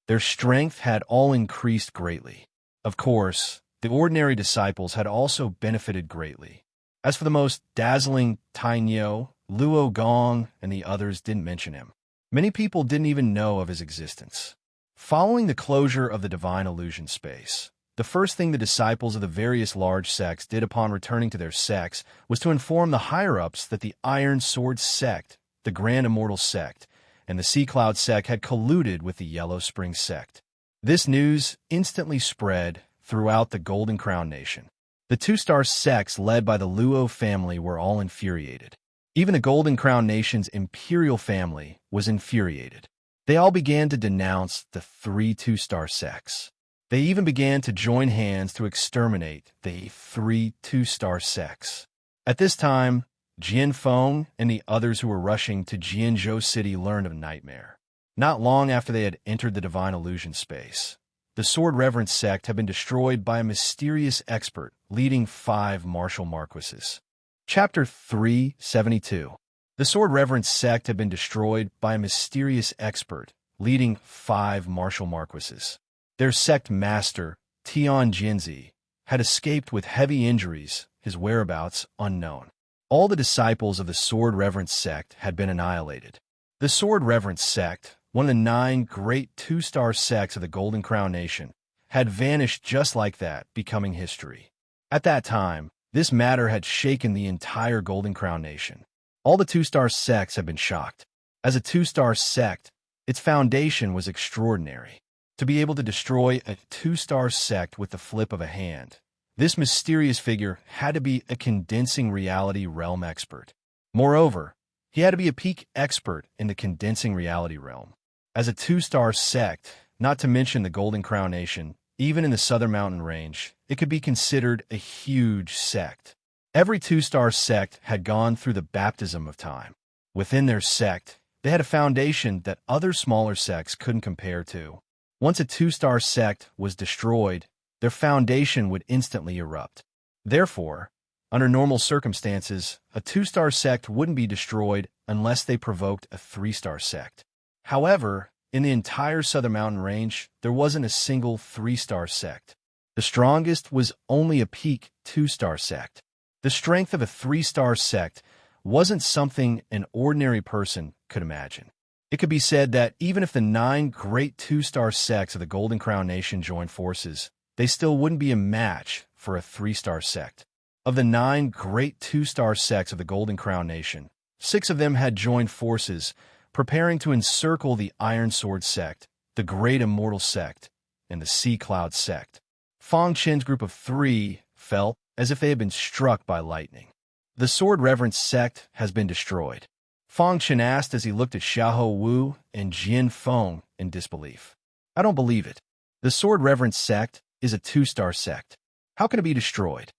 Their strength had all increased greatly. Of course, the ordinary disciples had also benefited greatly. As for the most dazzling Tainyo, Luo Gong, and the others didn't mention him. Many people didn't even know of his existence. Following the closure of the divine illusion space, the first thing the disciples of the various large sects did upon returning to their sects was to inform the higher-ups that the Iron Sword sect, the Grand Immortal sect, and the Sea Cloud sect had colluded with the Yellow Spring sect. This news instantly spread throughout the Golden Crown Nation. The 2-star sects led by the Luo family were all infuriated. Even the Golden Crown Nation's imperial family was infuriated. They all began to denounce the 3 2-star sects. They even began to join hands to exterminate the 3 2-star sects. At this time, Jian Feng and the others who were rushing to Jianzhou City learned of Nightmare. Not long after they had entered the divine illusion space, the Sword Reverence sect had been destroyed by a mysterious expert leading 5 martial marquises. Chapter 372. The Sword Reverence sect had been destroyed by a mysterious expert leading 5 martial marquises. Their sect master, Tian Jinzi, had escaped with heavy injuries, his whereabouts unknown. All the disciples of the Sword Reverence sect had been annihilated. The Sword Reverence sect, one of the 9 great 2-star sects of the Golden Crown Nation, had vanished just like that, becoming history. At that time, this matter had shaken the entire Golden Crown Nation. All the 2-star sects had been shocked. As a 2-star sect, its foundation was extraordinary. To be able to destroy a 2-star sect with the flip of a hand, this mysterious figure had to be a condensing reality realm expert. Moreover, he had to be a peak expert in the condensing reality realm. As a 2-star sect, not to mention the Golden Crown Nation, even in the Southern Mountain Range, it could be considered a huge sect. Every 2-star sect had gone through the baptism of time. Within their sect, they had a foundation that other smaller sects couldn't compare to. Once a 2-star sect was destroyed, their foundation would instantly erupt. Therefore, under normal circumstances, a 2-star sect wouldn't be destroyed unless they provoked a 3-star sect. However, in the entire Southern Mountain Range, there wasn't a single 3-star sect. The strongest was only a peak 2-star sect. The strength of a 3-star sect wasn't something an ordinary person could imagine. It could be said that even if the 9 great 2-star sects of the Golden Crown Nation joined forces, they still wouldn't be a match for a 3-star sect. Of the 9 great 2-star sects of the Golden Crown Nation, 6 of them had joined forces, preparing to encircle the Iron Sword sect, the Great Immortal sect, and the Sea Cloud sect. Fong Chen's group of 3 felt as if they had been struck by lightning. The Sword Reverence sect has been destroyed. Fong Chen asked as he looked at Xiahou Wu and Jian Feng in disbelief. I don't believe it. The Sword Reverence sect is a 2-star sect. How can it be destroyed?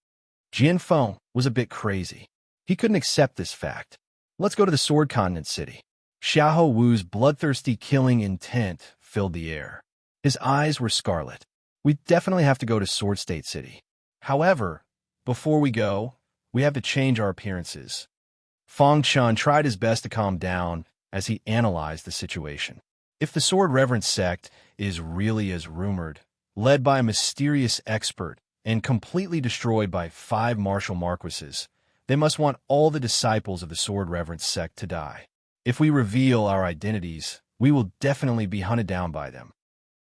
Jian Feng was a bit crazy. He couldn't accept this fact. Let's go to the Sword Continent City. Xiahou Wu's bloodthirsty killing intent filled the air. His eyes were scarlet. We definitely have to go to Sword State City. However, before we go, we have to change our appearances. Fong Chen tried his best to calm down as he analyzed the situation. If the Sword Reverence sect is really as rumored, led by a mysterious expert and completely destroyed by 5 martial marquises, they must want all the disciples of the Sword Reverence sect to die. If we reveal our identities, we will definitely be hunted down by them.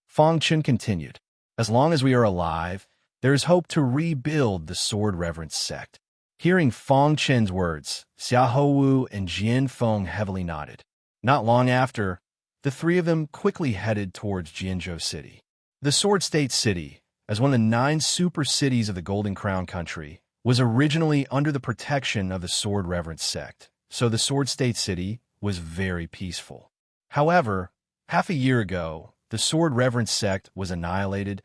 Fong Chen continued, as long as we are alive, there is hope to rebuild the Sword Reverence sect. Hearing Fong Chen's words, Xiahou Wu and Jian Feng heavily nodded. Not long after, the 3 of them quickly headed towards Jianzhou City. The Sword State City, as one of the 9 super cities of the Golden Crown country, was originally under the protection of the Sword Reverence sect, so the Sword State City was very peaceful. However, half a year ago, the sword reverence sect was annihilated,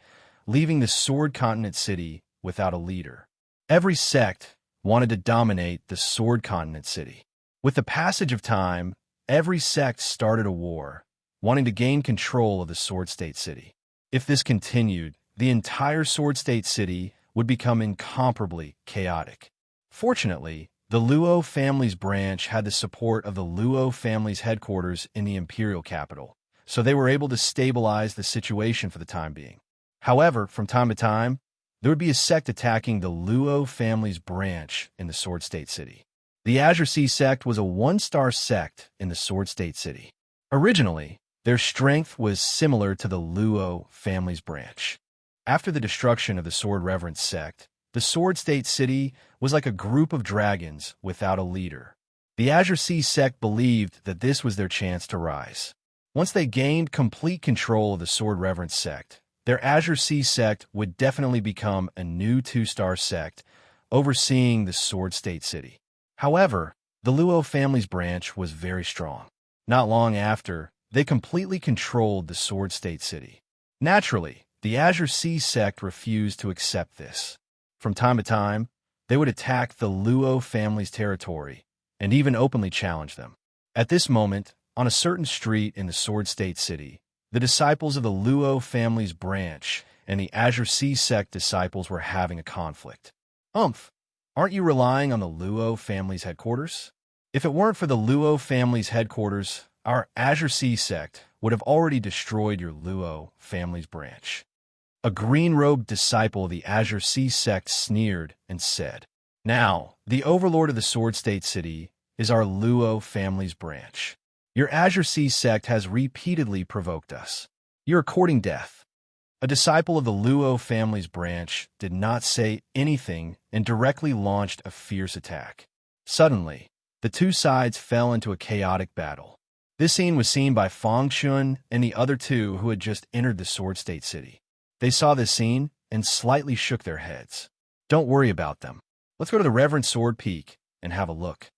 leaving the sword continent city without a leader. Every sect wanted to dominate the sword continent city. With the passage of time, every sect started a war, wanting to gain control of the sword state city. If this continued, the entire sword state city would become incomparably chaotic. Fortunately, the Luo family's branch had the support of the Luo family's headquarters in the imperial capital, so they were able to stabilize the situation for the time being. However, from time to time, there would be a sect attacking the Luo family's branch in the Sword State City. The Azure Sea sect was a one-star sect in the Sword State City. Originally, their strength was similar to the Luo family's branch. After the destruction of the Sword Reverence sect, the Sword State City was like a group of dragons without a leader. The Azure Sea sect believed that this was their chance to rise. Once they gained complete control of the Sword Reverence sect, their Azure Sea sect would definitely become a new two-star sect, overseeing the Sword State City. However, the Luo family's branch was very strong. Not long after, they completely controlled the Sword State City. Naturally, the Azure Sea sect refused to accept this. From time to time, they would attack the Luo family's territory and even openly challenge them. At this moment, on a certain street in the Sword State City, the disciples of the Luo family's branch and the Azure Sea sect disciples were having a conflict. Aren't you relying on the Luo family's headquarters? If it weren't for the Luo family's headquarters, our Azure Sea sect would have already destroyed your Luo family's branch. A green-robed disciple of the Azure Sea sect sneered and said, "Now, the overlord of the Sword State City is our Luo family's branch. Your Azure Sea sect has repeatedly provoked us. You're courting death." A disciple of the Luo family's branch did not say anything and directly launched a fierce attack. Suddenly, the two sides fell into a chaotic battle. This scene was seen by Fang Xun and the other two who had just entered the Sword State City. They saw this scene and slightly shook their heads. "Don't worry about them. Let's go to the Reverend Sword Peak and have a look,"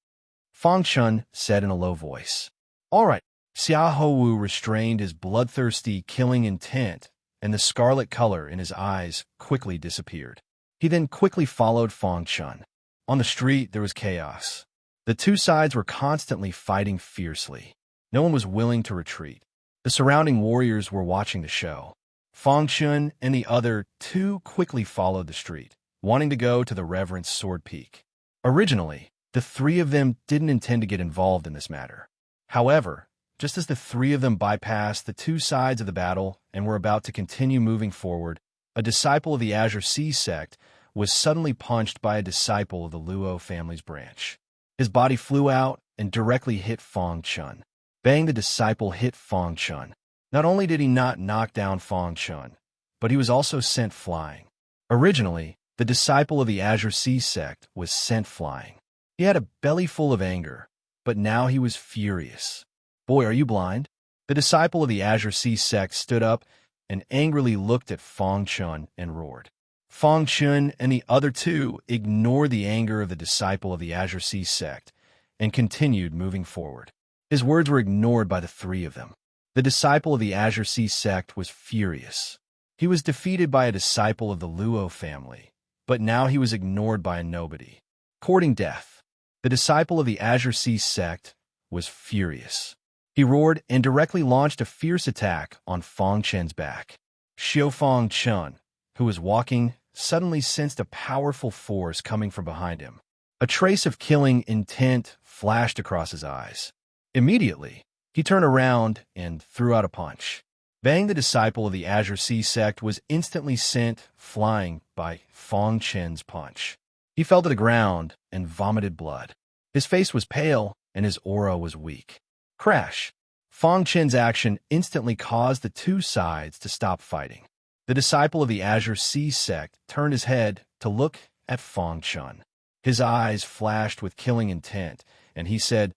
Fang Xun said in a low voice. "All right." Xia Hou restrained his bloodthirsty, killing intent, and the scarlet color in his eyes quickly disappeared. He then quickly followed Fang Xun. On the street, there was chaos. The two sides were constantly fighting fiercely. No one was willing to retreat. The surrounding warriors were watching the show. Fang Xun and the other two quickly followed the street, wanting to go to the Reverend Sword Peak. Originally, the three of them didn't intend to get involved in this matter. However, just as the three of them bypassed the two sides of the battle and were about to continue moving forward, a disciple of the Azure Sea sect was suddenly punched by a disciple of the Luo family's branch. His body flew out and directly hit Fang Xun. Bang! The disciple hit Fang Xun. Not only did he not knock down Fang Xun, but he was also sent flying. Originally, the disciple of the Azure Sea sect was sent flying. He had a belly full of anger, but now he was furious. "Boy, are you blind?" The disciple of the Azure Sea sect stood up and angrily looked at Fang Xun and roared. Fang Xun and the other two ignored the anger of the disciple of the Azure Sea sect and continued moving forward. His words were ignored by the three of them. The disciple of the Azure Sea sect was furious. He was defeated by a disciple of the Luo family, but now he was ignored by a nobody. Courting death. The disciple of the Azure Sea sect was furious. He roared and directly launched a fierce attack on Fang Chen's back. Fang Chen, who was walking, suddenly sensed a powerful force coming from behind him. A trace of killing intent flashed across his eyes. Immediately, he turned around and threw out a punch. Bang! The disciple of the Azure Sea sect was instantly sent flying by Fang Chen's punch. He fell to the ground and vomited blood. His face was pale and his aura was weak. Crash! Fang Chen's action instantly caused the two sides to stop fighting. The disciple of the Azure Sea sect turned his head to look at Fang Chen. His eyes flashed with killing intent, and he said,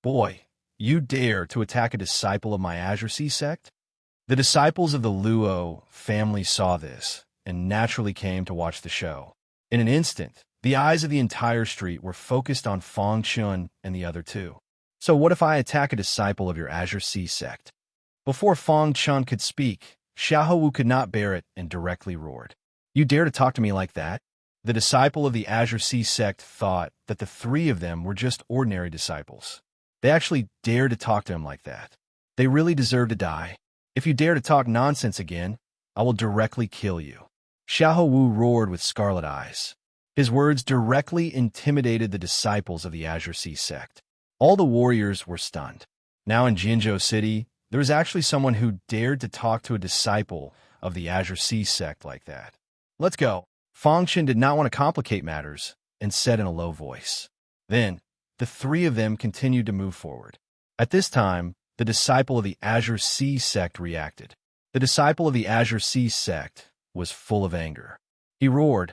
"Boy, you dare to attack a disciple of my Azure Sea sect?" The disciples of the Luo family saw this and naturally came to watch the show. In an instant, the eyes of the entire street were focused on Fang Chen and the other two. So what if I attack a disciple of your Azure Sea sect? Before Fang Chun could speak, Xiaohu could not bear it and directly roared. You dare to talk to me like that? The disciple of the Azure Sea sect thought that the three of them were just ordinary disciples. They actually dared to talk to him like that. They really deserve to die. If you dare to talk nonsense again, I will directly kill you. Xiaohu roared with scarlet eyes. His words directly intimidated the disciples of the Azure Sea sect. All the warriors were stunned. Now in Jinzhou City, there was actually someone who dared to talk to a disciple of the Azure Sea sect like that. Let's go. Fang Chen did not want to complicate matters and said in a low voice. Then, the three of them continued to move forward. At this time, the disciple of the Azure Sea sect reacted. The disciple of the Azure Sea sect was full of anger. He roared,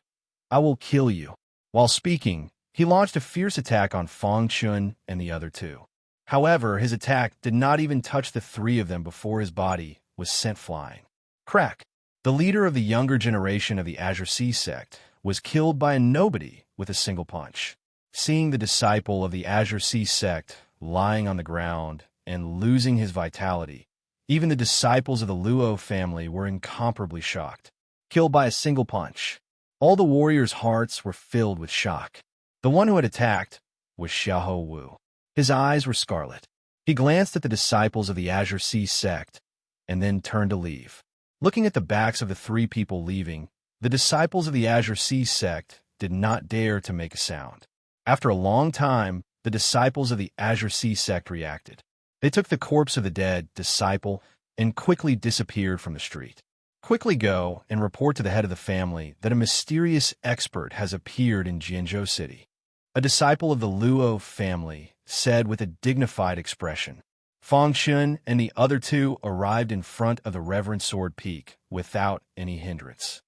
I will kill you. While speaking, he launched a fierce attack on Fang Chun and the other two. However, his attack did not even touch the three of them before his body was sent flying. Crack! The leader of the younger generation of the Azure Sea sect was killed by a nobody with a single punch. Seeing the disciple of the Azure Sea sect lying on the ground and losing his vitality, even the disciples of the Luo family were incomparably shocked. Killed by a single punch. All the warriors' hearts were filled with shock. The one who had attacked was Xiahou Wu. His eyes were scarlet. He glanced at the disciples of the Azure Sea sect and then turned to leave. Looking at the backs of the three people leaving, the disciples of the Azure Sea sect did not dare to make a sound. After a long time, the disciples of the Azure Sea sect reacted. They took the corpse of the dead disciple and quickly disappeared from the street. Quickly go and report to the head of the family that a mysterious expert has appeared in Jinzhou City. A disciple of the Luo family said with a dignified expression. Fang Chun and the other two arrived in front of the Reverend Sword Peak without any hindrance.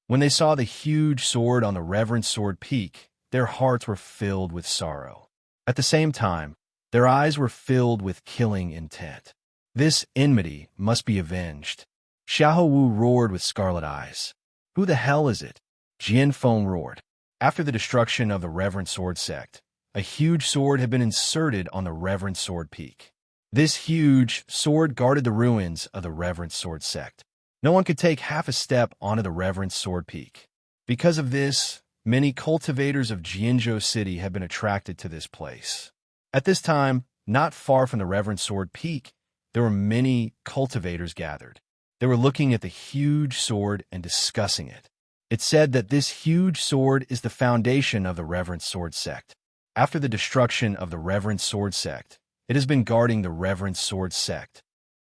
When they saw the huge sword on the Reverend Sword Peak, their hearts were filled with sorrow. At the same time, their eyes were filled with killing intent. This enmity must be avenged. Xiahou Wu roared with scarlet eyes. Who the hell is it? Jian Feng roared. After the destruction of the Reverend Sword sect, a huge sword had been inserted on the Reverend Sword Peak. This huge sword guarded the ruins of the Reverend Sword sect. No one could take half a step onto the Reverend Sword Peak. Because of this, many cultivators of Jinzhou City have been attracted to this place. At this time, not far from the Reverend Sword Peak, there were many cultivators gathered. They were looking at the huge sword and discussing it. It said that this huge sword is the foundation of the Reverend Sword sect. After the destruction of the Reverend Sword sect, it has been guarding the Reverend Sword sect.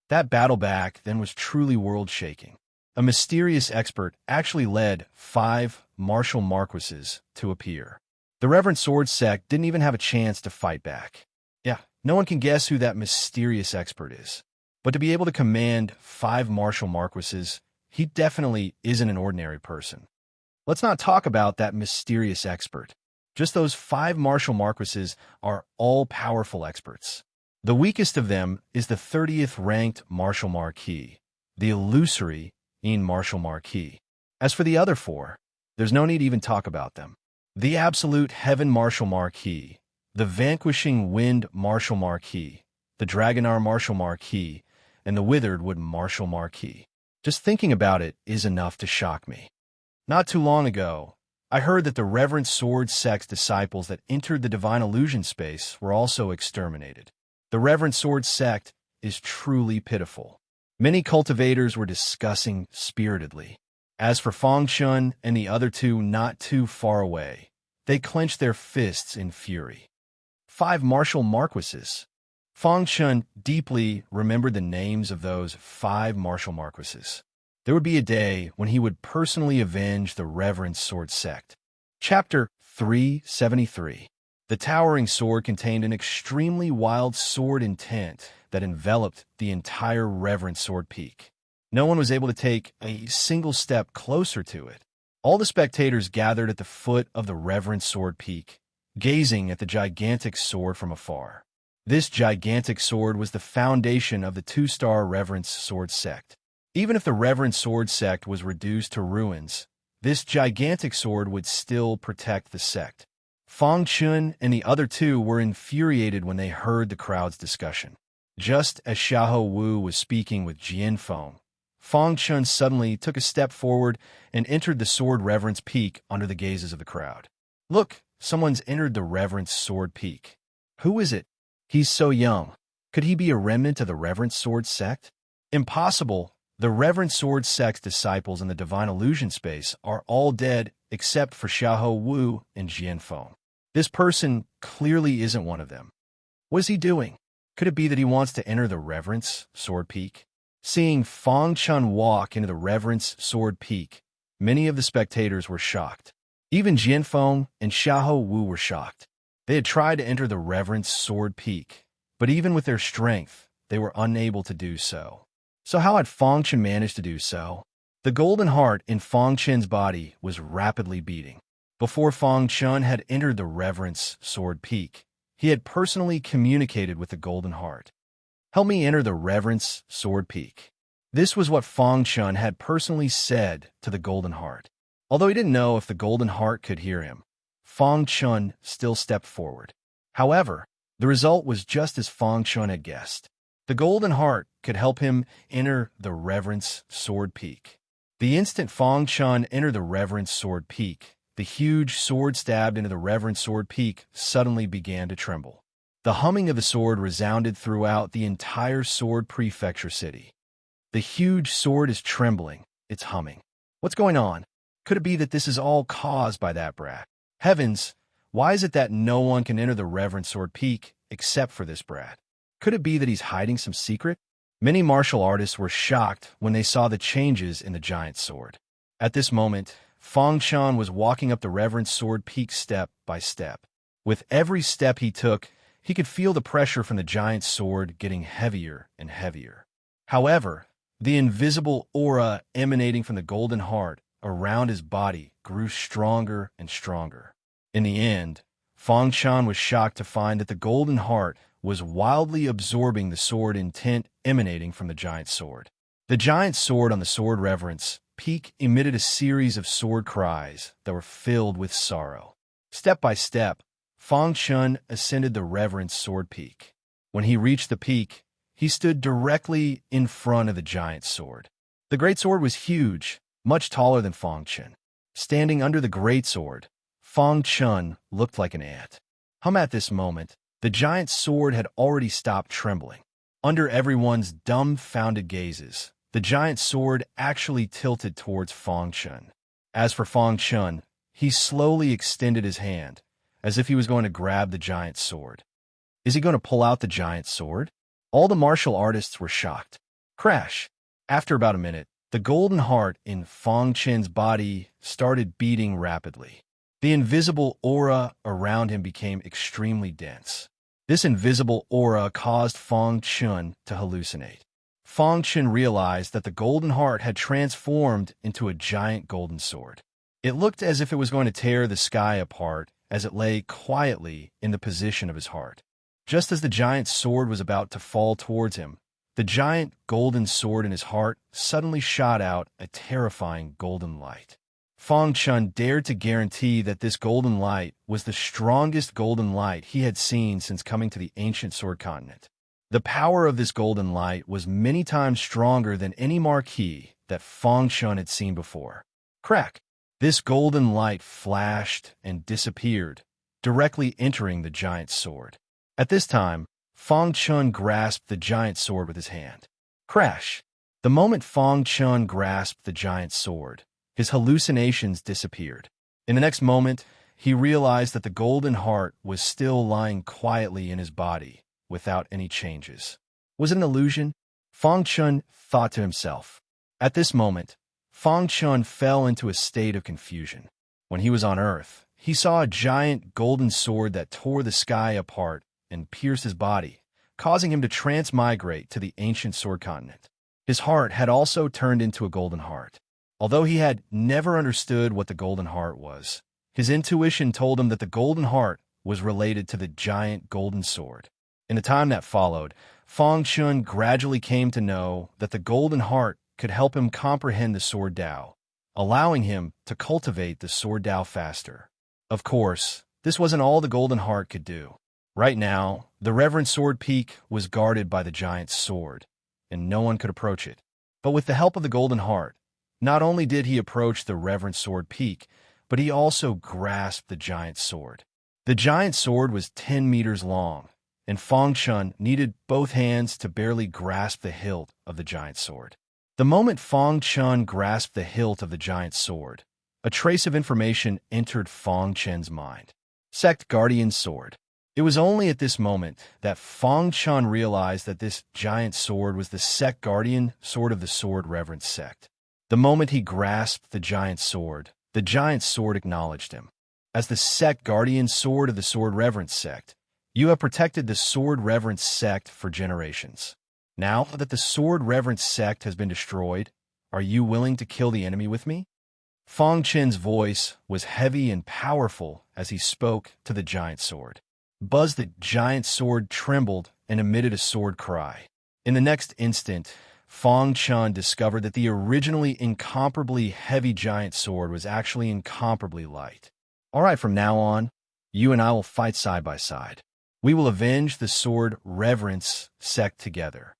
That battle back then was truly world-shaking. A mysterious expert actually led 5 martial marquises to appear. The Reverend Sword sect didn't even have a chance to fight back. Yeah, no one can guess who that mysterious expert is. But to be able to command 5 martial marquises, he definitely isn't an ordinary person. Let's not talk about that mysterious expert. Just those 5 martial marquises are all powerful experts. The weakest of them is the 30th ranked martial marquis, the illusory martial marquis. As for the other 4, there's no need to even talk about them. The absolute heaven martial marquis, the vanquishing wind martial marquis, the dragonar martial marquis, and the withered wood martial marquis. Just thinking about it is enough to shock me. Not too long ago, I heard that the Reverend Sword sect's disciples that entered the divine illusion space were also exterminated. The Reverend Sword sect is truly pitiful. Many cultivators were discussing spiritedly. As for Fang Chun and the other two not too far away, they clenched their fists in fury. 5 martial marquises. Fang Chun deeply remembered the names of those 5 martial marquises. There would be a day when he would personally avenge the Reverend Sword sect. Chapter 373. The towering sword contained an extremely wild sword intent that enveloped the entire Reverend Sword Peak. No one was able to take a single step closer to it. All the spectators gathered at the foot of the Reverend Sword Peak, gazing at the gigantic sword from afar. This gigantic sword was the foundation of the 2-star Reverend Sword sect. Even if the Reverend Sword sect was reduced to ruins, this gigantic sword would still protect the sect. Fang Chun and the other two were infuriated when they heard the crowd's discussion. Just as Xiahou Wu was speaking with Jian Feng, Fang Chun suddenly took a step forward and entered the sword reverence peak under the gazes of the crowd. Look, someone's entered the reverence sword peak. Who is it? He's so young. Could he be a remnant of the reverence sword sect? Impossible. The reverence sword sect's disciples in the divine illusion space are all dead except for Xiahou Wu and Jian Feng. This person clearly isn't one of them. What is he doing? Could it be that he wants to enter the reverence sword peak? Seeing Fang Chun walk into the reverence sword peak, many of the spectators were shocked. Even Jian Feng and Xiahou Wu were shocked. They had tried to enter the reverence sword peak, but even with their strength, they were unable to do so. So how had Fang Chun managed to do so? The golden heart in Fang Chun's body was rapidly beating. Before Fang Chun had entered the reverence sword peak, he had personally communicated with the golden heart. Help me enter the reverence sword peak. This was what Fang Chun had personally said to the golden heart. Although he didn't know if the golden heart could hear him, Fang Chun still stepped forward. However, the result was just as Fang Chun had guessed. The golden heart could help him enter the reverence sword peak. The instant Fang Chun entered the reverence sword peak, the huge sword stabbed into the reverence sword peak suddenly began to tremble. The humming of the sword resounded throughout the entire sword prefecture city. The huge sword is trembling, it's humming. What's going on? Could it be that this is all caused by that brat? Heavens, why is it that no one can enter the reverence sword peak except for this brat? Could it be that he's hiding some secret? Many martial artists were shocked when they saw the changes in the giant sword. At this moment, Fang Chun was walking up the reverence sword peak step by step. With every step he took, he could feel the pressure from the giant sword getting heavier and heavier. However, the invisible aura emanating from the golden heart around his body grew stronger and stronger. In the end, Fang Chun was shocked to find that the golden heart was wildly absorbing the sword intent emanating from the giant sword. The giant sword on the sword reverence peak emitted a series of sword cries that were filled with sorrow. Step by step, Fang Chun ascended the reverence sword peak. When he reached the peak, he stood directly in front of the giant sword. The great sword was huge, much taller than Fang Chun. Standing under the great sword, Fang Chun looked like an ant. At this moment, the giant sword had already stopped trembling. Under everyone's dumbfounded gazes, the giant sword actually tilted towards Fang Chun. As for Fang Chun, he slowly extended his hand, as if he was going to grab the giant sword. Is he going to pull out the giant sword? All the martial artists were shocked. Crash! After about a minute, the golden heart in Fang Chun's body started beating rapidly. The invisible aura around him became extremely dense. This invisible aura caused Fang Chun to hallucinate. Fang Chun realized that the golden heart had transformed into a giant golden sword. It looked as if it was going to tear the sky apart as it lay quietly in the position of his heart. Just as the giant sword was about to fall towards him, the giant golden sword in his heart suddenly shot out a terrifying golden light. Fang Chun dared to guarantee that this golden light was the strongest golden light he had seen since coming to the ancient sword continent. The power of this golden light was many times stronger than any marquee that Fang Chun had seen before. Crack! This golden light flashed and disappeared, directly entering the giant sword. At this time, Fang Chun grasped the giant sword with his hand. Crash! The moment Fang Chun grasped the giant sword, his hallucinations disappeared. In the next moment, he realized that the golden heart was still lying quietly in his body, without any changes. Was it an illusion? Fang Chun thought to himself. At this moment, Fang Chun fell into a state of confusion. When he was on Earth, he saw a giant golden sword that tore the sky apart and pierced his body, causing him to transmigrate to the ancient sword continent. His heart had also turned into a golden heart. Although he had never understood what the golden heart was, his intuition told him that the golden heart was related to the giant golden sword. In the time that followed, Fang Chun gradually came to know that the golden heart could help him comprehend the sword Tao, allowing him to cultivate the sword Tao faster. Of course, this wasn't all the Golden Heart could do. Right now, the Reverend Sword Peak was guarded by the giant's sword, and no one could approach it. But with the help of the Golden Heart, not only did he approach the Reverend Sword Peak, but he also grasped the giant's sword. The giant's sword was 10 meters long, and Fang Chun needed both hands to barely grasp the hilt of the giant's sword. The moment Fang Chun grasped the hilt of the giant's sword, a trace of information entered Fang Chen's mind. Sect Guardian Sword. It was only at this moment that Fang Chun realized that this giant sword was the Sect Guardian Sword of the Sword Reverence Sect. The moment he grasped the giant sword acknowledged him. As the Sect Guardian Sword of the Sword Reverence Sect, you have protected the Sword Reverence Sect for generations. Now that the Sword Reverence Sect has been destroyed, are you willing to kill the enemy with me? Fang Chen's voice was heavy and powerful as he spoke to the giant sword. Buzz the giant sword trembled and emitted a sword cry. In the next instant, Fang Chun discovered that the originally incomparably heavy giant sword was actually incomparably light. All right, from now on, you and I will fight side by side. We will avenge the Sword Reverence Sect together.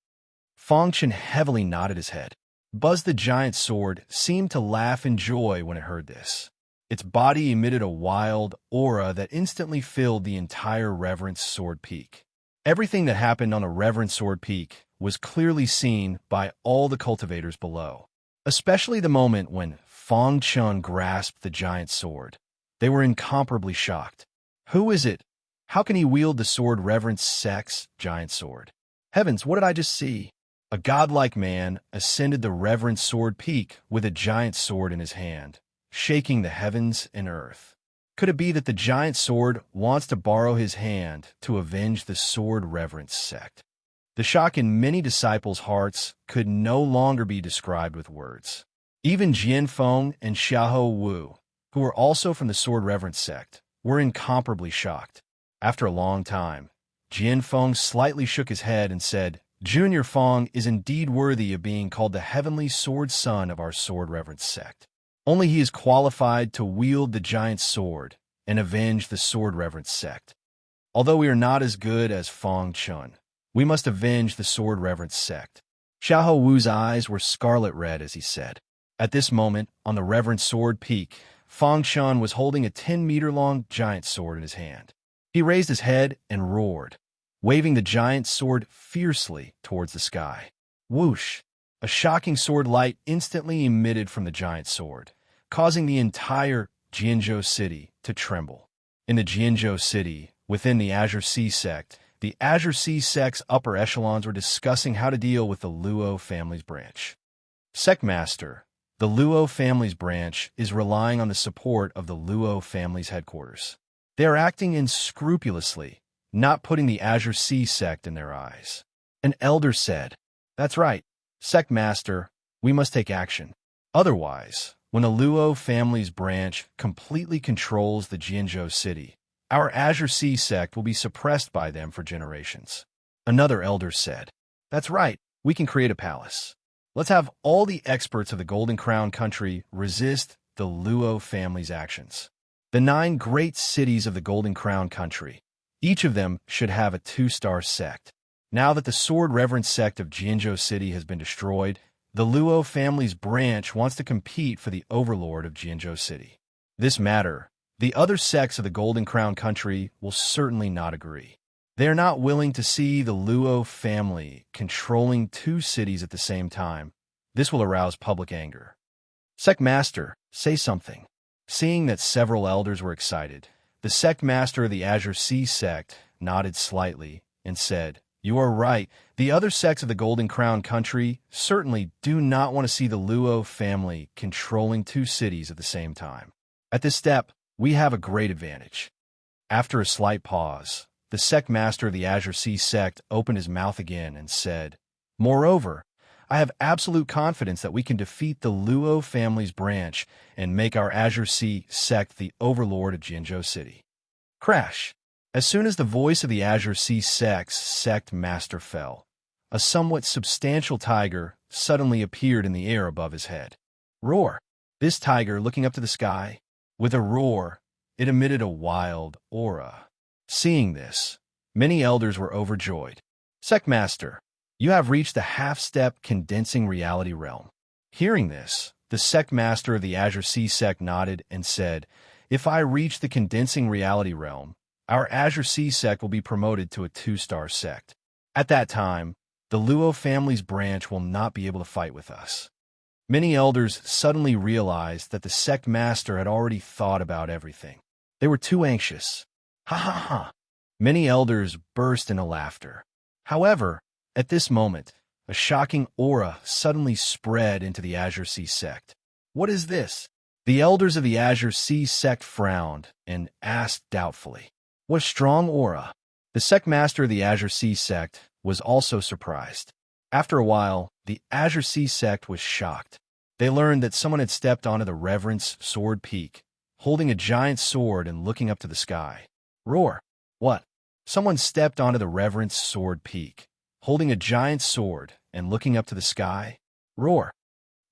Fang Chun heavily nodded his head. Buzz the giant sword seemed to laugh in joy when it heard this. Its body emitted a wild aura that instantly filled the entire Reverence Sword Peak. Everything that happened on the Reverence Sword Peak was clearly seen by all the cultivators below, especially the moment when Fang Chun grasped the giant sword. They were incomparably shocked. Who is it? How can he wield the Sword Reverence Sect's giant sword? Heavens, what did I just see? A godlike man ascended the Reverend Sword Peak with a giant sword in his hand, shaking the heavens and earth. Could it be that the giant sword wants to borrow his hand to avenge the Sword Reverence Sect? The shock in many disciples' hearts could no longer be described with words. Even Jianfeng and Xiahou Wu, who were also from the Sword Reverence Sect, were incomparably shocked. After a long time, Jianfeng slightly shook his head and said, Junior Feng is indeed worthy of being called the heavenly sword son of our Sword Reverence Sect. Only he is qualified to wield the giant sword and avenge the Sword Reverence Sect. Although we are not as good as Fang Chun, we must avenge the Sword Reverence Sect. Xiahou Wu's eyes were scarlet red as he said. At this moment, on the Reverend Sword Peak, Fang Chun was holding a 10-meter-long giant sword in his hand. He raised his head and roared, waving the giant sword fiercely towards the sky. Whoosh! A shocking sword light instantly emitted from the giant sword, causing the entire Jianzhou city to tremble. In the Jianzhou city, within the Azure Sea Sect, the Azure Sea Sect's upper echelons were discussing how to deal with the Luo family's branch. Sect Master, the Luo family's branch is relying on the support of the Luo family's headquarters. They are acting unscrupulously, not putting the Azure Sea Sect in their eyes. An elder said, That's right, Sect Master, we must take action. Otherwise, when the Luo family's branch completely controls the Jianzhou city, our Azure Sea Sect will be suppressed by them for generations. Another elder said, That's right, we can create a palace. Let's have all the experts of the Golden Crown country resist the Luo family's actions. The 9 great cities of the Golden Crown country, each of them should have a 2-star sect. Now that the Sword Reverence Sect of Jianzhou City has been destroyed, the Luo family's branch wants to compete for the overlord of Jianzhou City. This matter, the other sects of the Golden Crown country will certainly not agree. They are not willing to see the Luo family controlling 2 cities at the same time. This will arouse public anger. Sect Master, say something. Seeing that several elders were excited, the Sect Master of the Azure Sea Sect nodded slightly and said, You are right. The other sects of the Golden Crown country certainly do not want to see the Luo family controlling 2 cities at the same time. At this step, we have a great advantage. After a slight pause, the Sect Master of the Azure Sea Sect opened his mouth again and said, Moreover, I have absolute confidence that we can defeat the Luo family's branch and make our Azure Sea Sect the overlord of Jianzhou City. Crash! As soon as the voice of the Azure Sea Sect's Sect Master fell, a somewhat substantial tiger suddenly appeared in the air above his head. Roar! This tiger, looking up to the sky, with a roar, it emitted a wild aura. Seeing this, many elders were overjoyed. Sectmaster, you have reached the half-step condensing reality realm. Hearing this, the sect master of the Azure Sea sect nodded and said, if I reach the condensing reality realm, our Azure Sea sect will be promoted to a 2-star sect. At that time, the Luo family's branch will not be able to fight with us. Many elders suddenly realized that the sect master had already thought about everything. They were too anxious. Ha ha ha! Many elders burst into laughter. However, at this moment, a shocking aura suddenly spread into the Azure Sea sect. What is this? The elders of the Azure Sea sect frowned and asked doubtfully, what strong aura? The sect master of the Azure Sea sect was also surprised. After a while, the Azure Sea sect was shocked. They learned that someone had stepped onto the Reverence Sword Peak, holding a giant sword and looking up to the sky. Roar! What? Someone stepped onto the Reverence Sword Peak, holding a giant sword and looking up to the sky? Roar!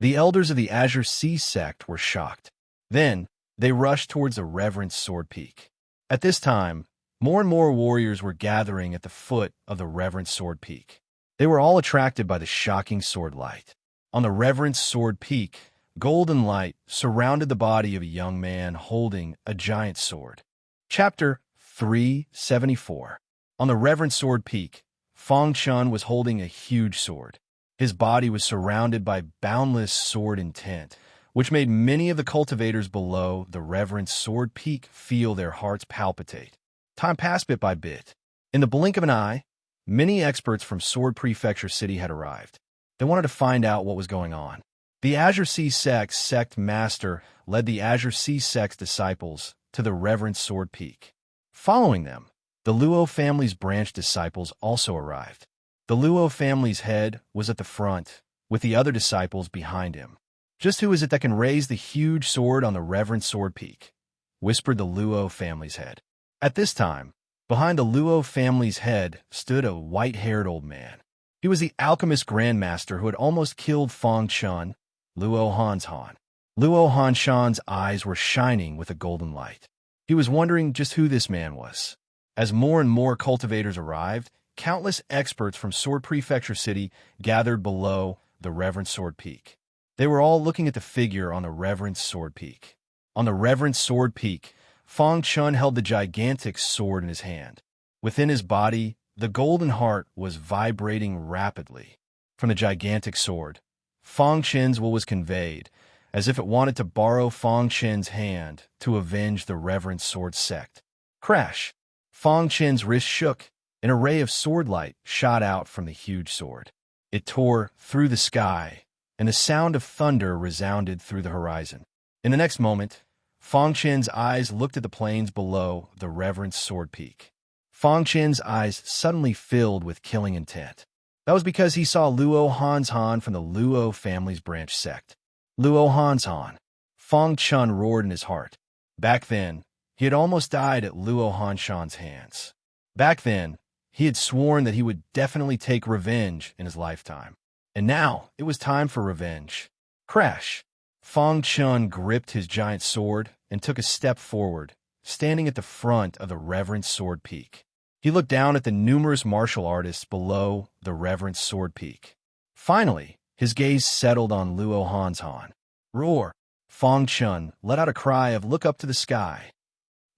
The elders of the Azure Sea sect were shocked. Then, they rushed towards the Reverence Sword Peak. At this time, more and more warriors were gathering at the foot of the Reverence Sword Peak. They were all attracted by the shocking sword light. On the Reverence Sword Peak, golden light surrounded the body of a young man holding a giant sword. Chapter 374. On the Reverence Sword Peak, Feng Chun was holding a huge sword. His body was surrounded by boundless sword intent, which made many of the cultivators below the Reverence Sword Peak feel their hearts palpitate. Time passed bit by bit. In the blink of an eye, many experts from Sword Prefecture City had arrived. They wanted to find out what was going on. The Azure Sea sect's sect master led the Azure Sea sect's disciples to the Reverence Sword Peak. Following them, the Luo family's branch disciples also arrived. The Luo family's head was at the front, with the other disciples behind him. Just who is it that can raise the huge sword on the Reverence Sword Peak? Whispered the Luo family's head. At this time, behind the Luo family's head stood a white-haired old man. He was the alchemist grandmaster who had almost killed Feng Chun, Luo Hanshan. Luo Hanshan's eyes were shining with a golden light. He was wondering just who this man was. As more and more cultivators arrived, countless experts from Sword Prefecture City gathered below the Reverence Sword Peak. They were all looking at the figure on the Reverence Sword Peak. On the Reverence Sword Peak, Feng Chun held the gigantic sword in his hand. Within his body, the golden heart was vibrating rapidly. From the gigantic sword, Feng Chen's will was conveyed, as if it wanted to borrow Feng Chen's hand to avenge the Reverence Sword sect. Crash! Feng Chen's wrist shook. An array of sword light shot out from the huge sword. It tore through the sky, and the sound of thunder resounded through the horizon. In the next moment, Feng Chen's eyes looked at the plains below the Reverence Sword Peak. Feng Chen's eyes suddenly filled with killing intent. That was because he saw Luo Hanshan from the Luo family's branch sect. Luo Hanshan. Feng Chun roared in his heart. Back then, he had almost died at Luo Hanshan's hands. Back then, he had sworn that he would definitely take revenge in his lifetime. And now, it was time for revenge. Crash! Feng Chun gripped his giant sword and took a step forward, standing at the front of the Reverence Sword Peak. He looked down at the numerous martial artists below the Reverence Sword Peak. Finally, his gaze settled on Luo Hanshan. Roar! Feng Chun let out a cry of look up to the sky.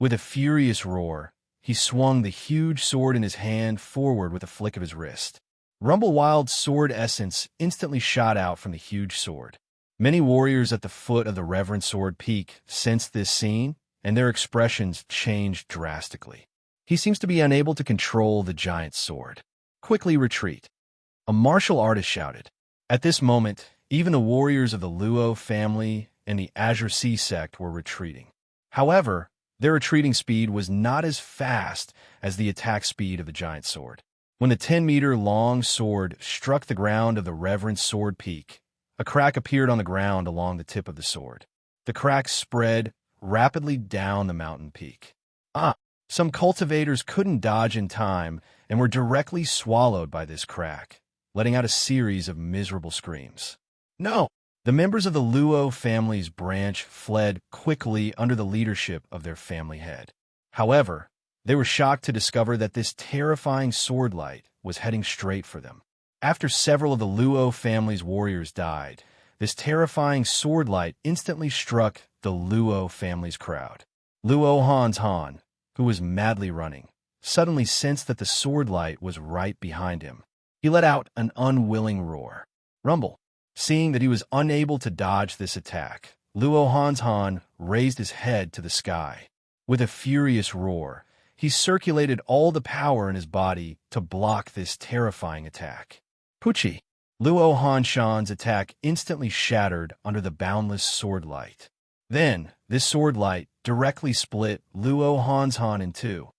With a furious roar, he swung the huge sword in his hand forward with a flick of his wrist. Rumble-wild sword essence instantly shot out from the huge sword. Many warriors at the foot of the Reverence Sword Peak sensed this scene, and their expressions changed drastically. He seems to be unable to control the giant sword. Quickly retreat. A martial artist shouted. At this moment, even the warriors of the Luo family and the Azure Sea sect were retreating. However, their retreating speed was not as fast as the attack speed of the giant sword. When the 10-meter-long sword struck the ground of the Reverence Sword Peak, a crack appeared on the ground along the tip of the sword. The crack spread rapidly down the mountain peak. Some cultivators couldn't dodge in time and were directly swallowed by this crack, letting out a series of miserable screams. No! The members of the Luo family's branch fled quickly under the leadership of their family head. However, they were shocked to discover that this terrifying sword light was heading straight for them. After several of the Luo family's warriors died, this terrifying sword light instantly struck the Luo family's crowd. Luo Han's Han, who was madly running, suddenly sensed that the sword light was right behind him. He let out an unwilling roar. Rumble. Seeing that he was unable to dodge this attack, Luo Han's Han raised his head to the sky. With a furious roar, he circulated all the power in his body to block this terrifying attack. Puchi. Luo Hanshan's attack instantly shattered under the boundless sword light. Then, this sword light directly split Luo Han's Han in two.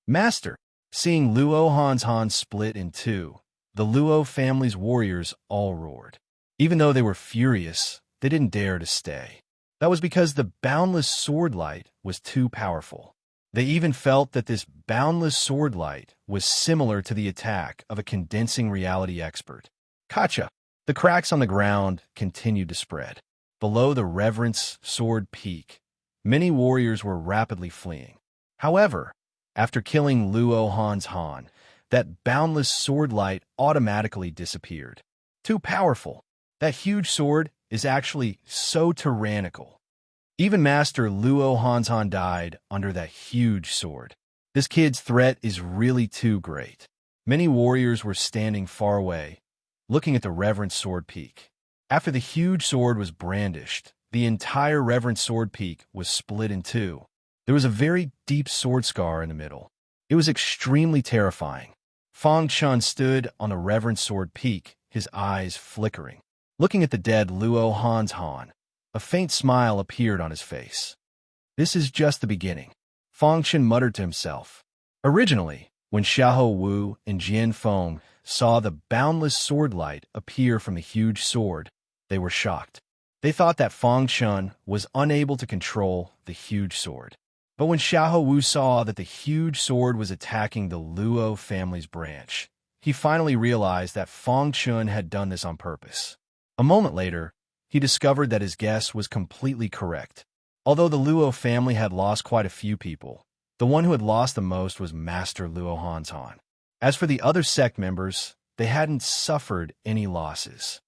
Master. Seeing Luo Han's Han split in two, the Luo family's warriors all roared. Even though they were furious, they didn't dare to stay. That was because the boundless sword light was too powerful. They even felt that this boundless sword light was similar to the attack of a condensing reality expert. Kacha. The cracks on the ground continued to spread. Below the Reverence Sword Peak, many warriors were rapidly fleeing. However, after killing Luo Han's Han, that boundless sword light automatically disappeared. Too powerful. That huge sword is actually so tyrannical. Even Master Luo Han's Han died under that huge sword. This kid's threat is really too great. Many warriors were standing far away, looking at the Reverence Sword Peak. After the huge sword was brandished, the entire Reverence Sword Peak was split in two. There was a very deep sword scar in the middle. It was extremely terrifying. Fang Chun stood on the Reverence Sword Peak, his eyes flickering. Looking at the dead Luo Han's Han, a faint smile appeared on his face. This is just the beginning, Fang Chun muttered to himself. Originally, when Xiahou Wu and Jian Feng saw the boundless sword light appear from the huge sword, they were shocked. They thought that Fang Chun was unable to control the huge sword. But when Xiahou Wu saw that the huge sword was attacking the Luo family's branch, he finally realized that Fang Chun had done this on purpose. A moment later, he discovered that his guess was completely correct. Although the Luo family had lost quite a few people, the one who had lost the most was Master Luo Han's Han. As for the other sect members, they hadn't suffered any losses.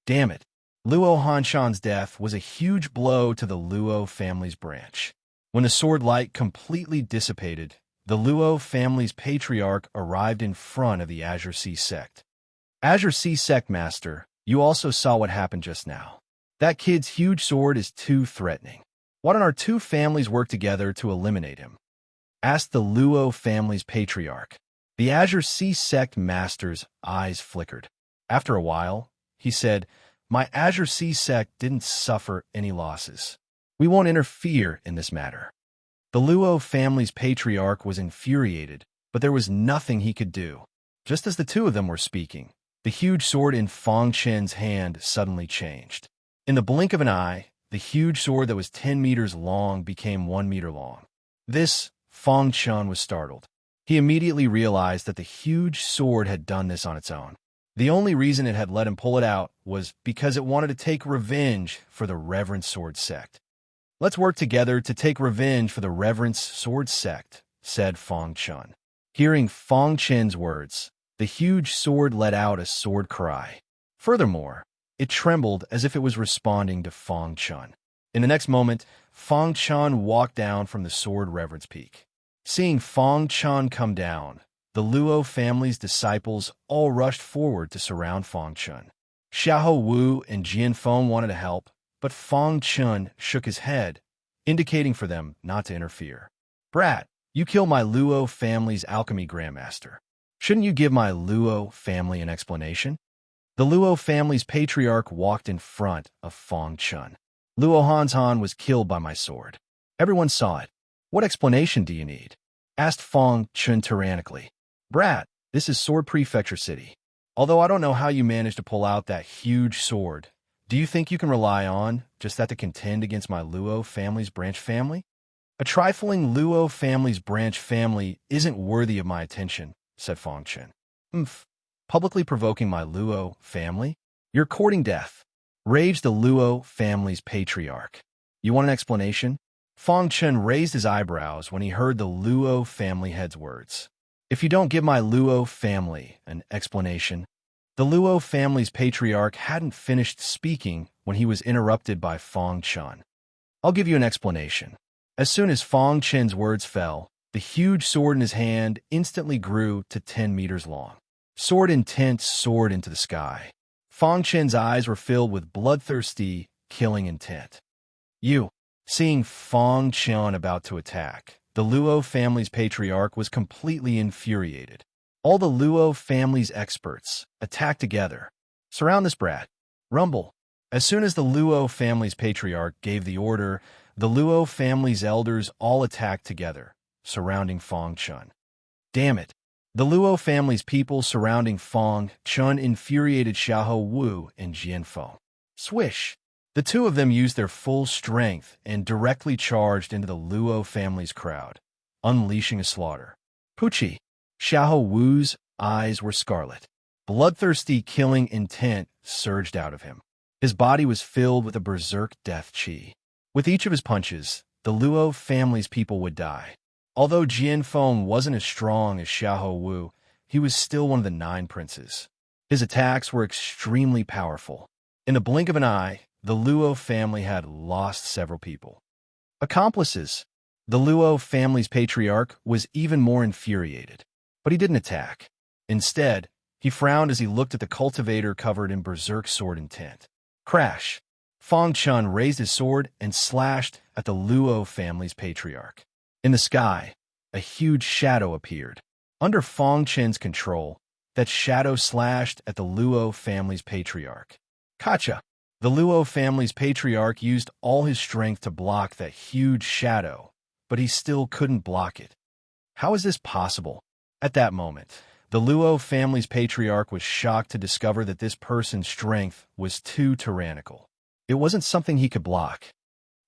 Damn it, Luo Hanshan's death was a huge blow to the Luo family's branch. When the sword light completely dissipated, the Luo family's patriarch arrived in front of the Azure Sea sect. Azure Sea sect master, you also saw what happened just now. That kid's huge sword is too threatening. Why don't our two families work together to eliminate him? Asked the Luo family's patriarch. The Azure Sea sect master's eyes flickered. After a while, he said, My Azure Sea sect didn't suffer any losses. We won't interfere in this matter. The Luo family's patriarch was infuriated, but there was nothing he could do. Just as the two of them were speaking, the huge sword in Fang Chen's hand suddenly changed. In the blink of an eye, the huge sword that was 10 meters long became 1 meter long. This, Fang Chen was startled. He immediately realized that the huge sword had done this on its own. The only reason it had let him pull it out was because it wanted to take revenge for the Reverence Sword sect. Let's work together to take revenge for the Reverence Sword sect, said Fang Chen. Hearing Fang Chen's words, the huge sword let out a sword cry. Furthermore, it trembled as if it was responding to Fang Chen. In the next moment, Fang Chen walked down from the sword reverence peak. Seeing Fang Chen come down, the Luo family's disciples all rushed forward to surround Fang Chen. Xiahou Wu and Jian Feng wanted to help, but Fang Chen shook his head, indicating for them not to interfere. Brat, you kill my Luo family's alchemy grandmaster. Shouldn't you give my Luo family an explanation? The Luo family's patriarch walked in front of Fang Chen. Luo Han's Han was killed by my sword. Everyone saw it. What explanation do you need? Asked Fang Chen tyrannically. Brat, this is Sword Prefecture City. Although I don't know how you managed to pull out that huge sword, do you think you can rely on just that to contend against my Luo family's branch family? A trifling Luo family's branch family isn't worthy of my attention, said Fang Chen. Publicly provoking my Luo family? You're courting death. raged the Luo family's patriarch. You want an explanation? Fang Chen raised his eyebrows when he heard the Luo family head's words. If you don't give my Luo family an explanation. The Luo family's patriarch hadn't finished speaking when he was interrupted by Fang Chen. I'll give you an explanation. As soon as Fang Chen's words fell, the huge sword in his hand instantly grew to 10 meters long. Sword intent soared into the sky. Fang Chen's eyes were filled with bloodthirsty, killing intent. Seeing Fang Chen about to attack, the Luo family's patriarch was completely infuriated. All the Luo family's experts attacked together. Surround this brat. Rumble. As soon as the Luo family's patriarch gave the order, the Luo family's elders all attacked together, surrounding Fang Chen. Damn it. The Luo family's people surrounding Fang Chen infuriated Xiahou Wu and Jianfeng. Swish. The two of them used their full strength and directly charged into the Luo family's crowd, unleashing a slaughter. Pucci. Xiahou Wu's eyes were scarlet. Bloodthirsty killing intent surged out of him. His body was filled with a berserk death chi. With each of his punches, the Luo family's people would die. Although Jianfeng wasn't as strong as Xiahou Wu, he was still one of the 9 princes. His attacks were extremely powerful. In the blink of an eye, the Luo family had lost several people. Accomplices. The Luo family's patriarch was even more infuriated. But he didn't attack. Instead, he frowned as he looked at the cultivator covered in berserk sword intent. Crash! Fang Chen raised his sword and slashed at the Luo family's patriarch. In the sky, a huge shadow appeared. Under Fang Chen's control, that shadow slashed at the Luo family's patriarch. Kacha! The Luo family's patriarch used all his strength to block that huge shadow, but he still couldn't block it. How is this possible? At that moment, the Luo family's patriarch was shocked to discover that this person's strength was too tyrannical. It wasn't something he could block.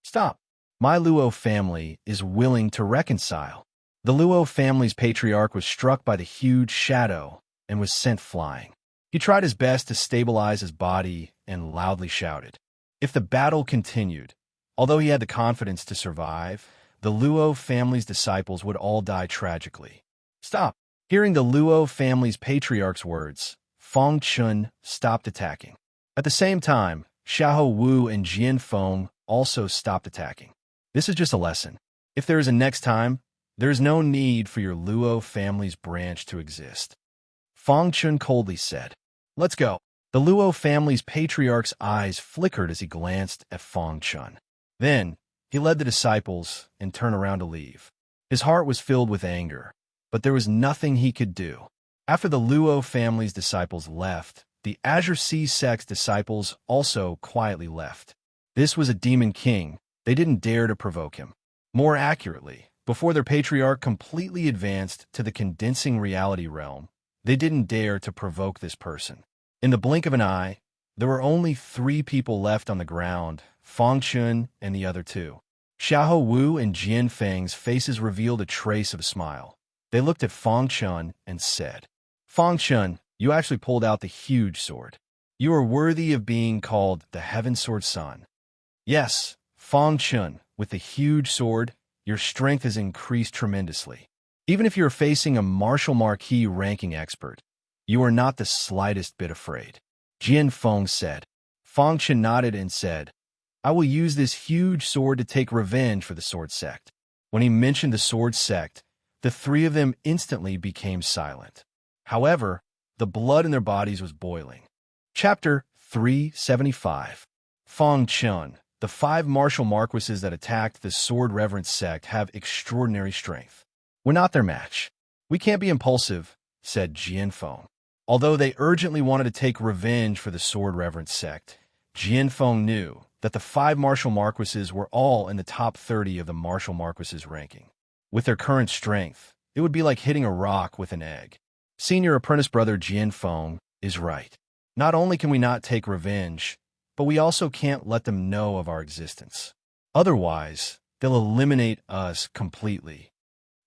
Stop! My Luo family is willing to reconcile. The Luo family's patriarch was struck by the huge shadow and was sent flying. He tried his best to stabilize his body and loudly shouted. If the battle continued, although he had the confidence to survive, the Luo family's disciples would all die tragically. Stop! Hearing the Luo family's patriarch's words, Fang Chen stopped attacking. At the same time, Xiahou Wu and Jianfeng also stopped attacking. This is just a lesson. If there is a next time, there is no need for your Luo family's branch to exist. Fang Chen coldly said. Let's go. The Luo family's patriarch's eyes flickered as he glanced at Fang Chen. Then, he led the disciples and turned around to leave. His heart was filled with anger, but there was nothing he could do. After the Luo family's disciples left, the Azure Sea sect's disciples also quietly left. This was a demon king. They didn't dare to provoke him. More accurately, before their patriarch completely advanced to the condensing reality realm, they didn't dare to provoke this person. In the blink of an eye, there were only 3 people left on the ground, Fang Chen and the other 2. Xiahou Wu and Jianfeng's faces revealed a trace of a smile. They looked at Fang Chen and said, Fang Chen, you actually pulled out the huge sword. You are worthy of being called the Heaven Sword Son. Yes, Fang Chen, with the huge sword, your strength has increased tremendously. Even if you are facing a martial marquis ranking expert, you are not the slightest bit afraid. Jianfeng said. Fang Chen nodded and said, I will use this huge sword to take revenge for the sword sect. When he mentioned the sword sect, the 3 of them instantly became silent. However, the blood in their bodies was boiling. Chapter 375. Fang Chen. The 5 martial marquises that attacked the sword reverence sect have extraordinary strength. We're not their match. We can't be impulsive, said Jianfeng. Although they urgently wanted to take revenge for the sword reverence sect, Jianfeng knew that the 5 martial marquises were all in the top 30 of the martial marquises ranking. With their current strength, it would be like hitting a rock with an egg. Senior apprentice brother Jianfeng is right. Not only can we not take revenge, but we also can't let them know of our existence. Otherwise, they'll eliminate us completely.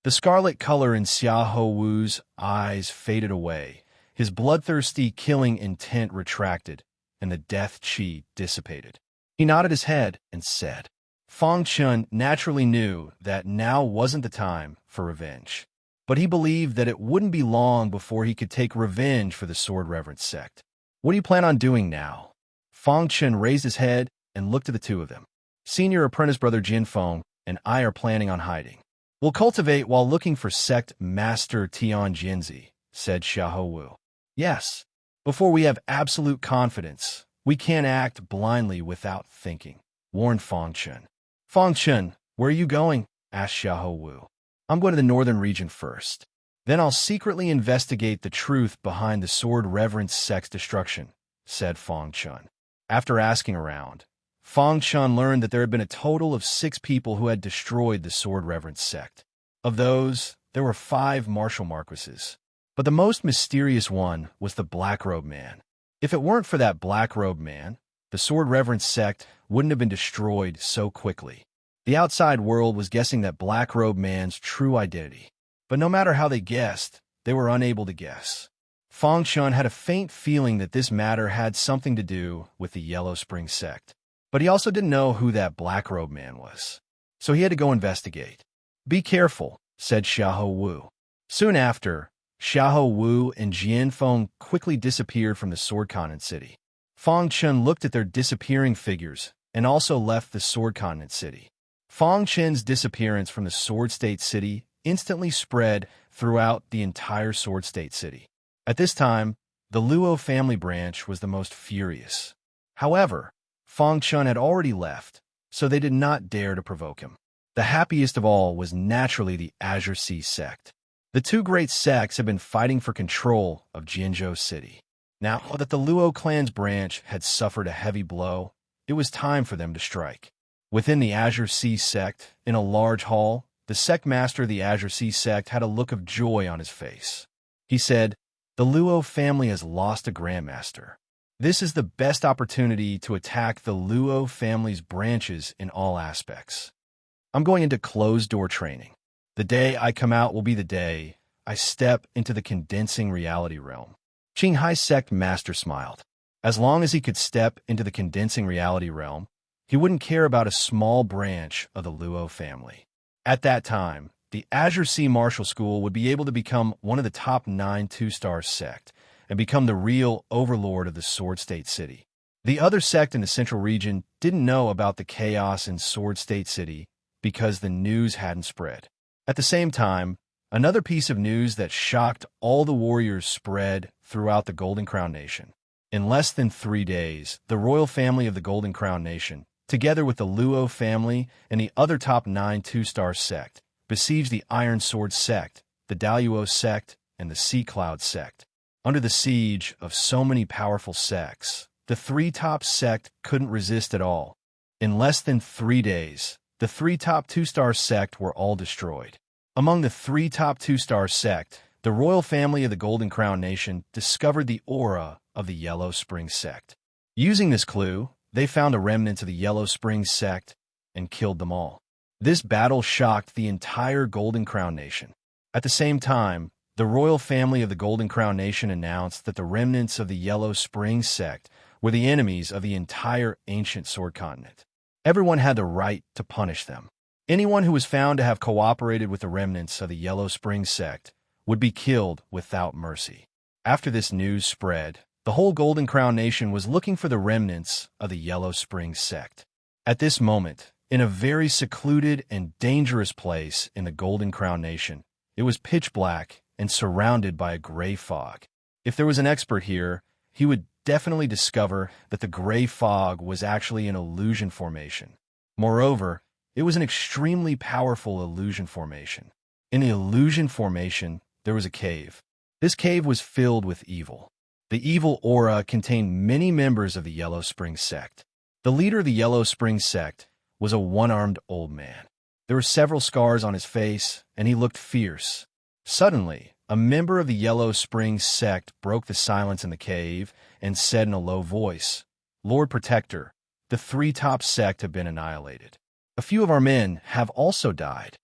The scarlet color in Xiahou Wu's eyes faded away. His bloodthirsty killing intent retracted, and the death chi dissipated. He nodded his head and said, Fang Chun naturally knew that now wasn't the time for revenge. But he believed that it wouldn't be long before he could take revenge for the sword reverence sect. What do you plan on doing now? Fang Chun raised his head and looked at the two of them. Senior apprentice brother Jin Feng and I are planning on hiding. We'll cultivate while looking for sect master Tian Jinzi, said Xiahou Wu. Yes, before we have absolute confidence, we can't act blindly without thinking, warned Fang Chun. Fang Chun, where are you going? Asked Xiahou Wu. I'm going to the northern region first. Then I'll secretly investigate the truth behind the sword reverence sect's destruction, said Fang Chun. After asking around, Fang Chun learned that there had been a total of 6 people who had destroyed the sword reverence sect. Of those, there were 5 martial marquises. But the most mysterious one was the black-robed man. If it weren't for that black-robed man, the sword reverence sect wouldn't have been destroyed so quickly. The outside world was guessing that black-robed man's true identity. But no matter how they guessed, they were unable to guess. Fang Chun had a faint feeling that this matter had something to do with the Yellow Spring sect. But he also didn't know who that black-robed man was. So he had to go investigate. Be careful, said Xiahou Wu. Soon after, Xiahou Wu and Jian Feng quickly disappeared from the Sword Continent City. Fang Chun looked at their disappearing figures and also left the Sword Continent City. Fang Chun's disappearance from the Sword State City instantly spread throughout the entire Sword State City. At this time, the Luo family branch was the most furious. However, Fang Chun had already left, so they did not dare to provoke him. The happiest of all was naturally the Azure Sea sect. The two great sects had been fighting for control of Jinzhou City. Now that the Luo clan's branch had suffered a heavy blow, it was time for them to strike. Within the Azure Sea sect, in a large hall, the sect master of the Azure Sea sect had a look of joy on his face. He said, The Luo family has lost a grandmaster. This is the best opportunity to attack the Luo family's branches in all aspects. I'm going into closed-door training. The day I come out will be the day I step into the condensing reality realm. Qinghai sect master smiled. As long as he could step into the condensing reality realm, he wouldn't care about a small branch of the Luo family. At that time, the Azure Sea Martial School would be able to become one of the top 9 2-star sect and become the real overlord of the Sword State City. The other sect in the central region didn't know about the chaos in Sword State City because the news hadn't spread. At the same time, another piece of news that shocked all the warriors spread throughout the Golden Crown Nation. In less than 3 days, the royal family of the Golden Crown Nation, together with the Luo family and the other top 9 2-star sect, besieged the Iron Sword sect, the Daluo sect, and the Sea Cloud sect. Under the siege of so many powerful sects, the 3 top sect couldn't resist at all. In less than 3 days, the 3 top 2-star sect were all destroyed. Among the 3 top 2-star sect, the royal family of the Golden Crown Nation discovered the aura of the Yellow Spring sect. Using this clue, they found the remnants of the Yellow Spring sect and killed them all. This battle shocked the entire Golden Crown Nation. At the same time, the royal family of the Golden Crown Nation announced that the remnants of the Yellow Spring sect were the enemies of the entire ancient Sword Continent. Everyone had the right to punish them. Anyone who was found to have cooperated with the remnants of the Yellow Spring sect would be killed without mercy. After this news spread, the whole Golden Crown Nation was looking for the remnants of the Yellow Spring sect. At this moment, in a very secluded and dangerous place in the Golden Crown Nation, it was pitch black and surrounded by a gray fog. If there was an expert here, he would definitely discover that the gray fog was actually an illusion formation. Moreover, it was an extremely powerful illusion formation. In the illusion formation, there was a cave. This cave was filled with evil. The evil aura contained many members of the Yellow Spring sect. The leader of the Yellow Spring sect was a one-armed old man. There were several scars on his face, and he looked fierce. Suddenly, a member of the Yellow Spring sect broke the silence in the cave and said in a low voice, Lord Protector, the 3 top sect have been annihilated. A few of our men have also died.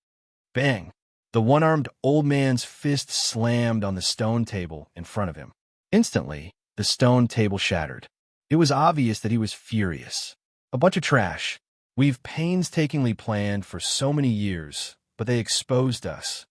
Bang! The one-armed old man's fist slammed on the stone table in front of him. Instantly, the stone table shattered. It was obvious that he was furious. A bunch of trash. We've painstakingly planned for so many years, but they exposed us.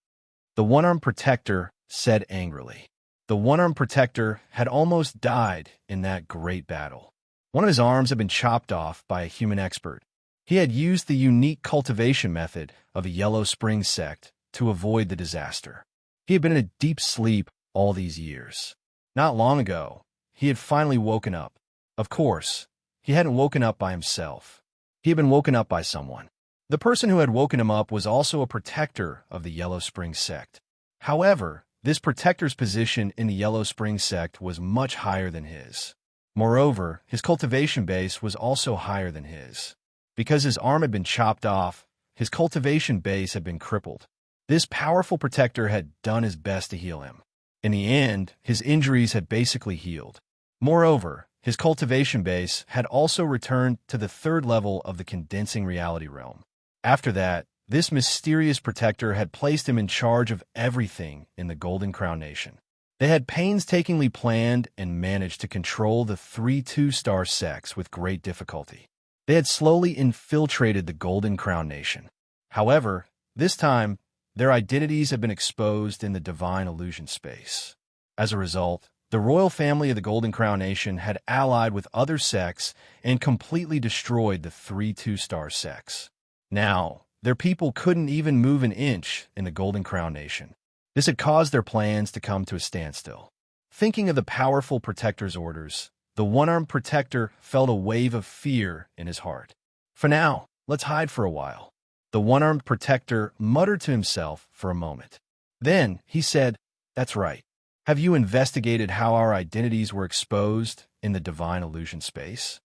The one-armed protector said angrily. The one-armed protector had almost died in that great battle. One of his arms had been chopped off by a human expert. He had used the unique cultivation method of a Yellow Spring sect to avoid the disaster. He had been in a deep sleep all these years. Not long ago, he had finally woken up. Of course, he hadn't woken up by himself. He had been woken up by someone. The person who had woken him up was also a protector of the Yellow Spring sect. However, this protector's position in the Yellow Spring sect was much higher than his. Moreover, his cultivation base was also higher than his. Because his arm had been chopped off, his cultivation base had been crippled. This powerful protector had done his best to heal him. In the end, his injuries had basically healed. Moreover, his cultivation base had also returned to the third level of the condensing reality realm. After that, this mysterious protector had placed him in charge of everything in the Golden Crown Nation. They had painstakingly planned and managed to control the 3 two-star sects with great difficulty. They had slowly infiltrated the Golden Crown Nation. However, this time, their identities had been exposed in the divine illusion space. As a result, the royal family of the Golden Crown Nation had allied with other sects and completely destroyed the 3 two-star sects. Now, their people couldn't even move an inch in the Golden Crown Nation. This had caused their plans to come to a standstill. Thinking of the powerful protector's orders, the one-armed protector felt a wave of fear in his heart. For now, let's hide for a while. The one-armed protector muttered to himself for a moment. Then he said, "That's right. Have you investigated how our identities were exposed in the divine illusion space?"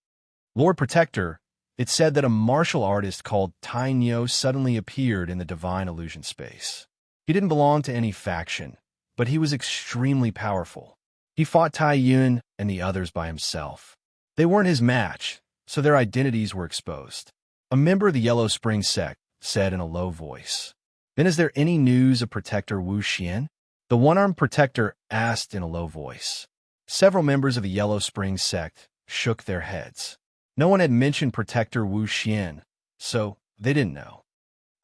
Lord Protector, it said that a martial artist called Tainyo suddenly appeared in the divine illusion space. He didn't belong to any faction, but he was extremely powerful. He fought Tai Yun and the others by himself. They weren't his match, so their identities were exposed. A member of the Yellow Spring sect said in a low voice. Then is there any news of Protector Wu Xian? The one-armed protector asked in a low voice. Several members of the Yellow Spring sect shook their heads. No one had mentioned Protector Wu Xian, so they didn't know.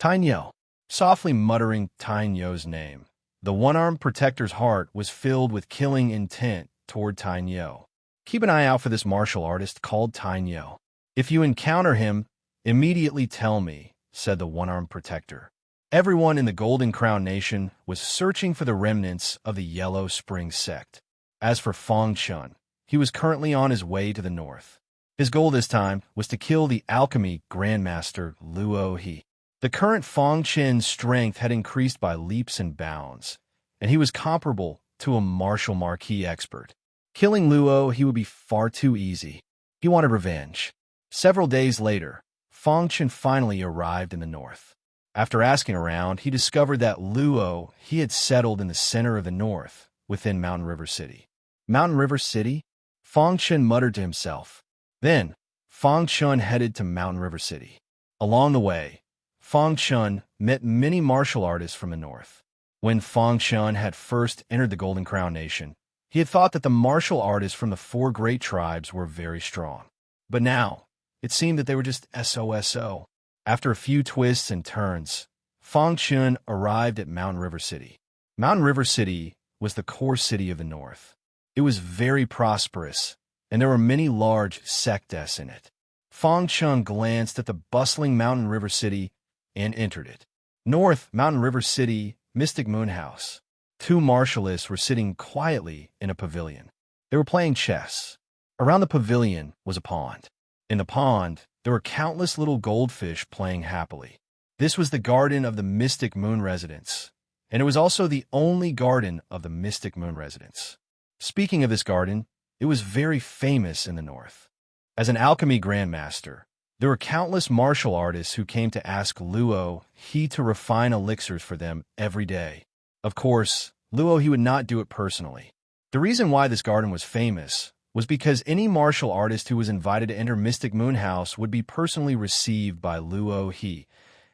Tainyo, softly muttering Tainyo's name, the one-armed protector's heart was filled with killing intent toward Tainyo. Keep an eye out for this martial artist called Tainyo. If you encounter him, immediately tell me, said the one-armed protector. Everyone in the Golden Crown Nation was searching for the remnants of the Yellow Spring sect. As for Fong Chun, he was currently on his way to the north. His goal this time was to kill the alchemy grandmaster Luo He. The current Fong Chen's strength had increased by leaps and bounds, and he was comparable to a martial marquis expert. Killing Luo He would be far too easy. He wanted revenge. Several days later, Fong Chen finally arrived in the north. After asking around, he discovered that Luo He had settled in the center of the north, within Mountain River City. Mountain River City? Fong Chen muttered to himself. Then, Fong Chun headed to Mountain River City. Along the way, Fong Chun met many martial artists from the north. When Fong Chun had first entered the Golden Crown Nation, he had thought that the martial artists from the 4 great tribes were very strong. But now, it seemed that they were just SOSO. After a few twists and turns, Fong Chun arrived at Mountain River City. Mountain River City was the core city of the north. It was very prosperous, and there were many large sects in it. Fong Chun glanced at the bustling Mountain River City and entered it. North Mountain River City, Mystic Moon House. 2 martialists were sitting quietly in a pavilion. They were playing chess. Around the pavilion was a pond. In the pond, there were countless little goldfish playing happily. This was the garden of the Mystic Moon Residence, and it was also the only garden of the Mystic Moon Residence. Speaking of this garden, it was very famous in the north. As an alchemy grandmaster, there were countless martial artists who came to ask Luo He to refine elixirs for them every day. Of course, Luo He would not do it personally. The reason why this garden was famous was because any martial artist who was invited to enter Mystic Moon House would be personally received by Luo He,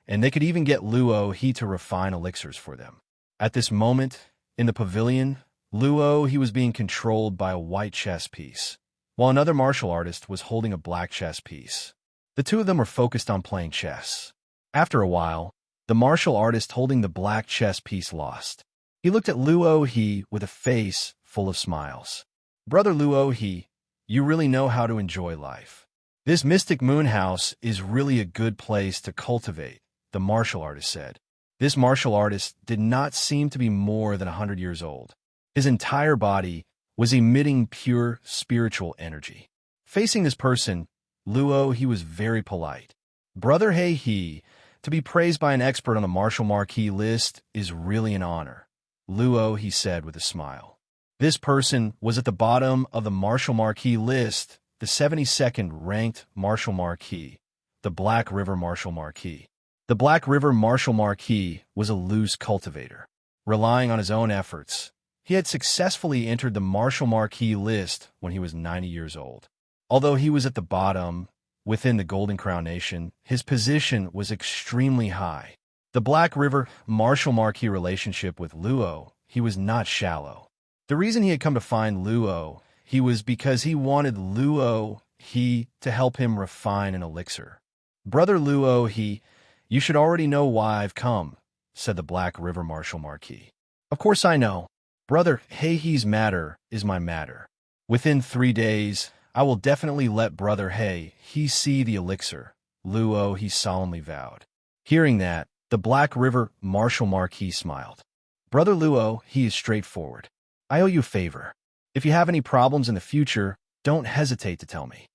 and they could even get Luo He to refine elixirs for them. At this moment, in the pavilion, Luo He was being controlled by a white chess piece. while another martial artist was holding a black chess piece. The two of them were focused on playing chess. After a while, the martial artist holding the black chess piece lost. He looked at Luo He with a face full of smiles. "Brother Luo He, you really know how to enjoy life. This mystic moon house is really a good place to cultivate," the martial artist said. This martial artist did not seem to be more than 100 years old. His entire body was emitting pure spiritual energy. Facing this person, Luo He was very polite. "Brother He, to be praised by an expert on the martial marquee list is really an honor," Luo He said with a smile. This person was at the bottom of the martial marquee list, the 72nd ranked martial marquee, the Black River martial marquee. The Black River martial marquee was a loose cultivator. Relying on his own efforts, he had successfully entered the martial marquee list when he was 90 years old. Although he was at the bottom, within the Golden Crown Nation, his position was extremely high. The Black River martial marquee relationship with Luo He was not shallow. The reason he had come to find Luo He was because he wanted Luo He to help him refine an elixir. "Brother Luo He, you should already know why I've come," said the Black River martial marquee. "Of course I know. Brother He's matter is my matter. Within 3 days, I will definitely let Brother He see the elixir," Luo He solemnly vowed. Hearing that, the Black River martial marquee smiled. "Brother Luo He is straightforward. I owe you a favor. If you have any problems in the future, don't hesitate to tell me."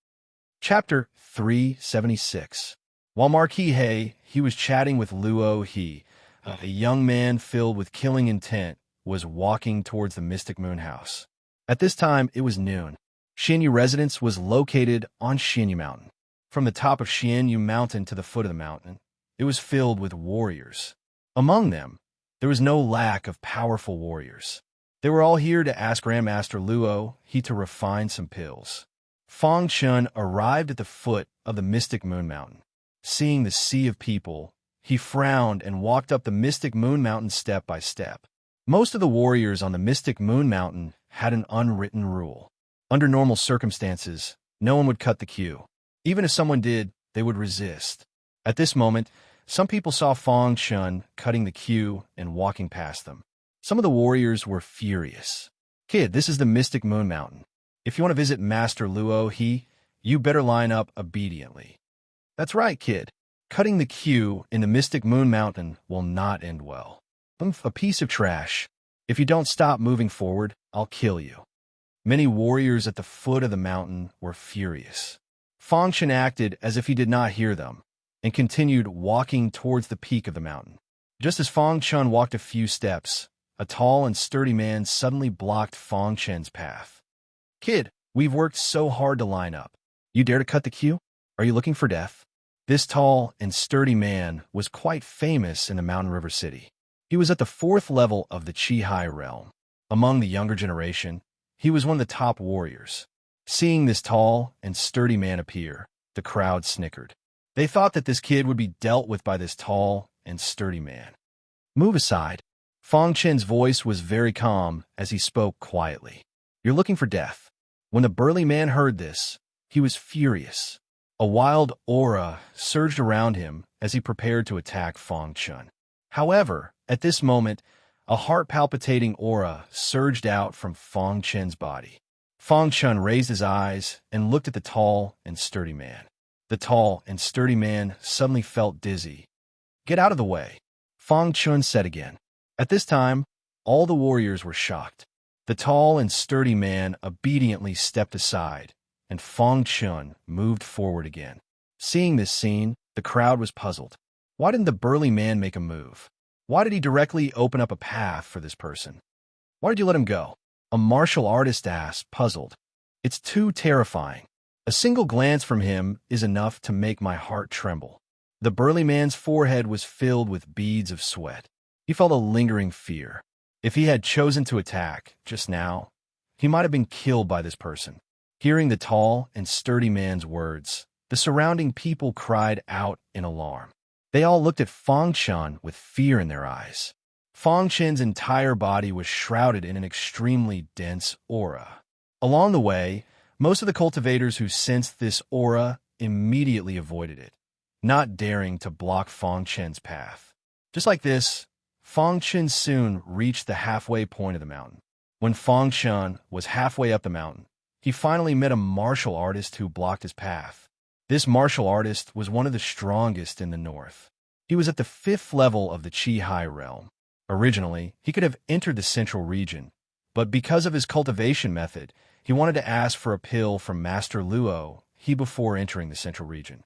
Chapter 376. While Marquis He was chatting with Luo He, a young man filled with killing intent was walking towards the Mystic Moon House. At this time, it was noon. Xianyu residence was located on Xianyu Mountain. From the top of Xianyu Mountain to the foot of the mountain, it was filled with warriors. Among them, there was no lack of powerful warriors. They were all here to ask Grandmaster Luo He to refine some pills. Fong Chun arrived at the foot of the Mystic Moon Mountain. Seeing the sea of people, he frowned and walked up the Mystic Moon Mountain step by step. Most of the warriors on the Mystic Moon Mountain had an unwritten rule. Under normal circumstances, no one would cut the queue. Even if someone did, they would resist. At this moment, some people saw Fong Chun cutting the queue and walking past them. Some of the warriors were furious. "Kid, this is the Mystic Moon Mountain. If you want to visit Master Luo He, you better line up obediently." "That's right, kid. Cutting the queue in the Mystic Moon Mountain will not end well. A piece of trash. If you don't stop moving forward, I'll kill you." Many warriors at the foot of the mountain were furious. Fong Chun acted as if he did not hear them and continued walking towards the peak of the mountain. Just as Fong Chun walked a few steps, a tall and sturdy man suddenly blocked Fong Chun's path. "Kid, we've worked so hard to line up. You dare to cut the queue? Are you looking for death?" This tall and sturdy man was quite famous in the Mountain River City. He was at the 4th level of the Chi-Hai realm. Among the younger generation, he was one of the top warriors. Seeing this tall and sturdy man appear, the crowd snickered. They thought that this kid would be dealt with by this tall and sturdy man. "Move aside." Fong Chen's voice was very calm as he spoke quietly. "You're looking for death." When the burly man heard this, he was furious. A wild aura surged around him as he prepared to attack Fong Chun. However, at this moment, a heart-palpitating aura surged out from Fong Chen's body. Fong Chun raised his eyes and looked at the tall and sturdy man. The tall and sturdy man suddenly felt dizzy. "Get out of the way," Fong Chun said again. At this time, all the warriors were shocked. The tall and sturdy man obediently stepped aside, and Fong Chun moved forward again. Seeing this scene, the crowd was puzzled. Why didn't the burly man make a move? Why did he directly open up a path for this person? "Why did you let him go?" a martial artist asked, puzzled. "It's too terrifying. A single glance from him is enough to make my heart tremble." The burly man's forehead was filled with beads of sweat. He felt a lingering fear. If he had chosen to attack just now, he might have been killed by this person. Hearing the tall and sturdy man's words, the surrounding people cried out in alarm. They all looked at Fong Chun with fear in their eyes. Fong Chun's entire body was shrouded in an extremely dense aura. Along the way, Most of the cultivators who sensed this aura immediately avoided it, not daring to block Fang Chen's path. Just like this, Fang Chen soon reached the halfway point of the mountain. When Fang Chen was halfway up the mountain, he finally met a martial artist who blocked his path. This martial artist was one of the strongest in the north. He was at the 5th level of the Qi-Hai realm. Originally, he could have entered the central region, but because of his cultivation method, he wanted to ask for a pill from Master Luo before entering the central region.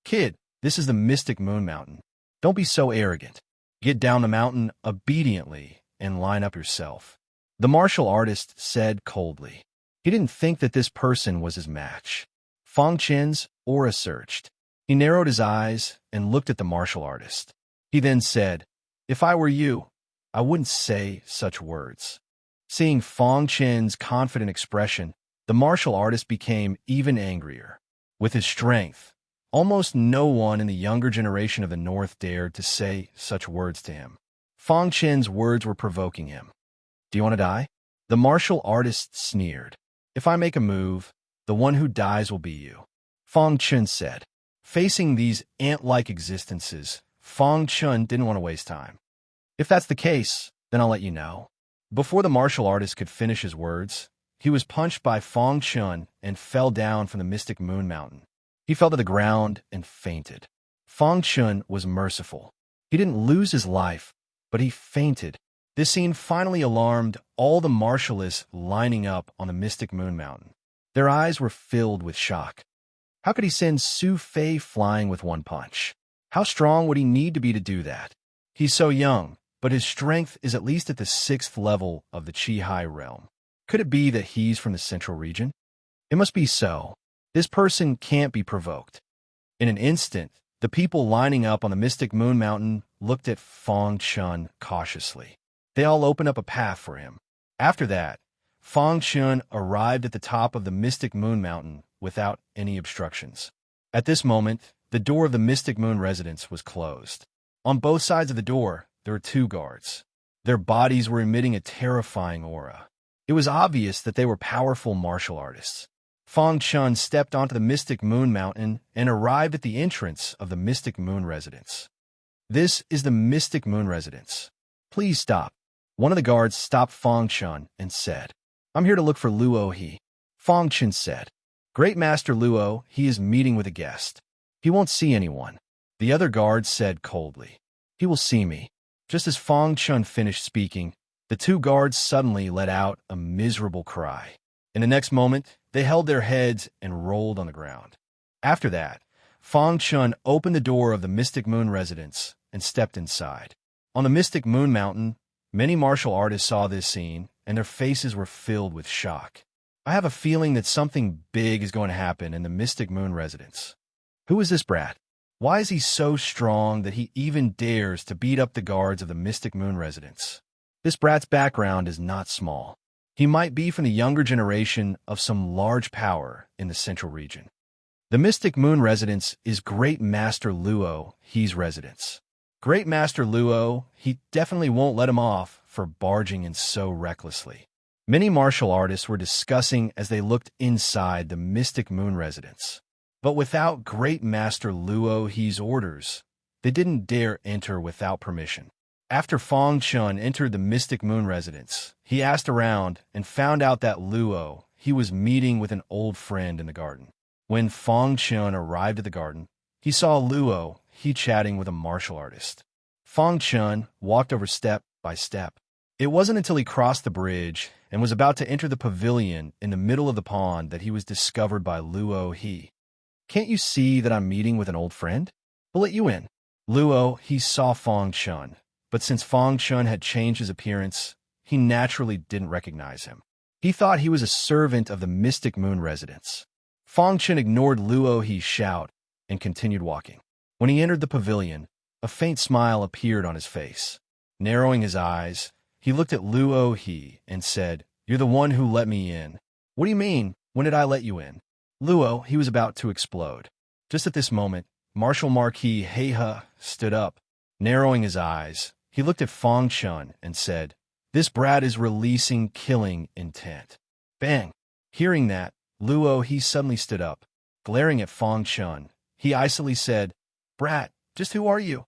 Kid, this is the Mystic Moon Mountain. Don't be so arrogant. Get down the mountain obediently and line up yourself. The martial artist said coldly. He didn't think that this person was his match. Fang Chen's aura surged. He narrowed his eyes and looked at the martial artist. He then said, "If I were you, I wouldn't say such words." Seeing Fang Chen's confident expression, the martial artist became even angrier. With his strength, almost no one in the younger generation of the North dared to say such words to him. Fang Chen's words were provoking him. "Do you want to die?" The martial artist sneered. "If I make a move, the one who dies will be you," Fang Chen said. Facing these ant-like existences, Fang Chen didn't want to waste time. "If that's the case, then I'll let you know." Before the martial artist could finish his words, he was punched by Fang Chen and fell down from the Mystic Moon Mountain. He fell to the ground and fainted. Fang Chen was merciful. He didn't lose his life, but he fainted. This scene finally alarmed all the martialists lining up on the Mystic Moon Mountain. Their eyes were filled with shock. How could he send Su Fei flying with one punch? How strong would he need to be to do that? He's so young, but his strength is at least at the 6th level of the Qi-Hai realm. Could it be that he's from the central region? It must be so. This person can't be provoked. In an instant, the people lining up on the Mystic Moon Mountain looked at Fang Chen cautiously. They all opened up a path for him. After that, Fang Chen arrived at the top of the Mystic Moon Mountain without any obstructions. At this moment, the door of the Mystic Moon residence was closed. On both sides of the door, there were 2 guards. Their bodies were emitting a terrifying aura. It was obvious that they were powerful martial artists. Fang Chen stepped onto the Mystic Moon Mountain and arrived at the entrance of the Mystic Moon residence. "This is the Mystic Moon residence. Please stop." One of the guards stopped Fang Chen and said, "I'm here to look for Luo He." Fang Chen said, "Great Master Luo, he is meeting with a guest. He won't see anyone." The other guard said coldly, "He will see me." Just as Fang Chen finished speaking, the 2 guards suddenly let out a miserable cry. In the next moment, they held their heads and rolled on the ground. After that, Fang Chen opened the door of the Mystic Moon residence and stepped inside. On the Mystic Moon Mountain, many martial artists saw this scene, and their faces were filled with shock. I have a feeling that something big is going to happen in the Mystic Moon residence. Who is this brat? Why is he so strong that he even dares to beat up the guards of the Mystic Moon residence? This brat's background is not small. He might be from the younger generation of some large power in the central region. The Mystic Moon residence is Great Master Luo He's residence. Great Master Luo, he definitely won't let him off for barging in so recklessly. Many martial artists were discussing as they looked inside the Mystic Moon residence. But without Great Master Luo He's orders, they didn't dare enter without permission. After Fang Chen entered the Mystic Moon residence, he asked around and found out that Luo he was meeting with an old friend in the garden. When Fang Chen arrived at the garden, he saw Luo he chatting with a martial artist. Fang Chen walked over step by step. It wasn't until he crossed the bridge and was about to enter the pavilion in the middle of the pond that he was discovered by Luo He. "Can't you see that I'm meeting with an old friend? We'll let you in." Luo he saw Fang Chen, but since Fang Chen had changed his appearance, he naturally didn't recognize him. He thought he was a servant of the Mystic Moon residence. Fang Chen ignored Luo He's shout and continued walking. When he entered the pavilion, a faint smile appeared on his face. Narrowing his eyes, he looked at Luo He and said, "You're the one who let me in." "What do you mean? When did I let you in?" Luo he was about to explode. Just at this moment, Martial Marquis Heihe stood up. Narrowing his eyes, he looked at Fang Chen and said, "This brat is releasing killing intent." Bang! Hearing that, Luo he suddenly stood up. Glaring at Fang Chun, he icily said, "Brat, just who are you?"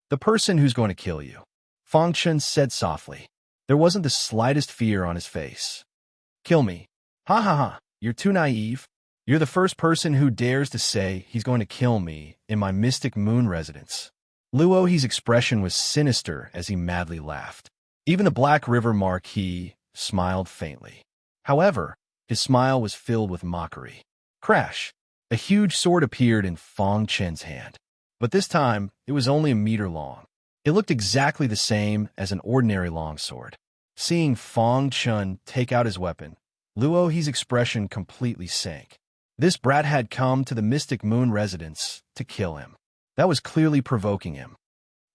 "The person who's going to kill you," Fang Chun said softly. There wasn't the slightest fear on his face. "Kill me? Ha ha ha, you're too naive. You're the first person who dares to say he's going to kill me in my mystic moon residence." Luo he's expression was sinister as he madly laughed. Even the Black River Marquis smiled faintly. However, his smile was filled with mockery. Crash! A huge sword appeared in Fang Chen's hand. But this time, it was only a meter long. It looked exactly the same as an ordinary longsword. Seeing Fang Chun take out his weapon, Luo he's expression completely sank. This brat had come to the Mystic Moon residence to kill him. That was clearly provoking him.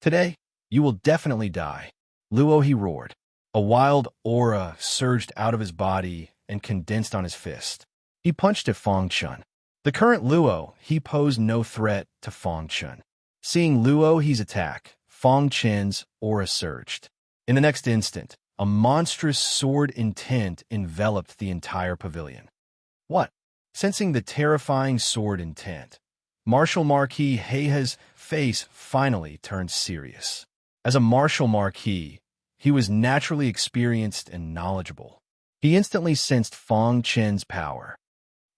"Today, you will definitely die," Luo he roared. A wild aura surged out of his body and condensed on his fist. He punched at Fang Chun. The current Luo he posed no threat to Fang Chun. Seeing Luo he's attack, Fang Chen's aura surged. In the next instant, a monstrous sword intent enveloped the entire pavilion. "What?" Sensing the terrifying sword intent, Martial Marquis Heiha's face finally turned serious. As a Martial Marquis, he was naturally experienced and knowledgeable. He instantly sensed Fang Chen's power.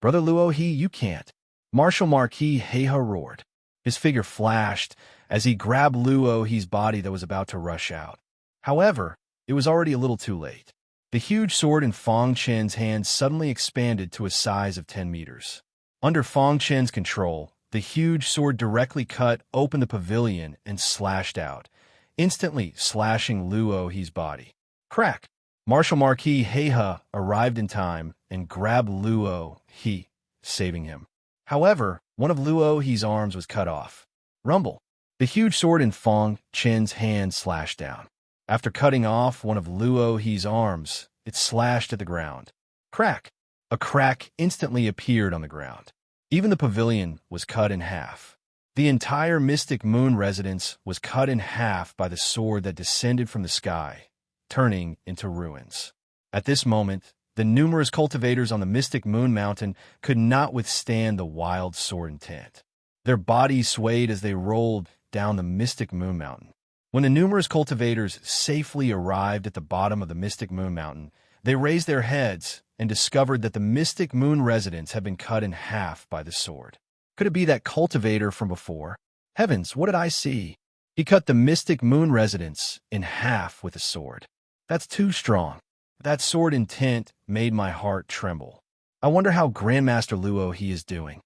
"Brother Luo he, you can't," Martial Marquis Heiha roared. His figure flashed as he grabbed Luo he's body that was about to rush out. However, it was already a little too late. The huge sword in Fang Chen's hand suddenly expanded to a size of 10 meters. Under Fang Chen's control, the huge sword directly cut open the pavilion and slashed out, instantly slashing Luo he's body. Crack! Martial Marquis Heiha arrived in time and grabbed Luo he, saving him. However, one of Luo he's arms was cut off. Rumble! The huge sword in Fang Chen's hand slashed down. After cutting off one of Luo he's arms, it slashed at the ground. Crack! A crack instantly appeared on the ground. Even the pavilion was cut in half. The entire Mystic Moon residence was cut in half by the sword that descended from the sky, turning into ruins. At this moment, the numerous cultivators on the Mystic Moon Mountain could not withstand the wild sword intent. Their bodies swayed as they rolled down the Mystic Moon Mountain. When the numerous cultivators safely arrived at the bottom of the Mystic Moon Mountain, they raised their heads and discovered that the Mystic Moon residence had been cut in half by the sword. Could it be that cultivator from before? Heavens, what did I see? He cut the Mystic Moon residence in half with a sword. That's too strong. That sword intent made my heart tremble. I wonder how Grandmaster Luo he is doing.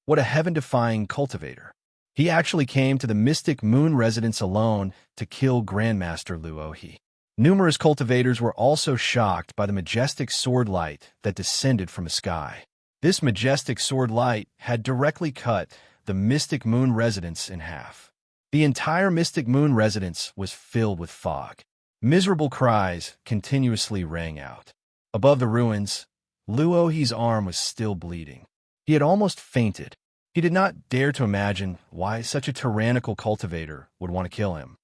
What a heaven-defying cultivator. He actually came to the Mystic Moon residence alone to kill Grandmaster Luo he. Numerous cultivators were also shocked by the majestic sword light that descended from the sky. This majestic sword light had directly cut the Mystic Moon residence in half. The entire Mystic Moon residence was filled with fog. Miserable cries continuously rang out. Above the ruins, Luo he's arm was still bleeding. He had almost fainted. He did not dare to imagine why such a tyrannical cultivator would want to kill him.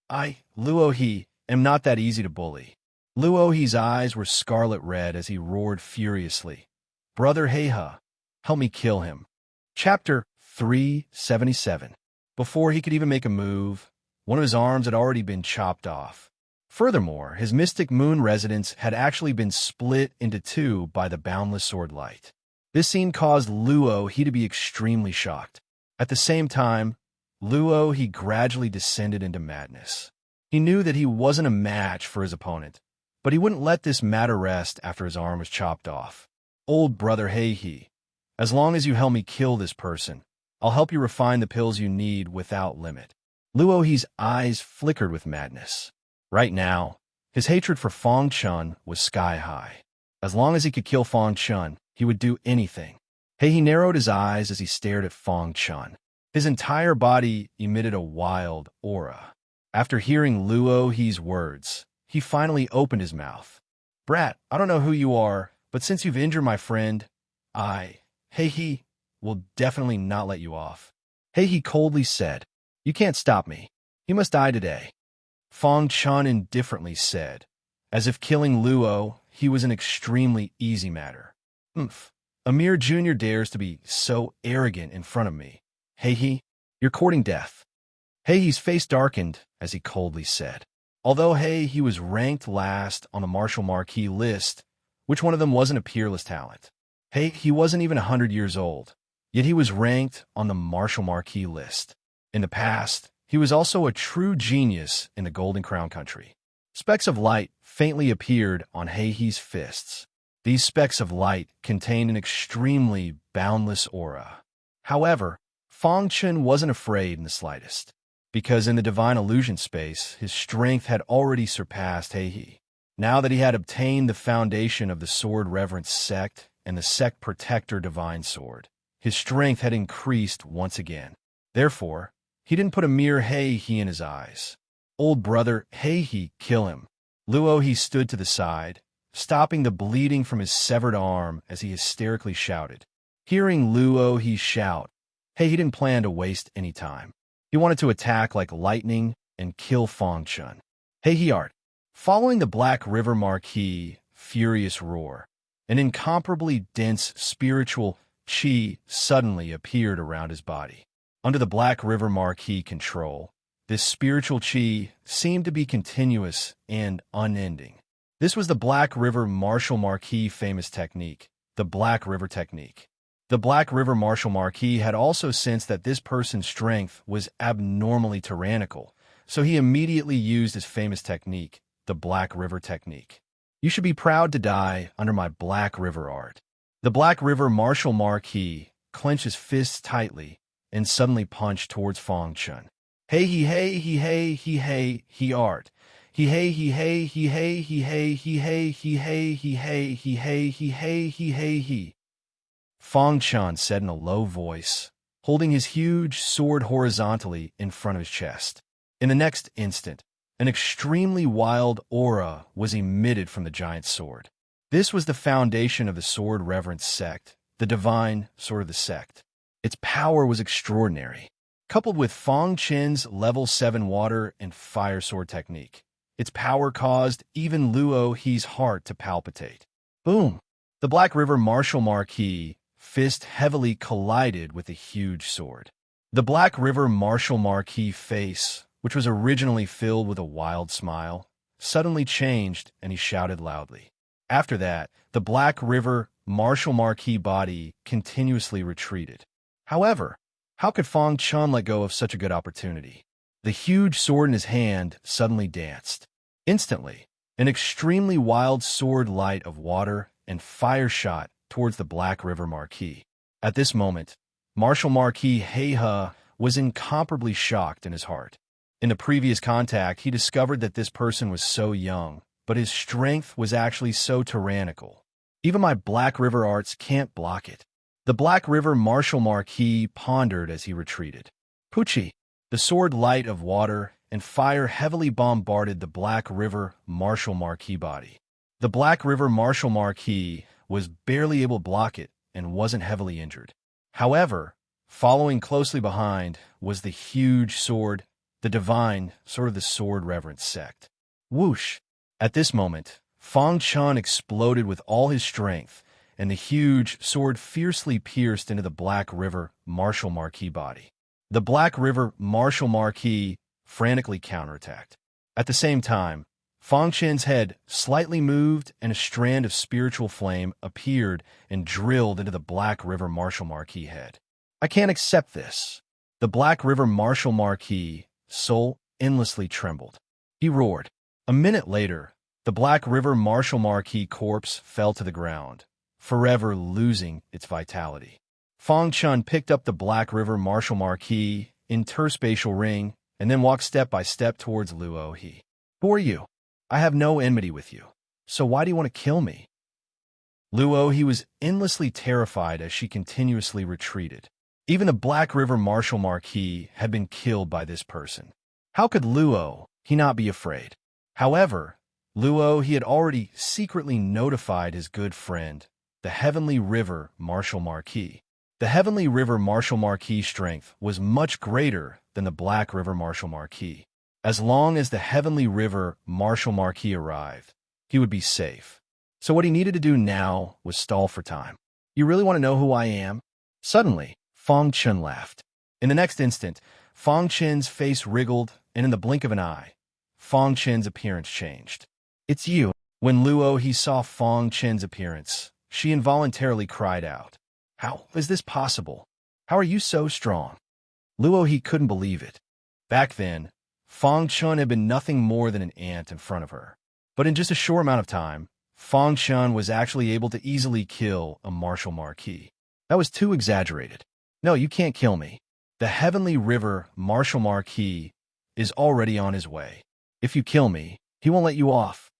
"I, Luo he, am not that easy to bully." Luo he's eyes were scarlet red as he roared furiously. "Brother Heiha, help me kill him." Chapter 377. Before he could even make a move, one of his arms had already been chopped off. Furthermore, his Mystic Moon residence had actually been split into two by the boundless sword light. This scene caused Luo he to be extremely shocked. At the same time, Luo he gradually descended into madness. He knew that he wasn't a match for his opponent, but he wouldn't let this matter rest after his arm was chopped off. "Old brother Heihe, as long as you help me kill this person, I'll help you refine the pills you need without limit." Luo he's eyes flickered with madness. Right now, his hatred for Fang Chun was sky high. As long as he could kill Fang Chun, he would do anything. He narrowed his eyes as he stared at Fang Chun. His entire body emitted a wild aura. After hearing Luo he's words, he finally opened his mouth. "Brat, I don't know who you are, but since you've injured my friend, Heihe, will definitely not let you off." Heihe coldly said, "You can't stop me. You must die today." Fang Chun indifferently said, as if killing Luo he was an extremely easy matter. Amir Jr. dares to be so arrogant in front of me. Hey, you're courting death. He's face darkened as he coldly said. Although he was ranked last on the Marshall Marquis list, which one of them wasn't a peerless talent? He wasn't even 100 years old, yet he was ranked on the Marshall Marquis list. In the past, he was also a true genius in the Golden Crown country. Specks of light faintly appeared on Hei's fists. These specks of light contained an extremely boundless aura. However, Fang Chen wasn't afraid in the slightest, because in the divine illusion space, his strength had already surpassed He. Now that he had obtained the foundation of the Sword Reverence sect and the sect protector divine sword, his strength had increased once again. Therefore, he didn't put a mere He in his eyes. Old brother, He, kill him. Luo he stood to the side, stopping the bleeding from his severed arm as he hysterically shouted. Hearing Luo he shout, he didn't plan to waste any time. He wanted to attack like lightning and kill Fang Chen. He art. Following the Black River Marquis' furious roar, an incomparably dense spiritual chi suddenly appeared around his body. Under the Black River Marquis' control, this spiritual chi seemed to be continuous and unending. This was the Black River Martial Marquis' famous technique, the Black River Technique. The Black River Martial Marquis had also sensed that this person's strength was abnormally tyrannical, so he immediately used his famous technique, the Black River Technique. You should be proud to die under my Black River art. The Black River Martial Marquis clenched his fists tightly and suddenly punched towards Fang Chen. He art. He. Fang Chen said in a low voice, holding his huge sword horizontally in front of his chest. In the next instant, an extremely wild aura was emitted from the giant sword. This was the foundation of the Sword Reverence sect, the divine sword of the sect. Its power was extraordinary. Coupled with Fang Chen's level 7 water and fire sword technique, its power caused even Luo He's heart to palpitate. Boom! The Black River Martial Marquis' fist heavily collided with the huge sword. The Black River Martial Marquis' face, which was originally filled with a wild smile, suddenly changed and he shouted loudly. After that, the Black River Martial Marquis' body continuously retreated. However, how could Fang Chen let go of such a good opportunity? The huge sword in his hand suddenly danced. Instantly, an extremely wild sword light of water and fire shot towards the Black River Marquis. At this moment, Martial Marquis Heiha was incomparably shocked in his heart. In the previous contact, he discovered that this person was so young, but his strength was actually so tyrannical. Even my Black River arts can't block it. The Black River Martial Marquis pondered as he retreated. Pucci, the sword light of water and fire heavily bombarded the Black River Martial Marquis body. The Black River Martial Marquis was barely able to block it and wasn't heavily injured. However, following closely behind was the huge sword, the divine sword of the Sword Reverence sect. Whoosh! At this moment, Fang Chen exploded with all his strength, and the huge sword fiercely pierced into the Black River Martial Marquis body. The Black River Martial Marquis frantically counterattacked. At the same time, Fang Chen's head slightly moved and a strand of spiritual flame appeared and drilled into the Black River Martial Marquis head. I can't accept this. The Black River Martial Marquis' soul endlessly trembled. He roared. A minute later, the Black River Martial Marquis corpse fell to the ground, forever losing its vitality. Fang Chen picked up the Black River Martial Marquis interspatial ring and then walked step by step towards Luo He. Who are you? I have no enmity with you, so why do you want to kill me? Luo He was endlessly terrified as she continuously retreated. Even the Black River Martial Marquis had been killed by this person. How could Luo He not be afraid? However, Luo He had already secretly notified his good friend, the Heavenly River Martial Marquis. The Heavenly River Martial Marquis' strength was much greater than the Black River Martial Marquis. As long as the Heavenly River Martial Marquis arrived, he would be safe. So what he needed to do now was stall for time. You really want to know who I am? Suddenly, Fong Chun laughed. In the next instant, Fong Chen's face wriggled, and in the blink of an eye, Fong Chen's appearance changed. It's you. When Luo he saw Fong Chen's appearance, she involuntarily cried out. How is this possible? How are you so strong? Luo he couldn't believe it. Back then, Fong Chun had been nothing more than an ant in front of her. But in just a short amount of time, Fong Chun was actually able to easily kill a martial marquis. That was too exaggerated. No, you can't kill me. The Heavenly River martial marquis is already on his way. If you kill me, he won't let you off.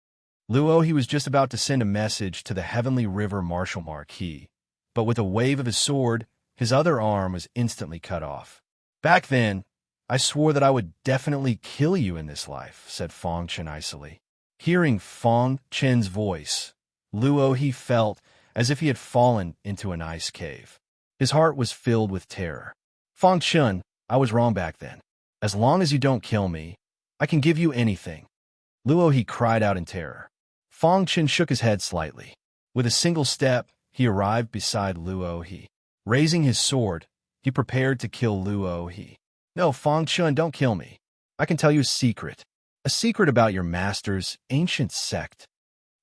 Luo he was just about to send a message to the Heavenly River martial marquis, but with a wave of his sword, his other arm was instantly cut off. Back then, I swore that I would definitely kill you in this life, said Fong Chen icily. Hearing Fong Chen's voice, Luo he felt as if he had fallen into an ice cave. His heart was filled with terror. Fong Chun, I was wrong back then. As long as you don't kill me, I can give you anything. Luo he cried out in terror. Fong Chen shook his head slightly. With a single step, he arrived beside Luo he. Raising his sword, he prepared to kill Luo he. No, Fong Chun, don't kill me. I can tell you a secret. A secret about your master's ancient sect.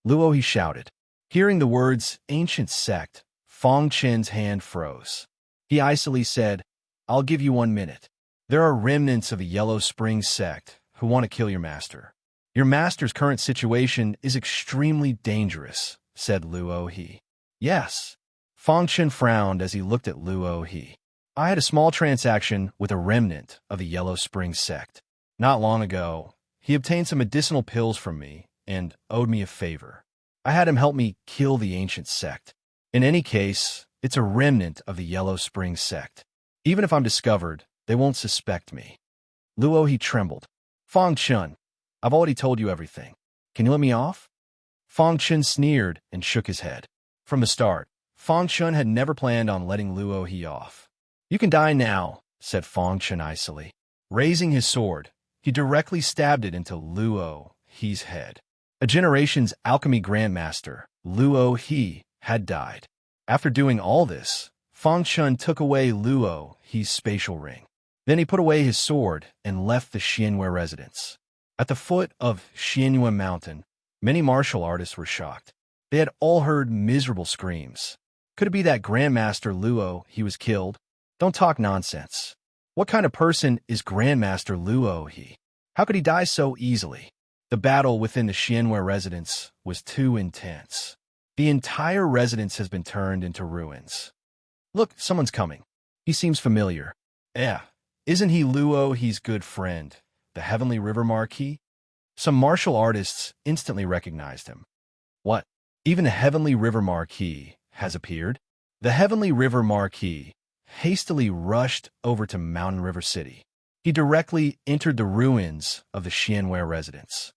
Luo he shouted. Hearing the words ancient sect, Fong Chen's hand froze. He icily said, I'll give you 1 minute. There are remnants of the Yellow Spring sect who want to kill your master. Your master's current situation is extremely dangerous, said Luo he. Yes. Fong Chen frowned as he looked at Luo he. I had a small transaction with a remnant of the Yellow Spring sect. Not long ago, he obtained some medicinal pills from me and owed me a favor. I had him help me kill the ancient sect. In any case, it's a remnant of the Yellow Spring sect. Even if I'm discovered, they won't suspect me. Luo he trembled. Fong Chun, I've already told you everything. Can you let me off? Fong Chun sneered and shook his head. From the start, Fong Chun had never planned on letting Luo he off. You can die now, said Fong Chun icily. Raising his sword, he directly stabbed it into Luo he's head. A generation's alchemy grandmaster, Luo he, had died. After doing all this, Fong Chun took away Luo he's spatial ring. Then he put away his sword and left the Xianwei residence. At the foot of Xianwei Mountain, many martial artists were shocked. They had all heard miserable screams. Could it be that Grandmaster Luo he was killed? Don't talk nonsense. What kind of person is Grandmaster Luo he? How could he die so easily? The battle within the Xianwei residence was too intense. The entire residence has been turned into ruins. Look, someone's coming. He seems familiar. Isn't he Luo he's good friend, the Heavenly River Marquis? Some martial artists instantly recognized him. What? Even the Heavenly River Marquis has appeared? The Heavenly River Marquis hastily rushed over to Mountain River City. He directly entered the ruins of the Xianwei residence.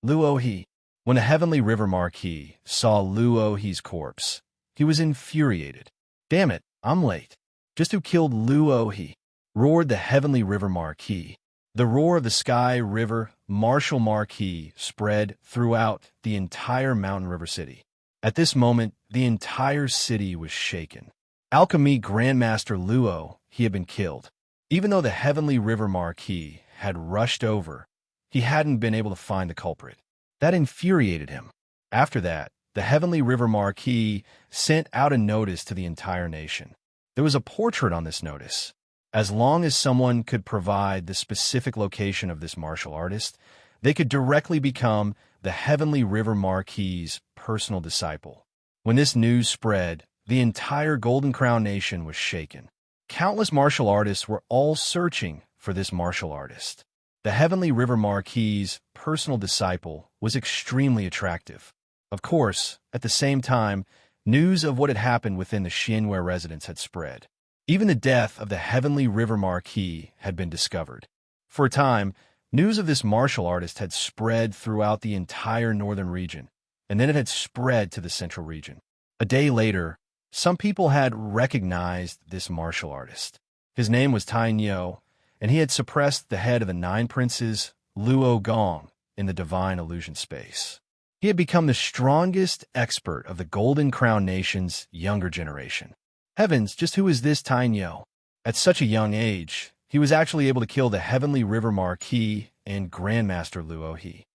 Luo he. When the Heavenly River Marquis saw Luo he's corpse, he was infuriated. Damn it, I'm late. Just who killed Luo he? Roared the Heavenly River Marquis. The roar of the Sky River Martial Marquis spread throughout the entire Mountain River City. At this moment, the entire city was shaken. Alchemy Grandmaster Luo he had been killed. Even though the Heavenly River Marquis had rushed over, he hadn't been able to find the culprit. That infuriated him. After that, the Heavenly River Marquis sent out a notice to the entire nation. There was a portrait on this notice. As long as someone could provide the specific location of this martial artist, they could directly become the Heavenly River Marquis's personal disciple. When this news spread, the entire Golden Crown Nation was shaken. Countless martial artists were all searching for this martial artist. The Heavenly River Marquis's personal disciple was extremely attractive. Of course, at the same time, news of what had happened within the Xianwei residence had spread. Even the death of the Heavenly River Marquis had been discovered. For a time, news of this martial artist had spread throughout the entire northern region, and then it had spread to the central region. A day later, some people had recognized this martial artist. His name was Tai Nyo, and he had suppressed the head of the 9 princes, Luo Gong, in the divine illusion space. He had become the strongest expert of the Golden Crown Nation's younger generation. Heavens, just who is this Tai Nyo? At such a young age, he was actually able to kill the Heavenly River Marquis and Grandmaster Luo He.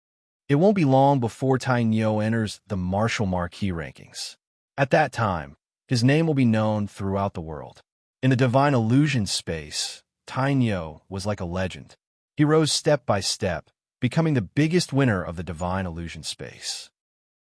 It won't be long before Tai Nyo enters the Martial Marquis rankings. At that time, his name will be known throughout the world. In the Divine Illusion space, Tai Nyo was like a legend. He rose step by step, becoming the biggest winner of the Divine Illusion space.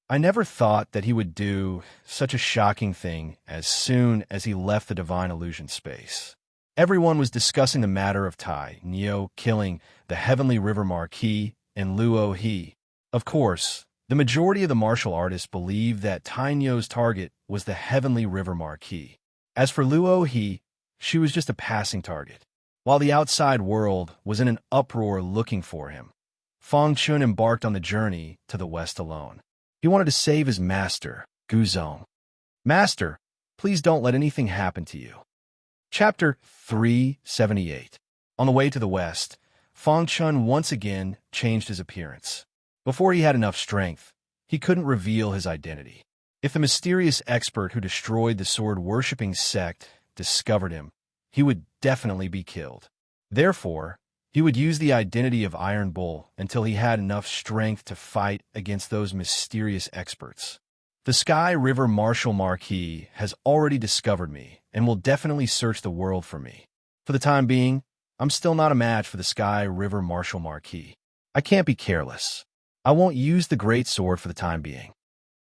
I never thought that he would do such a shocking thing as soon as he left the Divine Illusion space. Everyone was discussing the matter of Tai Nyo killing the Heavenly River Marquis and Luo He. Of course, the majority of the martial artists believed that Tai Nyo's target was the Heavenly River Marquis. As for Luo He, she was just a passing target. While the outside world was in an uproar looking for him, Fang Chun embarked on the journey to the west alone. He wanted to save his master, Guzong. Master, please don't let anything happen to you. Chapter 378. On the way to the west, Fang Chun once again changed his appearance. Before he had enough strength, he couldn't reveal his identity. If the mysterious expert who destroyed the sword-worshipping sect discovered him, he would definitely be killed. Therefore, he would use the identity of Iron Bull until he had enough strength to fight against those mysterious experts. The Sky River Martial Marquis has already discovered me and will definitely search the world for me. For the time being, I'm still not a match for the Sky River Martial Marquis. I can't be careless. I won't use the Great Sword for the time being.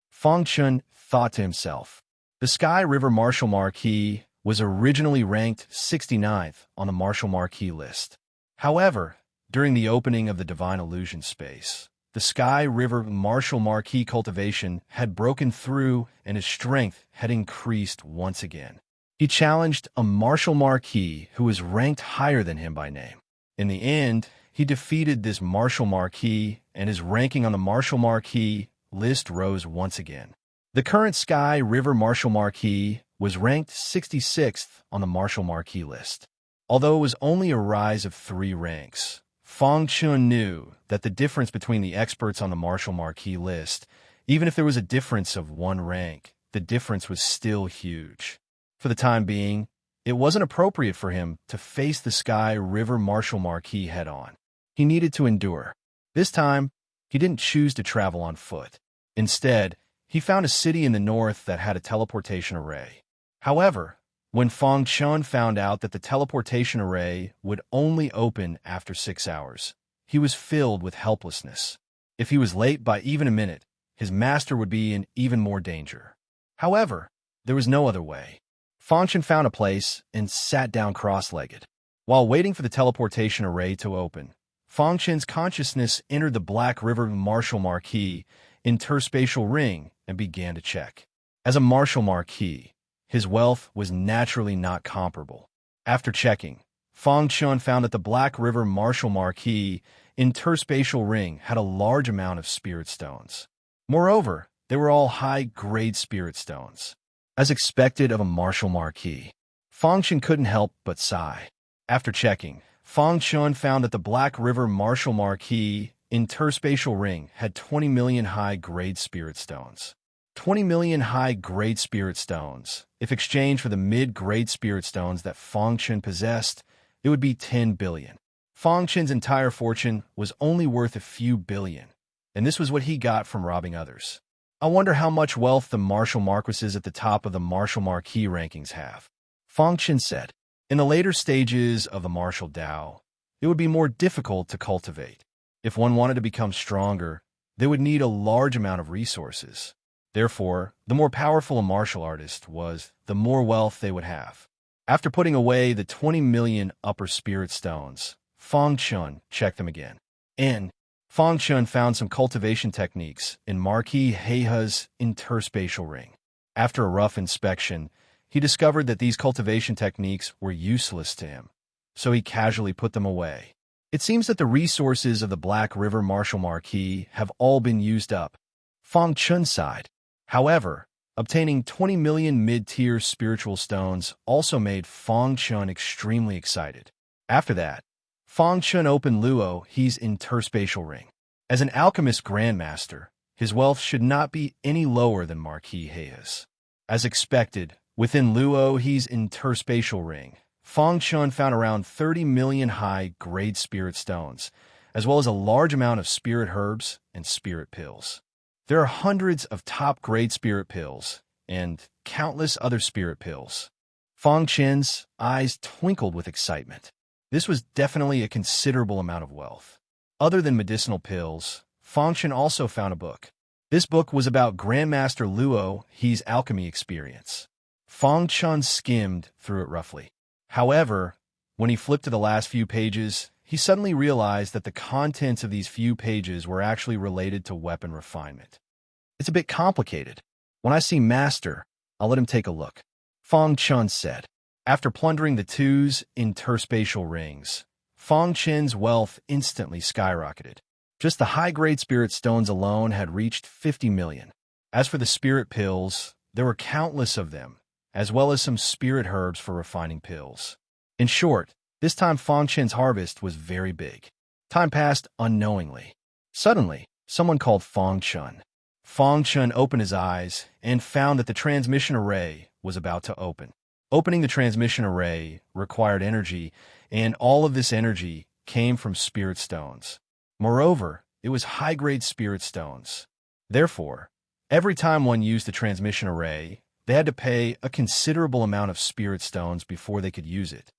Fang Chun thought to himself. The Sky River Martial Marquis was originally ranked 69th on the Martial Marquis list. However, during the opening of the Divine Illusion space, the Sky River Martial Marquis cultivation had broken through and his strength had increased once again. He challenged a Martial Marquis who was ranked higher than him by name. In the end, he defeated this Martial Marquis and his ranking on the Martial Marquis list rose once again. The current Sky River Martial Marquis was ranked 66th on the Martial Marquis list. Although it was only a rise of 3 ranks, Fang Chun knew that the difference between the experts on the Martial Marquis list, even if there was a difference of 1 rank, the difference was still huge. For the time being, it wasn't appropriate for him to face the Sky River Martial Marquis head-on. He needed to endure. This time, he didn't choose to travel on foot. Instead, he found a city in the north that had a teleportation array. However, when Fang Chun found out that the teleportation array would only open after 6 hours, he was filled with helplessness. If he was late by even a minute, his master would be in even more danger. However, there was no other way. Fang Chun found a place and sat down cross-legged. While waiting for the teleportation array to open, Fang Chun's consciousness entered the Black River Martial Marquis interspatial ring and began to check. As a Martial Marquis, his wealth was naturally not comparable. After checking, Fang Chun found that the Black River Martial Marquis interspatial ring had a large amount of spirit stones. Moreover, they were all high-grade spirit stones. As expected of a Martial Marquis, Fang Chun couldn't help but sigh. After checking, Fang Chun found that the Black River Martial Marquis interspatial ring had 20 million high-grade spirit stones. 20 million high-grade spirit stones. If exchanged for the mid-grade spirit stones that Fang Chun possessed, it would be 10 billion. Fang Chun's entire fortune was only worth a few billion, and this was what he got from robbing others. I wonder how much wealth the martial marquises at the top of the Martial Marquis rankings have. Fang Chun said, in the later stages of the martial Tao, it would be more difficult to cultivate. If one wanted to become stronger, they would need a large amount of resources. Therefore, the more powerful a martial artist was, the more wealth they would have. After putting away the 20 million upper spirit stones, Fang Chun checked them again. And Fang Chun found some cultivation techniques in Marquis Heiha's interspatial ring. After a rough inspection, he discovered that these cultivation techniques were useless to him, so he casually put them away. It seems that the resources of the Black River Martial Marquis have all been used up. Fang Chun sighed. However, obtaining 20 million mid-tier spiritual stones also made Fang Chun extremely excited. After that, Fang Chun opened Luo He's interspatial ring. As an alchemist grandmaster, his wealth should not be any lower than Marquis Hayes. As expected, within Luo He's interspatial ring, Feng Chun found around 30 million high-grade spirit stones, as well as a large amount of spirit herbs and spirit pills. There are hundreds of top-grade spirit pills and countless other spirit pills. Feng Chen's eyes twinkled with excitement. This was definitely a considerable amount of wealth. Other than medicinal pills, Feng Chen also found a book. This book was about Grandmaster Luo He's alchemy experience. Feng Chen skimmed through it roughly. However, when he flipped to the last few pages, he suddenly realized that the contents of these few pages were actually related to weapon refinement. It's a bit complicated. When I see Master, I'll let him take a look, Feng Chen said. After plundering the two's interspatial rings, Feng Chen's wealth instantly skyrocketed. Just the high-grade spirit stones alone had reached 50 million. As for the spirit pills, there were countless of them, as well as some spirit herbs for refining pills. In short, this time Feng Chen's harvest was very big. Time passed unknowingly. Suddenly, someone called Feng Chen. Feng Chen opened his eyes and found that the transmission array was about to open. Opening the transmission array required energy, and all of this energy came from spirit stones. Moreover, it was high-grade spirit stones. Therefore, every time one used the transmission array, they had to pay a considerable amount of spirit stones before they could use it.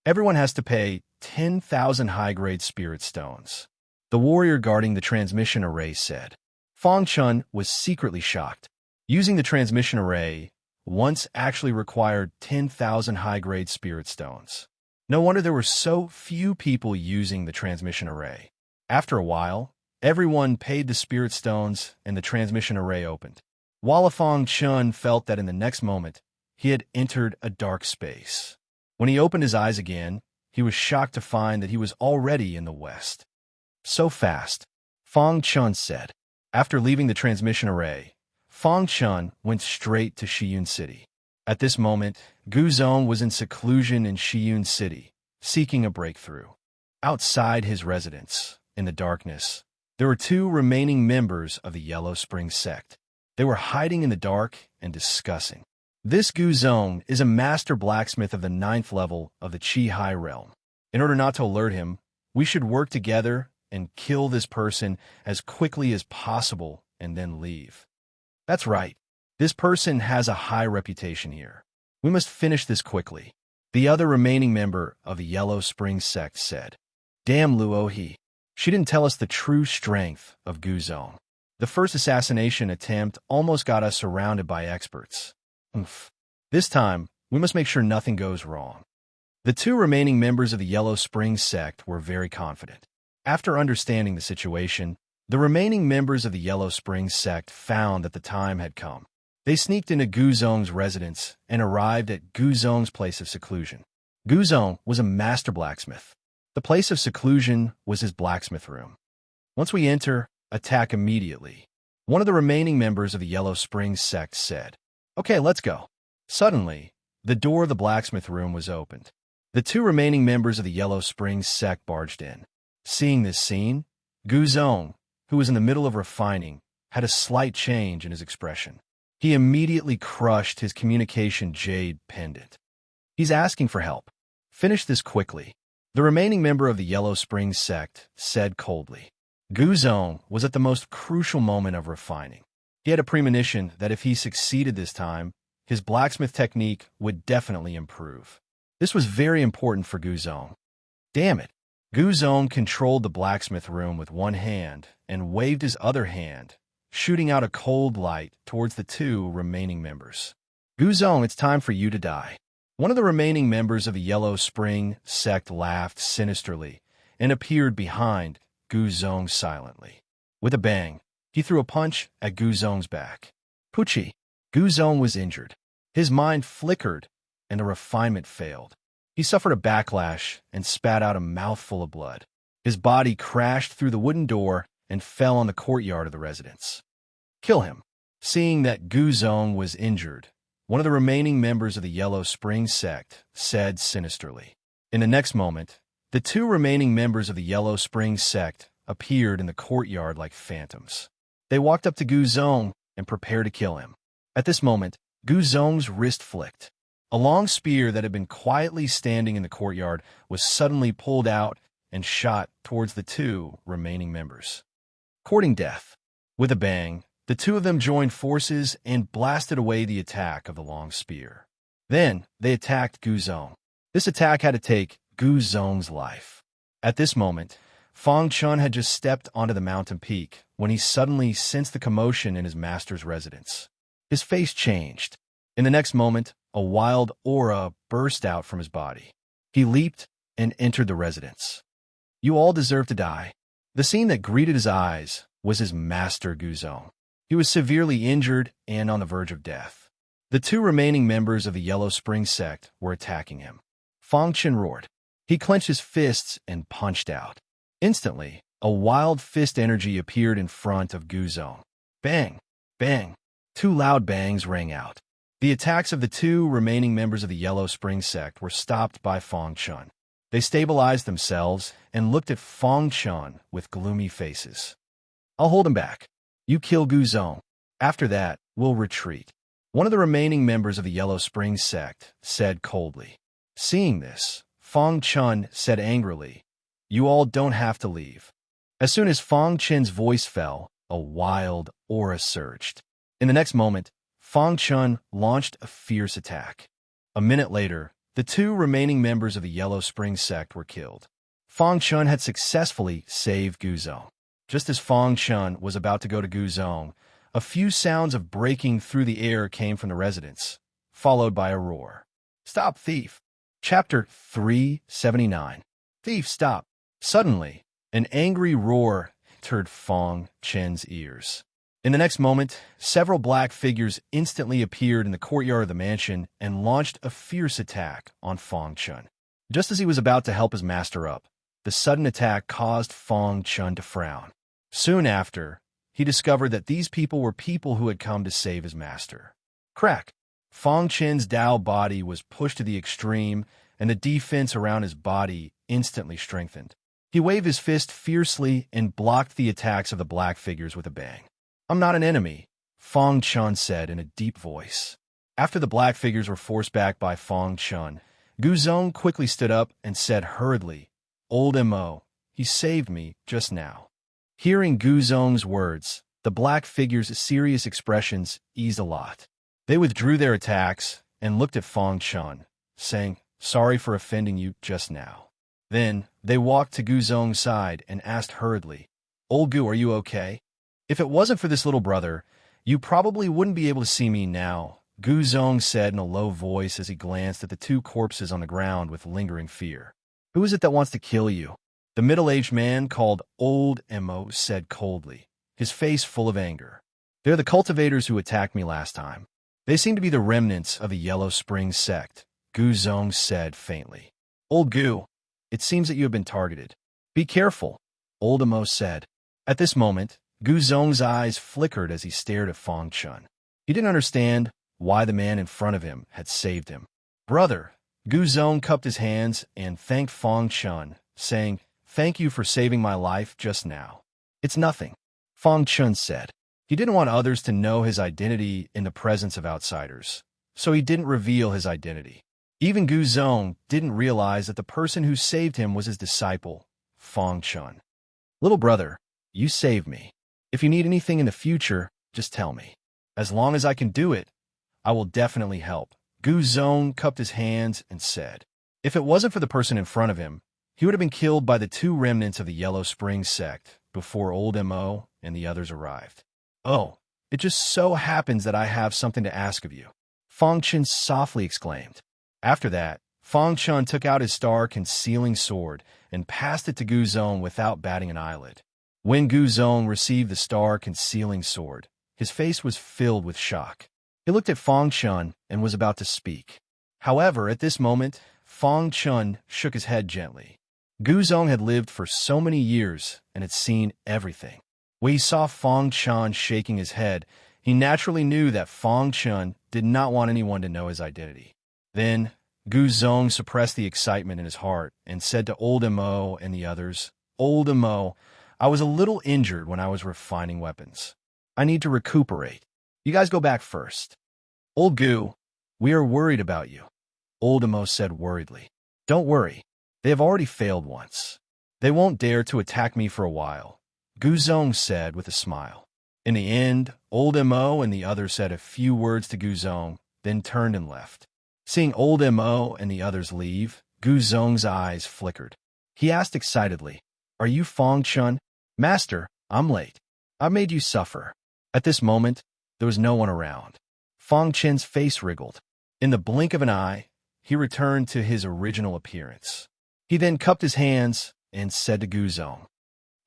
Everyone has to pay 10,000 high-grade spirit stones. The warrior guarding the transmission array said. Feng Chen was secretly shocked. Using the transmission array once actually required 10,000 high-grade spirit stones. No wonder there were so few people using the transmission array. After a while, everyone paid the spirit stones and the transmission array opened. Feng Chen felt that in the next moment, he had entered a dark space. When he opened his eyes again, he was shocked to find that he was already in the west. So fast, Feng Chen said. After leaving the transmission array, Feng Chen went straight to Shiyun City. At this moment, Gu Zong was in seclusion in Shiyun City, seeking a breakthrough. Outside his residence, in the darkness, there were two remaining members of the Yellow Spring sect. They were hiding in the dark and discussing. This Gu Zong is a master blacksmith of the 9th level of the Qi High realm. In order not to alert him, we should work together and kill this person as quickly as possible and then leave. That's right. This person has a high reputation here. We must finish this quickly. The other remaining member of the Yellow Spring sect said. Damn Luo He. She didn't tell us the true strength of Gu Zong. The first assassination attempt almost got us surrounded by experts. Oof. This time, we must make sure nothing goes wrong. The two remaining members of the Yellow Spring sect were very confident. After understanding the situation, the remaining members of the Yellow Spring sect found that the time had come. They sneaked into Gu Zong's residence and arrived at Gu Zong's place of seclusion. Gu Zong was a master blacksmith. The place of seclusion was his blacksmith room. Once we enter, attack immediately. One of the remaining members of the Yellow Spring sect said. Okay, let's go. Suddenly, the door of the blacksmith room was opened. The two remaining members of the Yellow Spring sect barged in. Seeing this scene, Gu Zong, who was in the middle of refining, had a slight change in his expression. He immediately crushed his communication jade pendant. He's asking for help. Finish this quickly. The remaining member of the Yellow Spring sect said coldly. Gu Zong was at the most crucial moment of refining. He had a premonition that if he succeeded this time, his blacksmith technique would definitely improve. This was very important for Gu Zong. Damn it! Gu Zong controlled the blacksmith room with one hand and waved his other hand, shooting out a cold light towards the two remaining members. Gu Zong, it's time for you to die. One of the remaining members of the Yellow Spring sect laughed sinisterly and appeared behind Gu Zong silently. With a bang, he threw a punch at Gu Zong's back. Poochie! Gu Zong was injured. His mind flickered and the refinement failed. He suffered a backlash and spat out a mouthful of blood. His body crashed through the wooden door and fell on the courtyard of the residence. Kill him. Seeing that Gu Zong was injured, one of the remaining members of the Yellow Spring sect said sinisterly. In the next moment, the two remaining members of the Yellow Spring sect appeared in the courtyard like phantoms. They walked up to Gu Zong and prepared to kill him. At this moment, Gu Zong's wrist flicked. A long spear that had been quietly standing in the courtyard was suddenly pulled out and shot towards the two remaining members. Courting death. With a bang, the two of them joined forces and blasted away the attack of the long spear. Then, they attacked Gu Zong. This attack had to take Gu Zong's life. At this moment, Fang Chun had just stepped onto the mountain peak when he suddenly sensed the commotion in his master's residence. His face changed. In the next moment, a wild aura burst out from his body. He leaped and entered the residence. You all deserve to die. The scene that greeted his eyes was his master Gu Zong. He was severely injured and on the verge of death. The two remaining members of the Yellow Spring sect were attacking him. Fang Chun roared. He clenched his fists and punched out. Instantly, a wild fist energy appeared in front of Gu Zong. Bang! Bang! Two loud bangs rang out. The attacks of the two remaining members of the Yellow Spring sect were stopped by Fang Chun. They stabilized themselves and looked at Fang Chun with gloomy faces. I'll hold him back. You kill Gu Zong. After that, we'll retreat. One of the remaining members of the Yellow Spring sect said coldly. Seeing this, Fang Chun said angrily, You all don't have to leave. As soon as Fang Chun's voice fell, a wild aura surged. In the next moment, Fang Chun launched a fierce attack. A minute later, the two remaining members of the Yellow Spring sect were killed. Fang Chun had successfully saved Gu Zong. Just as Fang Chun was about to go to Gu Zong, a few sounds of breaking through the air came from the residence, followed by a roar. Stop, thief! Chapter 379. Thief, stop! Suddenly, an angry roar entered Fang Chun's ears. In the next moment, several black figures instantly appeared in the courtyard of the mansion and launched a fierce attack on Fang Chun. Just as he was about to help his master up, the sudden attack caused Fang Chun to frown. Soon after, he discovered that these people were people who had come to save his master. Crack! Fang Chun's Dao body was pushed to the extreme, and the defense around his body instantly strengthened. He waved his fist fiercely and blocked the attacks of the black figures with a bang. I'm not an enemy, Fang Chun said in a deep voice. After the black figures were forced back by Fang Chun, Gu Zong quickly stood up and said hurriedly, Old M.O., he saved me just now. Hearing Gu Zong's words, the black figures' serious expressions eased a lot. They withdrew their attacks and looked at Fang Chun, saying, Sorry for offending you just now. Then, they walked to Gu Zong's side and asked hurriedly, Old Gu, are you okay? If it wasn't for this little brother, you probably wouldn't be able to see me now, Gu Zong said in a low voice as he glanced at the two corpses on the ground with lingering fear. Who is it that wants to kill you? The middle-aged man called Old M.O. said coldly, his face full of anger. They're the cultivators who attacked me last time. They seem to be the remnants of the Yellow Spring sect, Gu Zong said faintly. Old Gu, it seems that you have been targeted. Be careful, Old M.O. said. At this moment, Gu Zong's eyes flickered as he stared at Fang Chun. He didn't understand why the man in front of him had saved him. Brother, Gu Zong cupped his hands and thanked Fang Chun, saying, Thank you for saving my life just now. It's nothing, Fang Chun said. He didn't want others to know his identity in the presence of outsiders, so he didn't reveal his identity. Even Gu Zong didn't realize that the person who saved him was his disciple, Fang Chun. Little brother, you saved me. If you need anything in the future, just tell me. As long as I can do it, I will definitely help. Gu Zong cupped his hands and said. If it wasn't for the person in front of him, he would have been killed by the two remnants of the Yellow Spring sect before Old M.O. and the others arrived. Oh, it just so happens that I have something to ask of you, Fang Chun softly exclaimed. After that, Fang Chun took out his star-concealing sword and passed it to Gu Zong without batting an eyelid. When Gu Zong received the star-concealing sword, his face was filled with shock. He looked at Fang Chun and was about to speak. However, at this moment, Fang Chun shook his head gently. Gu Zong had lived for so many years and had seen everything. When he saw Fang Chun shaking his head, he naturally knew that Fang Chun did not want anyone to know his identity. Then, Gu Zong suppressed the excitement in his heart and said to Old M.O. and the others, Old M.O., I was a little injured when I was refining weapons. I need to recuperate. You guys go back first. Old Gu, we are worried about you, Old Emo said worriedly. Don't worry. They have already failed once. They won't dare to attack me for a while, Gu Zong said with a smile. In the end, Old Mo and the others said a few words to Gu Zong, then turned and left. Seeing Old Mo and the others leave, Gu Zong's eyes flickered. He asked excitedly, Are you Fong Chun? Master, I'm late. I made you suffer. At this moment, there was no one around. Fong Chen's face wriggled. In the blink of an eye, he returned to his original appearance. He then cupped his hands and said to Gu Zong,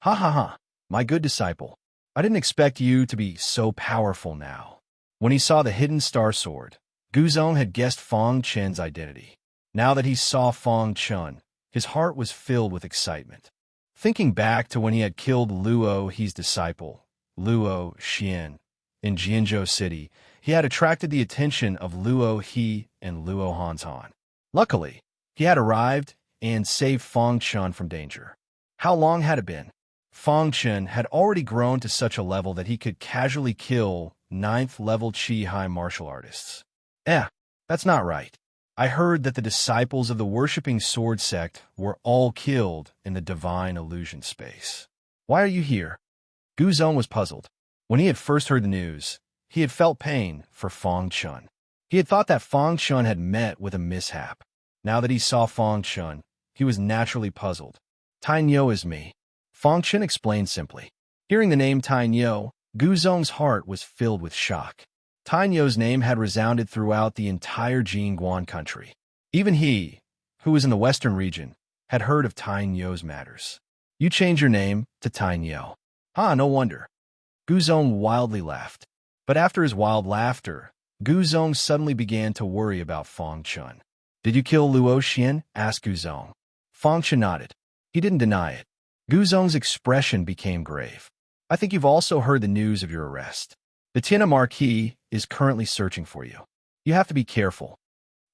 Ha ha ha, my good disciple. I didn't expect you to be so powerful now. When he saw the hidden star sword, Gu Zong had guessed Fong Chen's identity. Now that he saw Fong Chun, his heart was filled with excitement. Thinking back to when he had killed Luo He's disciple, Luo Xian, in Jianzhou City, he had attracted the attention of Luo He and Luo Hanzhan. Luckily, he had arrived and saved Fong Chun from danger. How long had it been? Fong Chun had already grown to such a level that he could casually kill 9th-level Chi-Hai martial artists. That's not right. I heard that the disciples of the worshipping sword sect were all killed in the divine illusion space. Why are you here? Gu Zong was puzzled. When he had first heard the news, he had felt pain for Fong Chun. He had thought that Fong Chun had met with a mishap. Now that he saw Fong Chun, he was naturally puzzled. Tainyo is me, Fong Chun explained simply. Hearing the name Tainyo, Gu Zong's heart was filled with shock. Tainyo's name had resounded throughout the entire Jingguan country. Even he, who was in the western region, had heard of Tainyo's matters. You change your name to Tainyo. No wonder. Gu Zong wildly laughed. But after his wild laughter, Gu Zong suddenly began to worry about Fong Chun. Did you kill Luo Xian? Asked Gu Zong. Fong Chun nodded. He didn't deny it. Gu Zong's expression became grave. I think you've also heard the news of your arrest. The Tiana Marquis is currently searching for you. You have to be careful.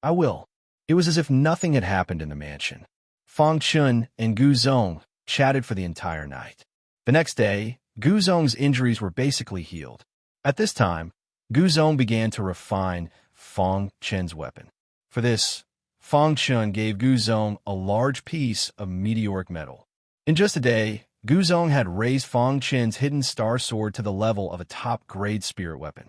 I will. It was as if nothing had happened in the mansion. Fong Chun and Gu Zong chatted for the entire night. The next day, Gu Zong's injuries were basically healed. At this time, Gu Zong began to refine Fong Chen's weapon. For this, Fong Chun gave Gu Zong a large piece of meteoric metal. In just a day, Gu Zong had raised Fong Chen's hidden star sword to the level of a top-grade spirit weapon.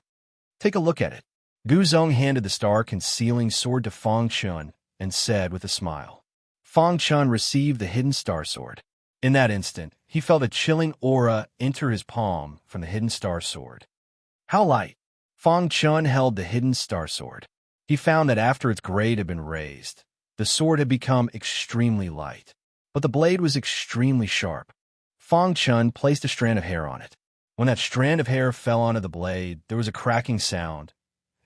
Take a look at it. Gu Zong handed the star-concealing sword to Fong Chun and said with a smile. Fong Chun received the hidden star sword. In that instant, he felt a chilling aura enter his palm from the hidden star sword. How light! Fong Chun held the hidden star sword. He found that after its grade had been raised, the sword had become extremely light. But the blade was extremely sharp. Fong Chun placed a strand of hair on it. When that strand of hair fell onto the blade, there was a cracking sound,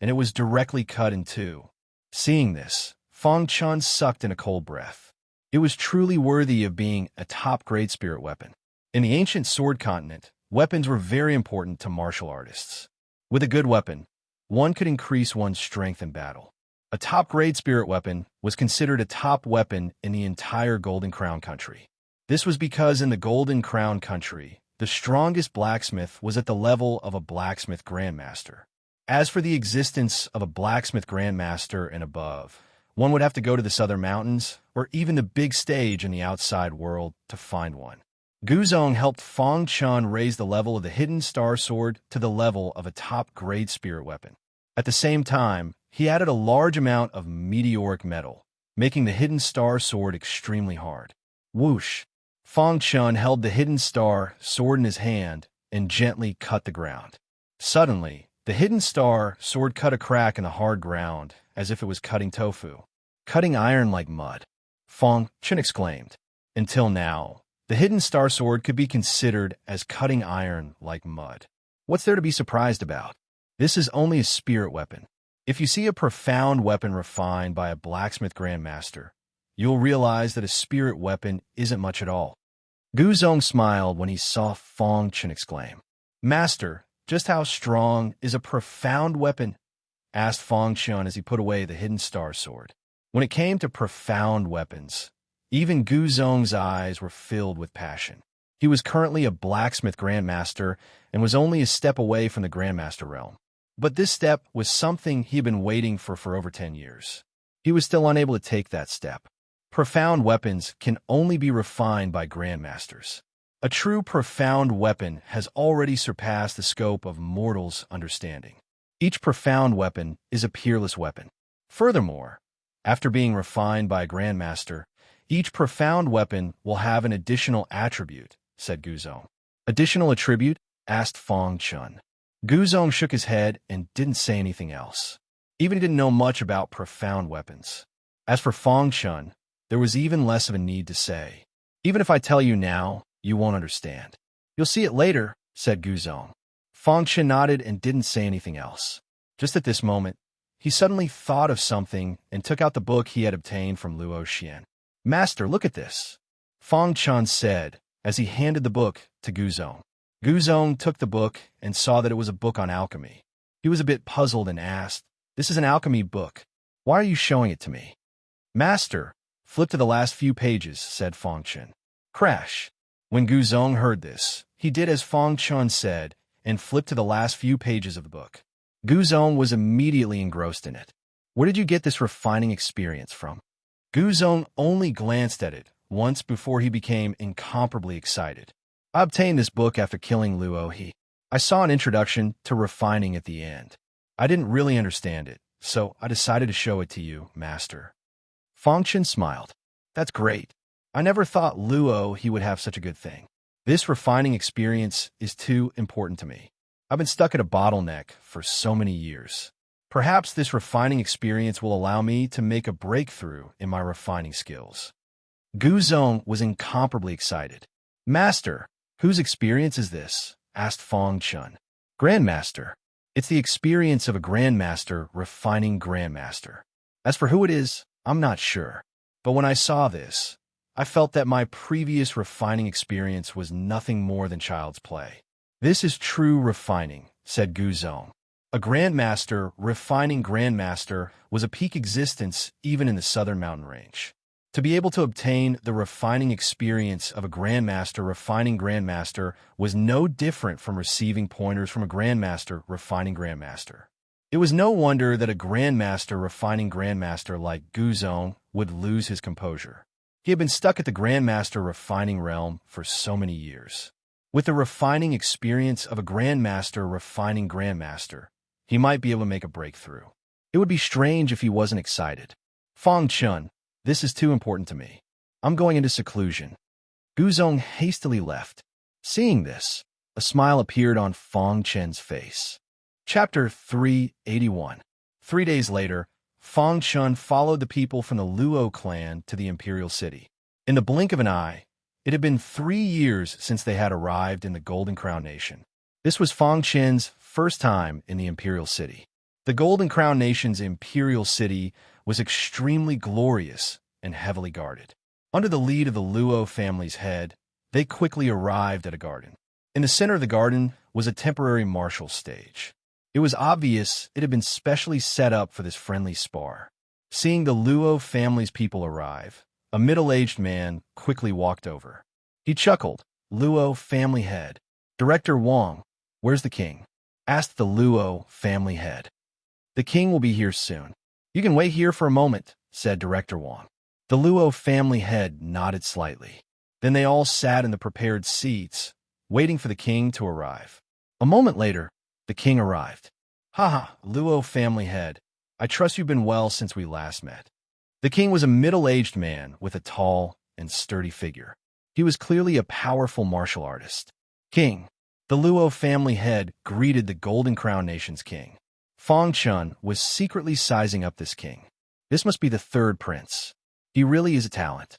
and it was directly cut in two. Seeing this, Fong Chun sucked in a cold breath. It was truly worthy of being a top-grade spirit weapon. In the ancient sword continent, weapons were very important to martial artists. With a good weapon, one could increase one's strength in battle. A top-grade spirit weapon was considered a top weapon in the entire Golden Crown country. This was because in the Golden Crown country, the strongest blacksmith was at the level of a blacksmith grandmaster. As for the existence of a blacksmith grandmaster and above, one would have to go to the Southern Mountains or even the big stage in the outside world to find one. Gu Zong helped Fong Chun raise the level of the hidden star sword to the level of a top-grade spirit weapon. At the same time, he added a large amount of meteoric metal, making the hidden star sword extremely hard. Whoosh! Fong Chun held the hidden star sword in his hand and gently cut the ground. Suddenly, the hidden star sword cut a crack in the hard ground as if it was cutting tofu. Cutting iron like mud, Fong Chun exclaimed. Until now, the hidden star sword could be considered as cutting iron like mud. What's there to be surprised about? This is only a spirit weapon. If you see a profound weapon refined by a blacksmith grandmaster, you'll realize that a spirit weapon isn't much at all. Gu Zong smiled when he saw Fong Chun exclaim. Master, just how strong is a profound weapon? Asked Fong Chun as he put away the hidden star sword. When it came to profound weapons, even Gu Zong's eyes were filled with passion. He was currently a blacksmith grandmaster and was only a step away from the grandmaster realm. But this step was something he had been waiting for over 10 years. He was still unable to take that step. Profound weapons can only be refined by grandmasters. A true profound weapon has already surpassed the scope of mortals' understanding. Each profound weapon is a peerless weapon. Furthermore, after being refined by a grandmaster, each profound weapon will have an additional attribute, said Guzong. Additional attribute? Asked Fong Chun. Guzong shook his head and didn't say anything else. Even he didn't know much about profound weapons. As for Fong Chun, there was even less of a need to say. Even if I tell you now, you won't understand. You'll see it later, said Guzong. Fong Chun nodded and didn't say anything else. Just at this moment, he suddenly thought of something and took out the book he had obtained from Luo Xian. Master, look at this, Fong Chun said as he handed the book to Guzong. Guzong took the book and saw that it was a book on alchemy. He was a bit puzzled and asked, "This is an alchemy book. Why are you showing it to me?" "Master, flip to the last few pages," said Fong Chun. Crash. When Guzong heard this, he did as Fong Chun said and flipped to the last few pages of the book. Guzong was immediately engrossed in it. "Where did you get this refining experience from?" Guzong only glanced at it once before he became incomparably excited. "I obtained this book after killing Luo He. I saw an introduction to refining at the end. I didn't really understand it, so I decided to show it to you, Master." Fong Chun smiled. "That's great. I never thought Luo He would have such a good thing. This refining experience is too important to me. I've been stuck at a bottleneck for so many years. Perhaps this refining experience will allow me to make a breakthrough in my refining skills." Guzong was incomparably excited. "Master, whose experience is this?" asked Fong Chun. "Grandmaster. It's the experience of a grandmaster refining grandmaster. As for who it is, I'm not sure. But when I saw this, I felt that my previous refining experience was nothing more than child's play. This is true refining," said Guzong. A grandmaster refining grandmaster was a peak existence even in the southern mountain range. To be able to obtain the refining experience of a grandmaster refining grandmaster was no different from receiving pointers from a grandmaster refining grandmaster. It was no wonder that a grandmaster refining grandmaster like Guzong would lose his composure. He had been stuck at the grandmaster refining realm for so many years. With the refining experience of a grandmaster refining grandmaster, he might be able to make a breakthrough. It would be strange if he wasn't excited. "Fong Chun, this is too important to me. I'm going into seclusion." Guzong hastily left. Seeing this, a smile appeared on Fong Chun's face. Chapter 381. 3 days later, Fong Chun followed the people from the Luo clan to the imperial city. In the blink of an eye, it had been 3 years since they had arrived in the Golden Crown Nation. This was Fong Chun's first time in the imperial city. The Golden Crown Nation's imperial city was extremely glorious and heavily guarded. Under the lead of the Luo family's head, they quickly arrived at a garden. In the center of the garden was a temporary martial stage. It was obvious it had been specially set up for this friendly spar. Seeing the Luo family's people arrive, a middle-aged man quickly walked over. He chuckled. "Luo family head. Director Wang, where's the king?" asked the Luo family head. "The king will be here soon. You can wait here for a moment," said Director Wang. The Luo family head nodded slightly. Then they all sat in the prepared seats, waiting for the king to arrive. A moment later, the king arrived. "Haha, Luo family head. I trust you've been well since we last met." The king was a middle-aged man with a tall and sturdy figure. He was clearly a powerful martial artist. "King." The Luo family head greeted the Golden Crown Nation's king. Fong Chun was secretly sizing up this king. This must be the third prince. He really is a talent.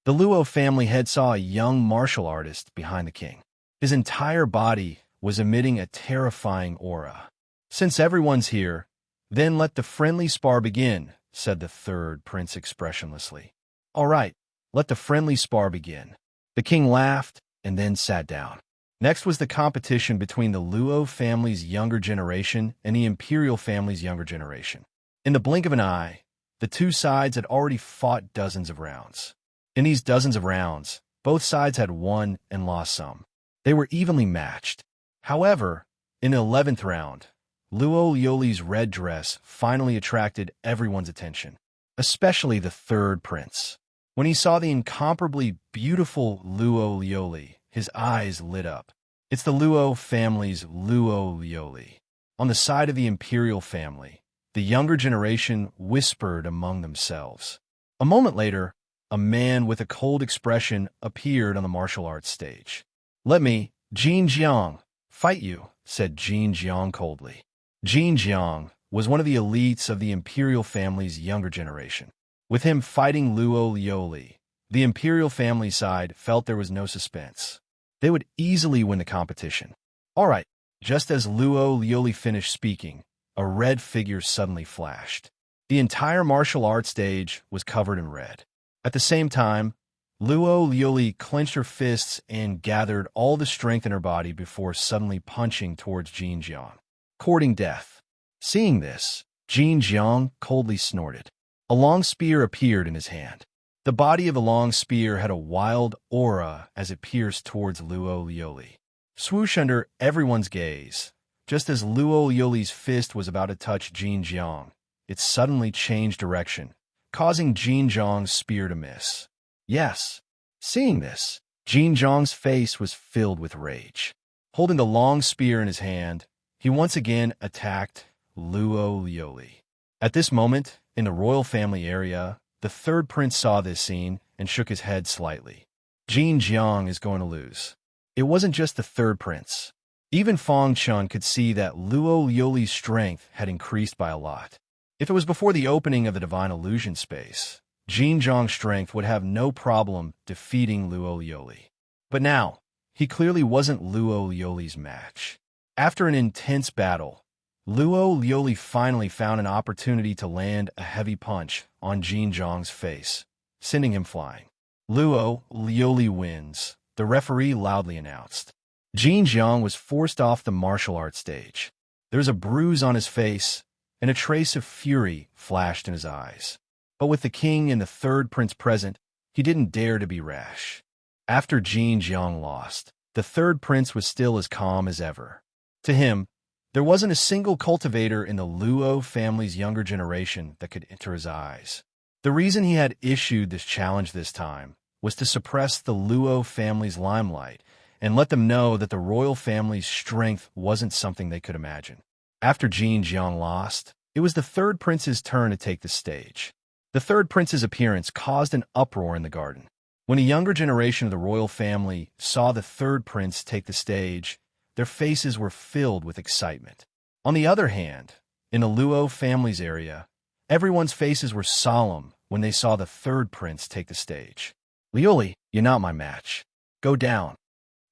The Luo family head saw a young martial artist behind the king. His entire body was emitting a terrifying aura. "Since everyone's here, then let the friendly spar begin," said the third prince expressionlessly. "All right, let the friendly spar begin." The king laughed and then sat down. Next was the competition between the Luo family's younger generation and the imperial family's younger generation. In the blink of an eye, the two sides had already fought dozens of rounds. In these dozens of rounds, Both sides had won and lost some. They were evenly matched. However, in the 11th round, Luo Lioli's red dress finally attracted everyone's attention, especially the third prince. When he saw the incomparably beautiful Luo Lioli, his eyes lit up. It's the Luo family's Luo Lioli. On the side of the imperial family, the younger generation whispered among themselves. A moment later, a man with a cold expression appeared on the martial arts stage. "Let me, Jin Jiang, fight you," said Jin Jiang coldly. Jin Jiang was one of the elites of the imperial family's younger generation. With him fighting Luo Lioli, the imperial family side felt there was no suspense. They would easily win the competition. All right, just as Luo Lioli finished speaking, a red figure suddenly flashed. The entire martial arts stage was covered in red. At the same time, Luo Lioli clenched her fists and gathered all the strength in her body before suddenly punching towards Jin Jiang, courting death. Seeing this, Jin Jiang coldly snorted. A long spear appeared in his hand. The body of the long spear had a wild aura as it pierced towards Luo Lioli. Swoosh under everyone's gaze. Just as Luo Lioli's fist was about to touch Jin Jiang, it suddenly changed direction, causing Jin Jiang's spear to miss. Yes. Seeing this, Jin Jiang's face was filled with rage. Holding the long spear in his hand, he once again attacked Luo Lioli. At this moment, in the royal family area, the third prince saw this scene and shook his head slightly. Jin Jiang is going to lose. It wasn't just the third prince. Even Fang Chun could see that Luo Lioli's strength had increased by a lot. If it was before the opening of the Divine Illusion space, Jin Jiang's strength would have no problem defeating Luo Lioli. But now, he clearly wasn't Luo Lioli's match. After an intense battle, Luo Lioli finally found an opportunity to land a heavy punch on Jin Jiang's face, sending him flying. Luo Lioli wins, the referee loudly announced. Jin Jiang was forced off the martial arts stage. There was a bruise on his face, and a trace of fury flashed in his eyes. But with the king and the third prince present, he didn't dare to be rash. After Jin Jiang lost, the third prince was still as calm as ever. To him, there wasn't a single cultivator in the Luo family's younger generation that could enter his eyes. The reason he had issued this challenge this time was to suppress the Luo family's limelight and let them know that the royal family's strength wasn't something they could imagine. After Jin Jiang lost, it was the third prince's turn to take the stage. The third prince's appearance caused an uproar in the garden. When a younger generation of the royal family saw the third prince take the stage, their faces were filled with excitement. On the other hand, in the Luo family's area, everyone's faces were solemn when they saw the third prince take the stage. "Lioli, you're not my match. Go down."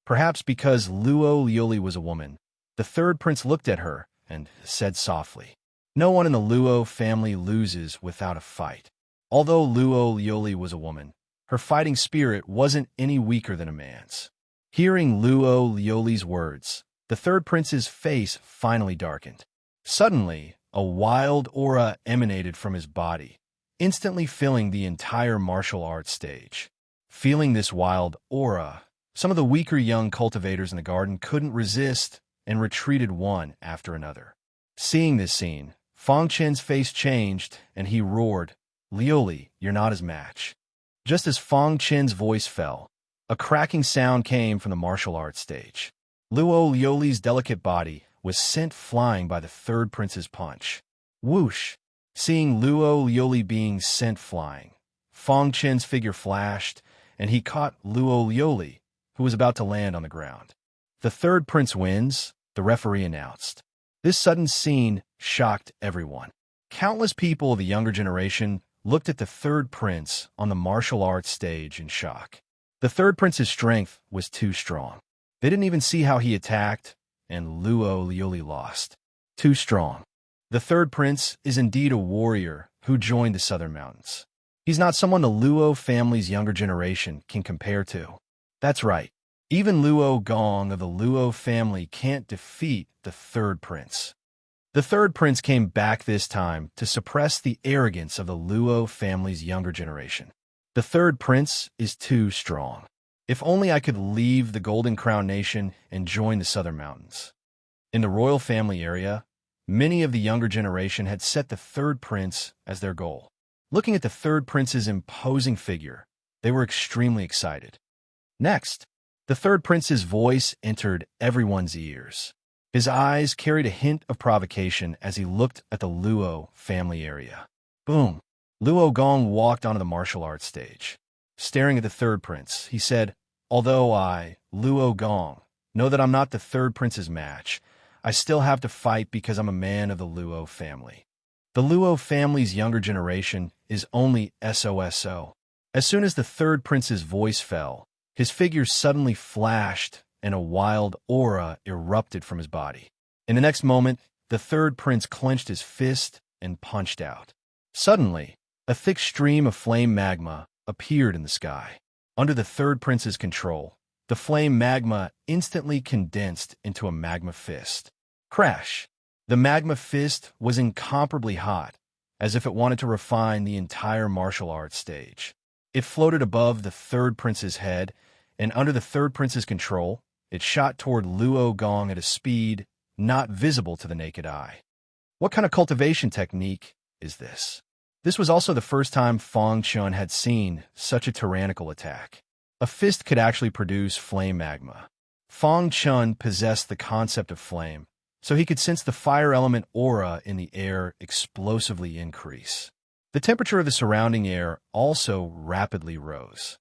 Perhaps because Luo Lioli was a woman, the third prince looked at her and said softly, "No one in the Luo family loses without a fight." Although Luo Lioli was a woman, her fighting spirit wasn't any weaker than a man's. Hearing Luo Lioli's words, the third prince's face finally darkened. Suddenly, a wild aura emanated from his body, instantly filling the entire martial arts stage. Feeling this wild aura, some of the weaker young cultivators in the garden couldn't resist and retreated one after another. Seeing this scene, Fang Chen's face changed and he roared, "Lioli, you're not his match." Just as Fang Chen's voice fell, a cracking sound came from the martial arts stage. Luo Lioli's delicate body was sent flying by the third prince's punch. Whoosh! Seeing Luo Lioli being sent flying, Fang Chen's figure flashed, and he caught Luo Lioli, who was about to land on the ground. "The third prince wins," the referee announced. This sudden scene shocked everyone. Countless people of the younger generation looked at the third prince on the martial arts stage in shock. The third prince's strength was too strong. They didn't even see how he attacked, and Luo Lioli lost. Too strong. The third prince is indeed a warrior who joined the Southern Mountains. He's not someone the Luo family's younger generation can compare to. That's right. Even Luo Gong of the Luo family can't defeat the third prince. The third prince came back this time to suppress the arrogance of the Luo family's younger generation. The third prince is too strong. If only I could leave the Golden Crown Nation and join the Southern Mountains. In the royal family area, many of the younger generation had set the third prince as their goal. Looking at the third prince's imposing figure, they were extremely excited. Next, the third prince's voice entered everyone's ears. His eyes carried a hint of provocation as he looked at the Luo family area. Boom! Luo Gong walked onto the martial arts stage. Staring at the third prince, he said, "Although I, Luo Gong, know that I'm not the third prince's match, I still have to fight because I'm a man of the Luo family. The Luo family's younger generation is only SOSO." As soon as the third prince's voice fell, his figure suddenly flashed and a wild aura erupted from his body. In the next moment, the third prince clenched his fist and punched out. Suddenly, a thick stream of flame magma appeared in the sky. Under the third prince's control, the flame magma instantly condensed into a magma fist. Crash! The magma fist was incomparably hot, as if it wanted to refine the entire martial arts stage. It floated above the third prince's head, and under the third prince's control, it shot toward Luo Gong at a speed not visible to the naked eye. What kind of cultivation technique is this? This was also the first time Fang Chun had seen such a tyrannical attack. A fist could actually produce flame magma. Fang Chun possessed the concept of flame, so he could sense the fire element aura in the air explosively increase. The temperature of the surrounding air also rapidly rose.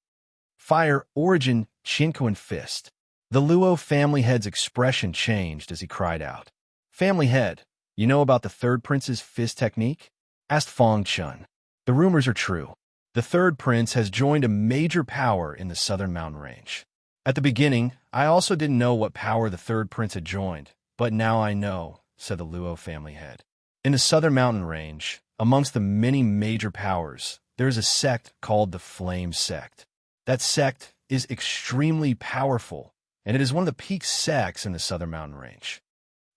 Fire origin Qinkuan fist. The Luo family head's expression changed as he cried out. "Family head, you know about the third prince's fist technique?" asked Fang Chun. "The rumors are true. The third prince has joined a major power in the Southern Mountain Range. At the beginning, I also didn't know what power the third prince had joined, but now I know," said the Luo family head. "In the Southern Mountain Range, amongst the many major powers, there is a sect called the Flame Sect. That sect is extremely powerful, and it is one of the peak sects in the Southern Mountain Range.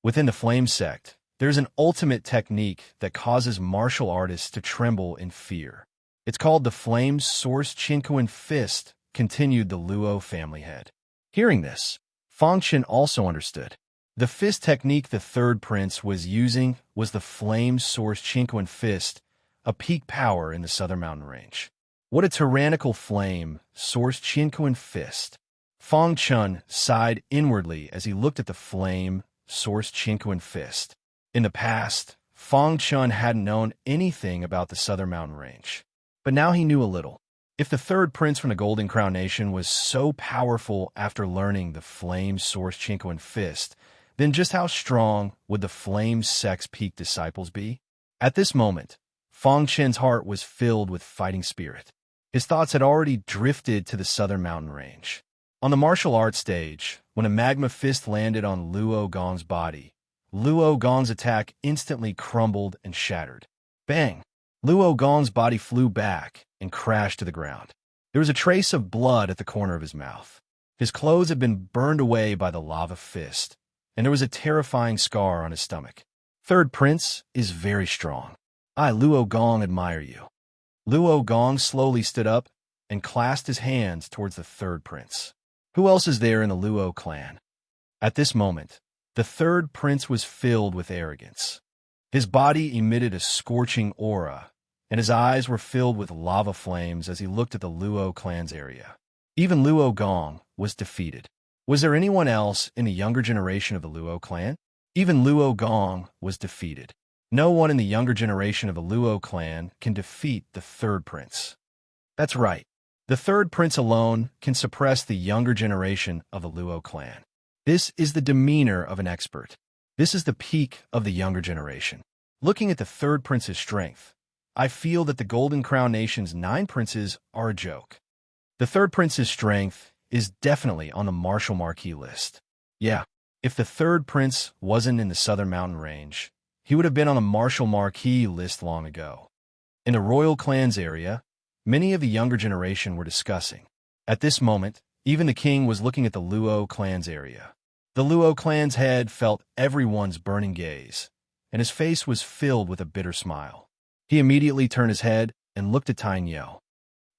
Within the Flame Sect, there is an ultimate technique that causes martial artists to tremble in fear. It's called the Flame Source Qinkuan Fist," continued the Luo family head. Hearing this, Fang Chun also understood. The fist technique the third prince was using was the Flame Source Qinkuan Fist, a peak power in the Southern Mountain Range. What a tyrannical flame source Qinkuan fist. Fang Chun sighed inwardly as he looked at the flame source Qinkuan fist. In the past, Fang Chun hadn't known anything about the Southern Mountain Range, but now he knew a little. If the third prince from the Golden Crown Nation was so powerful after learning the Flame Source Qinkuan Fist, then just how strong would the Flame Sect's peak disciples be? At this moment, Fang Chun's heart was filled with fighting spirit. His thoughts had already drifted to the Southern Mountain Range. On the martial arts stage, when a magma fist landed on Luo Gong's body, Luo Gong's attack instantly crumbled and shattered. Bang! Luo Gong's body flew back and crashed to the ground. There was a trace of blood at the corner of his mouth. His clothes had been burned away by the lava fist, and there was a terrifying scar on his stomach. Third prince is very strong. I, Luo Gong, admire you. Luo Gong slowly stood up and clasped his hands towards the third prince. Who else is there in the Luo clan? At this moment, the third prince was filled with arrogance. His body emitted a scorching aura, and his eyes were filled with lava flames as he looked at the Luo clan's area. Even Luo Gong was defeated. Was there anyone else in the younger generation of the Luo clan? Even Luo Gong was defeated. No one in the younger generation of the Luo clan can defeat the third prince. That's right. The third prince alone can suppress the younger generation of the Luo clan. This is the demeanor of an expert. This is the peak of the younger generation. Looking at the third prince's strength, I feel that the Golden Crown Nation's 9 princes are a joke. The third prince's strength is definitely on the martial marquee list. Yeah, if the third prince wasn't in the Southern Mountain Range, he would have been on the martial marquee list long ago. In the royal clans area, many of the younger generation were discussing. At this moment, even the king was looking at the Luo clan's area. The Luo clan's head felt everyone's burning gaze, and his face was filled with a bitter smile. He immediately turned his head and looked at Tiny Yo.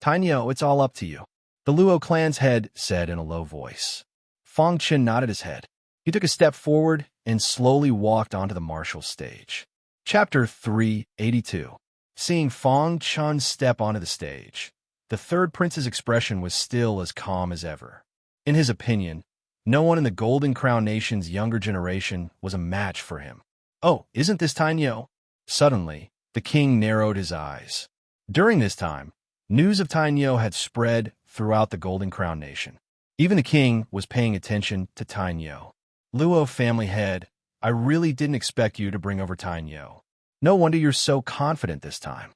Tiny Yo, it's all up to you. The Luo clan's head said in a low voice. Fang Chen nodded his head. He took a step forward and slowly walked onto the martial stage. Chapter 382. Seeing Fang Chen step onto the stage, the third prince's expression was still as calm as ever. In his opinion, no one in the Golden Crown Nation's younger generation was a match for him. Oh, isn't this Tainyo? Suddenly, the king narrowed his eyes. During this time, news of Tainyo had spread throughout the Golden Crown Nation. Even the king was paying attention to Tainyo. Luo family head, I really didn't expect you to bring over Tainyo. No wonder you're so confident this time.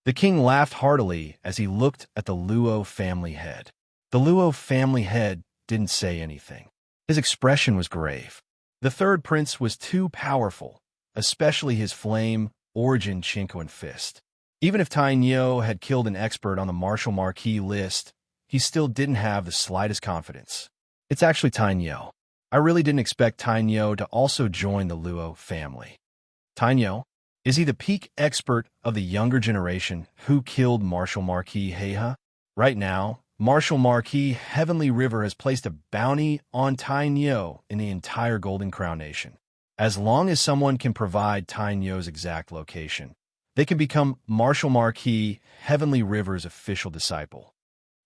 The king laughed heartily as he looked at the Luo family head. The Luo family head didn't say anything. His expression was grave. The third prince was too powerful, especially his flame origin Chinquin fist. Even if Tainyo had killed an expert on the martial marquee list, he still didn't have the slightest confidence. It's actually Tainyo. I really didn't expect Tainyo to also join the Luo family. Tainyo? Is he the peak expert of the younger generation who killed Martial Marquis Heiha? Right now, Martial Marquis Heavenly River has placed a bounty on Tainyo in the entire Golden Crown Nation. As long as someone can provide Tainyo's exact location, they can become Martial Marquis Heavenly River's official disciple.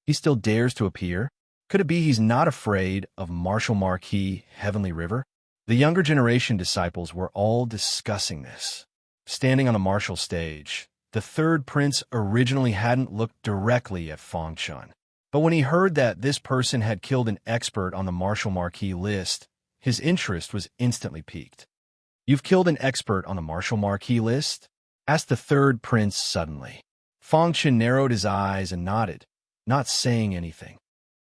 He still dares to appear? Could it be he's not afraid of Martial Marquis Heavenly River? The younger generation disciples were all discussing this. Standing on a martial stage, the third prince originally hadn't looked directly at Fang Chen. But when he heard that this person had killed an expert on the martial marquee list, his interest was instantly piqued. You've killed an expert on the martial marquee list? Asked the third prince suddenly. Fang Chen narrowed his eyes and nodded, not saying anything.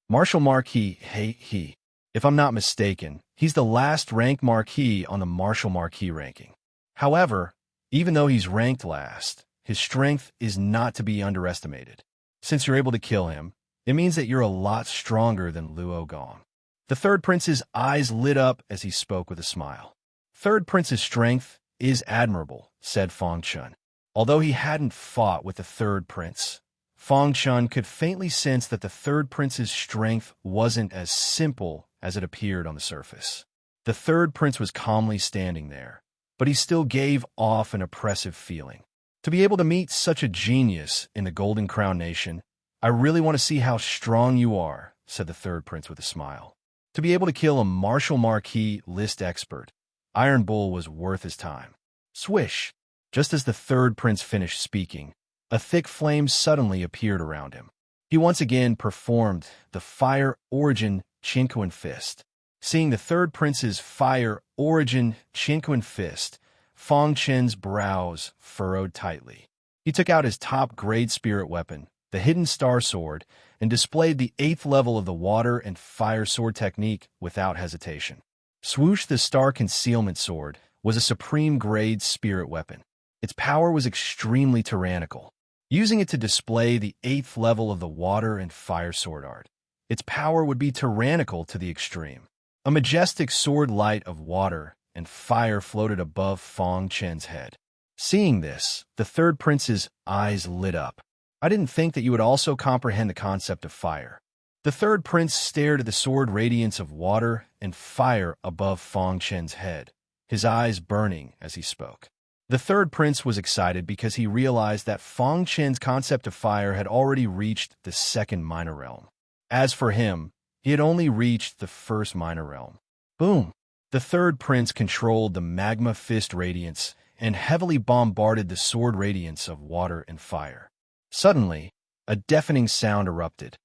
Martial Marquis he. If I'm not mistaken, he's the last rank marquis on the martial marquee ranking. However, even though he's ranked last, his strength is not to be underestimated. Since you're able to kill him, it means that you're a lot stronger than Luo Gong. The third prince's eyes lit up as he spoke with a smile. Third prince's strength is admirable, said Fang Chen. Although he hadn't fought with the third prince, Fang Chen could faintly sense that the third prince's strength wasn't as simple as it appeared on the surface. The third prince was calmly standing there, but he still gave off an oppressive feeling. To be able to meet such a genius in the Golden Crown Nation, I really want to see how strong you are, said the third prince with a smile. To be able to kill a martial marquee list expert, Iron Bull was worth his time. Swish! Just as the third prince finished speaking, a thick flame suddenly appeared around him. He once again performed the Fire Origin Chinquin Fist. Seeing the third prince's Fire Origin Chinquin Fist, Fang Chen's brows furrowed tightly. He took out his top-grade spirit weapon, the Hidden Star Sword, and displayed the 8th level of the Water and Fire Sword technique without hesitation. Swoosh, the Star Concealment Sword, was a supreme-grade spirit weapon. Its power was extremely tyrannical. Using it to display the 8th level of the Water and Fire Sword art, its power would be tyrannical to the extreme. A majestic sword light of water and fire floated above Fang Chen's head. Seeing this, the third prince's eyes lit up. I didn't think that you would also comprehend the concept of fire. The third prince stared at the sword radiance of water and fire above Fang Chen's head, his eyes burning as he spoke. The third prince was excited because he realized that Fang Chen's concept of fire had already reached the 2nd minor realm. As for him, he had only reached the 1st minor realm. Boom! The third prince controlled the magma fist radiance and heavily bombarded the sword radiance of water and fire. Suddenly, a deafening sound erupted.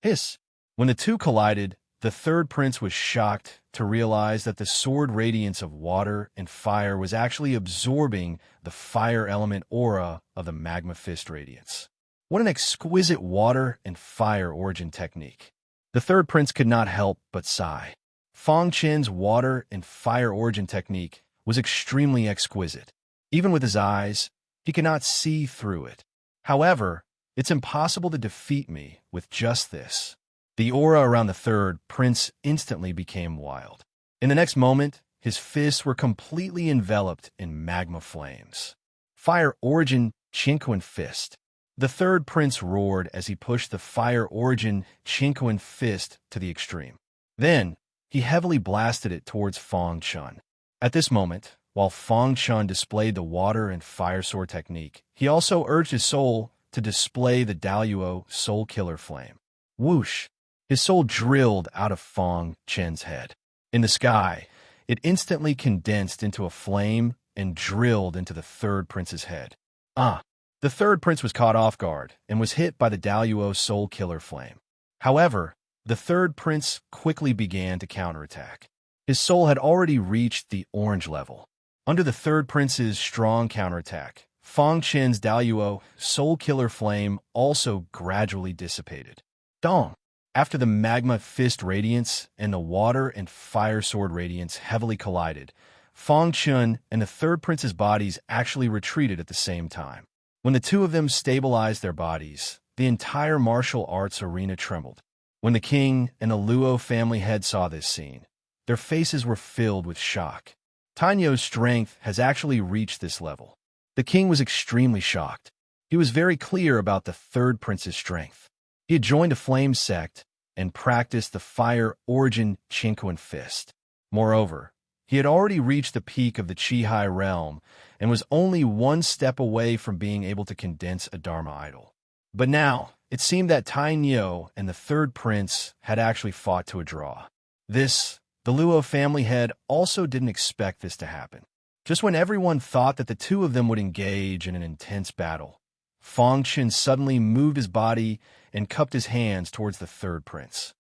Hiss! When the two collided, the third prince was shocked to realize that the sword radiance of water and fire was actually absorbing the fire element aura of the magma fist radiance. What an exquisite water and fire origin technique. The third prince could not help but sigh. Fang Chen's water and fire origin technique was extremely exquisite. Even with his eyes, he could not see through it. However, it's impossible to defeat me with just this. The aura around the third prince instantly became wild. In the next moment, his fists were completely enveloped in magma flames. Fire Origin Chinquin Fist. The third prince roared as he pushed the fire origin Chinquin fist to the extreme. Then, he heavily blasted it towards Fang Chun. At this moment, while Fang Chun displayed the water and fire sword technique, he also urged his soul to display the Daluo soul killer flame. Whoosh! His soul drilled out of Fang Chen's head. In the sky, it instantly condensed into a flame and drilled into the third prince's head. The third prince was caught off guard and was hit by the Daluo soul killer flame. However, the third prince quickly began to counterattack. His soul had already reached the orange level. Under the third prince's strong counterattack, Fang Chen's Daluo soul killer flame also gradually dissipated. Dong! After the magma fist radiance and the water and fire sword radiance heavily collided, Fang Chun and the third prince's bodies actually retreated at the same time. When the two of them stabilized their bodies, the entire martial arts arena trembled. When the king and the Luo family head saw this scene, their faces were filled with shock. Tainyo's strength has actually reached this level. The king was extremely shocked. He was very clear about the third prince's strength. He had joined a flame sect and practiced the fire origin Chinquin fist. Moreover, he had already reached the peak of the Chi-Hai realm and was only one step away from being able to condense a Dharma idol. But now, it seemed that Tainyo and the third prince had actually fought to a draw. The Luo family head also didn't expect this to happen. Just when everyone thought that the two of them would engage in an intense battle, Fang Chen suddenly moved his body and cupped his hands towards the third prince.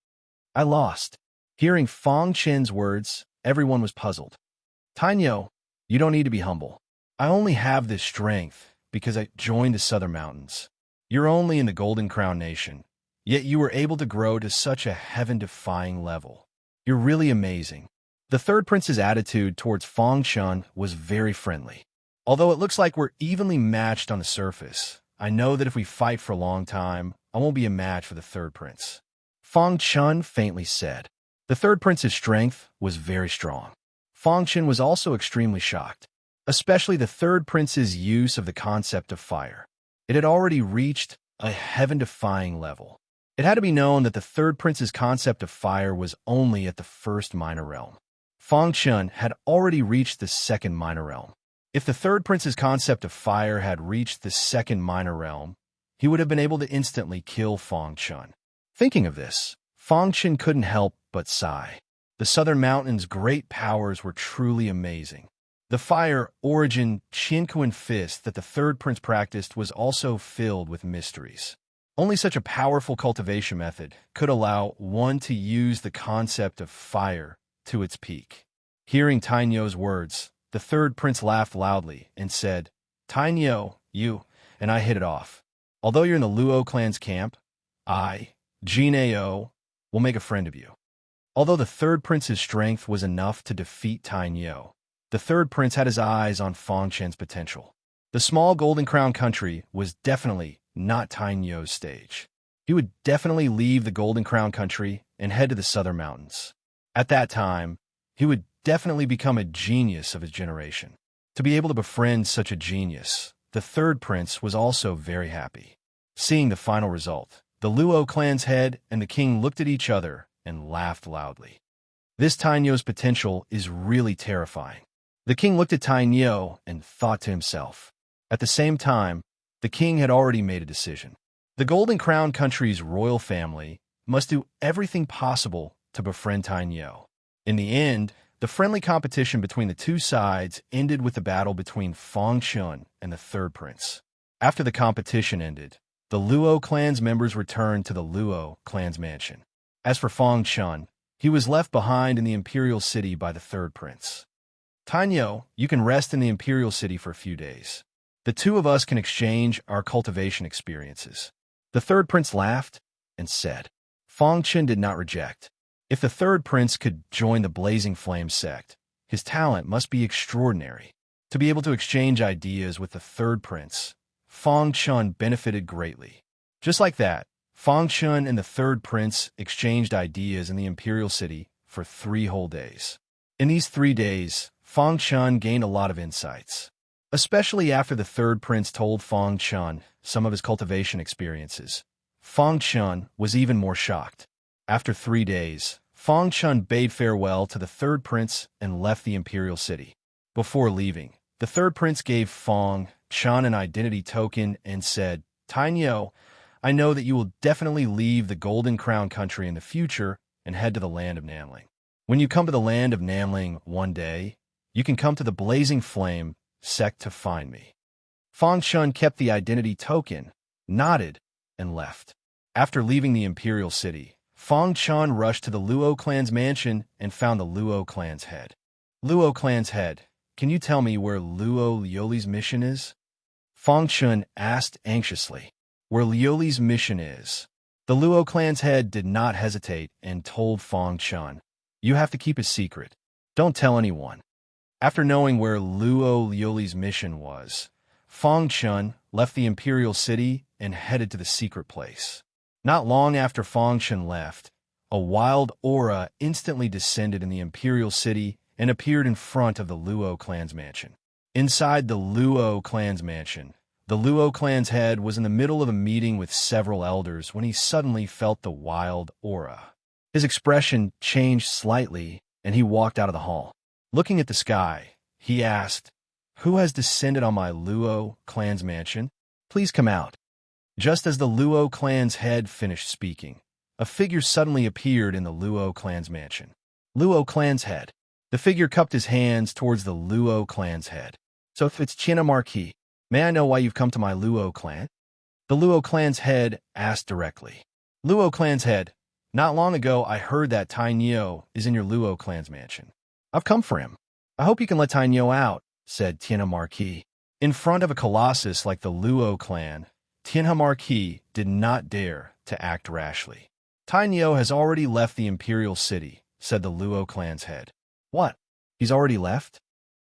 I lost. Hearing Fang Chen's words, everyone was puzzled. Tainyo, you don't need to be humble. I only have this strength because I joined the Southern Mountains. You're only in the Golden Crown Nation, yet you were able to grow to such a heaven-defying level. You're really amazing. The third prince's attitude towards Fang Chun was very friendly. Although it looks like we're evenly matched on the surface, I know that if we fight for a long time, I won't be a match for the third prince. Fang Chun faintly said. The third prince's strength was very strong. Fang Chun was also extremely shocked, especially the third prince's use of the concept of fire. It had already reached a heaven-defying level. It had to be known that the third prince's concept of fire was only at the first minor realm. Fang Chun had already reached the second minor realm. If the third prince's concept of fire had reached the second minor realm, he would have been able to instantly kill Fang Chun. Thinking of this, Fang Chun couldn't help but sigh. The Southern Mountains' great powers were truly amazing. The fire origin Chinquin fist that the third prince practiced was also filled with mysteries. Only such a powerful cultivation method could allow one to use the concept of fire to its peak. Hearing Tainyo's words, the third prince laughed loudly and said, Tainyo, you and I hit it off. Although you're in the Luo clan's camp, I, Jinao, will make a friend of you. Although the third prince's strength was enough to defeat Tainyo, the third prince had his eyes on Fang Chen's potential. The small Golden Crown country was definitely not Tainyo's stage. He would definitely leave the Golden Crown country and head to the Southern Mountains. At that time, he would definitely become a genius of his generation. To be able to befriend such a genius, the third prince was also very happy. Seeing the final result, the Luo clan's head and the king looked at each other and laughed loudly. This Tainyo's potential is really terrifying. The king looked at Tainyo and thought to himself. At the same time, the king had already made a decision. The Golden Crown country's royal family must do everything possible to befriend Tainyo. In the end, the friendly competition between the two sides ended with the battle between Fang Chun and the third prince. After the competition ended, the Luo clan's members returned to the Luo clan's mansion. As for Fang Chun, he was left behind in the imperial city by the third prince. Tainyo, you can rest in the imperial city for a few days. The two of us can exchange our cultivation experiences. The third prince laughed and said. Fang Chun did not reject. If the third prince could join the Blazing Flame sect, his talent must be extraordinary. To be able to exchange ideas with the third prince, Fang Chun benefited greatly. Just like that, Fang Chun and the third prince exchanged ideas in the imperial city for 3 whole days. In these 3 days, Fang Chun gained a lot of insights. especially after the third prince told Fong Chun some of his cultivation experiences. Fong Chun was even more shocked. After 3 days, Fong Chun bade farewell to the third prince and left the imperial city. Before leaving, the third prince gave Fong Chun an identity token and said, "Tainyo, I know that you will definitely leave the Golden Crown country in the future and head to the land of Namling. When you come to the land of Namling one day, you can come to the Blazing Flame sect to find me." Fong Chun kept the identity token, nodded, and left. After leaving the imperial city, Fong Chun rushed to the Luo clan's mansion and found the Luo clan's head. "Luo clan's head, can you tell me where Luo Lioli's mission is?" Fong Chun asked anxiously. "Where Lioli's mission is?" The Luo clan's head did not hesitate and told Fong Chun, "You have to keep it secret. Don't tell anyone." After knowing where Luo Lioli's mission was, Fong Chun left the imperial city and headed to the secret place. Not long after Fong Chun left, a wild aura instantly descended in the imperial city and appeared in front of the Luo clan's mansion. Inside the Luo clan's mansion, the Luo clan's head was in the middle of a meeting with several elders when he suddenly felt the wild aura. His expression changed slightly, and he walked out of the hall. Looking at the sky, he asked, "Who has descended on my Luo clan's mansion? Please come out." Just as the Luo clan's head finished speaking, a figure suddenly appeared in the Luo clan's mansion. Luo clan's head. The figure cupped his hands towards the Luo clan's head. "So if it's China Marquis, may I know why you've come to my Luo clan?" The Luo clan's head asked directly. Luo clan's head, "Not long ago I heard that Tainyo is in your Luo clan's mansion. I've come for him. I hope you can let Tainyo out," said Tianha Marquis. In front of a colossus like the Luo clan, Tianha Marquis did not dare to act rashly. "Tainyo has already left the imperial city," said the Luo clan's head. "What? He's already left?"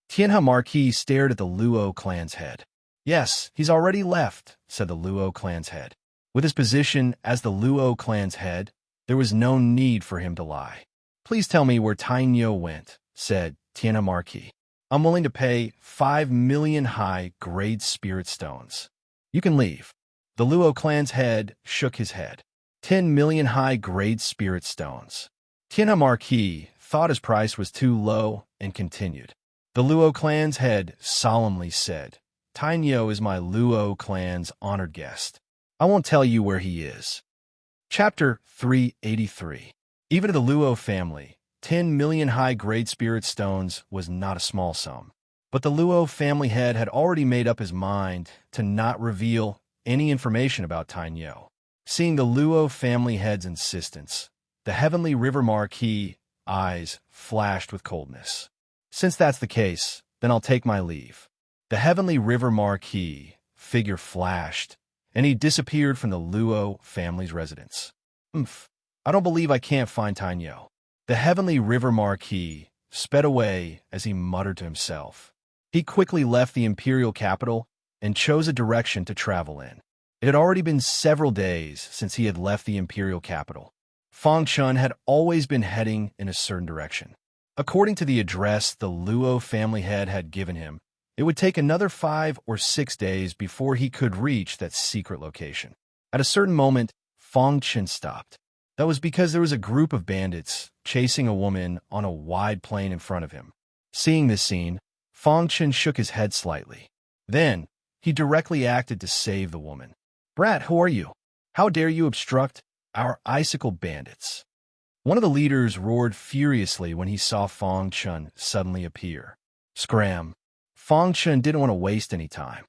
Tianha Marquis stared at the Luo clan's head. "Yes, he's already left," said the Luo clan's head. With his position as the Luo clan's head, there was no need for him to lie. "Please tell me where Tainyo went," said Tianha Marquis. "I'm willing to pay 5 million high-grade spirit stones. You can leave." The Luo clan's head shook his head. 10 million high-grade spirit stones. Tianha Marquis thought his price was too low and continued. The Luo clan's head solemnly said, "Tainyo is my Luo clan's honored guest. I won't tell you where he is." Chapter 383. Even to the Luo family, 10 million high-grade spirit stones was not a small sum. But the Luo family head had already made up his mind to not reveal any information about Tainyo. Seeing the Luo family head's insistence, the Heavenly River Marquis eyes flashed with coldness. "Since that's the case, then I'll take my leave." The Heavenly River Marquis figure flashed, and he disappeared from the Luo family's residence. I don't believe I can't find Tainyo." The Heavenly River Marquis sped away as he muttered to himself. He quickly left the imperial capital and chose a direction to travel in. It had already been several days since he had left the imperial capital. Fong Chun had always been heading in a certain direction. According to the address the Luo family head had given him, it would take another 5 or 6 days before he could reach that secret location. At a certain moment, Fong Chun stopped. That was because there was a group of bandits chasing a woman on a wide plain in front of him. Seeing this scene, Fong Chun shook his head slightly. Then, he directly acted to save the woman. "Brat, who are you? How dare you obstruct our icicle bandits?" One of the leaders roared furiously when he saw Fong Chun suddenly appear. Scram! Fong Chun didn't want to waste any time.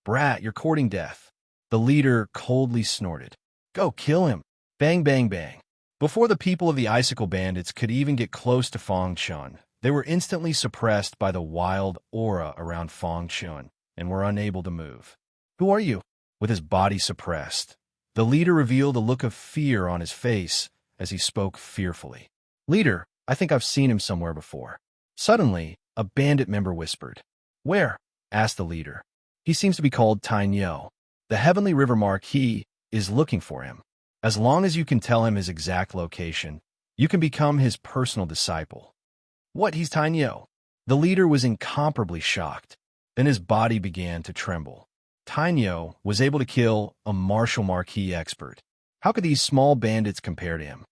Brat, you're courting death." The leader coldly snorted. "Go kill him." Bang, bang, bang. Before the people of the icicle bandits could even get close to Fong Chun, they were instantly suppressed by the wild aura around Fong Chun and were unable to move. "Who are you?" With his body suppressed, the leader revealed a look of fear on his face as he spoke fearfully. "Leader, I think I've seen him somewhere before." Suddenly, a bandit member whispered. "Where?" asked the leader. "He seems to be called Tainyo. The Heavenly River Marquis is looking for him. As long as you can tell him his exact location, you can become his personal disciple." "What, he's Tainyo?" The leader was incomparably shocked. Then his body began to tremble. Tainyo was able to kill a martial marquis expert. How could these small bandits compare to him?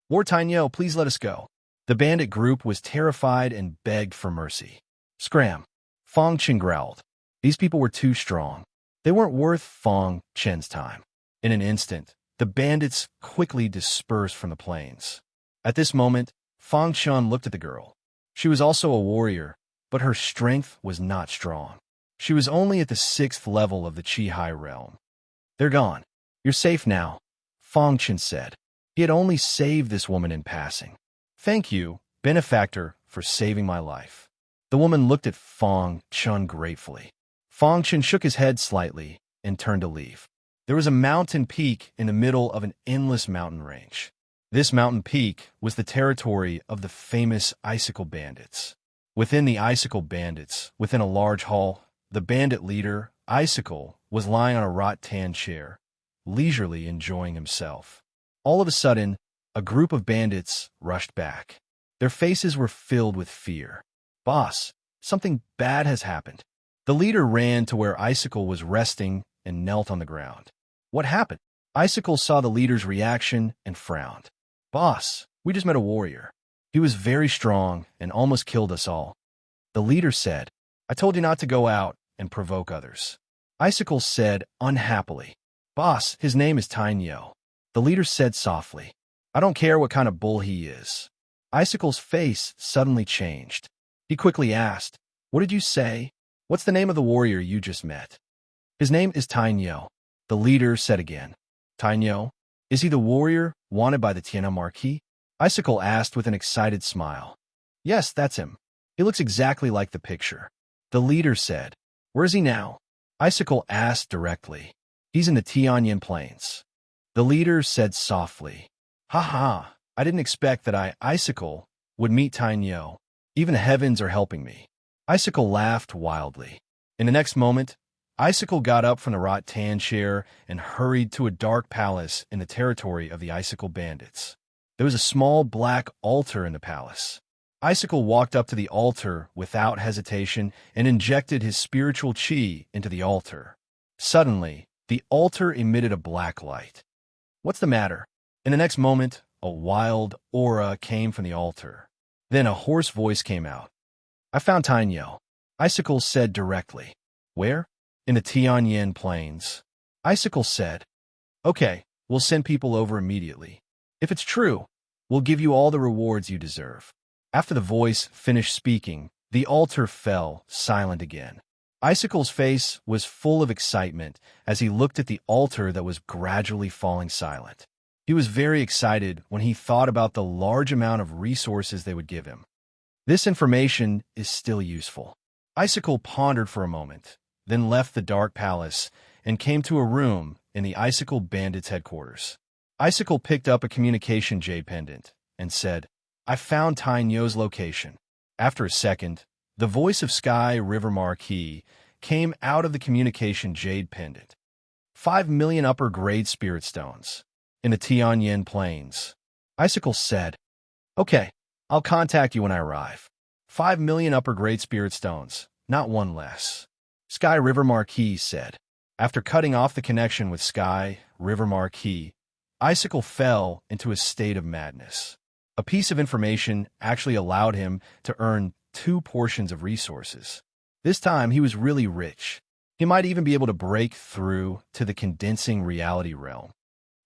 Lord Tainyo, please let us go. The bandit group was terrified and begged for mercy. Scram! Fong Chen growled. These people were too strong. They weren't worth Fong Chen's time. In an instant, the bandits quickly dispersed from the plains. At this moment, Fong Chen looked at the girl. She was also a warrior, but her strength was not strong. She was only at the 6th level of the Qi realm. They're gone. You're safe now, Fong Chen said. He had only saved this woman in passing. Thank you, benefactor, for saving my life. The woman looked at Fong Chen gratefully. Fong Chen shook his head slightly and turned to leave. There was a mountain peak in the middle of an endless mountain range. This mountain peak was the territory of the famous Icicle Bandits. Within the Icicle Bandits, within a large hall, the bandit leader, Icicle, was lying on a rattan chair, leisurely enjoying himself. All of a sudden, a group of bandits rushed back. Their faces were filled with fear. Boss, something bad has happened. The leader ran to where Icicle was resting and knelt on the ground. What happened? Icicle saw the leader's reaction and frowned. Boss, we just met a warrior. He was very strong and almost killed us all. The leader said, I told you not to go out and provoke others. Icicle said unhappily, Boss, his name is Tainyo. The leader said softly, I don't care what kind of bull he is. Icicle's face suddenly changed. He quickly asked, What did you say? What's the name of the warrior you just met? His name is Tainyo. The leader said again. Tainyo? Is he the warrior wanted by the Tiannan Marquis? Icicle asked with an excited smile. Yes, that's him. He looks exactly like the picture. The leader said. Where is he now? Icicle asked directly. He's in the Tianyan Plains. The leader said softly. Ha ha, I didn't expect that Icicle, would meet Tainyo. Even the heavens are helping me. Icicle laughed wildly. In the next moment, Icicle got up from the rattan chair and hurried to a dark palace in the territory of the Icicle Bandits. There was a small black altar in the palace. Icicle walked up to the altar without hesitation and injected his spiritual qi into the altar. Suddenly, the altar emitted a black light. What's the matter? In the next moment, a wild aura came from the altar. Then a hoarse voice came out. I found Tainyo. Icicle said directly. Where? In the Tianyan Plains. Icicle said. Okay, we'll send people over immediately. If it's true, we'll give you all the rewards you deserve. After the voice finished speaking, the altar fell silent again. Icicle's face was full of excitement as he looked at the altar that was gradually falling silent. He was very excited when he thought about the large amount of resources they would give him. This information is still useful. Icicle pondered for a moment, then left the dark palace and came to a room in the Icicle Bandits' headquarters. Icicle picked up a communication jade pendant and said, I found Tainyo's location. After a second, the voice of Sky River Marquis came out of the communication jade pendant. 5 million upper-grade spirit stones in the Tianyan Plains. Icicle said, Okay, I'll contact you when I arrive. 5 million upper-grade spirit stones, not one less. Sky River Marquis said. After cutting off the connection with Sky River Marquis, Icicle fell into a state of madness. A piece of information actually allowed him to earn 2 portions of resources. This time, he was really rich. He might even be able to break through to the condensing reality realm.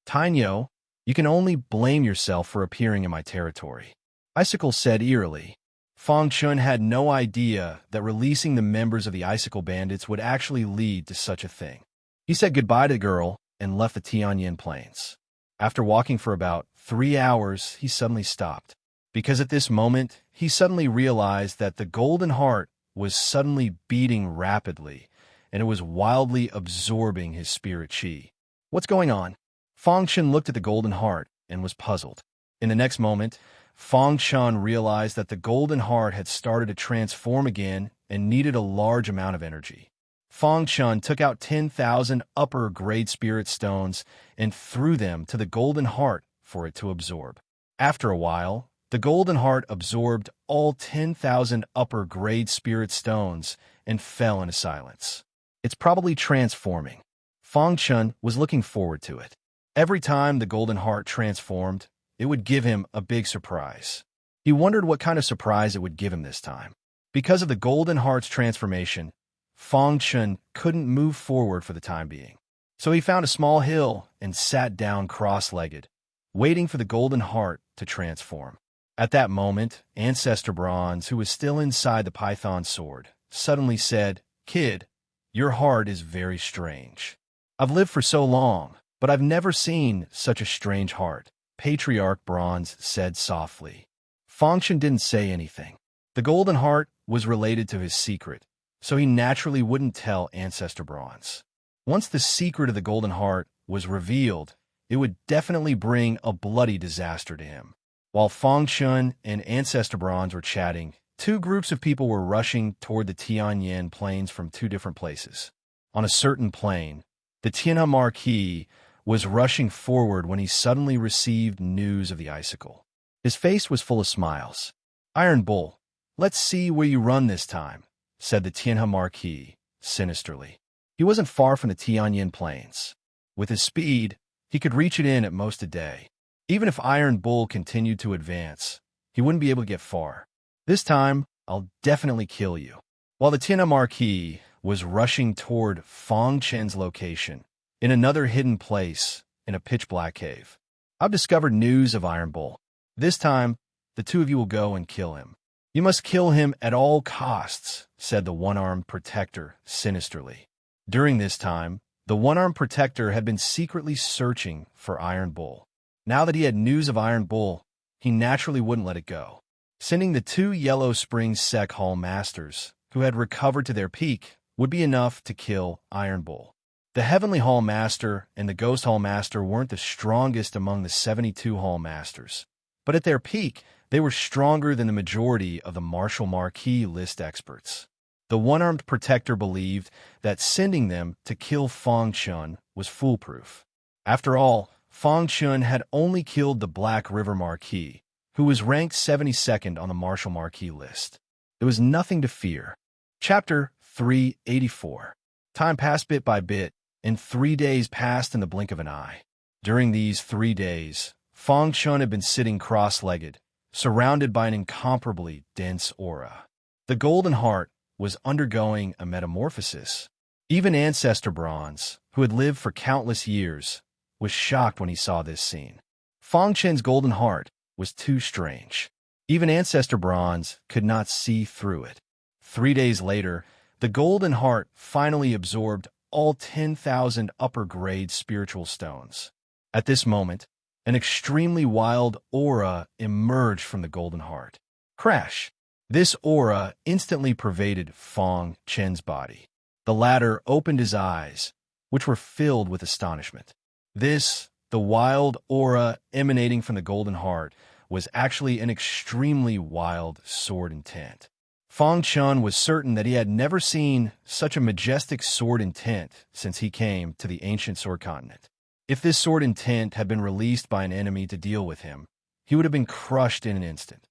Tainyo, you can only blame yourself for appearing in my territory. Icicle said eerily. Fong Chun had no idea that releasing the members of the Icicle Bandits would actually lead to such a thing. He said goodbye to the girl and left the Tianyan Plains. After walking for about 3 hours, he suddenly stopped. Because at this moment, he suddenly realized that the golden heart was suddenly beating rapidly, and it was wildly absorbing his spirit chi. What's going on? Fong Chen looked at the golden heart and was puzzled. In the next moment, Fong Chen realized that the golden heart had started to transform again and needed a large amount of energy. Fong Chen took out 10,000 upper-grade spirit stones and threw them to the golden heart for it to absorb. After a while, the Golden Heart absorbed all 10,000 upper-grade spirit stones and fell into silence. It's probably transforming. Fang Chun was looking forward to it. Every time the Golden Heart transformed, it would give him a big surprise. He wondered what kind of surprise it would give him this time. Because of the Golden Heart's transformation, Fang Chun couldn't move forward for the time being. So he found a small hill and sat down cross-legged, waiting for the Golden Heart to transform. At that moment, Ancestor Bronze, who was still inside the python sword, suddenly said, "Kid, your heart is very strange. I've lived for so long, but I've never seen such a strange heart," Patriarch Bronze said softly. Fang Chun didn't say anything. The Golden Heart was related to his secret, so he naturally wouldn't tell Ancestor Bronze. Once the secret of the Golden Heart was revealed, it would definitely bring a bloody disaster to him. While Fang Chun and Ancestor Bronze were chatting, two groups of people were rushing toward the Tianyan plains from two different places. On a certain plain, the Tianhe Marquis was rushing forward when he suddenly received news of the icicle. His face was full of smiles. "Iron Bull, let's see where you run this time," said the Tianhe Marquis sinisterly. He wasn't far from the Tianyan plains. With his speed, he could reach it in at most a day. Even if Iron Bull continued to advance, he wouldn't be able to get far. "This time, I'll definitely kill you." While the Tianhe Marquis was rushing toward Fang Chen's location, in another hidden place in a pitch-black cave, "I've discovered news of Iron Bull. This time, the two of you will go and kill him." "You must kill him at all costs," said the one-armed protector sinisterly. During this time, the one-armed protector had been secretly searching for Iron Bull. Now that he had news of Iron Bull, he naturally wouldn't let it go. Sending the two Yellow Spring Sec Hall Masters, who had recovered to their peak, would be enough to kill Iron Bull. The Heavenly Hall Master and the Ghost Hall Master weren't the strongest among the 72 Hall Masters, but at their peak, they were stronger than the majority of the Martial Marquis list experts. The one-armed protector believed that sending them to kill Fang Chun was foolproof. After all, Fang Chun had only killed the Black River Marquis, who was ranked 72nd on the Martial Marquis list. There was nothing to fear. Chapter 384. Time passed bit by bit, and 3 days passed in the blink of an eye. During these 3 days, Fang Chun had been sitting cross-legged, surrounded by an incomparably dense aura. The Golden Heart was undergoing a metamorphosis. Even Ancestor Bronze, who had lived for countless years, was shocked when he saw this scene. Fang Chen's Golden Heart was too strange. Even Ancestor Bronze could not see through it. 3 days later, the Golden Heart finally absorbed all 10,000 upper-grade spiritual stones. At this moment, an extremely wild aura emerged from the Golden Heart. Crash! This aura instantly pervaded Fang Chen's body. The latter opened his eyes, which were filled with astonishment. This, the wild aura emanating from the Golden Heart, was actually an extremely wild sword intent. Fang Chun was certain that he had never seen such a majestic sword intent since he came to the ancient sword continent. If this sword intent had been released by an enemy to deal with him, he would have been crushed in an instant.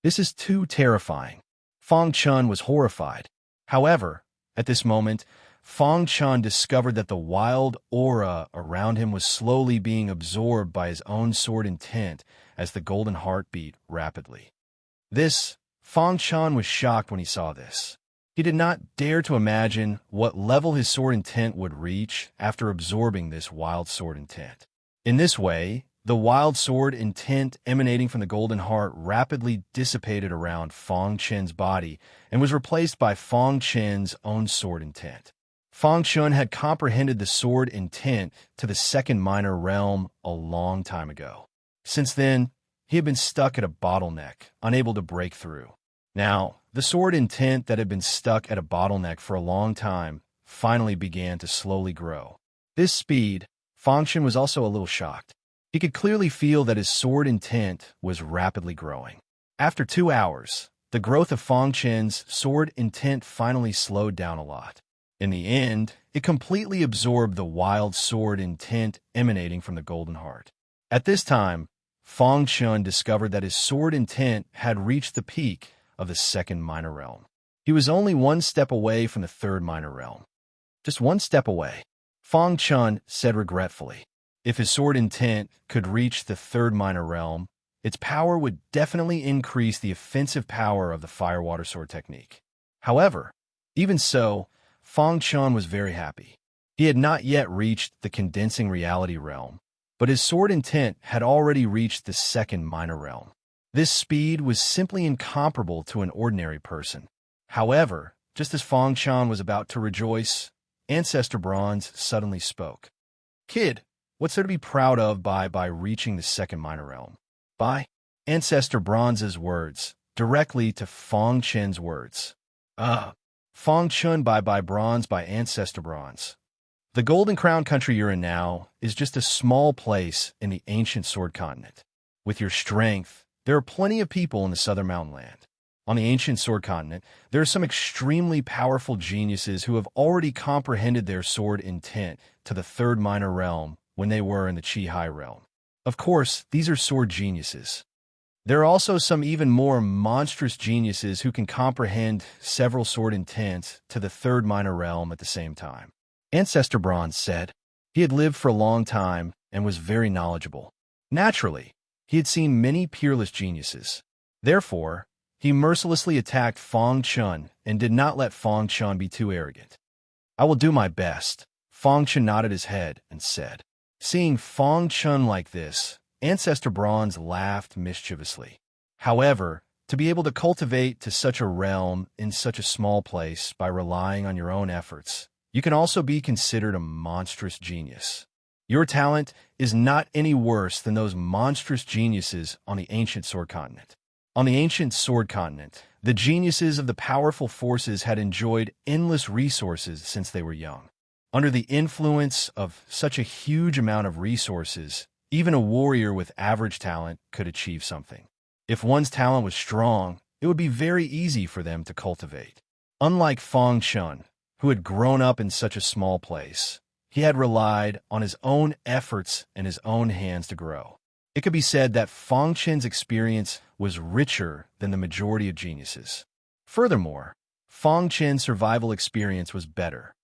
This is too terrifying. Fang Chun was horrified. However, at this moment, Fang Chun discovered that the wild aura around him was slowly being absorbed by his own sword intent as the Golden Heart beat rapidly. Fang Chun was shocked when he saw this. He did not dare to imagine what level his sword intent would reach after absorbing this wild sword intent. In this way, the wild sword intent emanating from the Golden Heart rapidly dissipated around Fang Chen's body and was replaced by Fang Chen's own sword intent. Fang Chun had comprehended the sword intent to the second minor realm a long time ago. Since then, he had been stuck at a bottleneck, unable to break through. Now, the sword intent that had been stuck at a bottleneck for a long time finally began to slowly grow. This speed, Fang Chun was also a little shocked. He could clearly feel that his sword intent was rapidly growing. After 2 hours, the growth of Fang Chen's sword intent finally slowed down a lot. In the end, it completely absorbed the wild sword intent emanating from the Golden Heart. At this time, Fang Chun discovered that his sword intent had reached the peak of the second minor realm. He was only one step away from the third minor realm. Just one step away. Fang Chun said regretfully. If his sword intent could reach the third minor realm, its power would definitely increase the offensive power of the fire-water sword technique. However, even so, Fang Chun was very happy. He had not yet reached the condensing reality realm, but his sword intent had already reached the second minor realm. This speed was simply incomparable to an ordinary person. However, just as Fang Chun was about to rejoice, Ancestor Bronze suddenly spoke. Kid, what's there to be proud of by reaching the second minor realm? By Ancestor Bronze's words, directly to Fang Chun's words. Fang Chun by Bronze by Ancestor Bronze. The Golden Crown country you're in now is just a small place in the ancient Sword Continent. With your strength, there are plenty of people in the Southern Mountain Land. On the ancient Sword Continent, there are some extremely powerful geniuses who have already comprehended their sword intent to the third minor realm when they were in the Chi-Hai realm. Of course, these are sword geniuses. There are also some even more monstrous geniuses who can comprehend several sword intents to the third minor realm at the same time. Ancestor Bronze said. He had lived for a long time and was very knowledgeable. Naturally, he had seen many peerless geniuses. Therefore, he mercilessly attacked Fang Chun and did not let Fang Chun be too arrogant. I will do my best. Fang Chun nodded his head and said. Seeing Fang Chun like this, Ancestor Bronze laughed mischievously. However, to be able to cultivate to such a realm in such a small place by relying on your own efforts, you can also be considered a monstrous genius. Your talent is not any worse than those monstrous geniuses on the ancient Sword Continent. On the ancient Sword Continent, the geniuses of the powerful forces had enjoyed endless resources since they were young. Under the influence of such a huge amount of resources, even a warrior with average talent could achieve something. If one's talent was strong, it would be very easy for them to cultivate. Unlike Fang Chun, who had grown up in such a small place, he had relied on his own efforts and his own hands to grow. It could be said that Fang Chun's experience was richer than the majority of geniuses. Furthermore, Fang Chun's survival experience was better.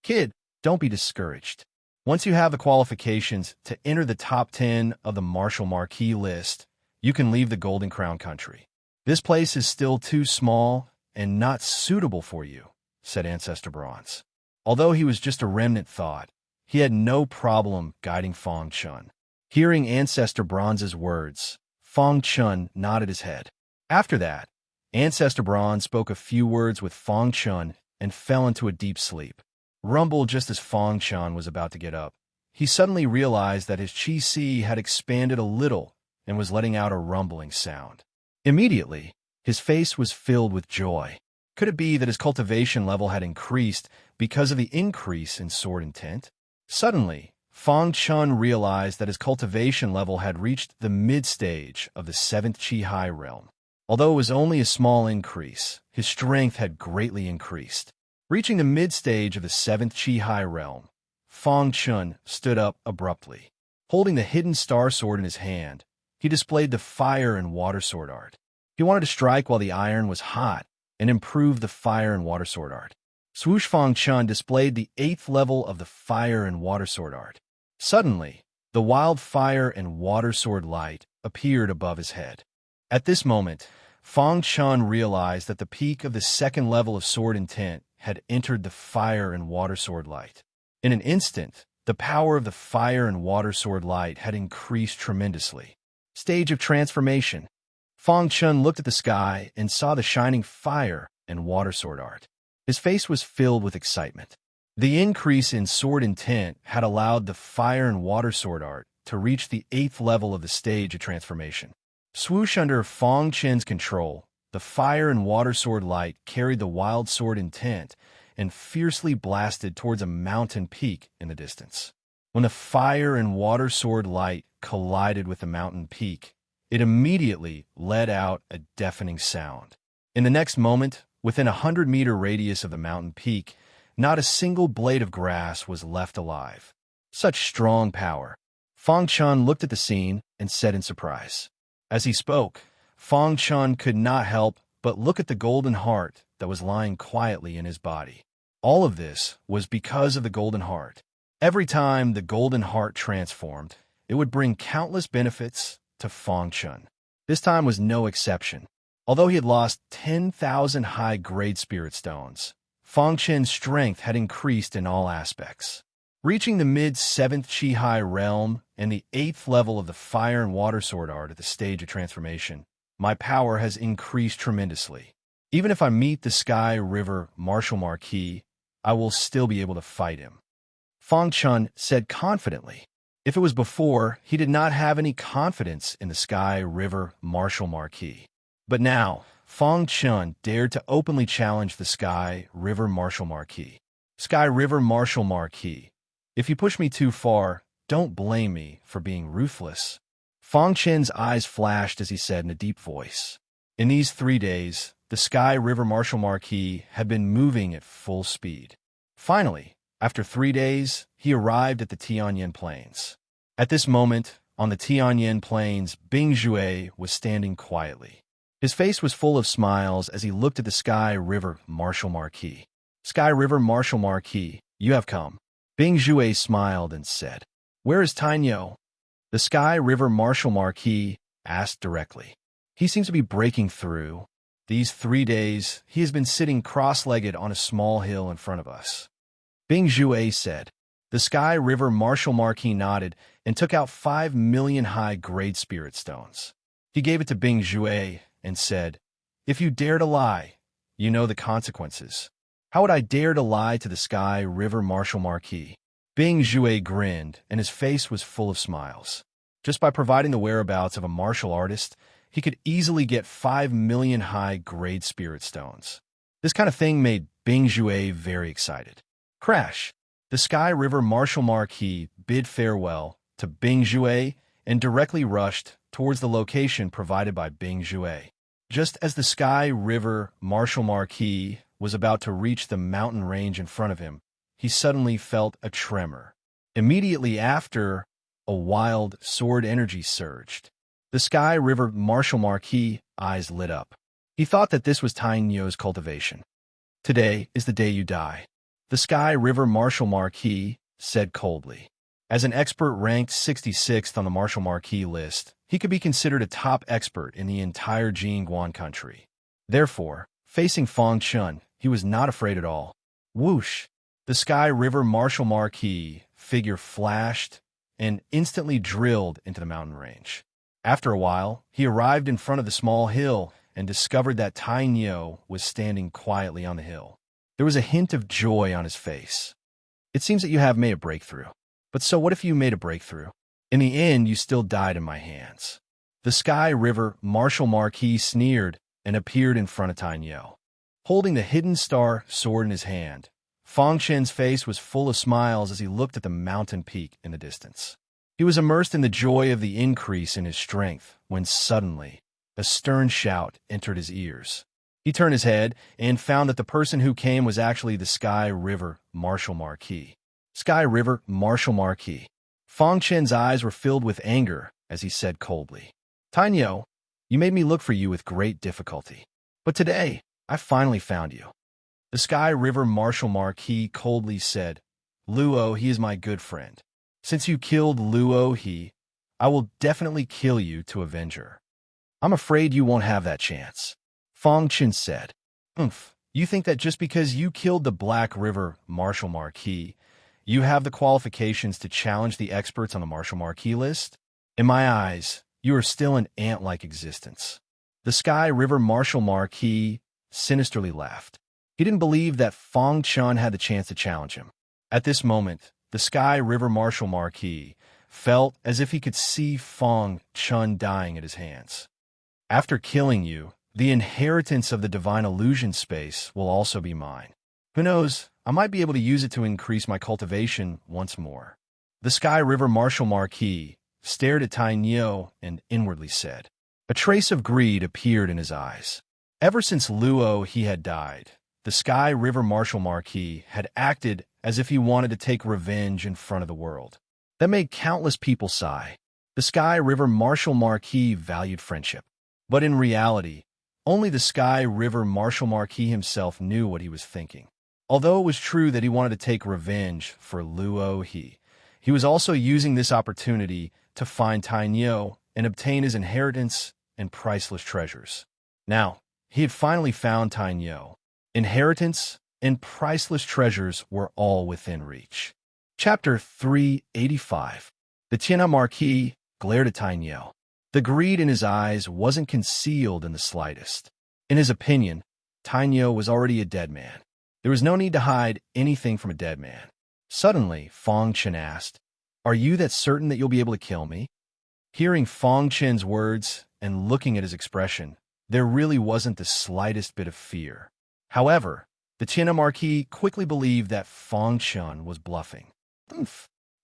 Kid, don't be discouraged. Once you have the qualifications to enter the top 10 of the Martial Marquis list, you can leave the Golden Crown country. This place is still too small and not suitable for you, said Ancestor Bronze. Although he was just a remnant thought, he had no problem guiding Fang Chun. Hearing Ancestor Bronze's words, Fang Chun nodded his head. After that, Ancestor Bronze spoke a few words with Fang Chun and fell into a deep sleep. Rumble just as Fang Chun was about to get up. He suddenly realized that his Chi-Si had expanded a little and was letting out a rumbling sound. Immediately, his face was filled with joy. Could it be that his cultivation level had increased because of the increase in sword intent? Suddenly, Fang Chun realized that his cultivation level had reached the mid-stage of the 7th Chi-Hai realm. Although it was only a small increase, his strength had greatly increased. Reaching the mid-stage of the 7th Chi-Hai realm, Fang Chun stood up abruptly. Holding the hidden star sword in his hand, he displayed the fire and water sword art. He wanted to strike while the iron was hot and improve the fire and water sword art. Swoosh Fang Chun displayed the 8th level of the fire and water sword art. Suddenly, the wild fire and water sword light appeared above his head. At this moment, Fang Chun realized that the peak of the 2nd level of sword intent had entered the fire and water sword light. In an instant, the power of the fire and water sword light had increased tremendously. Stage of transformation. Fang Chun looked at the sky and saw the shining fire and water sword art. His face was filled with excitement. The increase in sword intent had allowed the fire and water sword art to reach the 8th level of the stage of transformation. Swoosh under Fang Chun's control, the fire and water sword light carried the wild sword intent and fiercely blasted towards a mountain peak in the distance. When the fire and water sword light collided with the mountain peak, it immediately let out a deafening sound. In the next moment, within a 100-meter radius of the mountain peak, not a single blade of grass was left alive. Such strong power. Fong Chun looked at the scene and said in surprise. As he spoke, Fong Chun could not help but look at the golden heart that was lying quietly in his body. All of this was because of the golden heart. Every time the golden heart transformed, it would bring countless benefits to Fong Chun. This time was no exception. Although he had lost 10,000 high-grade spirit stones, Fong Chun's strength had increased in all aspects. Reaching the mid-7th Chi-Hai realm and the 8th level of the Fire and Water Sword art at the stage of transformation, my power has increased tremendously. Even if I meet the Sky River Martial Marquis, I will still be able to fight him. Fong Chun said confidently. If it was before, he did not have any confidence in the Sky River Martial Marquis. But now, Fong Chun dared to openly challenge the Sky River Martial Marquis. Sky River Martial Marquis, if you push me too far, don't blame me for being ruthless. Fong Chun's eyes flashed as he said in a deep voice. In these 3 days, the Sky River Martial Marquis had been moving at full speed. Finally, after 3 days, he arrived at the Tianyan Plains. At this moment, on the Tianyan Plains, Bing Jue was standing quietly. His face was full of smiles as he looked at the Sky River Martial Marquis. Sky River Martial Marquis, you have come. Bing Jue smiled and said, "Where is Tainyo?" The Sky River Martial Marquis asked directly. "He seems to be breaking through. These 3 days, he has been sitting cross-legged on a small hill in front of us." Bing Jue said. The Sky River Martial Marquis nodded and took out 5 million high-grade spirit stones. He gave it to Bing Jue and said, "If you dare to lie, you know the consequences." "How would I dare to lie to the Sky River Martial Marquis?" Bing Jue grinned, and his face was full of smiles. Just by providing the whereabouts of a martial artist, he could easily get 5 million high-grade spirit stones. This kind of thing made Bing Jue very excited. Crash! The Sky River Martial Marquis bid farewell to Bing Jue and directly rushed towards the location provided by Bing Jue. Just as the Sky River Martial Marquis was about to reach the mountain range in front of him, he suddenly felt a tremor. Immediately after, a wild sword energy surged. The Sky River Martial Marquis' eyes lit up. He thought that this was Tainyo's cultivation. "Today is the day you die," the Sky River Martial Marquis said coldly. As an expert ranked 66th on the Martial Marquis list, he could be considered a top expert in the entire Jingguan country. Therefore, facing Fong Chun, he was not afraid at all. Whoosh! The Sky River Martial Marquis figure flashed and instantly drilled into the mountain range. After a while, he arrived in front of the small hill and discovered that Tainyo was standing quietly on the hill. There was a hint of joy on his face. "It seems that you have made a breakthrough. But so what if you made a breakthrough? In the end, you still died in my hands." The Sky River Martial Marquis sneered and appeared in front of Tainyo. Holding the hidden star sword in his hand, Fong Chun's face was full of smiles as he looked at the mountain peak in the distance. He was immersed in the joy of the increase in his strength when suddenly a stern shout entered his ears. He turned his head and found that the person who came was actually the Sky River Martial Marquis. Sky River Martial Marquis. Fong Chun's eyes were filled with anger as he said coldly, "Tainyo, you made me look for you with great difficulty. But today, I finally found you." The Sky River Martial Marquis coldly said, "Luo, he is my good friend. Since you killed Luo, I will definitely kill you to avenge her." "I'm afraid you won't have that chance," Fong Chun said. You think that just because you killed the Black River Martial Marquis, you have the qualifications to challenge the experts on the Martial Marquis list? In my eyes, you are still an ant-like existence." The Sky River Martial Marquis sinisterly laughed. He didn't believe that Fong Chun had the chance to challenge him. At this moment, the Sky River Martial Marquis felt as if he could see Fong Chun dying at his hands. "After killing you, the inheritance of the Divine Illusion space will also be mine. Who knows, I might be able to use it to increase my cultivation once more." The Sky River Martial Marquis stared at Tainyo and inwardly said. A trace of greed appeared in his eyes. Ever since Luo he had died, the Sky River Martial Marquis had acted as if he wanted to take revenge in front of the world. that made countless people sigh. The Sky River Marshal Marquis valued friendship. But in reality, only the Sky River Marshal Marquis himself knew what he was thinking. Although it was true that he wanted to take revenge for Luo he was also using this opportunity to find Tainyo and obtain his inheritance and priceless treasures. Now, he had finally found Tainyo. Inheritance and priceless treasures were all within reach. Chapter 385. The Tianhe Marquis glared at Tainyo. The greed in his eyes wasn't concealed in the slightest. In his opinion, Tainyo was already a dead man. There was no need to hide anything from a dead man. Suddenly, Fong Chen asked, "Are you that certain that you'll be able to kill me?" Hearing Fong Chen's words and looking at his expression, there really wasn't the slightest bit of fear. However, the Tianhe Marquis quickly believed that Fong Chen was bluffing.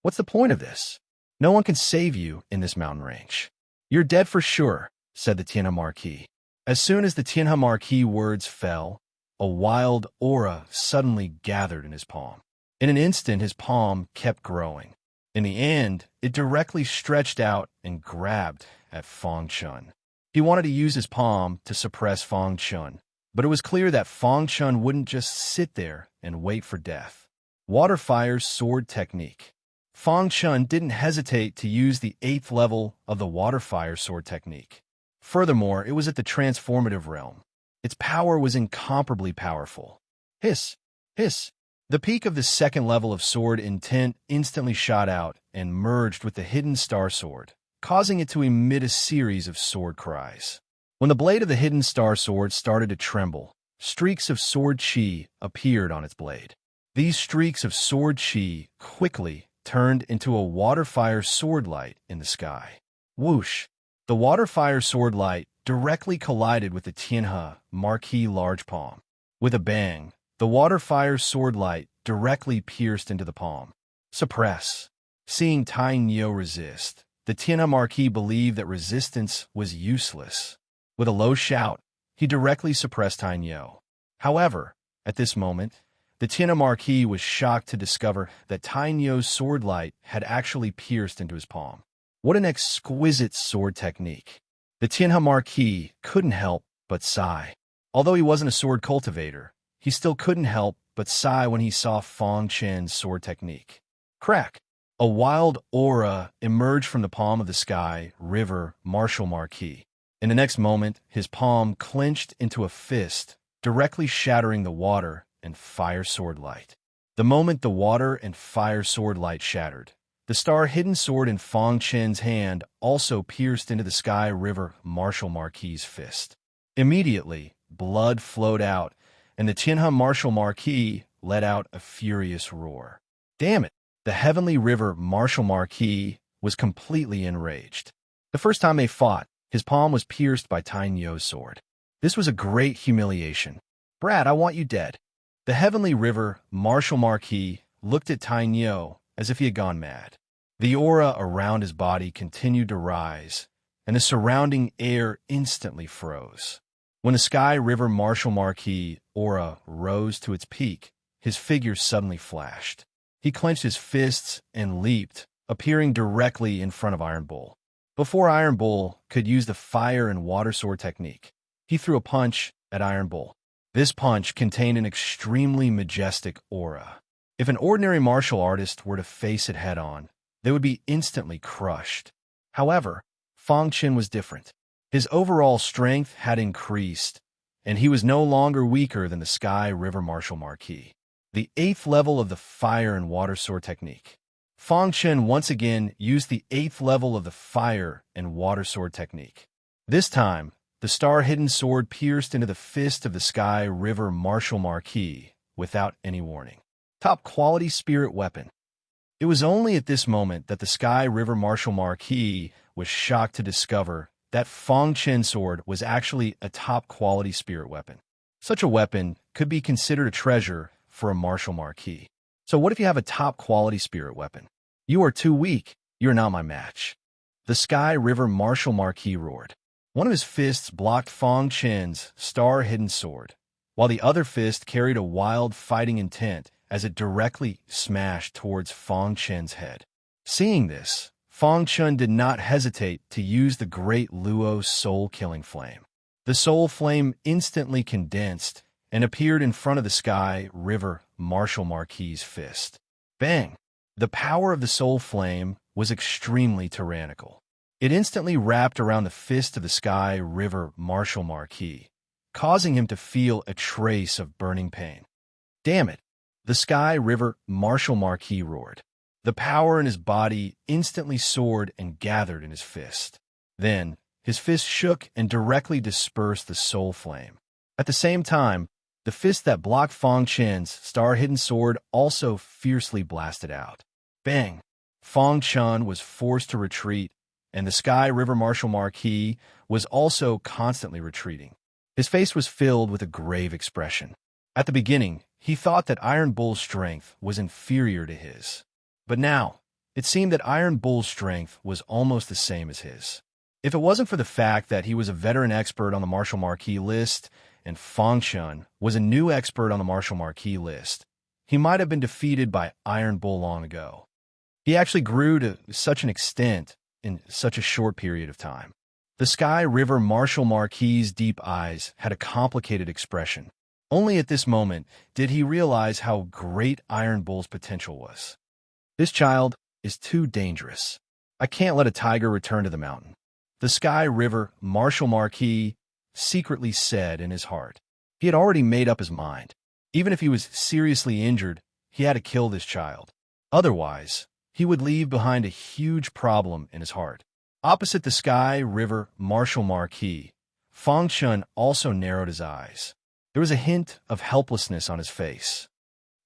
What's the point of this? No one can save you in this mountain range. You're dead for sure, said the Tianhe Marquis. As soon as the Tianhe Marquis words fell, a wild aura suddenly gathered in his palm. In an instant, his palm kept growing. In the end, it directly stretched out and grabbed at Fong Chen. He wanted to use his palm to suppress Fong Chen, but it was clear that Fong Chen wouldn't just sit there and wait for death. Water Fire's sword technique. Fong Chen didn't hesitate to use the 8th level of the Water Fire sword technique. Furthermore, it was at the transformative realm. Its power was incomparably powerful. Hiss! Hiss! The peak of the 2nd level of sword intent instantly shot out and merged with the hidden star sword, causing it to emit a series of sword cries. When the blade of the hidden star sword started to tremble, streaks of sword chi appeared on its blade. These streaks of sword chi quickly turned into a water fire sword light in the sky. Whoosh! The water fire sword light directly collided with the Tianhe Marquis large palm. With a bang, the water fire sword light directly pierced into the palm. Suppress. Seeing Tainyo resist, the Tianhe Marquis believed that resistance was useless. With a low shout, he directly suppressed Tainyo. However, at this moment, the Tianhe Marquis was shocked to discover that Tainyo's sword light had actually pierced into his palm. What an exquisite sword technique. The Tianhe Marquis couldn't help but sigh. Although he wasn't a sword cultivator, he still couldn't help but sigh when he saw Fong Chen's sword technique. Crack! A wild aura emerged from the palm of the Sky River Marshal Marquis. In the next moment, his palm clenched into a fist, directly shattering the water and fire sword light. The moment the water and fire sword light shattered, the star-hidden sword in Fong Chen's hand also pierced into the Sky River Marshal Marquis' fist. Immediately, blood flowed out, and the Tianhe Marshal Marquis let out a furious roar. Damn it! The Heavenly River Marshal Marquis was completely enraged. The first time they fought, his palm was pierced by Tainyo's sword. This was a great humiliation. Brad, I want you dead. The Heavenly River Marshal Marquis looked at Tainyo as if he had gone mad. The aura around his body continued to rise, and the surrounding air instantly froze. When the Sky River Marshal Marquis aura rose to its peak, his figure suddenly flashed. He clenched his fists and leaped, appearing directly in front of Iron Bull. Before Iron Bull could use the fire and water sword technique, he threw a punch at Iron Bull. This punch contained an extremely majestic aura. If an ordinary martial artist were to face it head-on, they would be instantly crushed. However, Fong Chen was different. His overall strength had increased, and he was no longer weaker than the Sky River Marshal Marquis. The 8th level of the fire and water sword technique. Fong Chen once again used the 8th level of the fire and water sword technique. This time, the star-hidden sword pierced into the fist of the Sky River Marshal Marquis without any warning. Top-quality spirit weapon. It was only at this moment that the Sky River Marshal Marquis was shocked to discover that Fong Chen's sword was actually a top-quality spirit weapon. Such a weapon could be considered a treasure for a Marshal Marquis. So what if you have a top-quality spirit weapon? You are too weak. You are not my match. The Sky River Marshal Marquis roared. One of his fists blocked Fong Chen's star-hidden sword, while the other fist carried a wild fighting intent as it directly smashed towards Fong Chen's head. Seeing this, Fong Chun did not hesitate to use the great Luo's soul-killing flame. The soul flame instantly condensed and appeared in front of the sky river martial marquis's fist. Bang! The power of the soul flame was extremely tyrannical. It instantly wrapped around the fist of the sky river martial marquis, causing him to feel a trace of burning pain. Damn it! The sky river martial marquis roared. The power in his body instantly soared and gathered in his fist. Then, his fist shook and directly dispersed the soul flame. At the same time, the fist that blocked Fong Chen's star-hidden sword also fiercely blasted out. Bang! Fong Chun was forced to retreat, and the Sky River Martial Marquis was also constantly retreating. His face was filled with a grave expression. At the beginning, he thought that Iron Bull's strength was inferior to his. But now, it seemed that Iron Bull's strength was almost the same as his. If it wasn't for the fact that he was a veteran expert on the Martial Marquis list, and Fong Chun was a new expert on the Martial Marquis list, he might have been defeated by Iron Bull long ago. He actually grew to such an extent in such a short period of time. The Sky River Martial Marquis's deep eyes had a complicated expression. Only at this moment did he realize how great Iron Bull's potential was. This child is too dangerous. I can't let a tiger return to the mountain. The Sky River Martial Marquis secretly said in his heart. He had already made up his mind. Even if he was seriously injured, he had to kill this child. Otherwise, he would leave behind a huge problem in his heart. Opposite the Sky River Martial Marquis, Fong Chun also narrowed his eyes. There was a hint of helplessness on his face.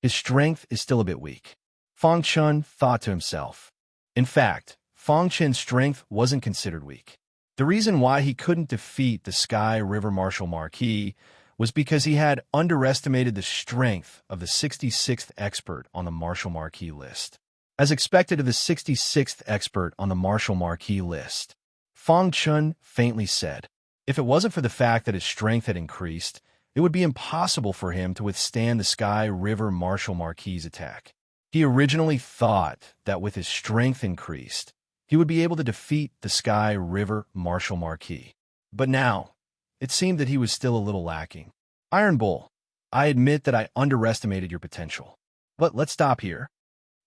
His strength is still a bit weak. Fong Chun thought to himself. In fact, Fong Chun's strength wasn't considered weak. The reason why he couldn't defeat the Sky River Martial Marquis was because he had underestimated the strength of the 66th expert on the Martial Marquis list. As expected of the 66th expert on the Martial Marquis list, Fong Chun faintly said, if it wasn't for the fact that his strength had increased, it would be impossible for him to withstand the Sky River Martial Marquis's attack. He originally thought that with his strength increased, he would be able to defeat the Sky River Martial Marquis. But now, it seemed that he was still a little lacking. Iron Bull, I admit that I underestimated your potential. But let's stop here.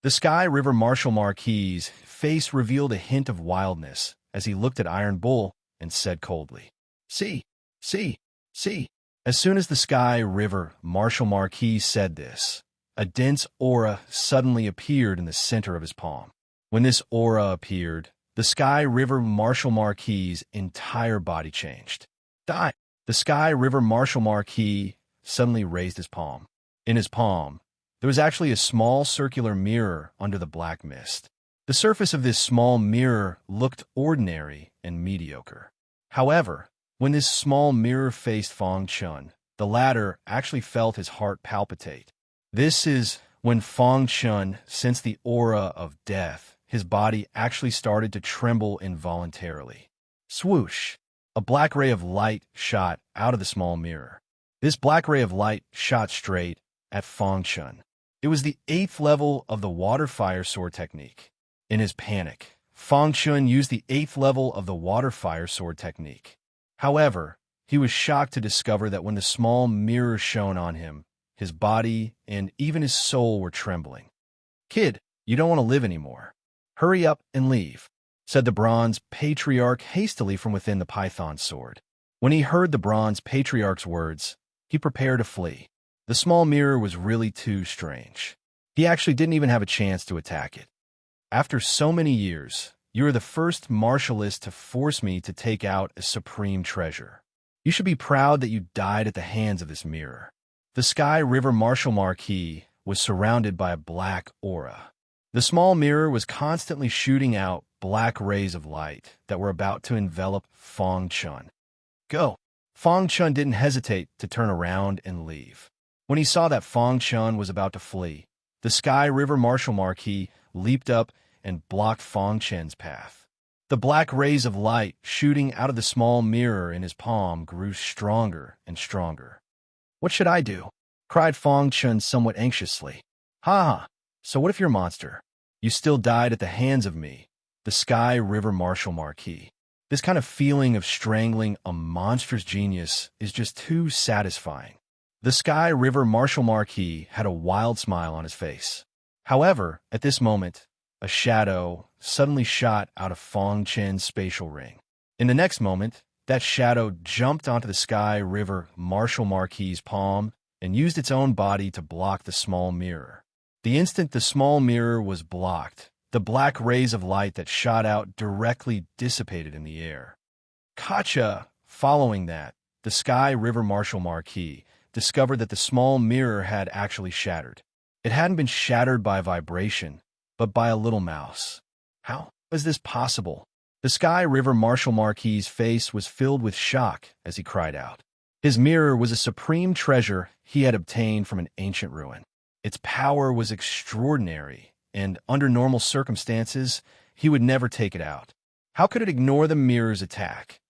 The Sky River Martial Marquis's face revealed a hint of wildness as he looked at Iron Bull and said coldly, See. As soon as the Sky River Martial Marquis said this, a dense aura suddenly appeared in the center of his palm. When this aura appeared, the Sky River Martial Marquis's entire body changed. Die! The Sky River Martial Marquis suddenly raised his palm. In his palm, there was actually a small circular mirror under the black mist. The surface of this small mirror looked ordinary and mediocre. However, when this small mirror faced Fong Chun, the latter actually felt his heart palpitate. This is when Fong Chun sensed the aura of death. His body actually started to tremble involuntarily. Swoosh! A black ray of light shot out of the small mirror. This black ray of light shot straight at Fong Chun. It was the 8th level of the water fire sword technique. In his panic, Fong Chun used the 8th level of the water fire sword technique. However, he was shocked to discover that when the small mirror shone on him, his body and even his soul were trembling. Kid, you don't want to live anymore. Hurry up and leave, said the Bronze Patriarch hastily from within the python sword. When he heard the Bronze Patriarch's words, he prepared to flee. The small mirror was really too strange. He actually didn't even have a chance to attack it. After so many years, you are the first martialist to force me to take out a supreme treasure. You should be proud that you died at the hands of this mirror. The Sky River Martial Marquis was surrounded by a black aura. The small mirror was constantly shooting out black rays of light that were about to envelop Fong Chun. Go! Fong Chun didn't hesitate to turn around and leave. When he saw that Fong Chun was about to flee, the Sky River Martial Marquis leaped up and blocked Fong Chun's path. The black rays of light shooting out of the small mirror in his palm grew stronger and stronger. What should I do? Cried Fong Chun somewhat anxiously. Ha! So what if you're a monster? You still died at the hands of me, the Sky River Marshal Marquis. This kind of feeling of strangling a monstrous genius is just too satisfying. The Sky River Marshal Marquis had a wild smile on his face. However, at this moment, a shadow suddenly shot out of Fong Chen's spatial ring. In the next moment, that shadow jumped onto the Sky River Marshal Marquis's palm and used its own body to block the small mirror. The instant the small mirror was blocked, the black rays of light that shot out directly dissipated in the air. Gotcha! Following that, the Sky River Marshal Marquis discovered that the small mirror had actually shattered. It hadn't been shattered by vibration, but by a little mouse. How is this possible? The Sky River Marshal Marquis's face was filled with shock as he cried out. His mirror was a supreme treasure he had obtained from an ancient ruin. Its power was extraordinary, and under normal circumstances, he would never take it out. How could it ignore the mirror's attack?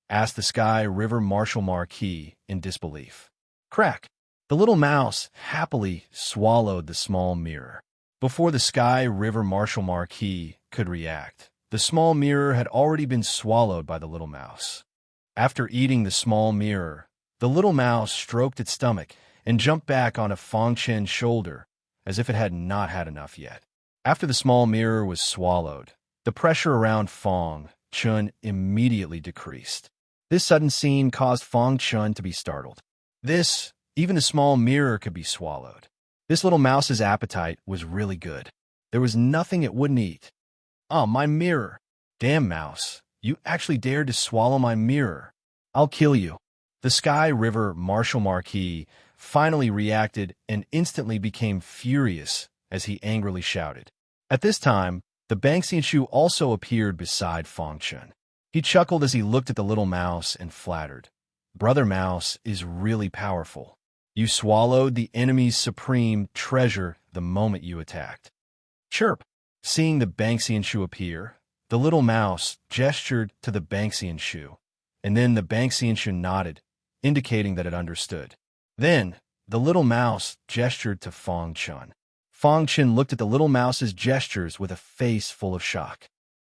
Asked the Sky River Marshal Marquis in disbelief. Crack! The little mouse happily swallowed the small mirror. Before the Sky River Marshal Marquis could react, the small mirror had already been swallowed by the little mouse. After eating the small mirror, the little mouse stroked its stomach and jumped back onto Fong Chen's shoulder as if it had not had enough yet. After the small mirror was swallowed, the pressure around Fong Chen immediately decreased. This sudden scene caused Fong Chen to be startled. Even the small mirror could be swallowed. This little mouse's appetite was really good. There was nothing it wouldn't eat. Oh, my mirror. Damn, mouse. You actually dared to swallow my mirror. I'll kill you. The Sky River Marshal Marquis finally reacted and instantly became furious as he angrily shouted. At this time, the Banxian also appeared beside Fong Chen. He chuckled as he looked at the little mouse and flattered. Brother Mouse is really powerful. You swallowed the enemy's supreme treasure the moment you attacked. Chirp! Seeing the Banxian appear, the little mouse gestured to the Banxian, and then the Banxian nodded, indicating that it understood. Then, the little mouse gestured to Fong Chen. Fong Chen looked at the little mouse's gestures with a face full of shock.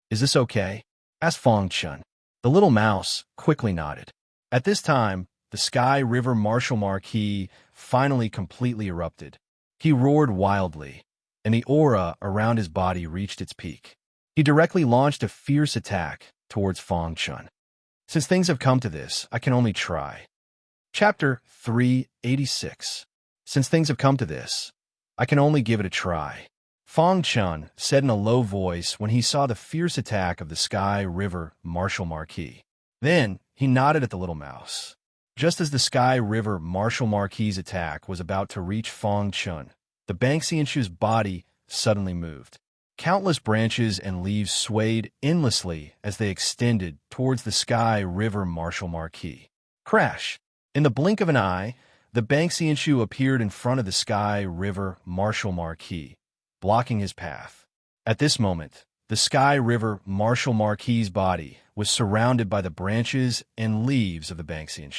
Is this okay? Asked Fong Chen. The little mouse quickly nodded. At this time, the Sky River Marshal Marquis finally completely erupted. He roared wildly, and the aura around his body reached its peak. He directly launched a fierce attack towards Fong Chen. Since things have come to this, I can only try. Chapter 386. Since things have come to this, I can only give it a try. Fong Chen said in a low voice when he saw the fierce attack of the Sky River Marshal Marquis. Then, he nodded at the little mouse. Just as the Sky River Marshal Marquis's attack was about to reach Fong Chen, the Banxian's body suddenly moved. Countless branches and leaves swayed endlessly as they extended towards the Sky River Marshal Marquis. Crash! In the blink of an eye, the Banxian appeared in front of the Sky River Marshal Marquis, blocking his path. At this moment, the Sky River Marshal Marquis's body was surrounded by the branches and leaves of the Banxian.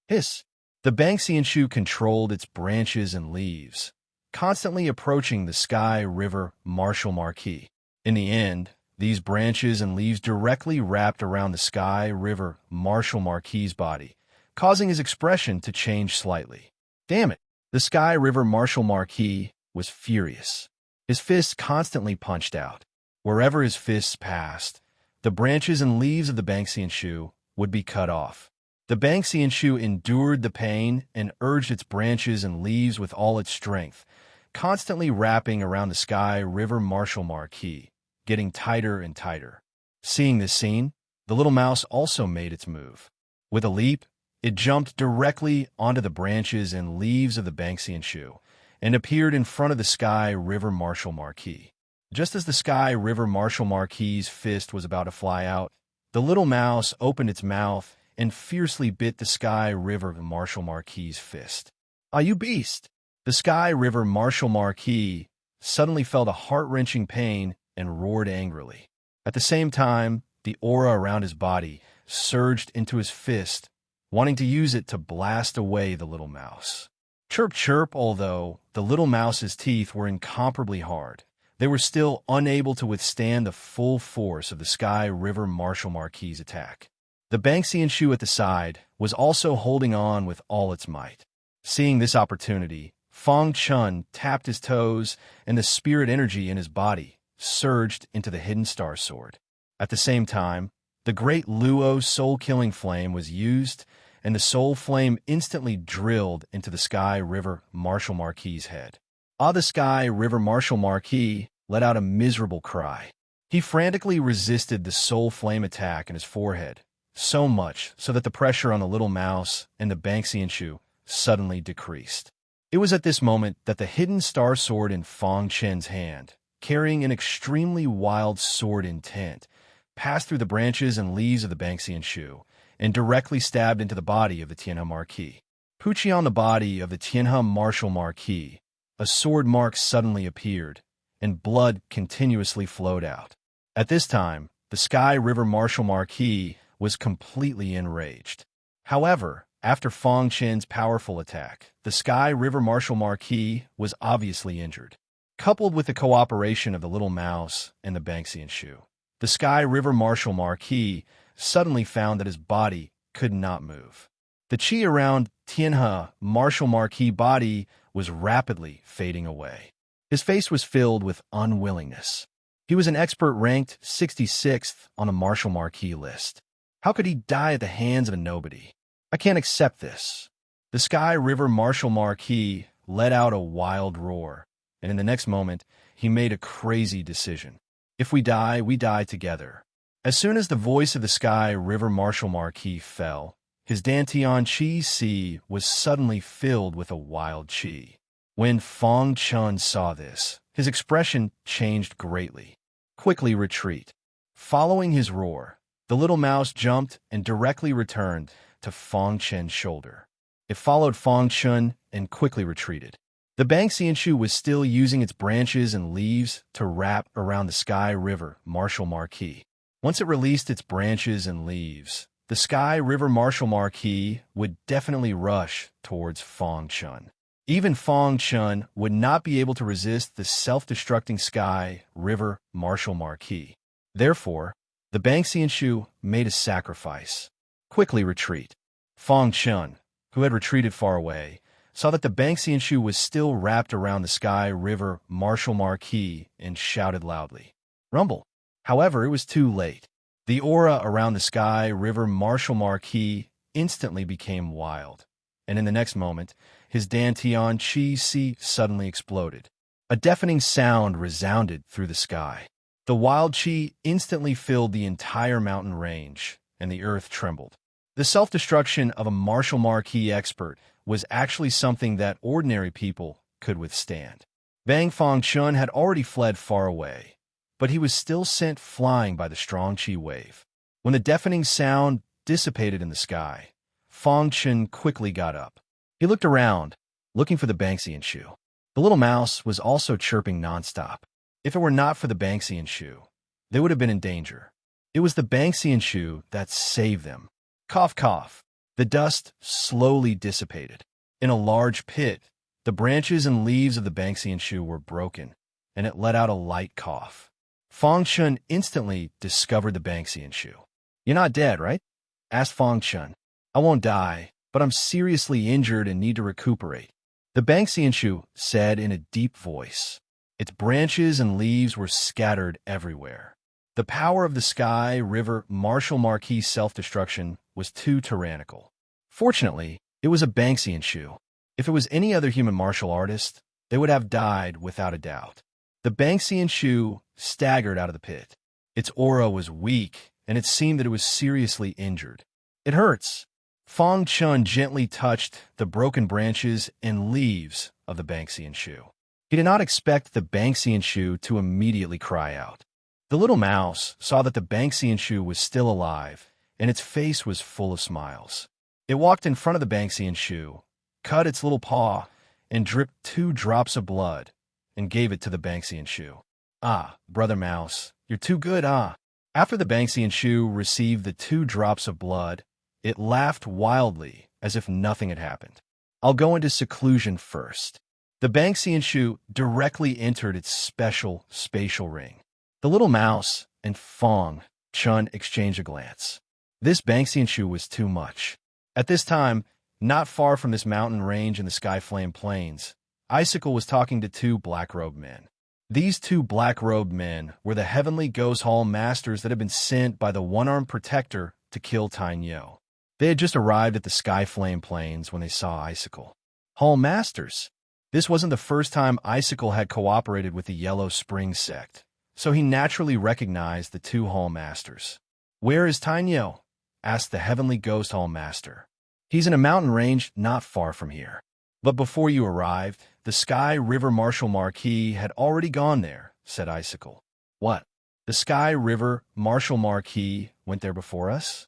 Hiss! The Banxian controlled its branches and leaves, constantly approaching the Sky River Marshal Marquis. In the end, these branches and leaves directly wrapped around the Sky River Marshal Marquis's body, causing his expression to change slightly. Damn it! The Sky River Marshal Marquis was furious. His fists constantly punched out. Wherever his fists passed, the branches and leaves of the Banxian would be cut off. The Banxian endured the pain and urged its branches and leaves with all its strength, constantly wrapping around the Sky River Marshal Marquis, getting tighter and tighter. Seeing this scene, the little mouse also made its move. With a leap, it jumped directly onto the branches and leaves of the Banxian and appeared in front of the Sky River Marshal Marquis. Just as the Sky River Marshal Marquis's fist was about to fly out, the little mouse opened its mouth and fiercely bit the Sky River Marshal Marquis's fist. Ah, you beast! The Sky River Marshal Marquis suddenly felt a heart-wrenching pain and roared angrily. At the same time, the aura around his body surged into his fist, wanting to use it to blast away the little mouse. Chirp, chirp, although the little mouse's teeth were incomparably hard, They were still unable to withstand the full force of the Sky River Marshal Marquis' attack. The Banksian shoe at the side was also holding on with all its might. Seeing this opportunity, Fong Chun tapped his toes, and the spirit energy in his body surged into the hidden star sword. At the same time, the great Luo soul-killing flame was used, and the soul flame instantly drilled into the Sky River Marshal Marquis' head. The Sky River Marshal Marquis let out a miserable cry. He frantically resisted the soul flame attack in his forehead, so much so that the pressure on the little mouse and the Banksian shoe suddenly decreased. It was at this moment that the hidden star sword in Fong Chen's hand, carrying an extremely wild sword intent, passed through the branches and leaves of the Banksian shoe and directly stabbed into the body of the Tianhe Marquis. Pucci on the body of the Tianhe Marshal Marquis, a sword mark suddenly appeared, and blood continuously flowed out. At this time, the Sky River Marshal Marquis was completely enraged. However, after Fong Chen's powerful attack, the Sky River Marshal Marquis was obviously injured. Coupled with the cooperation of the little mouse and the Banksian shoe, the Sky River Marshal Marquis suddenly found that his body could not move. The chi around Tianhe Marshal Marquis' body was rapidly fading away. His face was filled with unwillingness. He was an expert ranked 66th on the Marshal Marquis list. How could he die at the hands of a nobody? I can't accept this. The Sky River Marshal Marquis let out a wild roar, and in the next moment, he made a crazy decision. If we die together. As soon as the voice of the Sky River Marshal Marquis fell, his Dantian Chi Si was suddenly filled with a wild chi. When Fong Chun saw this, his expression changed greatly. Quickly retreat. Following his roar, the little mouse jumped and directly returned to Fong Chen's shoulder. It followed Fong Chun and quickly retreated. The Banksian shoe was still using its branches and leaves to wrap around the Sky River Marshal Marquis. Once it released its branches and leaves, the Sky River Marshal Marquis would definitely rush towards Fong Chun. Even Fong Chun would not be able to resist the self-destructing Sky River Marshal Marquis. Therefore, the Banksian shoe made a sacrifice. Quickly retreat. Fong Chun, who had retreated far away, saw that the Banksian shoe was still wrapped around the Sky River Marshal Marquis and shouted loudly, "Rumble!" However, it was too late. The aura around the Sky River Marshal Marquis instantly became wild, and in the next moment, his Dantian Chi Si suddenly exploded. A deafening sound resounded through the sky. The wild chi instantly filled the entire mountain range, and the earth trembled. The self-destruction of a Marshal Marquis expert was actually something that ordinary people could withstand. Bang Fong Chun had already fled far away, but he was still sent flying by the strong chi wave. When the deafening sound dissipated in the sky, Fong Chun quickly got up. He looked around, looking for the Banksian shoe. The little mouse was also chirping nonstop. If it were not for the Banksian shoe, they would have been in danger. It was the Banksian shoe that saved them. Cough, cough. The dust slowly dissipated. In a large pit, the branches and leaves of the Banksian shoe were broken, and it let out a light cough. Fong Chun instantly discovered the Banksian shoe. "You're not dead, right?" asked Fong Chun. "I won't die, but I'm seriously injured and need to recuperate," the Banksian shoe said in a deep voice. Its branches and leaves were scattered everywhere. The power of the Sky River Marshal Marquis' self-destruction was too tyrannical. Fortunately, it was a Banksian shoe. If it was any other human martial artist, they would have died without a doubt. The Banksian shoe staggered out of the pit. Its aura was weak, and it seemed that it was seriously injured. "It hurts." Fong Chun gently touched the broken branches and leaves of the Banksian shoe. He did not expect the Banksian shoe to immediately cry out. The little mouse saw that the Banksian shoe was still alive, and its face was full of smiles. It walked in front of the Banksian shoe, cut its little paw, and dripped 2 drops of blood, and gave it to the Banksian shoe. "Ah, brother mouse, you're too good, ah." After the Banksian shoe received the 2 drops of blood, it laughed wildly as if nothing had happened. "I'll go into seclusion first." The Banksian shoe directly entered its special spatial ring. The little mouse and Fong Chun exchanged a glance. This Banksian shoe was too much. At this time, not far from this mountain range in the Skyflame Plains, Icicle was talking to two black-robed men. These two black-robed men were the heavenly Ghost Hall masters that had been sent by the one-armed protector to kill Tainyo. They had just arrived at the Skyflame Plains when they saw Icicle. Hall masters. This wasn't the first time Icicle had cooperated with the Yellow Spring sect, so he naturally recognized the two Hall masters. "Where is Tainyo?" asked the heavenly Ghost Hall master. "He's in a mountain range not far from here. But before you arrived, the Sky River Martial Marquis had already gone there," said Icicle. "What? The Sky River Martial Marquis went there before us?"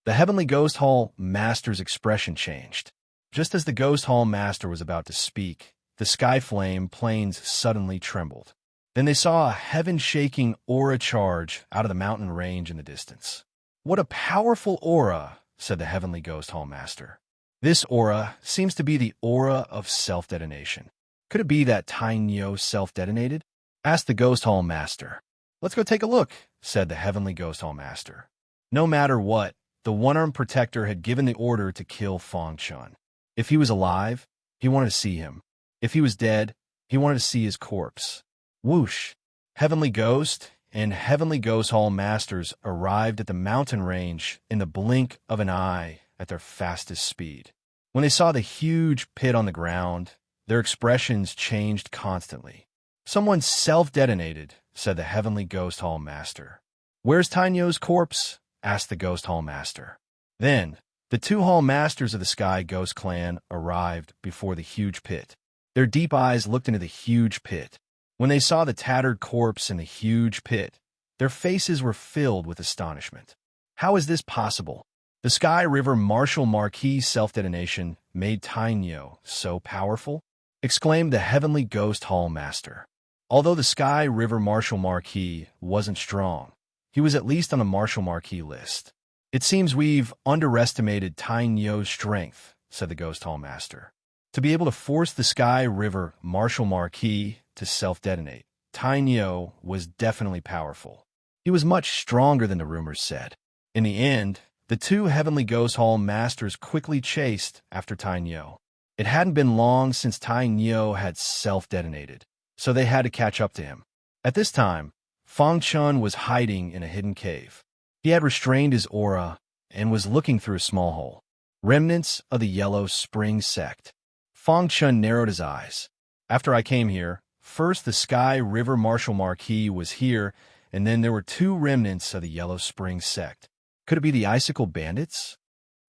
The Heavenly Ghost Hall Master's expression changed. Just as the Ghost Hall Master was about to speak, the Skyflame Plains suddenly trembled. Then they saw a heaven-shaking aura charge out of the mountain range in the distance. "What a powerful aura," said the Heavenly Ghost Hall Master. "This aura seems to be the aura of self-detonation. Could it be that Tainyo self-detonated?" asked the Ghost Hall Master. "Let's go take a look," said the Heavenly Ghost Hall Master. No matter what, the one-armed protector had given the order to kill Fong Chun. If he was alive, he wanted to see him. If he was dead, he wanted to see his corpse. Whoosh! Heavenly Ghost and Heavenly Ghost Hall Masters arrived at the mountain range in the blink of an eye at their fastest speed. When they saw the huge pit on the ground, their expressions changed constantly. "Someone self-detonated," said the Heavenly Ghost Hall Master. "Where's Tainyo's corpse?" asked the Ghost Hall Master. Then, the two Hall Masters of the Sky Ghost Clan arrived before the huge pit. Their deep eyes looked into the huge pit. When they saw the tattered corpse in the huge pit, their faces were filled with astonishment. "How is this possible? The Sky River Martial Marquis self-detonation made Tainyo so powerful?" exclaimed the Heavenly Ghost Hall Master. Although the Sky River Martial Marquis wasn't strong, he was at least on the Martial Marquis list. "It seems we've underestimated Tainyo's strength," said the Ghost Hall Master. To be able to force the Sky River Martial Marquis to self-detonate, Tainyo was definitely powerful. He was much stronger than the rumors said. In the end, the two Heavenly Ghost Hall Masters quickly chased after Tainyo. It hadn't been long since Tainyo had self-detonated, so they had to catch up to him. At this time, Fong Chun was hiding in a hidden cave. He had restrained his aura and was looking through a small hole. Remnants of the Yellow Spring sect. Fong Chun narrowed his eyes. "After I came here, first the Sky River Martial Marquis was here, and then there were two remnants of the Yellow Spring sect. Could it be the Icicle Bandits?"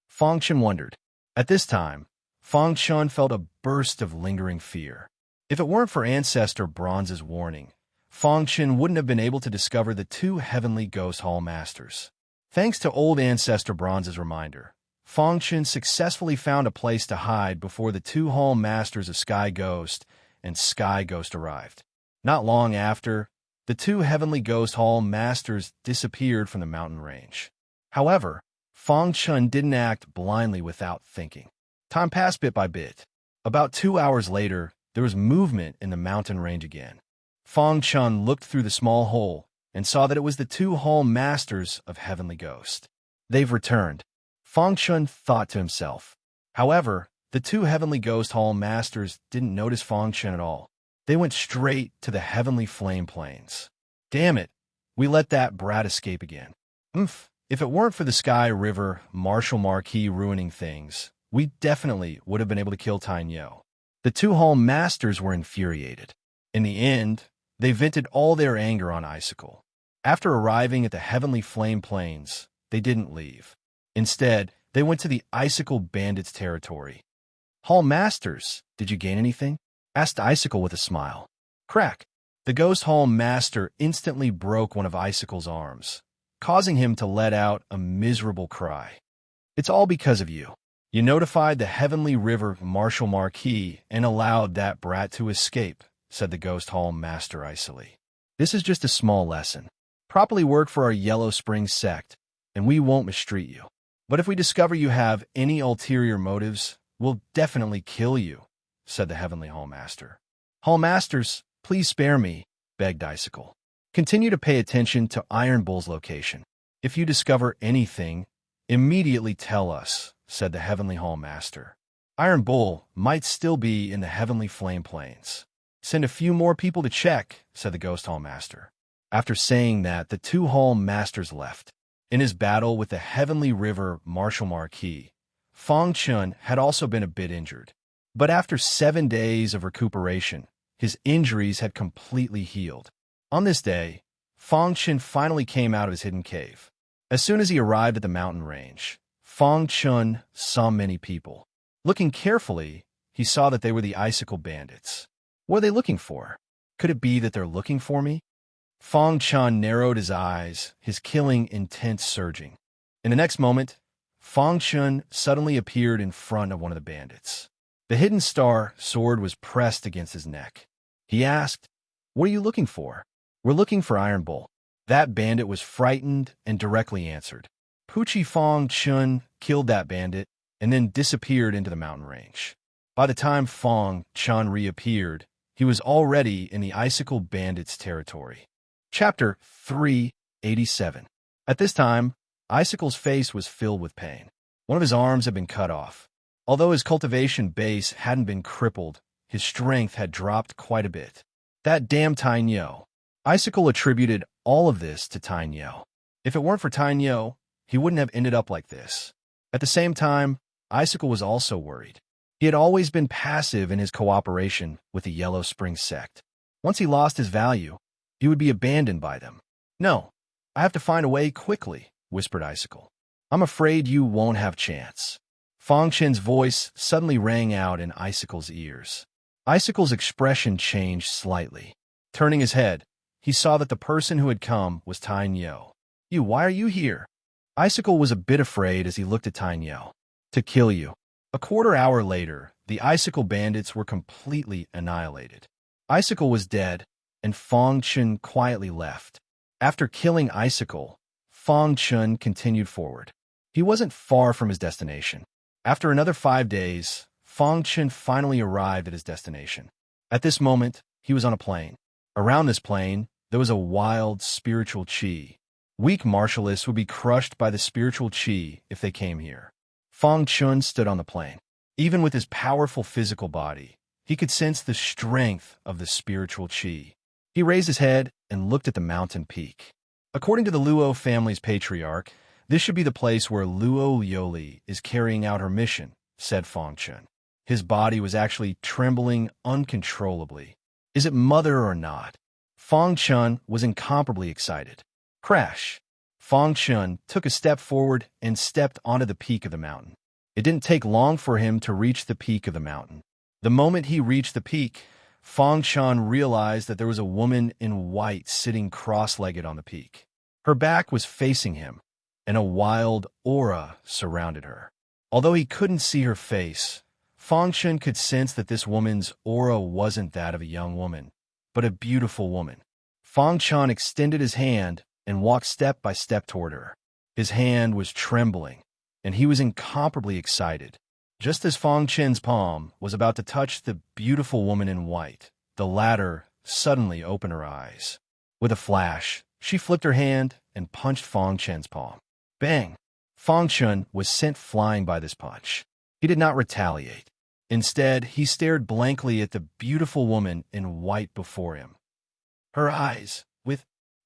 Fong Chun wondered. At this time, Fong Chun felt a burst of lingering fear. If it weren't for Ancestor Bronze's warning, Fong Chun wouldn't have been able to discover the two Heavenly Ghost Hall Masters. Thanks to old Ancestor Bronze's reminder, Fong Chun successfully found a place to hide before the two Hall Masters of Sky Ghost and Sky Ghost arrived. Not long after, the two Heavenly Ghost Hall Masters disappeared from the mountain range. However, Fong Chun didn't act blindly without thinking. Time passed bit by bit. About 2 hours later, there was movement in the mountain range again. Fong Chun looked through the small hole and saw that it was the two Hall Masters of Heavenly Ghost. "They've returned," Fong Chun thought to himself. However, the two Heavenly Ghost Hall Masters didn't notice Fong Chun at all. They went straight to the Heavenly Flame Plains. "Damn it, we let that brat escape again. If it weren't for the Sky River Martial Marquis ruining things, we definitely would have been able to kill Tainyo." The two Hall Masters were infuriated. In the end, they vented all their anger on Icicle. After arriving at the Heavenly Flame Plains, they didn't leave. Instead, they went to the Icicle Bandits' territory. "Hall Masters, did you gain anything?" asked Icicle with a smile. Crack! The Ghost Hall Master instantly broke one of Icicle's arms, causing him to let out a miserable cry. "It's all because of you. You notified the Heavenly River Martial Marquis and allowed that brat to escape," said the Ghost Hall Master icily. "This is just a small lesson. Properly work for our Yellow Spring sect, and we won't mistreat you. But if we discover you have any ulterior motives, we'll definitely kill you," said the Heavenly Hall Master. Hall Masters, please spare me, begged Icicle. Continue to pay attention to Iron Bull's location. If you discover anything, immediately tell us, said the Heavenly Hall Master. Iron Bull might still be in the Heavenly Flame Plains. Send a few more people to check, said the Ghost Hall Master. After saying that, the two Hall Masters left. In his battle with the Heavenly River Martial Marquis, Fong Chun had also been a bit injured. But after 7 days of recuperation, his injuries had completely healed. On this day, Fong Chun finally came out of his hidden cave. As soon as he arrived at the mountain range, Fong Chun saw many people. Looking carefully, he saw that they were the Icicle Bandits. What are they looking for? Could it be that they're looking for me? Fong Chun narrowed his eyes, his killing intent surging. In the next moment, Fong Chun suddenly appeared in front of one of the bandits. The hidden star sword was pressed against his neck. He asked, "What are you looking for?" "We're looking for Iron Bull." That bandit was frightened and directly answered. Poochie Fong Chun killed that bandit and then disappeared into the mountain range. By the time Fong Chun reappeared, he was already in the Icicle Bandits' territory. Chapter 387. At this time, Icicle's face was filled with pain. One of his arms had been cut off. Although his cultivation base hadn't been crippled, his strength had dropped quite a bit. That damn Tainyo. Icicle attributed all of this to Tainyo. If it weren't for Tainyo, he wouldn't have ended up like this. At the same time, Icicle was also worried. He had always been passive in his cooperation with the Yellow Spring sect. Once he lost his value, he would be abandoned by them. "No, I have to find a way quickly," whispered Icicle. "I'm afraid you won't have chance." Fong Chen's voice suddenly rang out in Icicle's ears. Icicle's expression changed slightly. Turning his head, he saw that the person who had come was Tainyo. Why are you here?" Icicle was a bit afraid as he looked at Tainyo. "To kill you." A quarter hour later, the Icicle Bandits were completely annihilated. Icicle was dead, and Fong Chun quietly left. After killing Icicle, Fong Chun continued forward. He wasn't far from his destination. After another 5 days, Fong Chun finally arrived at his destination. At this moment, he was on a plain. Around this plain, there was a wild spiritual chi. Weak martialists would be crushed by the spiritual chi if they came here. Fong Chun stood on the plain. Even with his powerful physical body, he could sense the strength of the spiritual chi. He raised his head and looked at the mountain peak. According to the Luo family's patriarch, this should be the place where Luo Liuli is carrying out her mission, said Fong Chun. His body was actually trembling uncontrollably. Is it mother or not? Fong Chun was incomparably excited. Crash! Fong Chun took a step forward and stepped onto the peak of the mountain. It didn't take long for him to reach the peak of the mountain. The moment he reached the peak, Fong Chun realized that there was a woman in white sitting cross-legged on the peak. Her back was facing him, and a wild aura surrounded her. Although he couldn't see her face, Fong Chun could sense that this woman's aura wasn't that of a young woman, but a beautiful woman. Fong Chun extended his hand and walked step by step toward her. His hand was trembling, and he was incomparably excited. Just as Fong Chen's palm was about to touch the beautiful woman in white, the latter suddenly opened her eyes. With a flash, she flipped her hand and punched Fong Chen's palm. Bang! Fong Chun was sent flying by this punch. He did not retaliate. Instead, he stared blankly at the beautiful woman in white before him. Her eyes,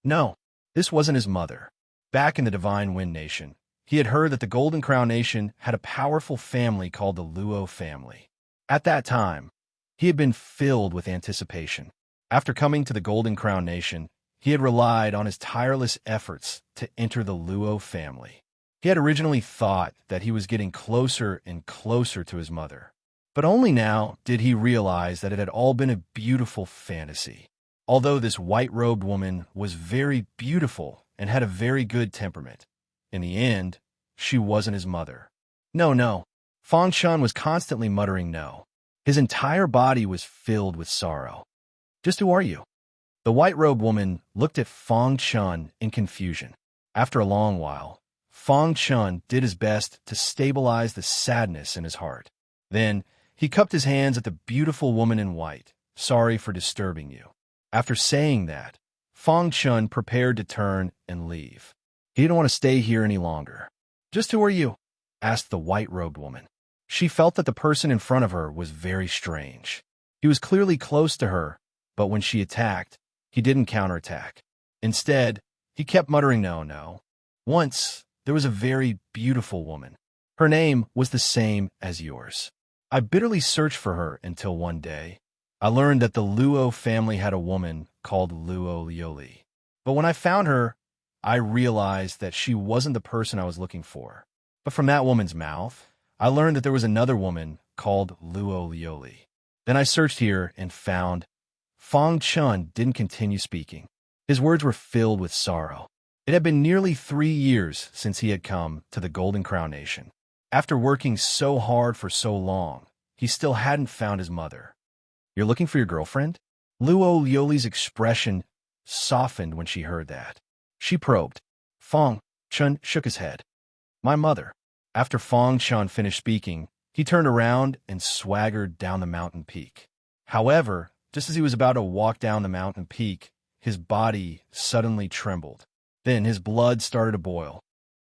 No, this wasn't his mother. Back in the Divine Wind Nation, he had heard that the Golden Crown Nation had a powerful family called the Luo family. At that time, he had been filled with anticipation. After coming to the Golden Crown Nation, he had relied on his tireless efforts to enter the Luo family. He had originally thought that he was getting closer and closer to his mother. But only now did he realize that it had all been a beautiful fantasy. Although this white-robed woman was very beautiful and had a very good temperament, in the end, she wasn't his mother. No. Fong Chun was constantly muttering no. His entire body was filled with sorrow. Just who are you? The white-robed woman looked at Fong Chun in confusion. After a long while, Fong Chun did his best to stabilize the sadness in his heart. Then, He cupped his hands at the beautiful woman in white. Sorry for disturbing you. After saying that, Fong Chun prepared to turn and leave. He didn't want to stay here any longer. Just who are you? Asked the white-robed woman. She felt that the person in front of her was very strange. He was clearly close to her, but when she attacked, he didn't counterattack. Instead, he kept muttering no, no. Once, there was a very beautiful woman. Her name was the same as yours. I bitterly searched for her until one day, I learned that the Luo family had a woman called Luo Lioli. But when I found her, I realized that she wasn't the person I was looking for. But from that woman's mouth, I learned that there was another woman called Luo Lioli. Then I searched here and found Fong Chun didn't continue speaking. His words were filled with sorrow. It had been nearly 3 years since he had come to the Golden Crown Nation. After working so hard for so long, he still hadn't found his mother. You're looking for your girlfriend? Luo Lioli's expression softened when she heard that. She probed. Fong Chun shook his head. My mother. After Fong Chun finished speaking, he turned around and swaggered down the mountain peak. However, just as he was about to walk down the mountain peak, his body suddenly trembled. Then his blood started to boil.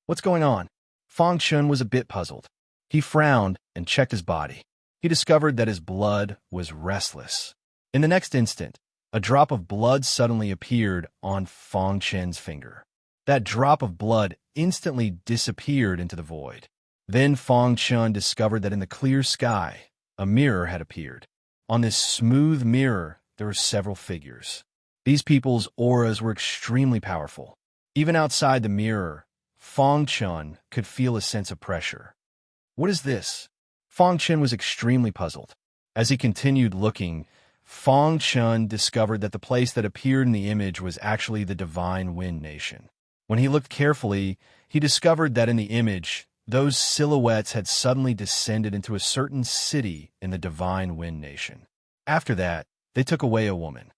What's going on? Fong Chun was a bit puzzled. He frowned and checked his body. He discovered that his blood was restless. In the next instant, a drop of blood suddenly appeared on Fong Chun's finger. That drop of blood instantly disappeared into the void. Then Fong Chun discovered that in the clear sky, a mirror had appeared. On this smooth mirror, there were several figures. These people's auras were extremely powerful. Even outside the mirror, Fong Chun could feel a sense of pressure. What is this? Fong Chun was extremely puzzled. As he continued looking, Fong Chun discovered that the place that appeared in the image was actually the Divine Wind Nation. When he looked carefully, he discovered that in the image, those silhouettes had suddenly descended into a certain city in the Divine Wind Nation. After that, they took away a woman.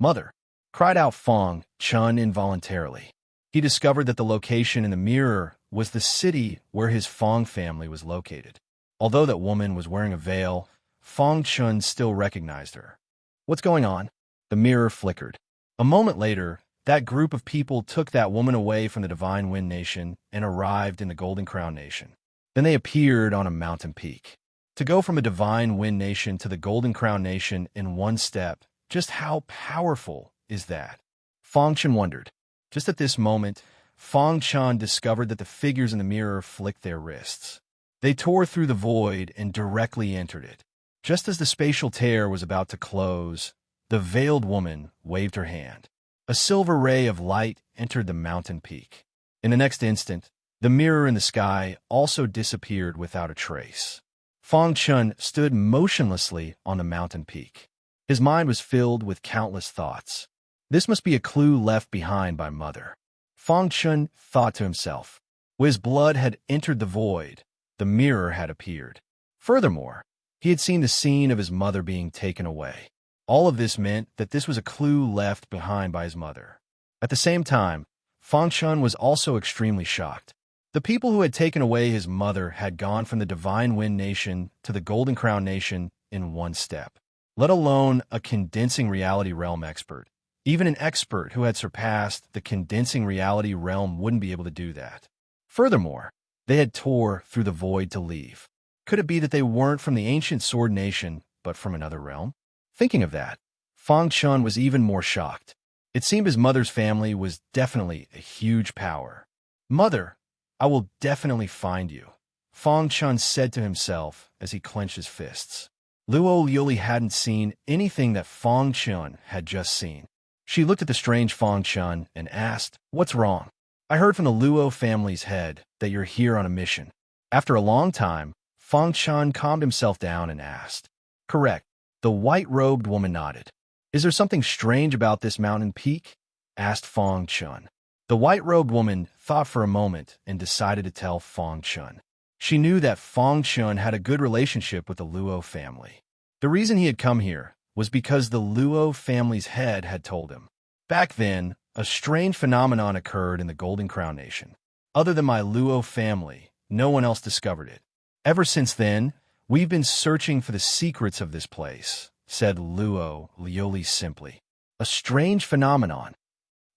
Mother, cried out Fong Chun involuntarily. He discovered that the location in the mirror was the city where his Fong family was located. Although that woman was wearing a veil, Fong Chun still recognized her. What's going on? The mirror flickered. A moment later, that group of people took that woman away from the Divine Wind Nation and arrived in the Golden Crown Nation. Then they appeared on a mountain peak. To go from a Divine Wind Nation to the Golden Crown Nation in one step, just how powerful is that? Fong Chun wondered. Just at this moment, Fong Chun discovered that the figures in the mirror flicked their wrists. They tore through the void and directly entered it. Just as the spatial tear was about to close, the veiled woman waved her hand. A silver ray of light entered the mountain peak. In the next instant, the mirror in the sky also disappeared without a trace. Fong Chun stood motionlessly on the mountain peak. His mind was filled with countless thoughts. This must be a clue left behind by Mother. Fong Chun thought to himself. When his blood had entered the void, the mirror had appeared. Furthermore, he had seen the scene of his mother being taken away. All of this meant that this was a clue left behind by his mother. At the same time, Fong Chun was also extremely shocked. The people who had taken away his mother had gone from the Divine Wind Nation to the Golden Crown Nation in one step, let alone a condensing reality realm expert. Even an expert who had surpassed the condensing reality realm wouldn't be able to do that. Furthermore, they had tore through the void to leave. Could it be that they weren't from the ancient Sword Nation, but from another realm? Thinking of that, Fong Chun was even more shocked. It seemed his mother's family was definitely a huge power. Mother, I will definitely find you, Fong Chun said to himself as he clenched his fists. Luo Lioli hadn't seen anything that Fong Chun had just seen. She looked at the strange Fong Chun and asked, What's wrong? I heard from the Luo family's head that you're here on a mission. After a long time, Fong Chun calmed himself down and asked. Correct. The white-robed woman nodded. Is there something strange about this mountain peak? Asked Fong Chun. The white-robed woman thought for a moment and decided to tell Fong Chun. She knew that Fong Chun had a good relationship with the Luo family. The reason he had come here was because the Luo family's head had told him. Back then, a strange phenomenon occurred in the Golden Crown Nation. Other than my Luo family, no one else discovered it. Ever since then, "We've been searching for the secrets of this place," said Luo Lioli simply. "A strange phenomenon."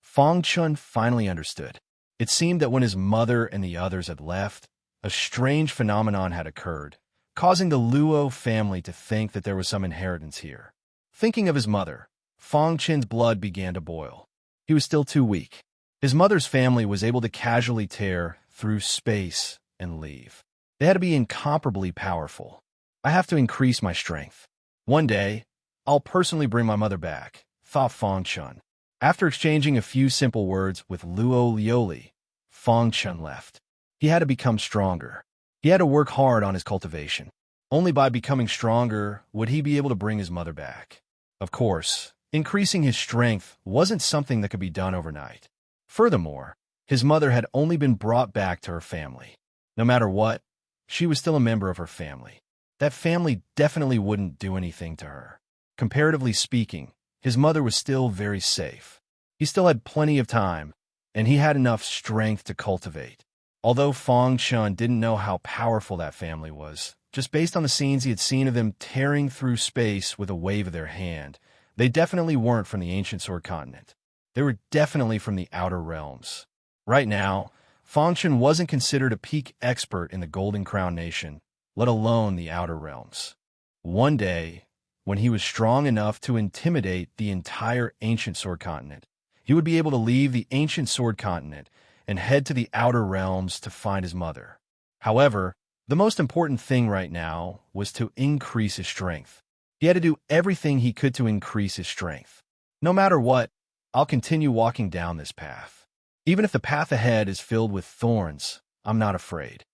Fong Chun finally understood. It seemed that when his mother and the others had left, a strange phenomenon had occurred, causing the Luo family to think that there was some inheritance here. Thinking of his mother, Fong Chin's blood began to boil. He was still too weak. His mother's family was able to casually tear through space and leave. They had to be incomparably powerful. "I have to increase my strength. One day, I'll personally bring my mother back," thought Fong Chun. After exchanging a few simple words with Luo Lioli, Fong Chun left. He had to become stronger. He had to work hard on his cultivation. Only by becoming stronger would he be able to bring his mother back. Of course, increasing his strength wasn't something that could be done overnight. Furthermore, his mother had only been brought back to her family. No matter what, she was still a member of her family. That family definitely wouldn't do anything to her. Comparatively speaking, his mother was still very safe. He still had plenty of time, and he had enough strength to cultivate. Although Fong Chun didn't know how powerful that family was, just based on the scenes he had seen of them tearing through space with a wave of their hand, they definitely weren't from the ancient Sword Continent. They were definitely from the outer realms. Right now, Fong Chun wasn't considered a peak expert in the Golden Crown Nation, let alone the outer realms. One day, when he was strong enough to intimidate the entire ancient Sword Continent, he would be able to leave the ancient Sword Continent and head to the outer realms to find his mother. However, the most important thing right now was to increase his strength. He had to do everything he could to increase his strength. No matter what, I'll continue walking down this path. Even if the path ahead is filled with thorns, I'm not afraid.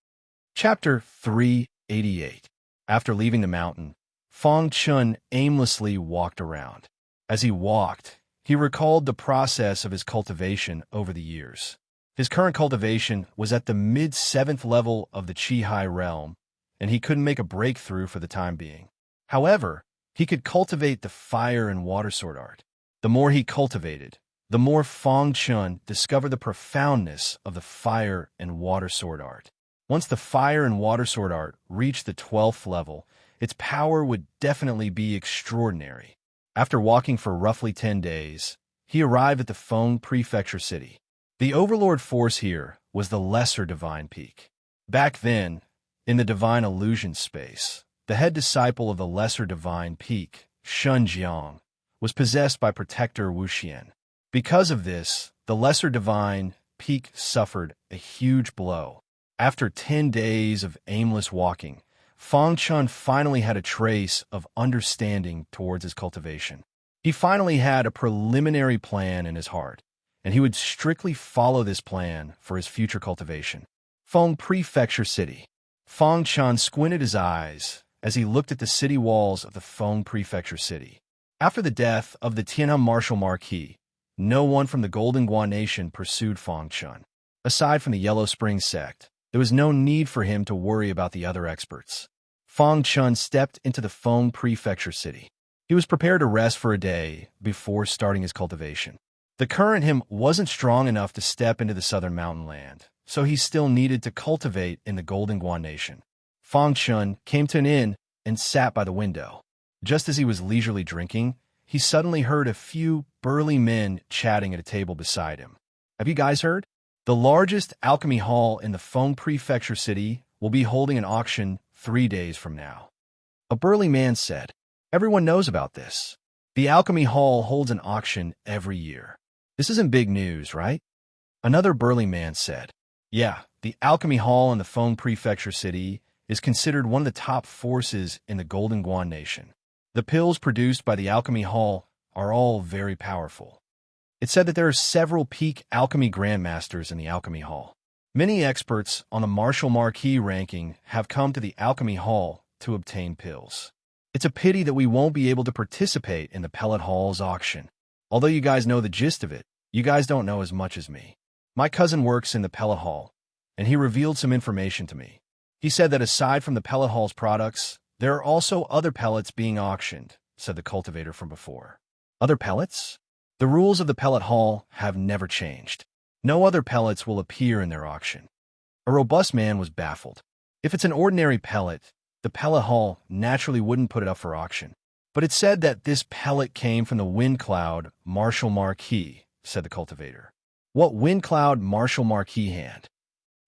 Chapter 388. After leaving the mountain, Fong Chun aimlessly walked around. As he walked, he recalled the process of his cultivation over the years. His current cultivation was at the mid-7th level of the Chi-Hai realm, and he couldn't make a breakthrough for the time being. However, he could cultivate the fire and water sword art. The more he cultivated, the more Fong Chun discovered the profoundness of the fire and water sword art. Once the fire and water sword art reached the 12th level, its power would definitely be extraordinary. After walking for roughly 10 days, he arrived at the Feng Prefecture City. The overlord force here was the Lesser Divine Peak. Back then, in the Divine Illusion space, the head disciple of the Lesser Divine Peak, Shun Jiang, was possessed by Protector Wuxian. Because of this, the Lesser Divine Peak suffered a huge blow. After 10 days of aimless walking, Fong Chun finally had a trace of understanding towards his cultivation. He finally had a preliminary plan in his heart, and he would strictly follow this plan for his future cultivation. Feng Prefecture City. Fong Chun squinted his eyes as he looked at the city walls of the Feng Prefecture City. After the death of the Tianhe Martial Marquis, no one from the Golden Guan Nation pursued Fong Chun. Aside from the Yellow Spring sect, there was no need for him to worry about the other experts. Fong Chun stepped into the Feng Prefecture City. He was prepared to rest for a day before starting his cultivation. The current him wasn't strong enough to step into the southern mountain land, so he still needed to cultivate in the Golden Guan Nation. Fong Chun came to an inn and sat by the window. Just as he was leisurely drinking, he suddenly heard a few burly men chatting at a table beside him. "Have you guys heard? The largest alchemy hall in the Feng Prefecture City will be holding an auction 3 days from now." A burly man said, "Everyone knows about this. The alchemy hall holds an auction every year. This isn't big news, right?" Another burly man said, "Yeah, the alchemy hall in the Feng Prefecture City is considered one of the top forces in the Golden Guan Nation. The pills produced by the alchemy hall are all very powerful. It's said that there are several peak alchemy grandmasters in the alchemy hall. Many experts on the Martial Marquis ranking have come to the alchemy hall to obtain pills. It's a pity that we won't be able to participate in the pellet hall's auction. Although you guys know the gist of it, you guys don't know as much as me. My cousin works in the pellet hall, and he revealed some information to me. He said that aside from the pellet hall's products, there are also other pellets being auctioned," said the cultivator from before. "Other pellets? The rules of the pellet hall have never changed. No other pellets will appear in their auction." A robust man was baffled. "If it's an ordinary pellet, the pellet hall naturally wouldn't put it up for auction. But it said that this pellet came from the wind cloud Marshall Marquis, said the cultivator. What wind cloud Marshall Marquis hand?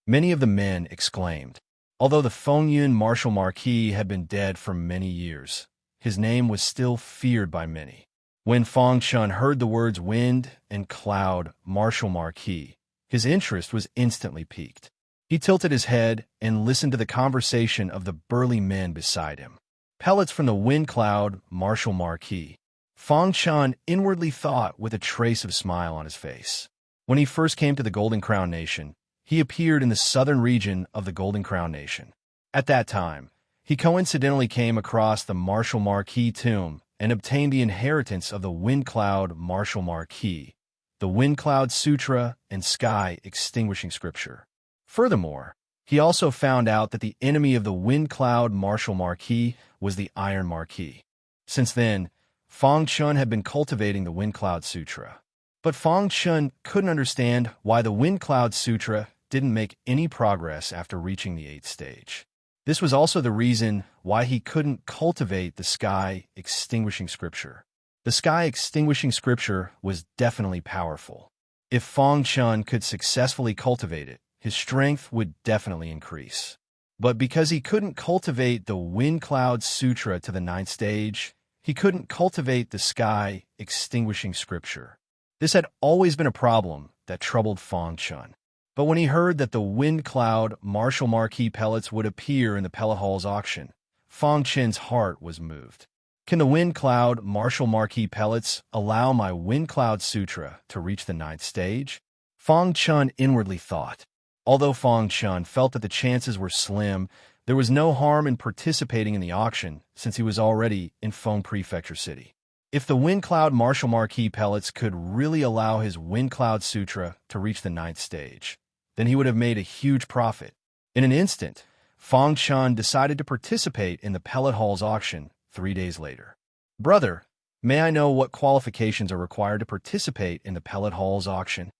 Many of the men exclaimed. Although the Fengyun Marshall Marquis had been dead for many years, his name was still feared by many. When Fang Chun heard the words wind and cloud Marshall Marquis, his interest was instantly piqued. He tilted his head and listened to the conversation of the burly men beside him. Pellets from the wind cloud Marshall Marquis. Fang Chun inwardly thought with a trace of smile on his face. When he first came to the Golden Crown Nation, he appeared in the southern region of the Golden Crown Nation. At that time, he coincidentally came across the Marshall Marquis tomb and obtained the inheritance of the Wind Cloud Marshall Marquis, the Wind Cloud Sutra, and Sky Extinguishing Scripture. Furthermore, he also found out that the enemy of the Wind Cloud Marshall Marquis was the Iron Marquis. Since then, Fang Chun had been cultivating the Wind Cloud Sutra. But Fang Chun couldn't understand why the Wind Cloud Sutra didn't make any progress after reaching the 8th stage. This was also the reason why he couldn't cultivate the Sky Extinguishing Scripture. The Sky Extinguishing Scripture was definitely powerful. If Fang Chun could successfully cultivate it, his strength would definitely increase. But because he couldn't cultivate the Wind Cloud Sutra to the 9th stage, he couldn't cultivate the Sky Extinguishing Scripture. This had always been a problem that troubled Fang Chun. But when he heard that the Wind Cloud Marshall Marquis pellets would appear in the pellet hall's auction, Fang Chun's heart was moved. Can the Wind Cloud Marshall Marquis pellets allow my Wind Cloud Sutra to reach the 9th stage? Fang Chun inwardly thought. Although Fang Chun felt that the chances were slim, there was no harm in participating in the auction since he was already in Feng Prefecture City. If the Wind Cloud Marshall Marquis pellets could really allow his Wind Cloud Sutra to reach the 9th stage, then he would have made a huge profit. In an instant, Fang Chun decided to participate in the pellet hall's auction 3 days later. Brother, may I know what qualifications are required to participate in the pellet hall's auction?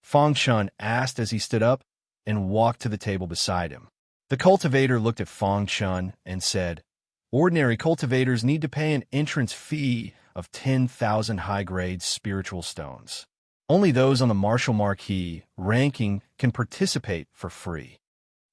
Fang Chun asked as he stood up and walked to the table beside him. The cultivator looked at Fang Chun and said, "Ordinary cultivators need to pay an entrance fee of 10,000 high-grade spiritual stones. Only those on the Marshall Marquis ranking can participate for free."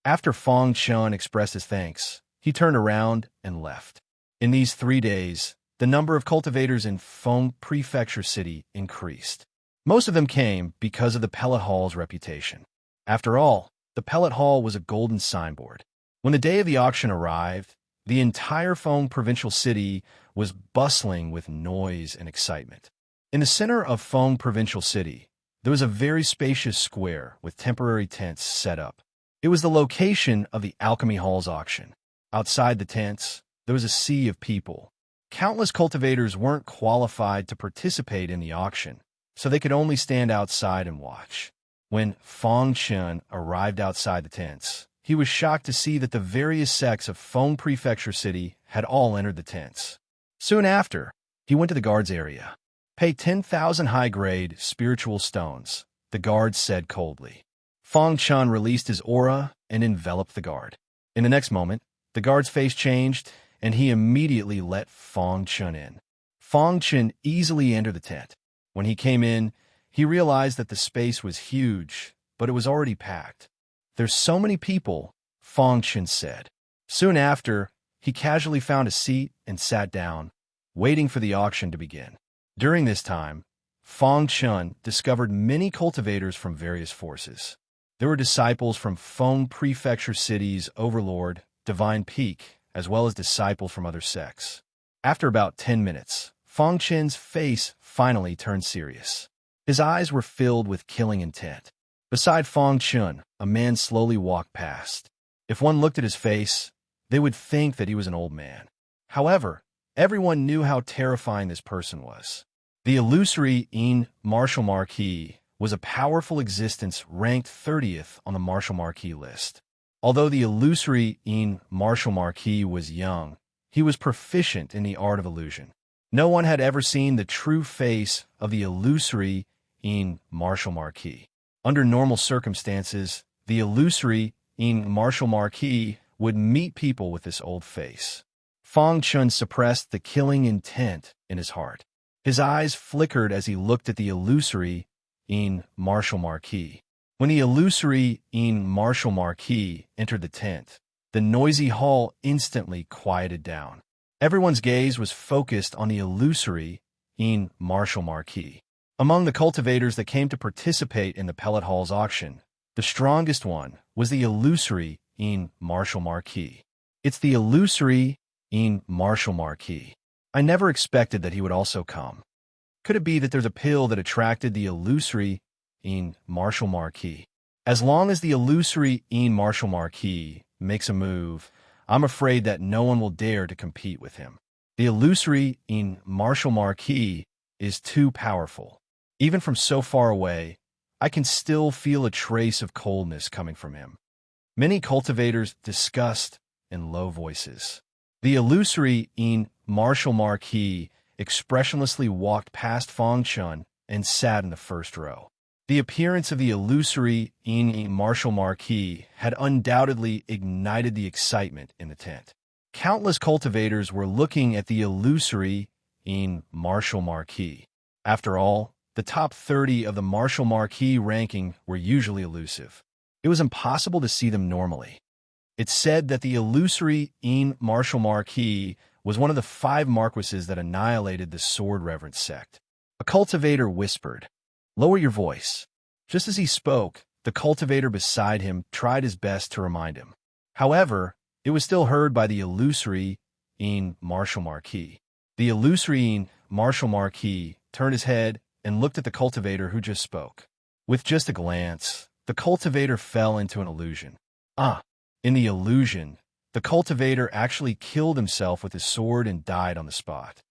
After Fang Chun expressed his thanks, he turned around and left. In these 3 days, the number of cultivators in Feng Prefecture City increased. Most of them came because of the pellet hall's reputation. After all, the pellet hall was a golden signboard. When the day of the auction arrived, the entire Feng Provincial City was bustling with noise and excitement. In the center of Feng Provincial City, there was a very spacious square with temporary tents set up. It was the location of the Alchemy Hall's auction. Outside the tents, there was a sea of people. Countless cultivators weren't qualified to participate in the auction, so they could only stand outside and watch. When Fang Chun arrived outside the tents, he was shocked to see that the various sects of Feng Prefecture City had all entered the tents. Soon after, he went to the guards area. "Pay 10,000 high-grade spiritual stones," the guard said coldly. Fang Chun released his aura and enveloped the guard. In the next moment, the guard's face changed, and he immediately let Fang Chun in. Fang Chun easily entered the tent. When he came in, he realized that the space was huge, but it was already packed. "There's so many people," Fang Chun said. Soon after, he casually found a seat and sat down, waiting for the auction to begin. During this time, Fang Chun discovered many cultivators from various forces. There were disciples from Feng Prefecture City's overlord, Divine Peak, as well as disciples from other sects. After about 10 minutes, Fang Chun's face finally turned serious. His eyes were filled with killing intent. Beside Fang Chun, a man slowly walked past. If one looked at his face, they would think that he was an old man. However, everyone knew how terrifying this person was. The illusory Marshall Marquis was a powerful existence ranked 30th on the Marshall Marquis list. Although the illusory Marshall Marquis was young, he was proficient in the art of illusion. No one had ever seen the true face of the illusory Marshall Marquis. Under normal circumstances, the illusory Marshall Marquis would meet people with this old face. Fang Chun suppressed the killing intent in his heart. His eyes flickered as he looked at the illusory Martial Marquis. When the illusory Martial Marquis entered the tent, the noisy hall instantly quieted down. Everyone's gaze was focused on the illusory Martial Marquis. Among the cultivators that came to participate in the Pellet Hall's auction, the strongest one was the illusory Martial Marquis. It's the illusory Martial Marquis. I never expected that he would also come. Could it be that there's a pill that attracted the illusory Martial Marquis? As long as the illusory Martial Marquis makes a move, I'm afraid that no one will dare to compete with him. The illusory Martial Marquis is too powerful. Even from so far away, I can still feel a trace of coldness coming from him. Many cultivators discussed in low voices. The illusory Martial Marquis expressionlessly walked past Fang Chun and sat in the first row. The appearance of the illusory Martial Marquis had undoubtedly ignited the excitement in the tent. Countless cultivators were looking at the illusory Martial Marquis. After all, the top 30 of the Martial Marquis ranking were usually elusive. It was impossible to see them normally. It's said that the illusory Martial Marquis was one of the 5 marquises that annihilated the sword reverence sect. A cultivator whispered, "Lower your voice." Just as he spoke, the cultivator beside him tried his best to remind him. However, it was still heard by the illusory Martial Marquis. The illusory Martial Marquis turned his head and looked at the cultivator who just spoke. With just a glance, the cultivator fell into an illusion. In the illusion, the cultivator actually killed himself with his sword and died on the spot.